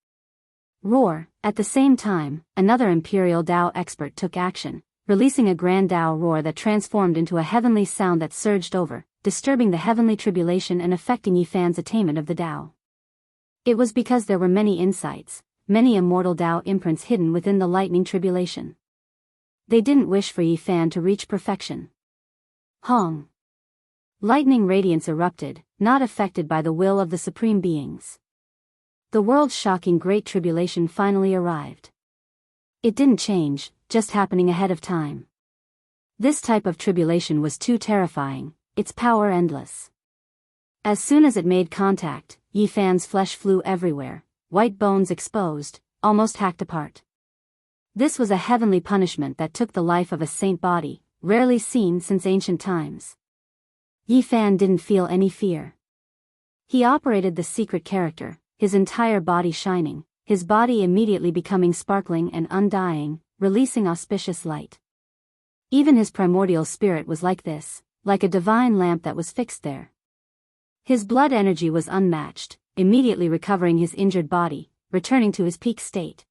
Roar! At the same time, another Imperial Tao expert took action, releasing a grand Tao roar that transformed into a heavenly sound that surged over, disturbing the heavenly tribulation and affecting Yifan's attainment of the Tao. It was because there were many insights, many immortal Tao imprints hidden within the lightning tribulation. They didn't wish for Yifan to reach perfection. Hong! Lightning radiance erupted, not affected by the will of the supreme beings. The world's shocking great tribulation finally arrived. It didn't change, just happening ahead of time. This type of tribulation was too terrifying, its power endless. As soon as it made contact, Yifan's flesh flew everywhere, white bones exposed, almost hacked apart. This was a heavenly punishment that took the life of a saint body, rarely seen since ancient times. Yifan didn't feel any fear. He operated the secret character, his entire body shining, his body immediately becoming sparkling and undying, releasing auspicious light. Even his primordial spirit was like this, like a divine lamp that was fixed there. His blood energy was unmatched, immediately recovering his injured body, returning to his peak state.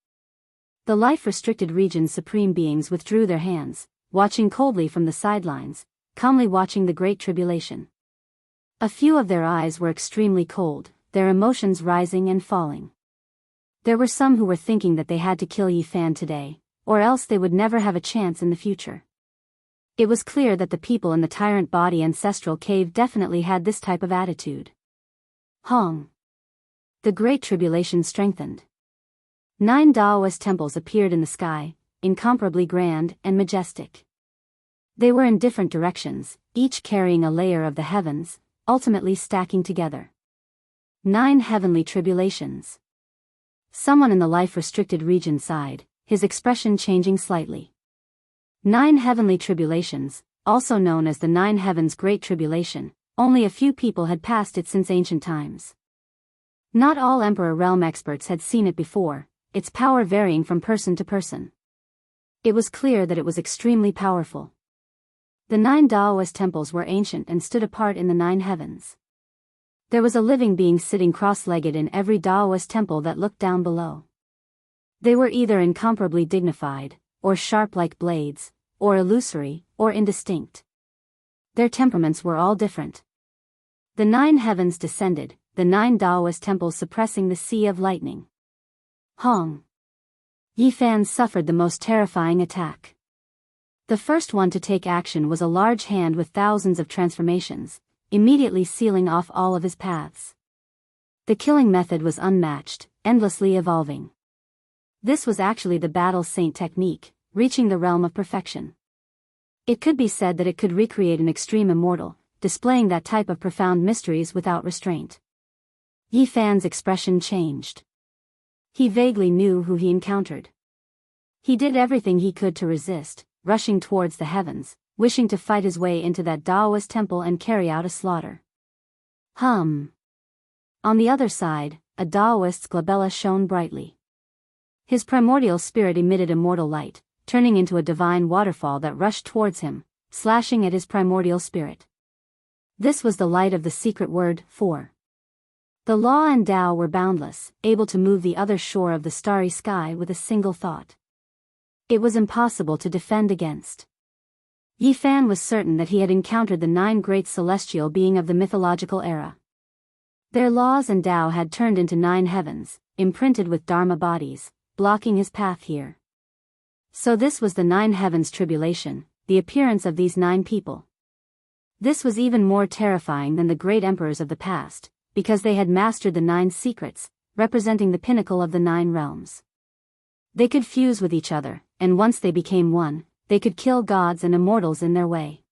The life-restricted region's supreme beings withdrew their hands, watching coldly from the sidelines, calmly watching the great tribulation. A few of their eyes were extremely cold, their emotions rising and falling. There were some who were thinking that they had to kill Yifan today, or else they would never have a chance in the future. It was clear that the people in the tyrant body ancestral cave definitely had this type of attitude. Hong! The great tribulation strengthened. 9 Taoist temples appeared in the sky, incomparably grand and majestic. They were in different directions, each carrying a layer of the heavens, ultimately stacking together. 9 heavenly tribulations. Someone in the life-restricted region sighed, his expression changing slightly. 9 heavenly tribulations, also known as the 9 heavens Great Tribulation, only a few people had passed it since ancient times. Not all Emperor Realm experts had seen it before, its power varying from person to person. It was clear that it was extremely powerful. The 9 Taoist temples were ancient and stood apart in the 9 heavens. There was a living being sitting cross-legged in every Taoist temple that looked down below. They were either incomparably dignified, or sharp like blades, or illusory, or indistinct. Their temperaments were all different. The 9 heavens descended, the 9 Taoist temples suppressing the sea of lightning. Hong. Yifan suffered the most terrifying attack. The first one to take action was a large hand with thousands of transformations, immediately sealing off all of his paths. The killing method was unmatched, endlessly evolving. This was actually the battle saint technique, reaching the realm of perfection. It could be said that it could recreate an extreme immortal, displaying that type of profound mysteries without restraint. Yifan's expression changed. He vaguely knew who he encountered. He did everything he could to resist, rushing towards the heavens, wishing to fight his way into that Taoist temple and carry out a slaughter. On the other side, a Taoist's glabella shone brightly. His primordial spirit emitted immortal light, turning into a divine waterfall that rushed towards him, slashing at his primordial spirit. This was the light of the secret word, for. The law and Tao were boundless, able to move the other shore of the starry sky with a single thought. It was impossible to defend against. Yifan was certain that he had encountered the 9 great celestial beings of the mythological era. Their laws and Tao had turned into 9 heavens, imprinted with Dharma bodies, blocking his path here. So this was the 9 heavens tribulation, the appearance of these 9 people. This was even more terrifying than the great emperors of the past, because they had mastered the 9 secrets, representing the pinnacle of the 9 realms. They could fuse with each other, and once they became one, they could kill gods and immortals in their way.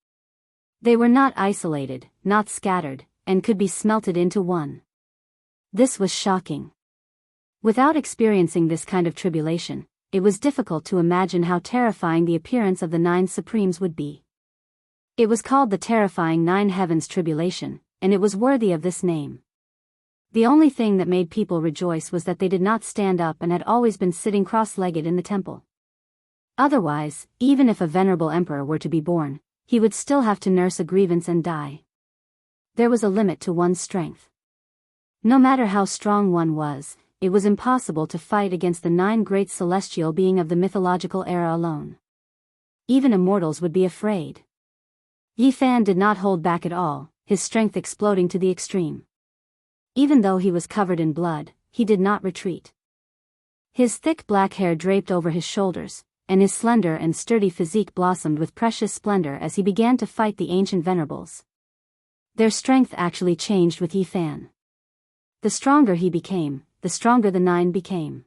They were not isolated, not scattered, and could be smelted into one. This was shocking. Without experiencing this kind of tribulation, it was difficult to imagine how terrifying the appearance of the 9 supremes would be. It was called the terrifying 9 heavens tribulation, and it was worthy of this name. The only thing that made people rejoice was that they did not stand up and had always been sitting cross-legged in the temple. Otherwise, even if a venerable emperor were to be born, he would still have to nurse a grievance and die. There was a limit to one's strength. No matter how strong one was, it was impossible to fight against the 9 great celestial beings of the mythological era alone. Even immortals would be afraid. Yifan did not hold back at all, his strength exploding to the extreme. Even though he was covered in blood, he did not retreat. His thick black hair draped over his shoulders, and his slender and sturdy physique blossomed with precious splendor as he began to fight the ancient venerables. Their strength actually changed with Yifan. The stronger he became, the stronger the 9 became.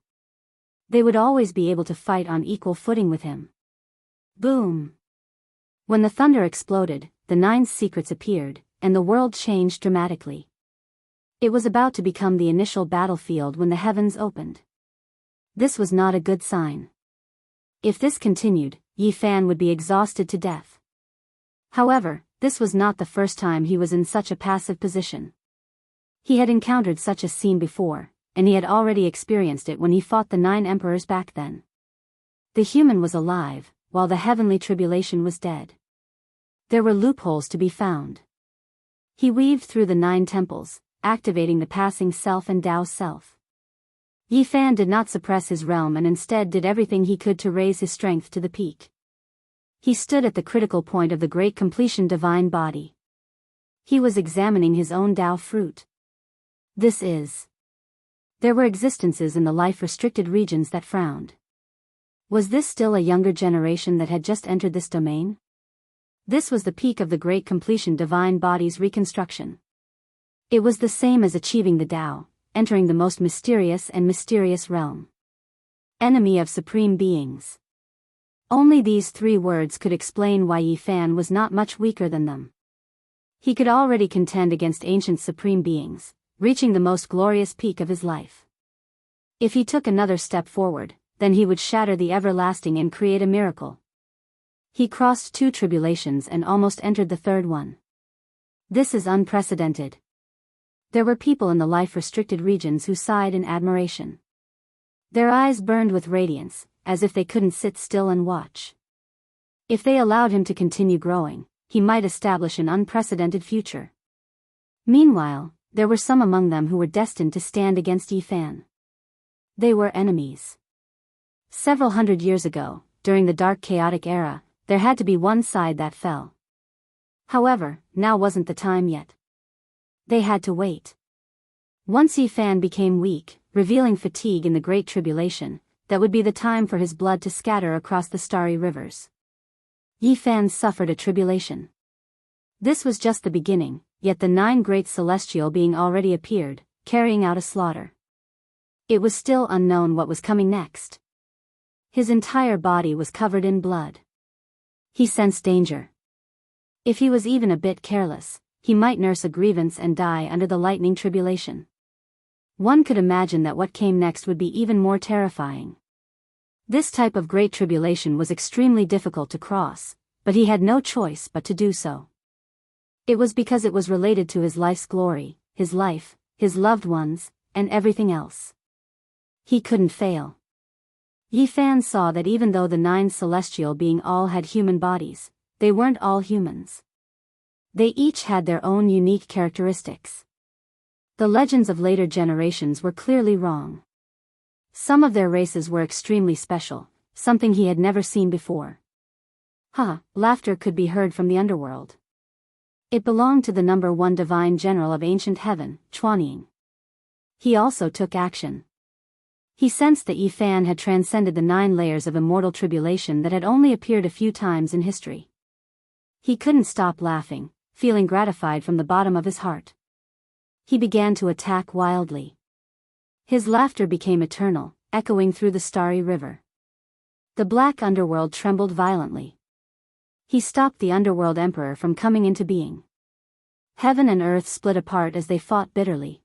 They would always be able to fight on equal footing with him. Boom! When the thunder exploded, the 9 secrets appeared, and the world changed dramatically. It was about to become the initial battlefield when the heavens opened. This was not a good sign. If this continued, Yifan would be exhausted to death. However, this was not the first time he was in such a passive position. He had encountered such a scene before, and he had already experienced it when he fought the 9 emperors back then. The human was alive, while the heavenly tribulation was dead. There were loopholes to be found. He weaved through the 9 temples, activating the passing self and Tao self. Yifan did not suppress his realm and instead did everything he could to raise his strength to the peak. He stood at the critical point of the great completion divine body. He was examining his own Tao fruit. There were existences in the life-restricted regions that frowned. Was this still a younger generation that had just entered this domain? This was the peak of the great completion divine body's reconstruction. It was the same as achieving the Tao, entering the most mysterious and mysterious realm. Enemy of supreme beings. Only these 3 words could explain why Yifan was not much weaker than them. He could already contend against ancient supreme beings, reaching the most glorious peak of his life. If he took another step forward, then he would shatter the everlasting and create a miracle. He crossed 2 tribulations and almost entered the 3rd one. This is unprecedented. There were people in the life-restricted regions who sighed in admiration. Their eyes burned with radiance, as if they couldn't sit still and watch. If they allowed him to continue growing, he might establish an unprecedented future. Meanwhile, there were some among them who were destined to stand against Yifan. They were enemies. Several hundred years ago, during the dark chaotic era, there had to be one side that fell. However, now wasn't the time yet. They had to wait. Once Yifan became weak, revealing fatigue in the Great Tribulation, that would be the time for his blood to scatter across the starry rivers. Yifan suffered a tribulation. This was just the beginning, yet the 9 great celestial being already appeared, carrying out a slaughter. It was still unknown what was coming next. His entire body was covered in blood. He sensed danger. If he was even a bit careless, he might nurse a grievance and die under the lightning tribulation. One could imagine that what came next would be even more terrifying. This type of great tribulation was extremely difficult to cross, but he had no choice but to do so. It was because it was related to his life's glory, his life, his loved ones, and everything else. He couldn't fail. Yifan saw that even though the 9 celestial being all had human bodies, they weren't all humans. They each had their own unique characteristics. The legends of later generations were clearly wrong. Some of their races were extremely special, something he had never seen before. Laughter could be heard from the underworld. It belonged to the number 1 divine general of ancient heaven, Chuanying. He also took action. He sensed that Yifan had transcended the 9 layers of immortal tribulation that had only appeared a few times in history. He couldn't stop laughing, feeling gratified from the bottom of his heart. He began to attack wildly. His laughter became eternal, echoing through the starry river. The black underworld trembled violently. He stopped the underworld emperor from coming into being. Heaven and earth split apart as they fought bitterly.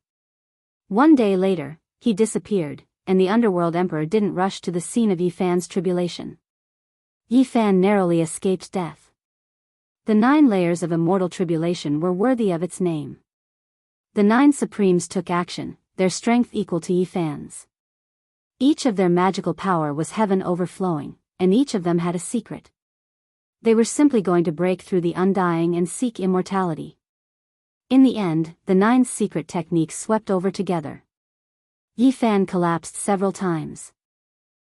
One day later, he disappeared, and the underworld emperor didn't rush to the scene of Yifan's tribulation. Yifan narrowly escaped death. The 9 layers of immortal tribulation were worthy of its name. The 9 supremes took action, their strength equal to Yifan's. Each of their magical power was heaven overflowing, and each of them had a secret. They were simply going to break through the undying and seek immortality. In the end, the 9 secret techniques swept over together. Yifan collapsed several times.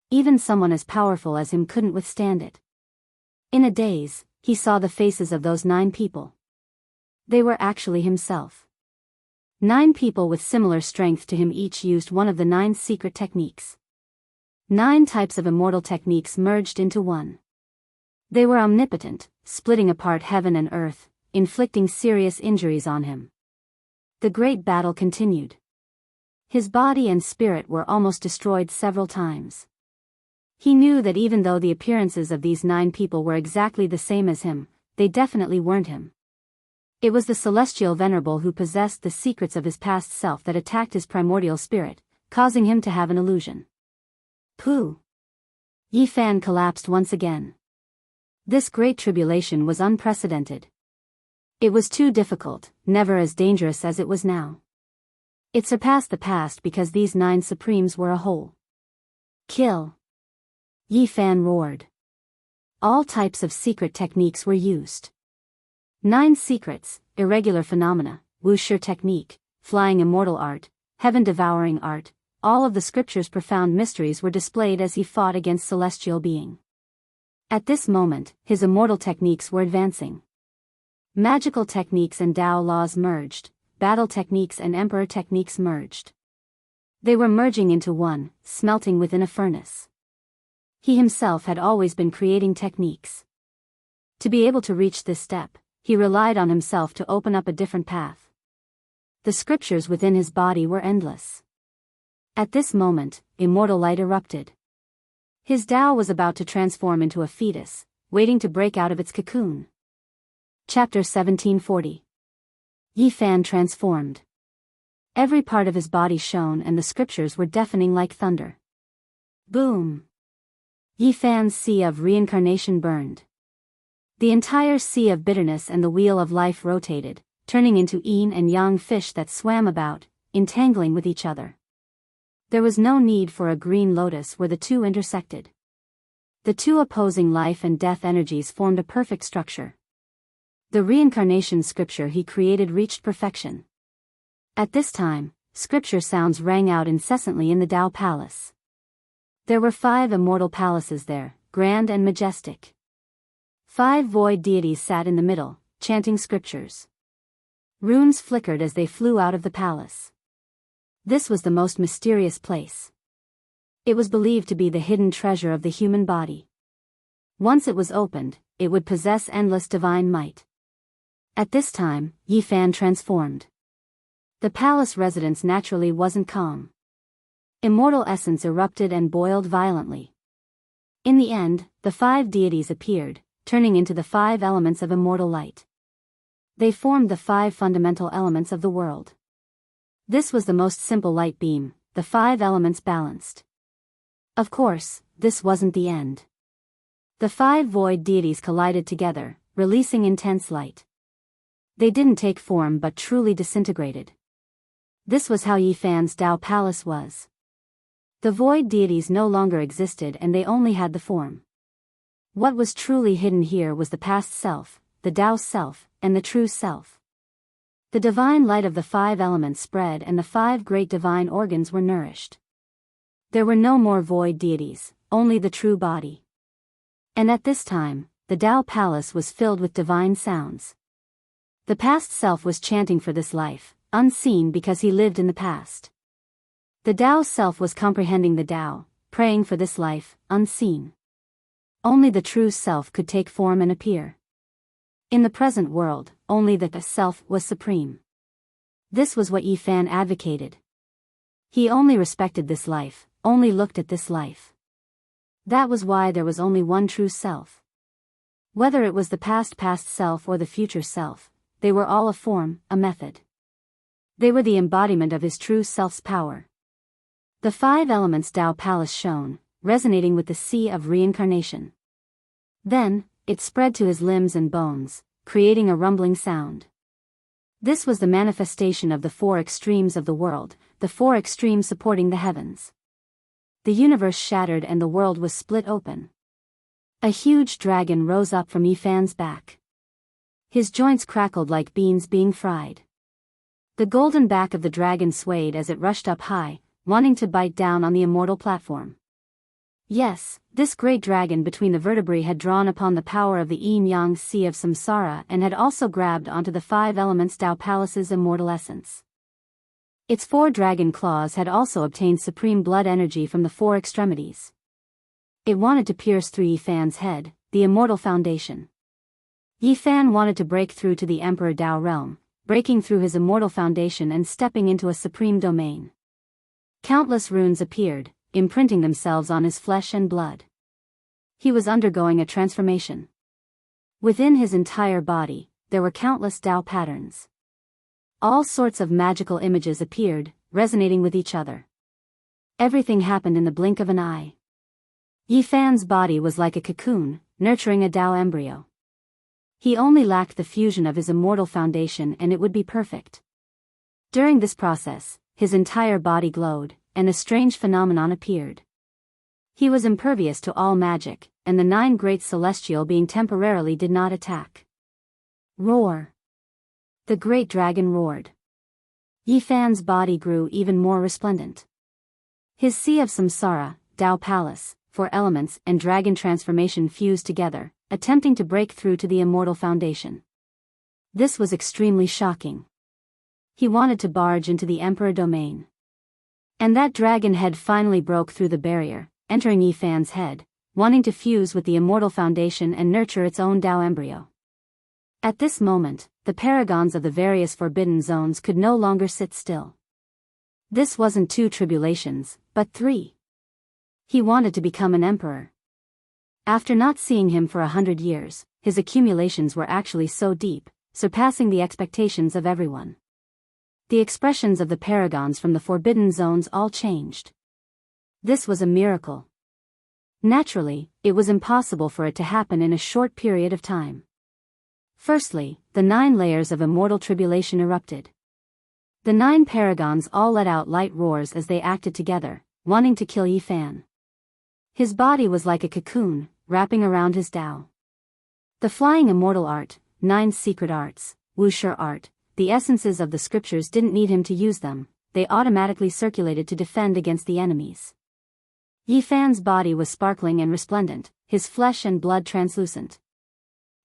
Even someone as powerful as him couldn't withstand it. In a daze, he saw the faces of those 9 people. They were actually himself. 9 people with similar strength to him each used one of the 9 secret techniques. 9 types of immortal techniques merged into one. They were omnipotent, splitting apart heaven and earth, inflicting serious injuries on him. The great battle continued. His body and spirit were almost destroyed several times. He knew that even though the appearances of these 9 people were exactly the same as him, they definitely weren't him. It was the celestial venerable who possessed the secrets of his past self that attacked his primordial spirit, causing him to have an illusion. Pooh! Yifan collapsed once again. This great tribulation was unprecedented. It was too difficult, never as dangerous as it was now. It surpassed the past because these 9 supremes were a whole. Kill! Yifan roared. All types of secret techniques were used. 9 secrets, irregular phenomena, wuxia technique, flying immortal art, heaven-devouring art, all of the scripture's profound mysteries were displayed as he fought against celestial being. At this moment, his immortal techniques were advancing. Magical techniques and Tao laws merged, battle techniques and emperor techniques merged. They were merging into one, smelting within a furnace. He himself had always been creating techniques. To be able to reach this step, he relied on himself to open up a different path. The scriptures within his body were endless. At this moment, immortal light erupted. His Tao was about to transform into a fetus, waiting to break out of its cocoon. Chapter 1740. Yifan transformed. Every part of his body shone and the scriptures were deafening like thunder. Boom! Yifan's sea of reincarnation burned. The entire sea of bitterness and the wheel of life rotated, turning into yin and yang fish that swam about, entangling with each other. There was no need for a green lotus where the two intersected. The 2 opposing life and death energies formed a perfect structure. The reincarnation scripture he created reached perfection. At this time, scripture sounds rang out incessantly in the Tao Palace. There were 5 immortal palaces there, grand and majestic. 5 void deities sat in the middle, chanting scriptures. Runes flickered as they flew out of the palace. This was the most mysterious place. It was believed to be the hidden treasure of the human body. Once it was opened, it would possess endless divine might. At this time, Yi Fan transformed. The palace residence naturally wasn't calm. Immortal essence erupted and boiled violently. In the end, the 5 deities appeared, turning into the 5 elements of immortal light. They formed the 5 fundamental elements of the world. This was the most simple light beam, the 5 elements balanced. Of course, this wasn't the end. The 5 void deities collided together, releasing intense light. They didn't take form but truly disintegrated. This was how Yi Fan's Tao Palace was. The void deities no longer existed and they only had the form. What was truly hidden here was the past self, the Tao self, and the true self. The divine light of the 5 elements spread and the 5 great divine organs were nourished. There were no more void deities, only the true body. And at this time, the Tao Palace was filled with divine sounds. The past self was chanting for this life, unseen because he lived in the past. The Tao self was comprehending the Tao, praying for this life, unseen. Only the true self could take form and appear. In the present world, only the self was supreme. This was what Yi Fan advocated. He only respected this life, only looked at this life. That was why there was only one true self. Whether it was the past self or the future self, they were all a form, a method. They were the embodiment of his true self's power. The 5 elements Tao Palace shone, resonating with the sea of reincarnation. Then, it spread to his limbs and bones, creating a rumbling sound. This was the manifestation of the 4 extremes of the world, the 4 extremes supporting the heavens. The universe shattered and the world was split open. A huge dragon rose up from Yi Fan's back. His joints crackled like beans being fried. The golden back of the dragon swayed as it rushed up high, wanting to bite down on the immortal platform. Yes, this great dragon between the vertebrae had drawn upon the power of the yin-yang sea of samsara and had also grabbed onto the 5 elements Tao Palace's immortal essence. Its 4 dragon claws had also obtained supreme blood energy from the 4 extremities. It wanted to pierce through Yi Fan's head, the immortal foundation. Yi Fan wanted to break through to the Emperor Tao realm, breaking through his immortal foundation and stepping into a supreme domain. Countless runes appeared, imprinting themselves on his flesh and blood. He was undergoing a transformation. Within his entire body, there were countless Tao patterns. All sorts of magical images appeared, resonating with each other. Everything happened in the blink of an eye. Yi Fan's body was like a cocoon, nurturing a Tao embryo. He only lacked the fusion of his immortal foundation and it would be perfect. During this process, his entire body glowed, and a strange phenomenon appeared. He was impervious to all magic, and the 9 great celestial being temporarily did not attack. Roar! The great dragon roared. Yi Fan's body grew even more resplendent. His sea of samsara, Tao Palace, 4 elements and dragon transformation fused together, attempting to break through to the immortal foundation. This was extremely shocking. He wanted to barge into the Emperor domain. And that dragon head finally broke through the barrier, entering Yi Fan's head, wanting to fuse with the immortal foundation and nurture its own Tao embryo. At this moment, the paragons of the various forbidden zones could no longer sit still. This wasn't 2 tribulations, but 3. He wanted to become an emperor. After not seeing him for 100 years, his accumulations were actually so deep, surpassing the expectations of everyone. The expressions of the paragons from the forbidden zones all changed. This was a miracle. Naturally, it was impossible for it to happen in a short period of time. Firstly, the 9 layers of immortal tribulation erupted. The 9 paragons all let out light roars as they acted together, wanting to kill Yi Fan. His body was like a cocoon, wrapping around his Tao. The flying immortal art, 9 secret arts, wuxia art, the essences of the scriptures didn't need him to use them, they automatically circulated to defend against the enemies. Yi Fan's body was sparkling and resplendent, his flesh and blood translucent.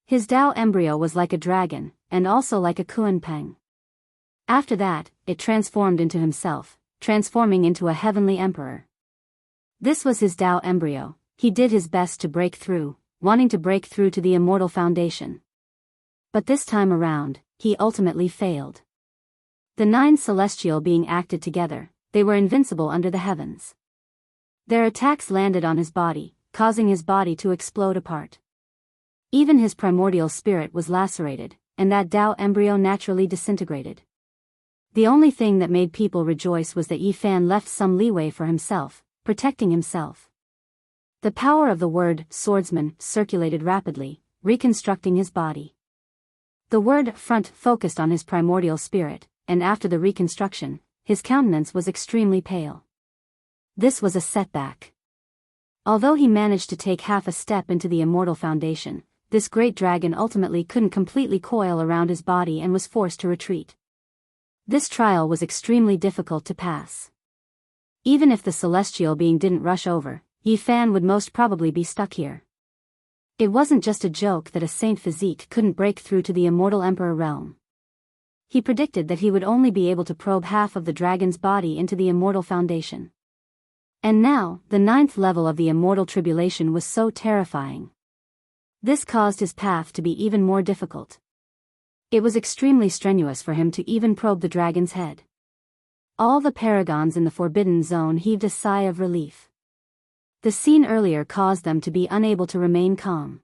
His Tao embryo was like a dragon, and also like a Kuanpeng. After that, it transformed into himself, transforming into a heavenly emperor. This was his Tao embryo. He did his best to break through, wanting to break through to the immortal foundation. But this time around, he ultimately failed. The 9 celestial being acted together, they were invincible under the heavens. Their attacks landed on his body, causing his body to explode apart. Even his primordial spirit was lacerated, and that Tao embryo naturally disintegrated. The only thing that made people rejoice was that Yi Fan left some leeway for himself, protecting himself. The power of the word swordsman circulated rapidly, reconstructing his body. The word front focused on his primordial spirit, and after the reconstruction, his countenance was extremely pale. This was a setback. Although he managed to take half a step into the immortal foundation, this great dragon ultimately couldn't completely coil around his body and was forced to retreat. This trial was extremely difficult to pass. Even if the celestial being didn't rush over, Yi Fan would most probably be stuck here. It wasn't just a joke that a saint physique couldn't break through to the immortal emperor realm. He predicted that he would only be able to probe half of the dragon's body into the immortal foundation. And now, the 9th level of the immortal tribulation was so terrifying. This caused his path to be even more difficult. It was extremely strenuous for him to even probe the dragon's head. All the paragons in the forbidden zone heaved a sigh of relief. The scene earlier caused them to be unable to remain calm.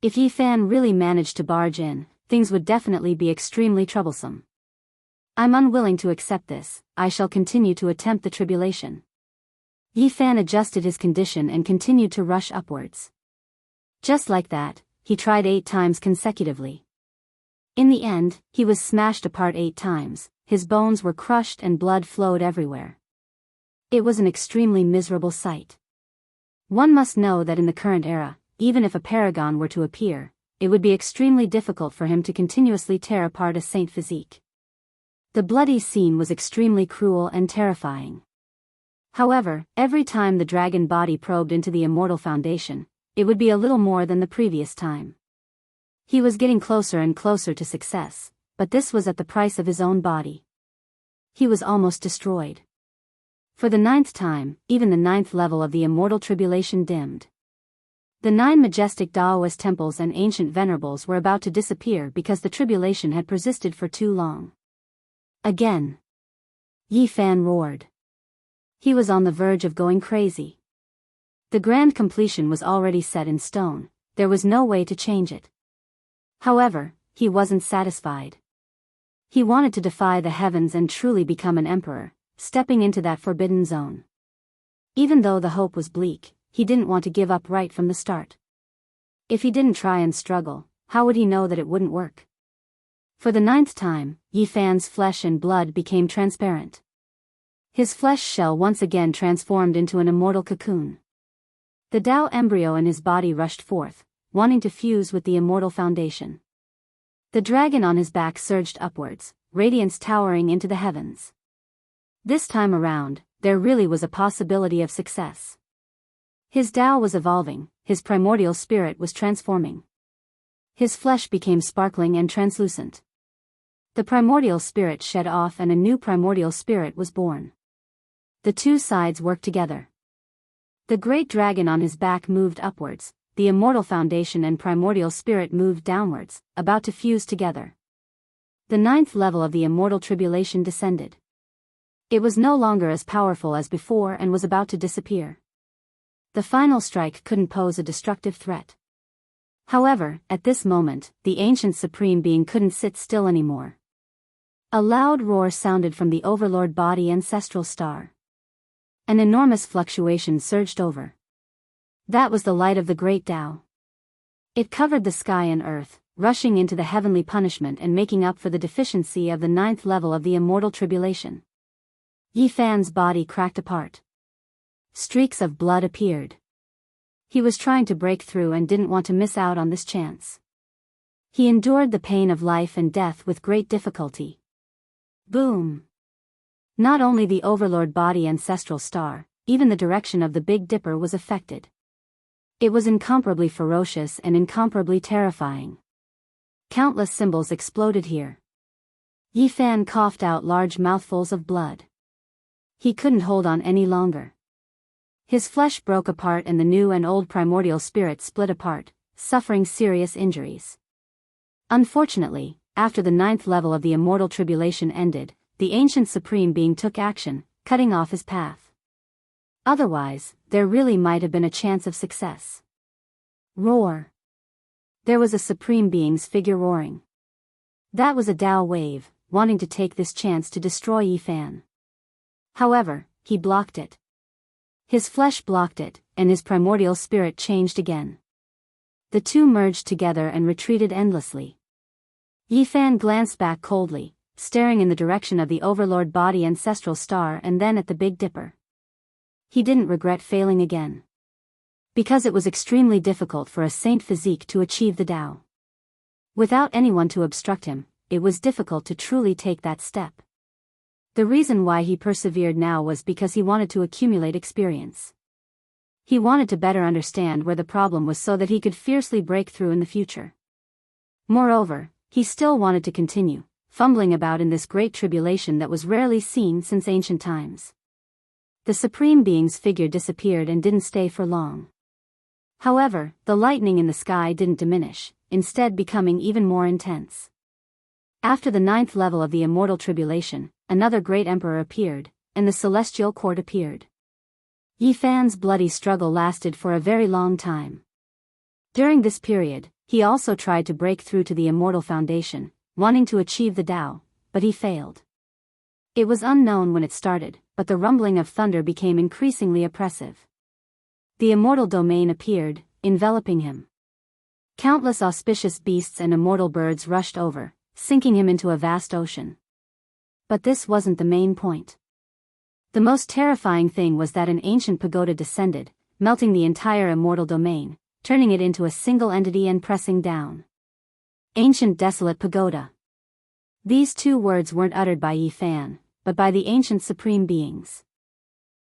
If Yi Fan really managed to barge in, things would definitely be extremely troublesome. I'm unwilling to accept this. I shall continue to attempt the tribulation. Yi Fan adjusted his condition and continued to rush upwards. Just like that, he tried 8 times consecutively. In the end, he was smashed apart 8 times, his bones were crushed and blood flowed everywhere. It was an extremely miserable sight. One must know that in the current era, even if a paragon were to appear, it would be extremely difficult for him to continuously tear apart a saint physique. The bloody scene was extremely cruel and terrifying. However, every time the dragon body probed into the immortal foundation, it would be a little more than the previous time. He was getting closer and closer to success, but this was at the price of his own body. He was almost destroyed. For the 9th time, even the 9th level of the immortal tribulation dimmed. The 9 majestic Daoist temples and ancient venerables were about to disappear because the tribulation had persisted for too long. Again. Yi Fan roared. He was on the verge of going crazy. The grand completion was already set in stone, there was no way to change it. However, he wasn't satisfied. He wanted to defy the heavens and truly become an emperor, stepping into that forbidden zone. Even though the hope was bleak, he didn't want to give up right from the start. If he didn't try and struggle, how would he know that it wouldn't work? For the 9th time, Yi Fan's flesh and blood became transparent. His flesh shell once again transformed into an immortal cocoon. The Tao embryo in his body rushed forth, wanting to fuse with the immortal foundation. The dragon on his back surged upwards, radiance towering into the heavens. This time around, there really was a possibility of success. His Tao was evolving, his primordial spirit was transforming. His flesh became sparkling and translucent. The primordial spirit shed off and a new primordial spirit was born. The two sides worked together. The great dragon on his back moved upwards, the immortal foundation and primordial spirit moved downwards, about to fuse together. The 9th level of the immortal tribulation descended. It was no longer as powerful as before and was about to disappear. The final strike couldn't pose a destructive threat. However, at this moment, the ancient supreme being couldn't sit still anymore. A loud roar sounded from the overlord body ancestral star. An enormous fluctuation surged over. That was the light of the great Tao. It covered the sky and earth, rushing into the heavenly punishment and making up for the deficiency of the 9th level of the immortal tribulation. Yi Fan's body cracked apart. Streaks of blood appeared. He was trying to break through and didn't want to miss out on this chance. He endured the pain of life and death with great difficulty. Boom! Not only the overlord body ancestral star, even the direction of the Big Dipper was affected. It was incomparably ferocious and incomparably terrifying. Countless symbols exploded here. Yifan coughed out large mouthfuls of blood. He couldn't hold on any longer. His flesh broke apart and the new and old primordial spirit split apart, suffering serious injuries. Unfortunately, after the 9th level of the immortal tribulation ended, the ancient supreme being took action, cutting off his path. Otherwise, there really might have been a chance of success. Roar. There was a supreme being's figure roaring. That was a Tao wave, wanting to take this chance to destroy Yifan. However, he blocked it. His flesh blocked it, and his primordial spirit changed again. The two merged together and retreated endlessly. Yifan glanced back coldly, staring in the direction of the Overlord body ancestral star and then at the Big Dipper. He didn't regret failing again. Because it was extremely difficult for a saint physique to achieve the Tao. Without anyone to obstruct him, it was difficult to truly take that step. The reason why he persevered now was because he wanted to accumulate experience. He wanted to better understand where the problem was so that he could fiercely break through in the future. Moreover, he still wanted to continue, fumbling about in this great tribulation that was rarely seen since ancient times. The Supreme Being's figure disappeared and didn't stay for long. However, the lightning in the sky didn't diminish, instead becoming even more intense. After the 9th level of the immortal tribulation, another great emperor appeared, and the celestial court appeared. Yifan's bloody struggle lasted for a very long time. During this period, he also tried to break through to the immortal foundation, wanting to achieve the Tao, but he failed. It was unknown when it started, but the rumbling of thunder became increasingly oppressive. The immortal domain appeared, enveloping him. Countless auspicious beasts and immortal birds rushed over, sinking him into a vast ocean. But this wasn't the main point. The most terrifying thing was that an ancient pagoda descended, melting the entire immortal domain, turning it into a single entity and pressing down. Ancient desolate pagoda. These two words weren't uttered by Yifan, but by the ancient supreme beings.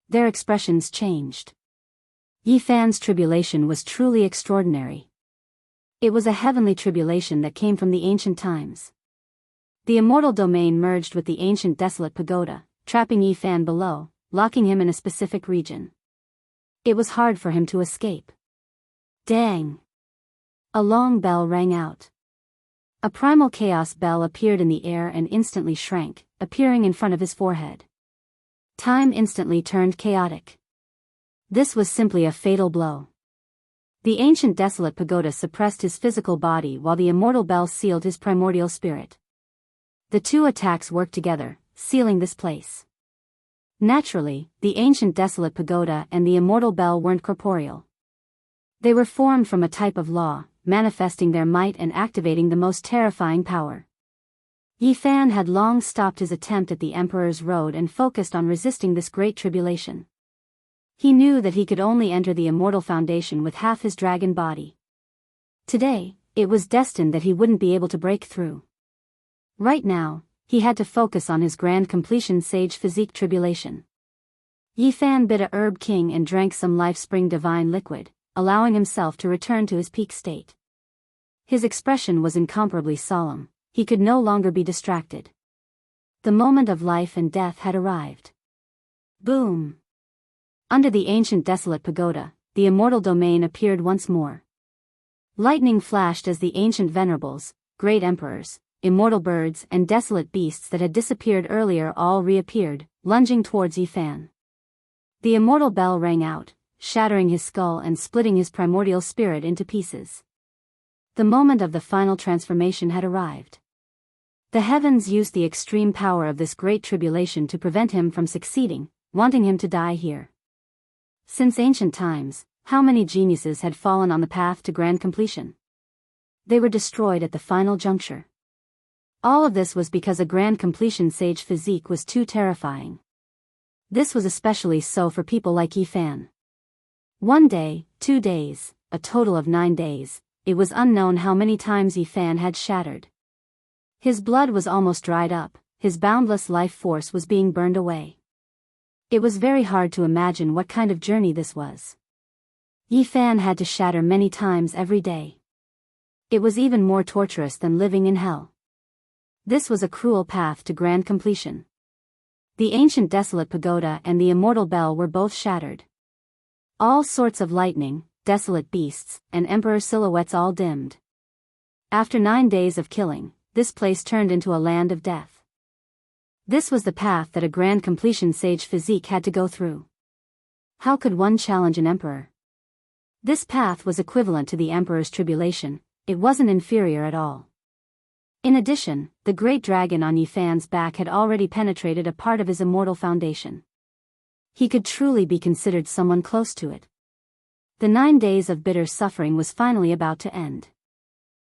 Their expressions changed. Yifan's tribulation was truly extraordinary. It was a heavenly tribulation that came from the ancient times. The immortal domain merged with the ancient desolate pagoda, trapping Yifan below, locking him in a specific region. It was hard for him to escape. Dang! A long bell rang out. A primal chaos bell appeared in the air and instantly shrank, appearing in front of his forehead. Time instantly turned chaotic. This was simply a fatal blow. The ancient desolate pagoda suppressed his physical body while the immortal bell sealed his primordial spirit. The two attacks worked together, sealing this place. Naturally, the ancient desolate pagoda and the immortal bell weren't corporeal. They were formed from a type of law, manifesting their might and activating the most terrifying power. Yifan had long stopped his attempt at the Emperor's Road and focused on resisting this great tribulation. He knew that he could only enter the immortal foundation with half his dragon body. Today, it was destined that he wouldn't be able to break through. Right now, he had to focus on his grand completion sage physique tribulation. Yifan bit a herb king and drank some life spring divine liquid, allowing himself to return to his peak state. His expression was incomparably solemn, he could no longer be distracted. The moment of life and death had arrived. Boom! Under the ancient desolate pagoda, the immortal domain appeared once more. Lightning flashed as the ancient venerables, great emperors, immortal birds and desolate beasts that had disappeared earlier all reappeared, lunging towards Yifan. The immortal bell rang out, shattering his skull and splitting his primordial spirit into pieces. The moment of the final transformation had arrived. The heavens used the extreme power of this great tribulation to prevent him from succeeding, wanting him to die here. Since ancient times, how many geniuses had fallen on the path to grand completion? They were destroyed at the final juncture. All of this was because a grand completion sage physique was too terrifying. This was especially so for people like Yifan. 1 day, 2 days, a total of 9 days, it was unknown how many times Yifan had shattered. His blood was almost dried up, his boundless life force was being burned away. It was very hard to imagine what kind of journey this was. Yi Fan had to shatter many times every day. It was even more torturous than living in hell. This was a cruel path to grand completion. The ancient desolate pagoda and the immortal bell were both shattered. All sorts of lightning, desolate beasts, and emperor silhouettes all dimmed. After 9 days of killing, this place turned into a land of death. This was the path that a grand completion sage physique had to go through. How could one challenge an emperor? This path was equivalent to the emperor's tribulation, it wasn't inferior at all. In addition, the great dragon on Yi Fan's back had already penetrated a part of his immortal foundation. He could truly be considered someone close to it. The 9 days of bitter suffering was finally about to end.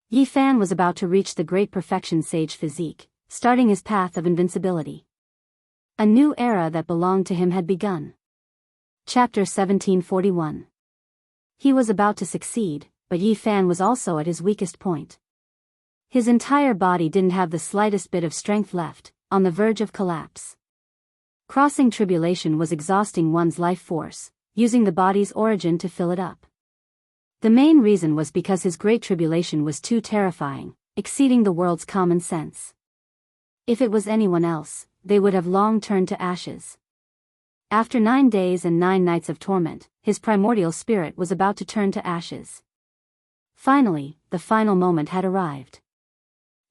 Yi Fan was about to reach the great perfection sage physique, starting his path of invincibility. A new era that belonged to him had begun. Chapter 1741. He was about to succeed, but Yi Fan was also at his weakest point. His entire body didn't have the slightest bit of strength left, on the verge of collapse. Crossing tribulation was exhausting one's life force, using the body's origin to fill it up. The main reason was because his great tribulation was too terrifying, exceeding the world's common sense. If it was anyone else, they would have long turned to ashes. After 9 days and 9 nights of torment, his primordial spirit was about to turn to ashes. Finally, the final moment had arrived.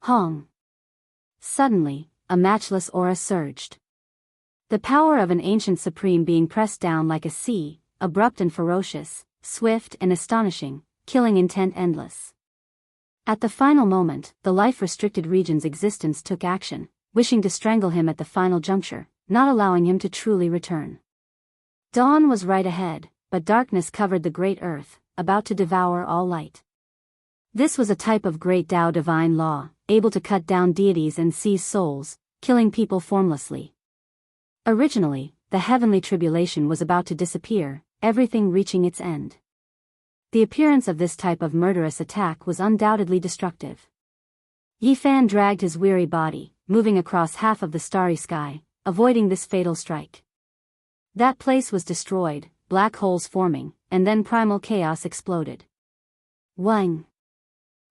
Hong. Suddenly, a matchless aura surged. The power of an ancient supreme being pressed down like a sea, abrupt and ferocious, swift and astonishing, killing intent endless. At the final moment, the life-restricted region's existence took action, wishing to strangle him at the final juncture, not allowing him to truly return. Dawn was right ahead, but darkness covered the great earth, about to devour all light. This was a type of great Tao divine law, able to cut down deities and seize souls, killing people formlessly. Originally, the heavenly tribulation was about to disappear, everything reaching its end. The appearance of this type of murderous attack was undoubtedly destructive. Yi Fan dragged his weary body, moving across half of the starry sky, avoiding this fatal strike. That place was destroyed, black holes forming, and then primal chaos exploded. Wang.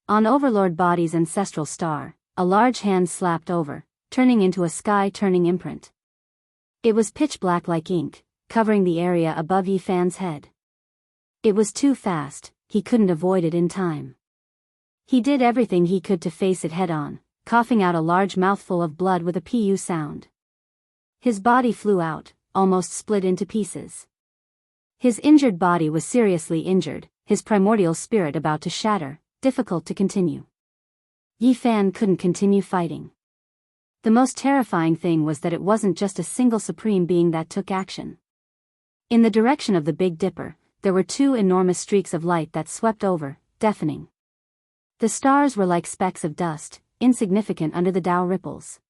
On Overlord Body's ancestral star, a large hand slapped over, turning into a sky-turning imprint. It was pitch black like ink, covering the area above Yi Fan's head. It was too fast, he couldn't avoid it in time. He did everything he could to face it head-on, coughing out a large mouthful of blood with a pu sound. His body flew out, almost split into pieces. His injured body was seriously injured, his primordial spirit about to shatter, difficult to continue. Yi Fan couldn't continue fighting. The most terrifying thing was that it wasn't just a single supreme being that took action. In the direction of the Big Dipper, there were 2 enormous streaks of light that swept over, deafening. The stars were like specks of dust, insignificant under the Tao ripples.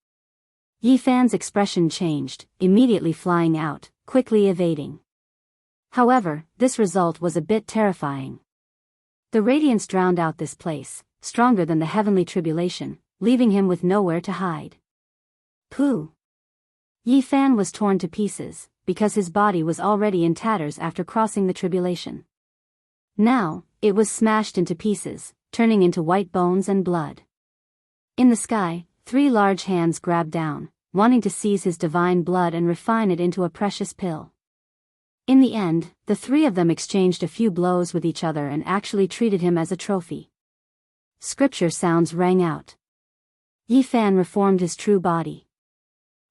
Yi Fan's expression changed, immediately flying out, quickly evading. However, this result was a bit terrifying. The radiance drowned out this place, stronger than the heavenly tribulation, leaving him with nowhere to hide. Pooh! Yi Fan was torn to pieces, because his body was already in tatters after crossing the tribulation. Now, it was smashed into pieces, turning into white bones and blood. In the sky, 3 large hands grabbed down, wanting to seize his divine blood and refine it into a precious pill. In the end, the 3 of them exchanged a few blows with each other and actually treated him as a trophy. Scripture sounds rang out. Yi Fan reformed his true body.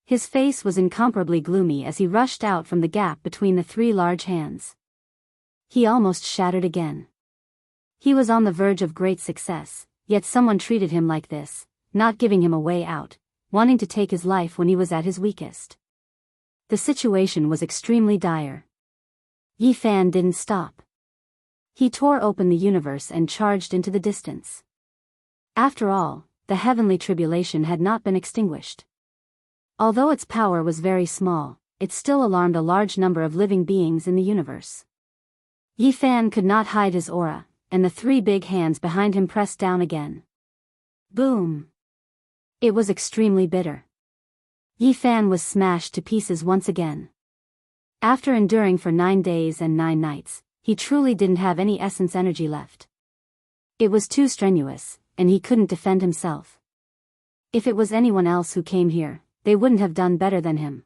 His face was incomparably gloomy as he rushed out from the gap between the 3 large hands. He almost shattered again. He was on the verge of great success, yet someone treated him like this, not giving him a way out, wanting to take his life when he was at his weakest. The situation was extremely dire. Yi Fan didn't stop. He tore open the universe and charged into the distance. After all, the heavenly tribulation had not been extinguished. Although its power was very small, it still alarmed a large number of living beings in the universe. Yi Fan could not hide his aura, and the 3 big hands behind him pressed down again. Boom! It was extremely bitter. Yi Fan was smashed to pieces once again. After enduring for 9 days and 9 nights, he truly didn't have any essence energy left. It was too strenuous, and he couldn't defend himself. If it was anyone else who came here, they wouldn't have done better than him.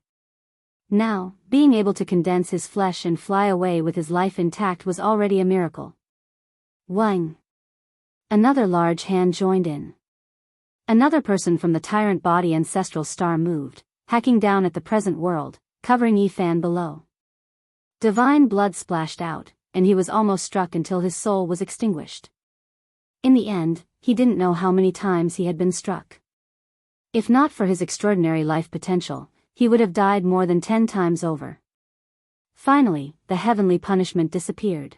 Now, being able to condense his flesh and fly away with his life intact was already a miracle. Wang! Another large hand joined in. Another person from the tyrant body ancestral star moved, hacking down at the present world, covering Yifan below. Divine blood splashed out, and he was almost struck until his soul was extinguished. In the end, he didn't know how many times he had been struck. If not for his extraordinary life potential, he would have died more than 10 times over. Finally, the heavenly punishment disappeared.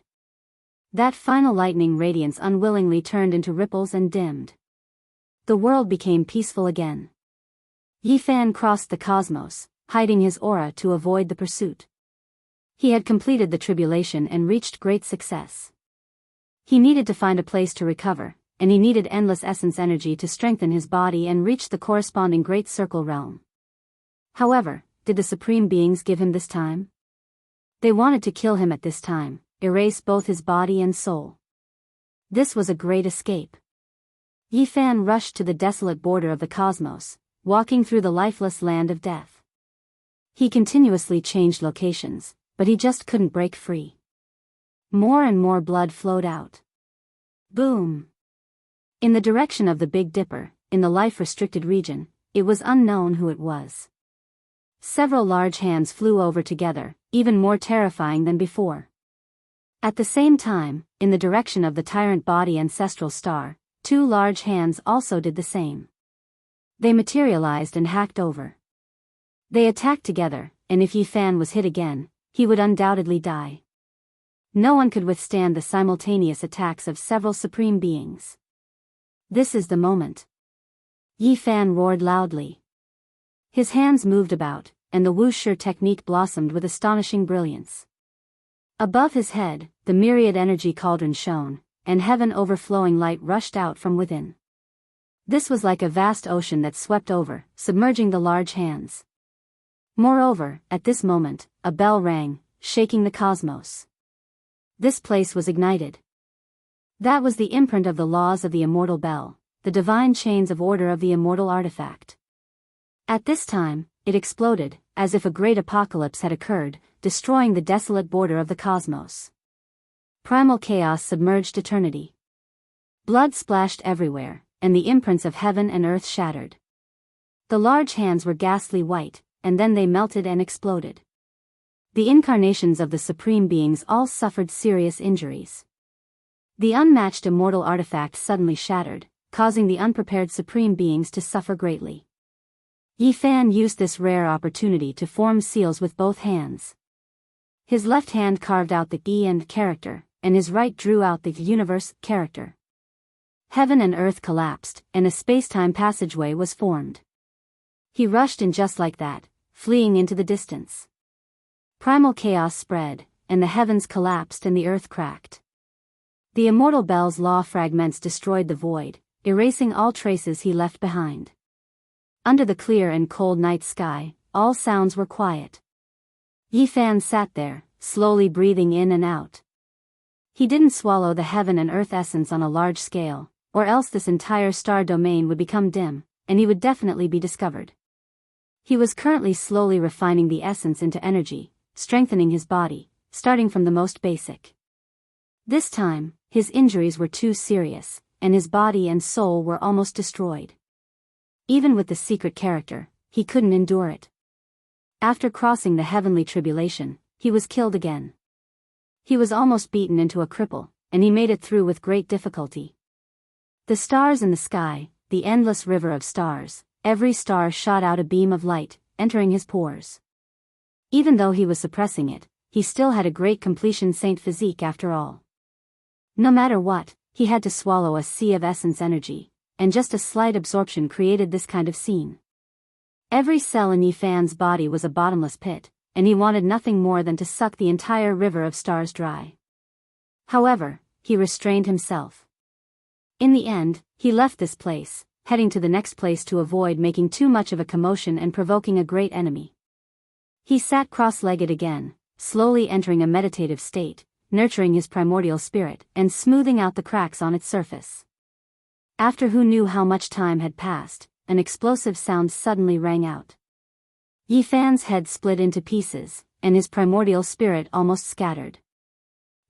That final lightning radiance unwillingly turned into ripples and dimmed. The world became peaceful again. Yifan crossed the cosmos, hiding his aura to avoid the pursuit. He had completed the tribulation and reached great success. He needed to find a place to recover, and he needed endless essence energy to strengthen his body and reach the corresponding Great Circle realm. However, did the Supreme Beings give him this time? They wanted to kill him at this time, erase both his body and soul. This was a great escape. Yifan rushed to the desolate border of the cosmos, walking through the lifeless land of death. He continuously changed locations, but he just couldn't break free. More and more blood flowed out. Boom! In the direction of the Big Dipper, in the life-restricted region, it was unknown who it was. Several large hands flew over together, even more terrifying than before. At the same time, in the direction of the tyrant body ancestral star, 2 large hands also did the same. They materialized and hacked over. They attacked together, and if Yifan was hit again, he would undoubtedly die. No one could withstand the simultaneous attacks of several supreme beings. This is the moment. Yifan roared loudly. His hands moved about, and the wuxia technique blossomed with astonishing brilliance. Above his head, the myriad energy cauldron shone, and heaven overflowing light rushed out from within. This was like a vast ocean that swept over, submerging the large hands. Moreover, at this moment, a bell rang, shaking the cosmos. This place was ignited. That was the imprint of the laws of the immortal bell, the divine chains of order of the immortal artifact. At this time, it exploded, as if a great apocalypse had occurred, destroying the desolate border of the cosmos. Primal chaos submerged eternity. Blood splashed everywhere, and the imprints of heaven and earth shattered. The large hands were ghastly white, and then they melted and exploded. The incarnations of the supreme beings all suffered serious injuries. The unmatched immortal artifact suddenly shattered, causing the unprepared supreme beings to suffer greatly. Yifan used this rare opportunity to form seals with both hands. His left hand carved out the E and character, and his right drew out the universe character. Heaven and earth collapsed, and a space-time passageway was formed. He rushed in just like that, fleeing into the distance. Primal chaos spread, and the heavens collapsed and the earth cracked. The immortal bell's law fragments destroyed the void, erasing all traces he left behind. Under the clear and cold night sky, all sounds were quiet. Yifan sat there, slowly breathing in and out. He didn't swallow the heaven and earth essence on a large scale, or else this entire star domain would become dim, and he would definitely be discovered. He was currently slowly refining the essence into energy, strengthening his body, starting from the most basic. This time, his injuries were too serious, and his body and soul were almost destroyed. Even with the secret character, he couldn't endure it. After crossing the heavenly tribulation, he was killed again. He was almost beaten into a cripple, and he made it through with great difficulty. The stars in the sky, the endless river of stars, every star shot out a beam of light, entering his pores. Even though he was suppressing it, he still had a great completion saint physique after all. No matter what, he had to swallow a sea of essence energy, and just a slight absorption created this kind of scene. Every cell in Yifan's body was a bottomless pit, and he wanted nothing more than to suck the entire river of stars dry. However, he restrained himself. In the end, he left this place, heading to the next place to avoid making too much of a commotion and provoking a great enemy. He sat cross-legged again, slowly entering a meditative state, nurturing his primordial spirit and smoothing out the cracks on its surface. After who knew how much time had passed, an explosive sound suddenly rang out. Yi Fan's head split into pieces, and his primordial spirit almost scattered.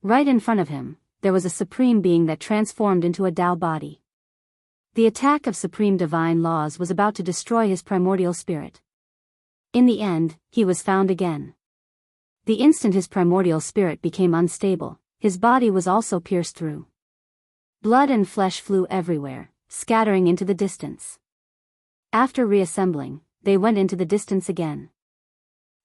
Right in front of him, there was a supreme being that transformed into a Tao body. The attack of supreme divine laws was about to destroy his primordial spirit. In the end, he was found again. The instant his primordial spirit became unstable, his body was also pierced through. Blood and flesh flew everywhere, scattering into the distance. After reassembling, they went into the distance again.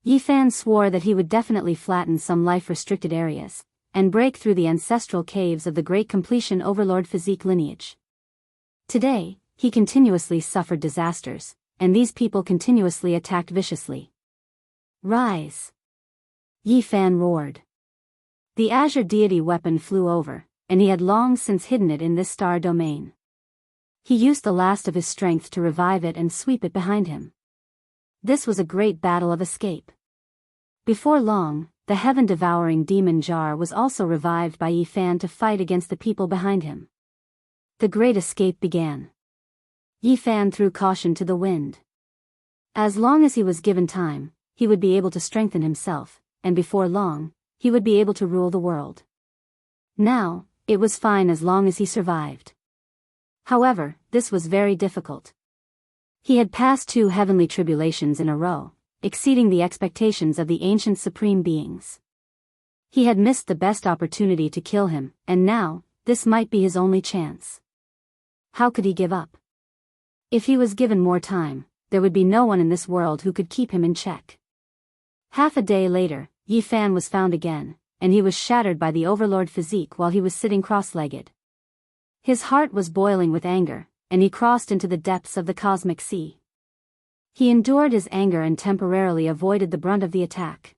Yi Fan swore that he would definitely flatten some life-restricted areas, and break through the ancestral caves of the great completion overlord physique lineage. Today, he continuously suffered disasters, and these people continuously attacked viciously. Rise! Yi Fan roared. The azure deity weapon flew over, and he had long since hidden it in this star domain. He used the last of his strength to revive it and sweep it behind him. This was a great battle of escape. Before long, the heaven-devouring demon jar was also revived by Yi Fan to fight against the people behind him. The great escape began. Yi Fan threw caution to the wind. As long as he was given time, he would be able to strengthen himself, and before long, he would be able to rule the world. Now, it was fine as long as he survived. However, this was very difficult. He had passed 2 heavenly tribulations in a row, exceeding the expectations of the ancient supreme beings. He had missed the best opportunity to kill him, and now, this might be his only chance. How could he give up? If he was given more time, there would be no one in this world who could keep him in check. Half a day later, Yi Fan was found again, and he was shattered by the overlord physique while he was sitting cross-legged. His heart was boiling with anger, and he crossed into the depths of the cosmic sea. He endured his anger and temporarily avoided the brunt of the attack.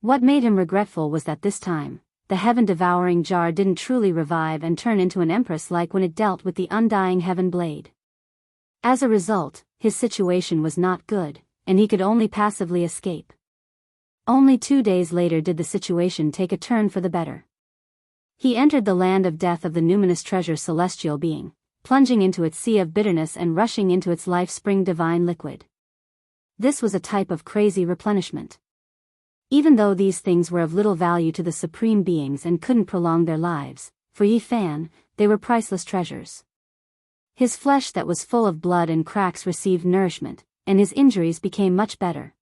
What made him regretful was that this time, the heaven-devouring jar didn't truly revive and turn into an empress like when it dealt with the undying heaven blade. As a result, his situation was not good, and he could only passively escape. Only 2 days later did the situation take a turn for the better. He entered the land of death of the numinous treasure celestial being, plunging into its sea of bitterness and rushing into its life spring divine liquid. This was a type of crazy replenishment. Even though these things were of little value to the supreme beings and couldn't prolong their lives, for Yi Fan, they were priceless treasures. His flesh that was full of blood and cracks received nourishment, and his injuries became much better.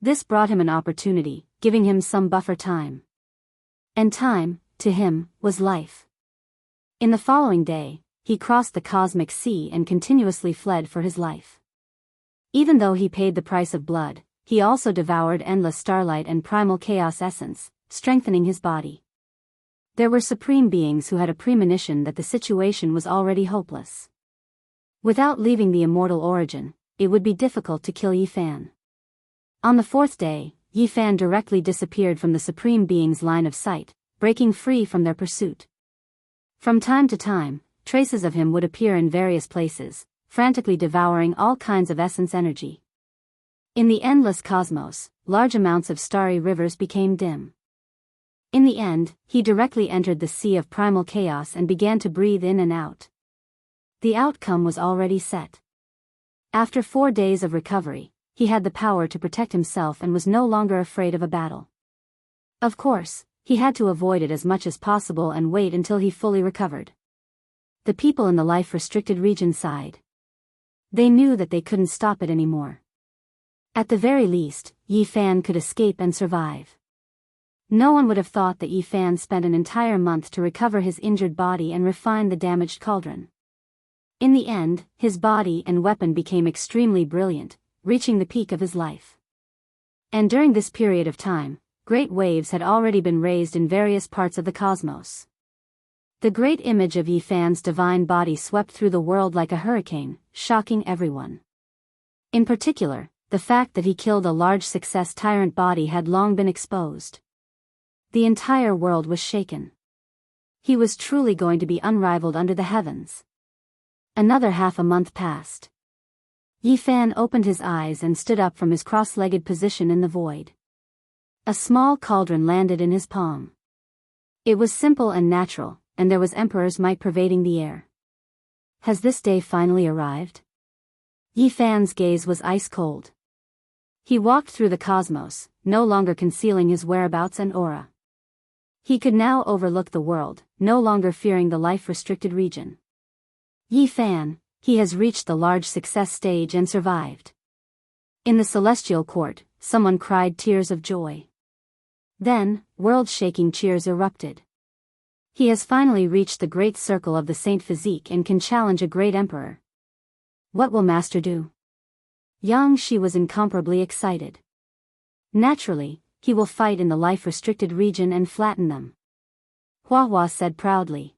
This brought him an opportunity, giving him some buffer time. And time, to him, was life. In the following day, he crossed the cosmic sea and continuously fled for his life. Even though he paid the price of blood, he also devoured endless starlight and primal chaos essence, strengthening his body. There were supreme beings who had a premonition that the situation was already hopeless. Without leaving the immortal origin, it would be difficult to kill Yi Fan. On the 4th day, Yi Fan directly disappeared from the supreme being's line of sight, breaking free from their pursuit. From time to time, traces of him would appear in various places, frantically devouring all kinds of essence energy. In the endless cosmos, large amounts of starry rivers became dim. In the end, he directly entered the sea of primal chaos and began to breathe in and out. The outcome was already set. After 4 days of recovery, he had the power to protect himself and was no longer afraid of a battle. Of course, he had to avoid it as much as possible and wait until he fully recovered. The people in the life-restricted region sighed. They knew that they couldn't stop it anymore. At the very least, Yi Fan could escape and survive. No one would have thought that Yi Fan spent an entire month to recover his injured body and refine the damaged cauldron. In the end, his body and weapon became extremely brilliant, reaching the peak of his life. And during this period of time, great waves had already been raised in various parts of the cosmos. The great image of Yi Fan's divine body swept through the world like a hurricane, shocking everyone. In particular, the fact that he killed a large success tyrant body had long been exposed. The entire world was shaken. He was truly going to be unrivaled under the heavens. Another half a month passed. Yi Fan opened his eyes and stood up from his cross-legged position in the void. A small cauldron landed in his palm. It was simple and natural, and there was emperor's might pervading the air. Has this day finally arrived? Yi Fan's gaze was ice cold. He walked through the cosmos, no longer concealing his whereabouts and aura. He could now overlook the world, no longer fearing the life-restricted region. Yi Fan, he has reached the large success stage and survived. In the celestial court, someone cried tears of joy. Then, world-shaking cheers erupted. He has finally reached the great circle of the Saint Physique and can challenge a great emperor. What will Master do? Yang Shi was incomparably excited. Naturally, he will fight in the life-restricted region and flatten them. Hua Hua said proudly.